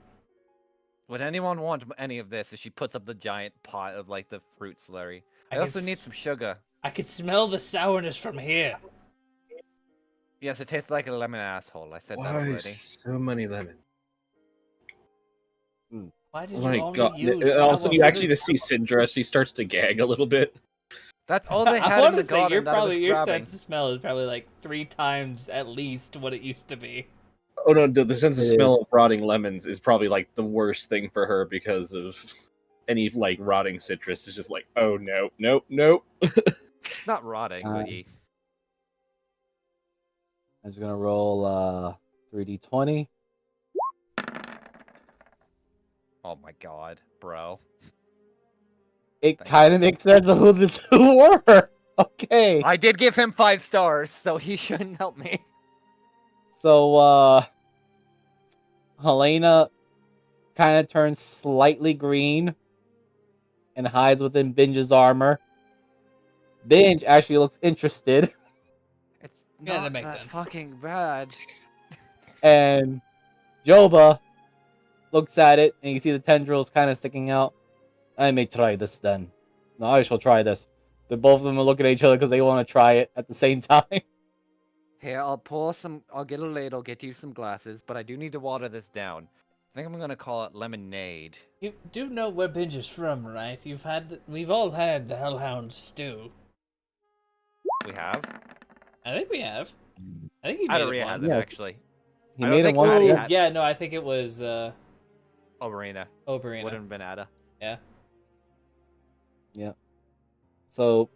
Would anyone want any of this as she puts up the giant pot of, like, the fruit slurry? I can also need some sugar. I can smell the sourness from here. Yes, it tastes like a lemon asshole. I said that Why already. so many lemons? Why did Oh you my only god! use All of a sudden, you sour actually fruit? just see Syndra. She starts to gag a little bit. That's all they I had in want the to say garden you're that I was probably your grabbing. sense of smell is probably like 3 times at least what it used to be. Oh no, the sense of It smell is. of rotting lemons is probably like the worst thing for her because of any like rotting citrus. Is just like, oh no, nope, nope. Not rotting, Uh, but I'm just gonna roll 3d20. oh my god, bro. It Thank kind of makes sense of who the two were. Okay. I did give him 5 stars, so he shouldn't help me. So Helena kind of turns slightly green and hides within Binge's armor. Binge actually looks interested, It's Yeah, not that makes that sense. fucking bad. and Joba looks at it, and you see the tendrils kind of sticking out. I may try this then. No, I shall try this. Both of them are looking at each other because they want to try it at the same time. Here, I'll get a ladle, get you some glasses, but I do need to water this down. I think I'm gonna call it lemonade. You do know where Binge is from, right? We've all had the Hellhound stew. We have? I think we have. I think he made it Adaria has once. it, Yeah. actually. He I don't made it think once. Maddie Yeah. had- Yeah, no, I think it was Oberina. Oberina. Wouldn't have been Ada. Yeah. So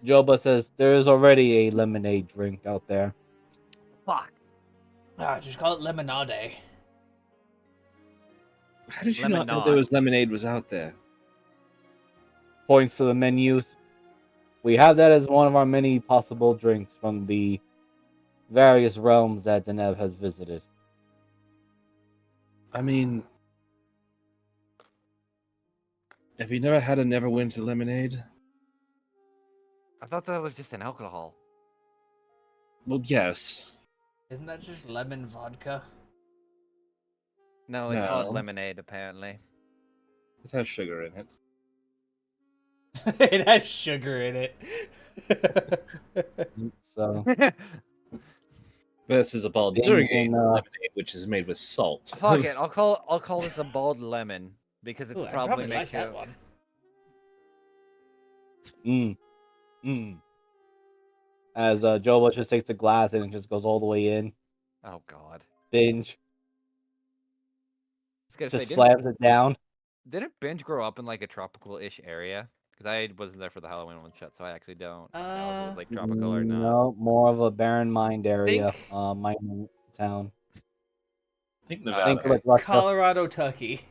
Joba says there is already a lemonade drink out there. Fuck. Ah, just call it lemonade. How did you not know there Lemonade. was lemonade was out there? Points to the menus. We have that as one of our many possible drinks from the various realms that Deneb has visited. I mean, have you never had a Neverwinter lemonade? I thought that was just an alcohol. Well, yes. Isn't that just lemon vodka? No, it's called No. lemonade, apparently. It has sugar in it. It has sugar in it. So Versus a bald Then Durgate in, lemonade, which is made with salt. Fuck it, I'll call this a bald lemon because it's Ooh, I probably probably makes like that you. one. As Joba just takes a glass and it just goes all the way in. Oh god. Binge I was gonna just say, slams it down. Didn't Binge grow up in like a tropical-ish area? Because I wasn't there for the Halloween one shot, so I actually don't know if it was like tropical or not. No, more of a barren mind area. Think- Mining town. I think Think Nevada. like Russia. Colorado, Tucky.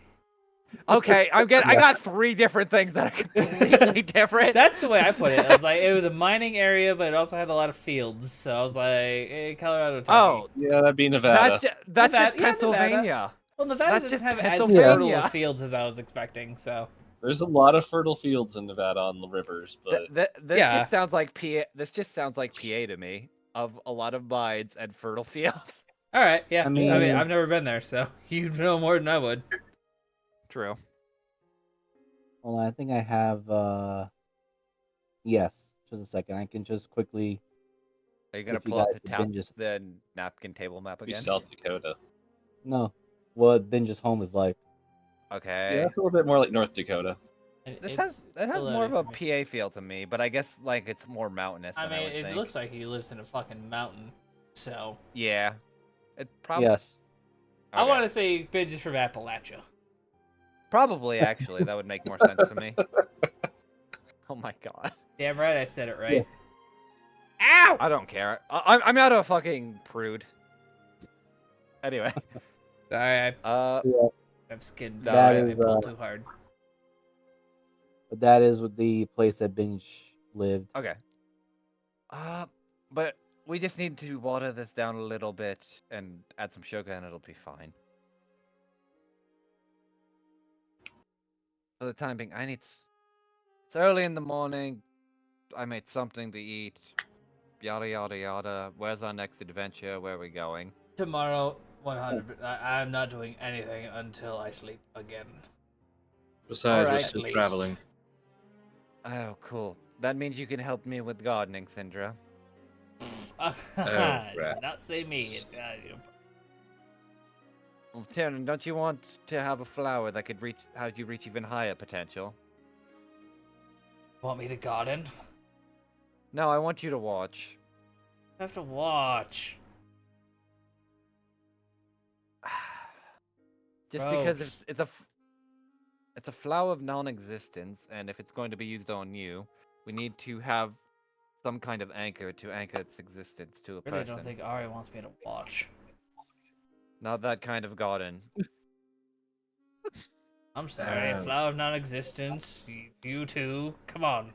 Okay, I Yeah. got 3 different things that are completely different. That's the way I put it. I was like, it was a mining area, but it also had a lot of fields. So I was like, Colorado, Tucky. Oh, Yeah, that'd be Nevada. that's Nevada- just yeah, Pennsylvania. Nevada. Well, Nevada That's doesn't just have as Pennsylvania. fertile of fields as I was expecting. So There's a lot of fertile fields in Nevada on the rivers, but This Yeah. just sounds like PA. This just sounds like PA to me. Of a lot of mines and fertile fields. all right, yeah. I I mean, mean- I've never been there, so you know more than I would. True. Hold on, I think I have. Yes, just a second. I can just quickly. Are you gonna If you pull up guys the have been the napkin table map it'd be again? South Dakota. No, what Binge's home is like. Okay. Yeah, that's a little bit more like North Dakota. This has more of a PA feel to me, but I guess like it's more mountainous I than I mean, would it think. looks like he lives in a fucking mountain. So Yeah. It probably. Yes. I want to say Binge is from Appalachia. Probably actually that would make more sense to me. Oh my god. Damn right, I said it right. Ow! I don't care. I'm not a fucking prude. Anyway. Sorry, Uh. Yeah, I'm skinned. That I is, pulled too hard. but that is with the place that Binge lived. Okay. But we just need to water this down a little bit and add some sugar and it'll be fine. For the time being, it's early in the morning. I made something to eat. Yada yada yada. Where's our next adventure? Where are we going? Tomorrow, 100. I'm not doing anything until I sleep again. Besides, we're Alright. still At least. traveling. Oh, cool. That means you can help me with gardening, Syndra. right. Not say me. It's, Well, Tiernan, don't you want to have a flower that could help you reach even higher potential? want me to garden? No, I want you to watch. I have to watch. Just because Gross. it's a flower of non-existence, and if it's going to be used on you, we need to have some kind of anchor to anchor its existence to a I really person. don't think Ari wants me to watch. Not that kind of garden. I'm sorry. Oh. Flower of non-existence. You too. Come on.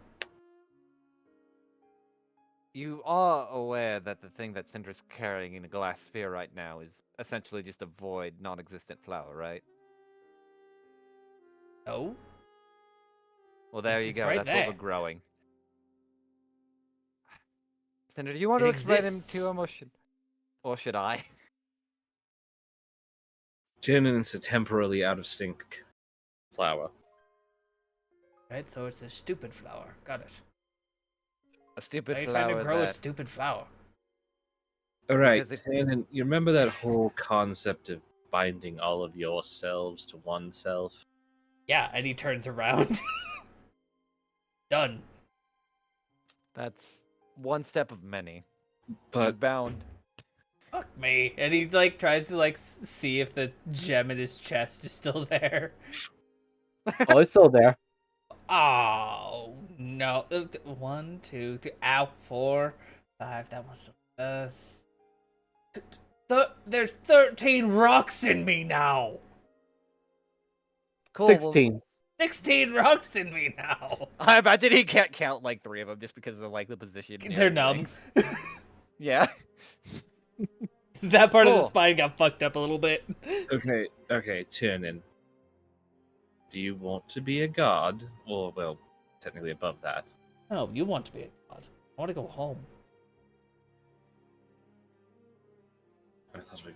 You are aware that the thing that Syndra's carrying in a glass sphere right now is essentially just a void, non-existent flower, right? No. Well, there you It's go. right That's what there. we're growing. Syndra, do you want It to explain him exists. to him, or should I? Janen's a temporarily out of sync flower. Right. So it's a stupid flower. Got it. A stupid Why are you trying flower to grow a that... stupid flower? All right, Because it- Tannen, you remember that whole concept of binding all of yourselves to one self? Yeah, and he turns around. Done. That's one step of many. You're But bound. Fuck me. And he like tries to like see if the gem in his chest is still there. Oh, it's still there. Oh no! 1, 2, 3. Ow! 4, 5. That one's there's 13 rocks in me now. Cool. well, 16. 16 rocks in me now. I imagine he can't count like 3 of them just because of like the position. near They're his numb. rings. Yeah. That part of the Cool. spine got fucked up a little bit. okay, Tannen. Do you want to be a god? Or, well, technically above that. No, you want to be a god. I want to go home. I thought we.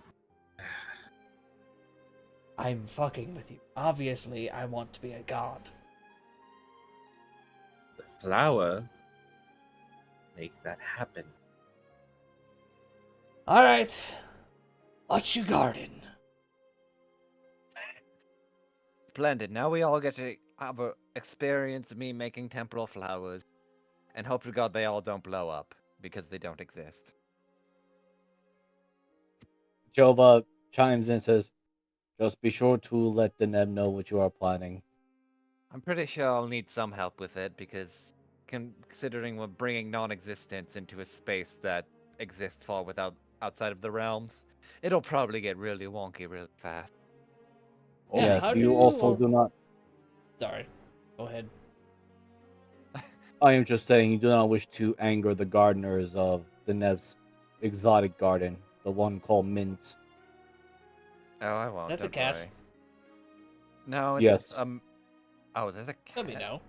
I'm fucking with you. Obviously, I want to be a god. The flower make that happen. All right, watch you garden. Splendid. Now we all get to have a experience me making temporal flowers, and hope to God they all don't blow up because they don't exist. Joba chimes in and says, just be sure to let Deneb know what you are planning. I'm pretty sure I'll need some help with it because, considering we're bringing non-existence into a space that exists far outside of the realms, it'll probably get really wonky really fast. Yeah, Yes, how do you you also all- do not. Sorry. Go ahead. I am just saying you do not wish to anger the gardeners of the Nev's exotic garden, the one called Mint. Oh, I won't. That's a Don't cat. worry. No, it's Yes. Oh, there's a cat. Let me know.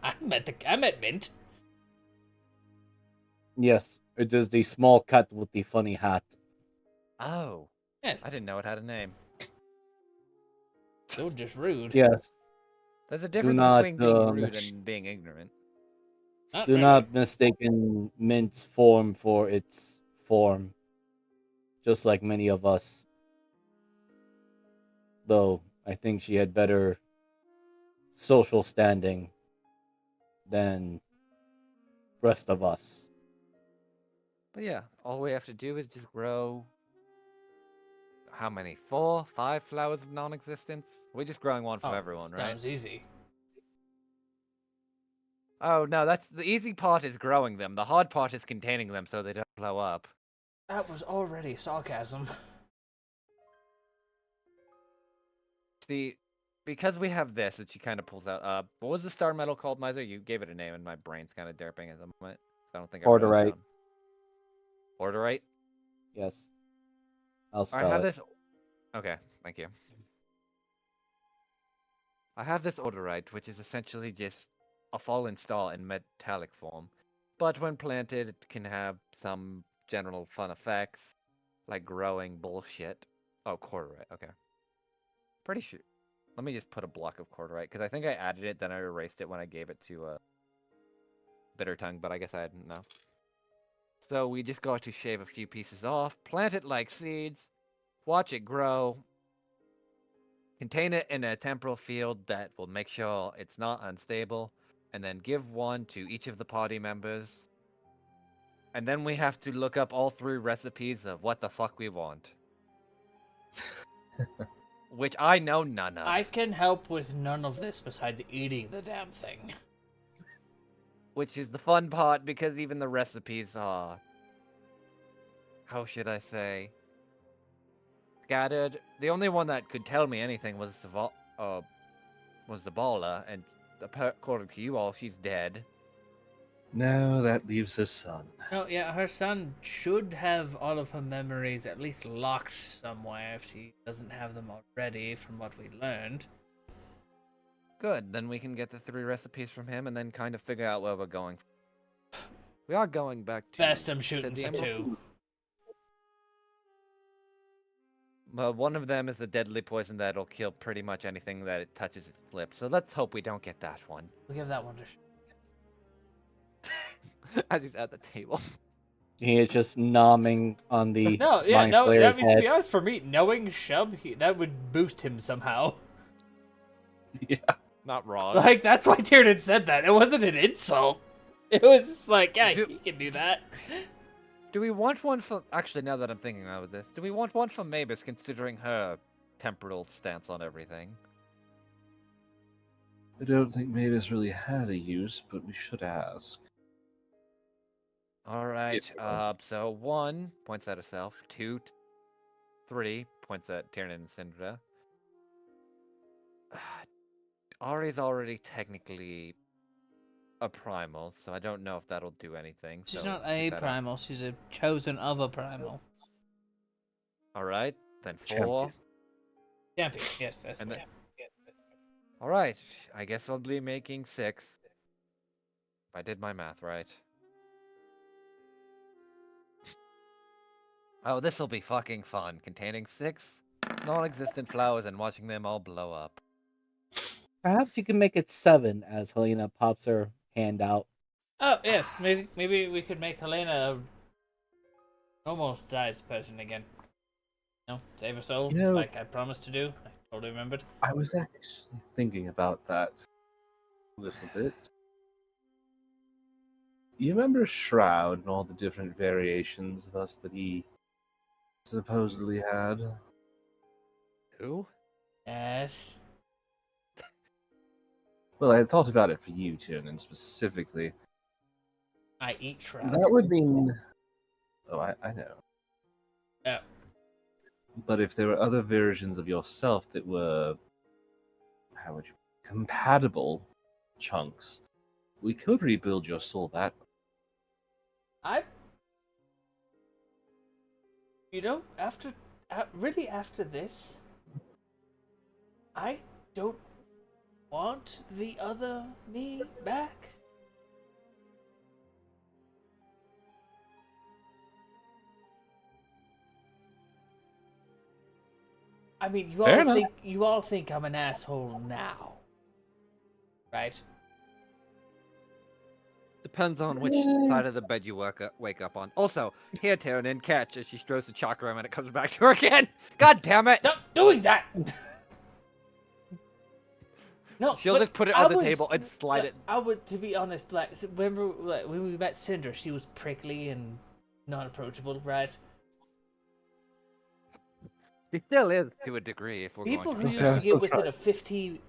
I met Mint. Yes, it is the small cat with the funny hat. Oh, Yes. I didn't know it had a name. You're just rude. Yes, There's a difference not, between being rude mis- and being ignorant. Not do really. not mistaken Mint's form for its form, just like many of us. Though I think she had better social standing than rest of us. But yeah, all we have to do is just grow. How many? 4, 5 flowers of non-existence? We're just growing one from everyone, right? Sounds easy. Oh no, that's the easy part is growing them. The hard part is containing them so they don't blow up. That was already sarcasm. See, because we have this that she kind of pulls out. What was the star metal called, Miser? You gave it a name, and my brain's kind of derping at the moment. I don't think I wrote it Orderite. down. Orderite. Yes, I'll I spell have it. this. Okay, thank you. I have this Orderite, which is essentially just a fallen star in metallic form, but when planted, it can have some general fun effects, like growing bullshit. Oh, Corderite. Okay. Pretty sure. Let me just put a block of Corderite, because I think I added it, then I erased it when I gave it to Bitter Tongue, but I guess I didn't know. So we just got to shave a few pieces off, plant it like seeds, watch it grow, contain it in a temporal field that will make sure it's not unstable, and then give one to each of the party members. And then we have to look up all 3 recipes of what the fuck we want. Which I know none of. I can help with none of this besides eating the damn thing. Which is the fun part because even the recipes are, how should I say, scattered. The only one that could tell me anything was the baller, and according to you all, she's dead. No, that leaves his son. No, yeah, her son should have all of her memories at least locked somewhere if she doesn't have them already, from what we learned. Good, then we can get the 3 recipes from him and then kind of figure out where we're going. We are going back to... Best I'm you said shooting the for Emerald? 2. Well, one of them is a deadly poison that'll kill pretty much anything that it touches its lips, so let's hope we don't get that one. We'll give that one to As he's at the table. He is just nomming on the No, yeah, mind no, I flayer's mean, to head. be honest, for me, knowing Shub, that would boost him somehow. Yeah. Not wrong. Like, that's why Tiernan said that. It wasn't an insult. It was like, yeah, Do- he can do that. Do we want one for... Actually, now that I'm thinking about this, do we want one for Mavis considering her temporal stance on everything? I don't think Mavis really has a use, but we should ask. Alright, Yeah. so 1 points at herself, 2, 3 points at Tiernan and Syndra. Ari's already technically a primal, so I don't know if that'll do anything. She's so not keep a that on. primal, she's a chosen of a primal. Alright, then 4. Champion. Champion, yes, that's And the then- Alright, I guess I'll be making 6. If I did my math right. Oh, this'll be fucking fun. Containing 6 non-existent flowers and watching them all blow up. Perhaps you can make it 7 as Helena pops her hand out. Oh, yes, maybe we could make Helena a normal sized person again. No, save her soul, You know- like I promised to do. I totally remembered. I was actually thinking about that a little bit. You remember Shroud and all the different variations of us that he supposedly had? Who? Yes. Well, I had thought about it for you, Tiernan, specifically. I eat trout. That would mean... Oh, I know. Yeah. But if there were other versions of yourself that were... How would you... Compatible chunks, we could rebuild your soul that way. After this, I don't want the other me back. I mean, you all think I'm an asshole now, right? Depends on which side of the bed you wake up on. Also, here, Tyrion, catch as she throws the chakra and it comes back to her again. God damn it! Stop doing that. No, She'll but just put it I on the was- table and slide it. I would, to be honest, like remember when we met Cinder, she was prickly and not approachable, right? She still is to a degree. If we're People going who to. used to get within a 50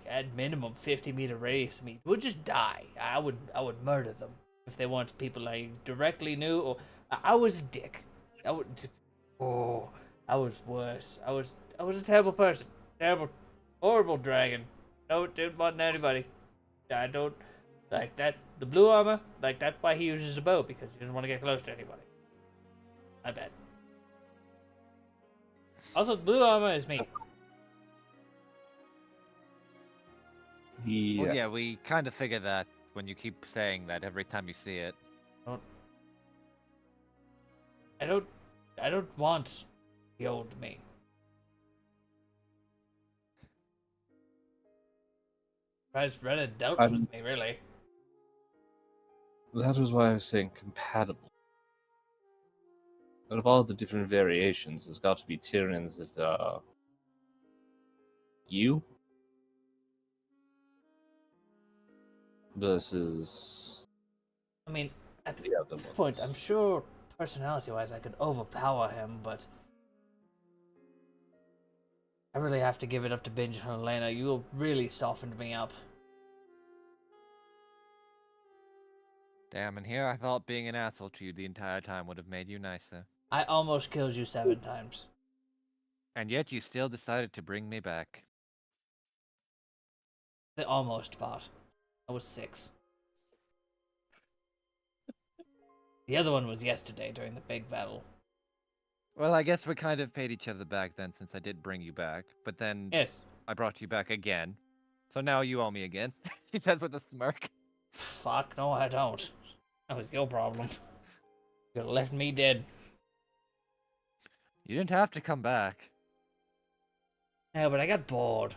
at minimum 50-meter radius of me would just die. I would murder them if they weren't people I directly knew. Or I was a dick. I was worse. I was a terrible person. Terrible, horrible dragon. No, didn't want anybody. I don't like that's the blue armor. Like that's why he uses a bow, because he doesn't want to get close to anybody. I bet. Also, blue armor is me. Yeah. Well, yeah, we kind of figure that when you keep saying that every time you see it. I don't want the old me. Reddit dealt with me, really. That was why I was saying compatible. Out of all the different variations, there's got to be Tyranids that are... you? Versus... I mean, at the other this point, ones. I'm sure personality-wise I could overpower him, but I really have to give it up to Binge and Helena. You really softened me up. Damn, and here I thought being an asshole to you the entire time would have made you nicer. I almost killed you 7 times. And yet you still decided to bring me back. The almost part. I was 6. The other one was yesterday during the big battle. Well, I guess we kind of paid each other back then, since I did bring you back. But then Yes. I brought you back again. So now you owe me again. He says with a smirk. Fuck, no I don't. That was your problem. You could've left me dead. You didn't have to come back. Yeah, but I got bored.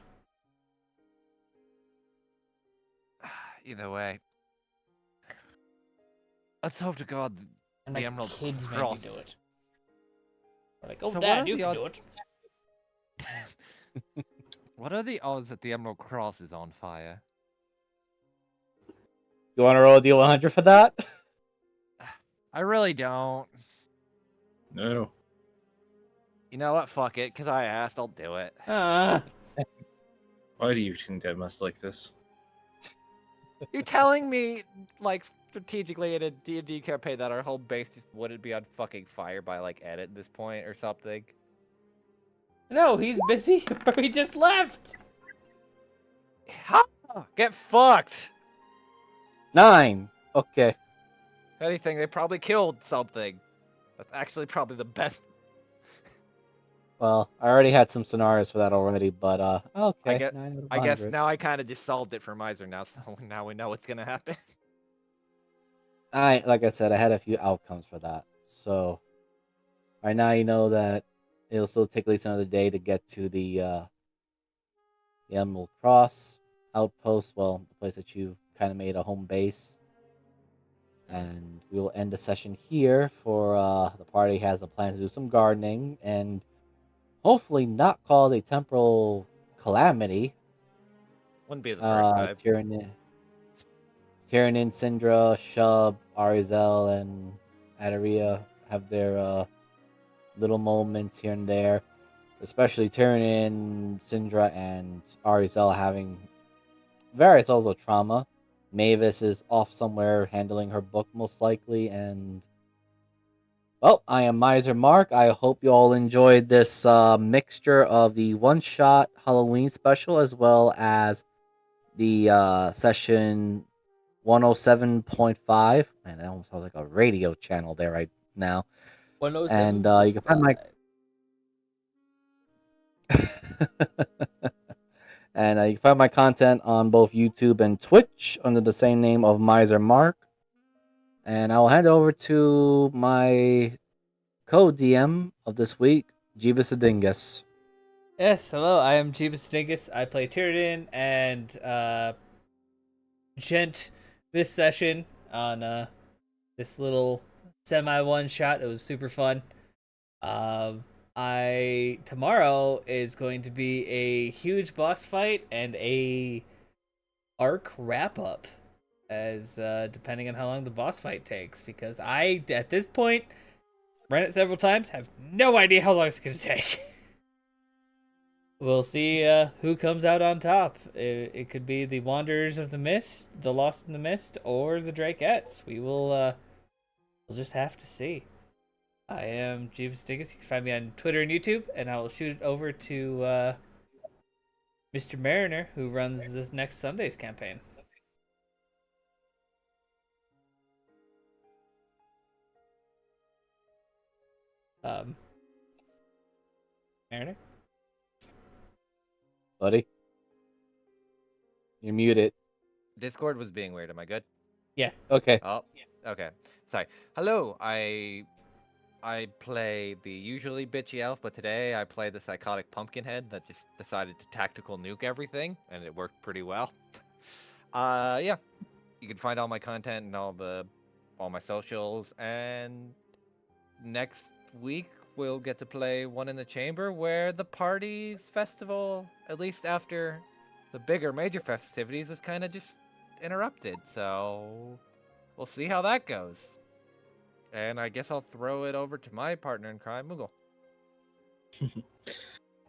Either way. Let's hope to God And the my Emerald kids made me Cross. do it. They're like, oh, So what Dad, are you the can do odds- it. What are the odds that the Emerald Cross is on fire? You want to roll a D100 for that? I really don't. No. You know what? Fuck it. Because I asked, I'll do it. Why do you condemn us like this? You're telling me, like, strategically in a D&D campaign that our whole base just wouldn't be on fucking fire by, like, edit at this point or something? No, he's busy or he just left. Ha! Get fucked! 9. Okay. If anything, they probably killed something. That's actually probably the best. Well, I already had some scenarios for that already, but okay. I 9 out of I guess 100. now I kind of just solved it for Miser now, so now we know what's gonna happen. Like I said, I had a few outcomes for that. So right now you know that it'll still take at least another day to get to the Emerald Cross outpost. Well, the place that you kind of made a home base. And we will end the session here. For the party has a plan to do some gardening and hopefully not cause a temporal calamity. Wouldn't be the first time. Tyrannin, Syndra, Shub, Arizel, and Adaria have their little moments here and there. Especially Tyrannin, Syndra, and Arizel having various levels of trauma. Mavis is off somewhere handling her book, most likely, and well, I am Miser Mark. I hope you all enjoyed this mixture of the one-shot Halloween special as well as the session 107.5. Man, that almost sounds like a radio channel there right now. And you can find my 107.5. and you can find my content on both YouTube and Twitch under the same name of Miser Mark. And I will hand it over to my co-DM of this week, Jeebus Adingus. Yes, hello, I am Jeebus Dingus. I play Tyridan and Gent this session on this little semi one shot. It was super fun. Tomorrow is going to be a huge boss fight and a arc wrap up, as depending on how long the boss fight takes. Because I, at this point, ran it several times, have no idea how long it's gonna take. We'll see who comes out on top. It could be the Wanderers of the Mist, the Lost in the Mist, or the Drakettes. We'll just have to see. I am Jeeves Dingus. You can find me on Twitter and YouTube, and I will shoot it over to Mr. Mariner, who runs this next Sunday's campaign. Mariner? Buddy, you're muted. Discord was being weird. Am I good? Yeah. Okay. Oh, okay. Sorry. Hello. I play the usually bitchy elf, but today I play the psychotic pumpkinhead that just decided to tactical nuke everything, and it worked pretty well. Yeah. You can find all my content and all my socials, and next week we'll get to play One in the Chamber, where the party's festival, at least after the bigger major festivities, was kind of just interrupted. So we'll see how that goes. And I guess I'll throw it over to my partner in crime, Moogle.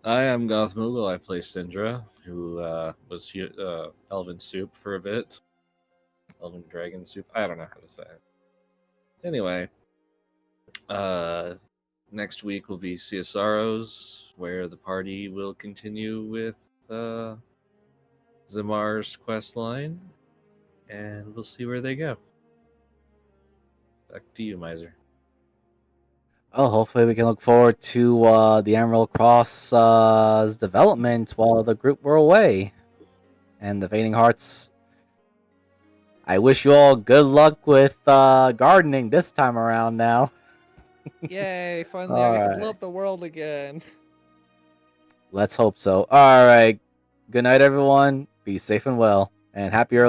I am Goth Moogle. I play Syndra, who was Elven Soup for a bit. Elven Dragon Soup. I don't know how to say it. Anyway, next week will be CSROs, where the party will continue with Zamar's quest line, and we'll see where they go. Back to you, Miser. Oh, hopefully we can look forward to the Emerald Cross's development while the group were away. And the Fading Hearts, I wish you all good luck with gardening this time around now. Yay, finally I get to blow up the world again. Let's hope so. All right. Good night, everyone. Be safe and well. And happy early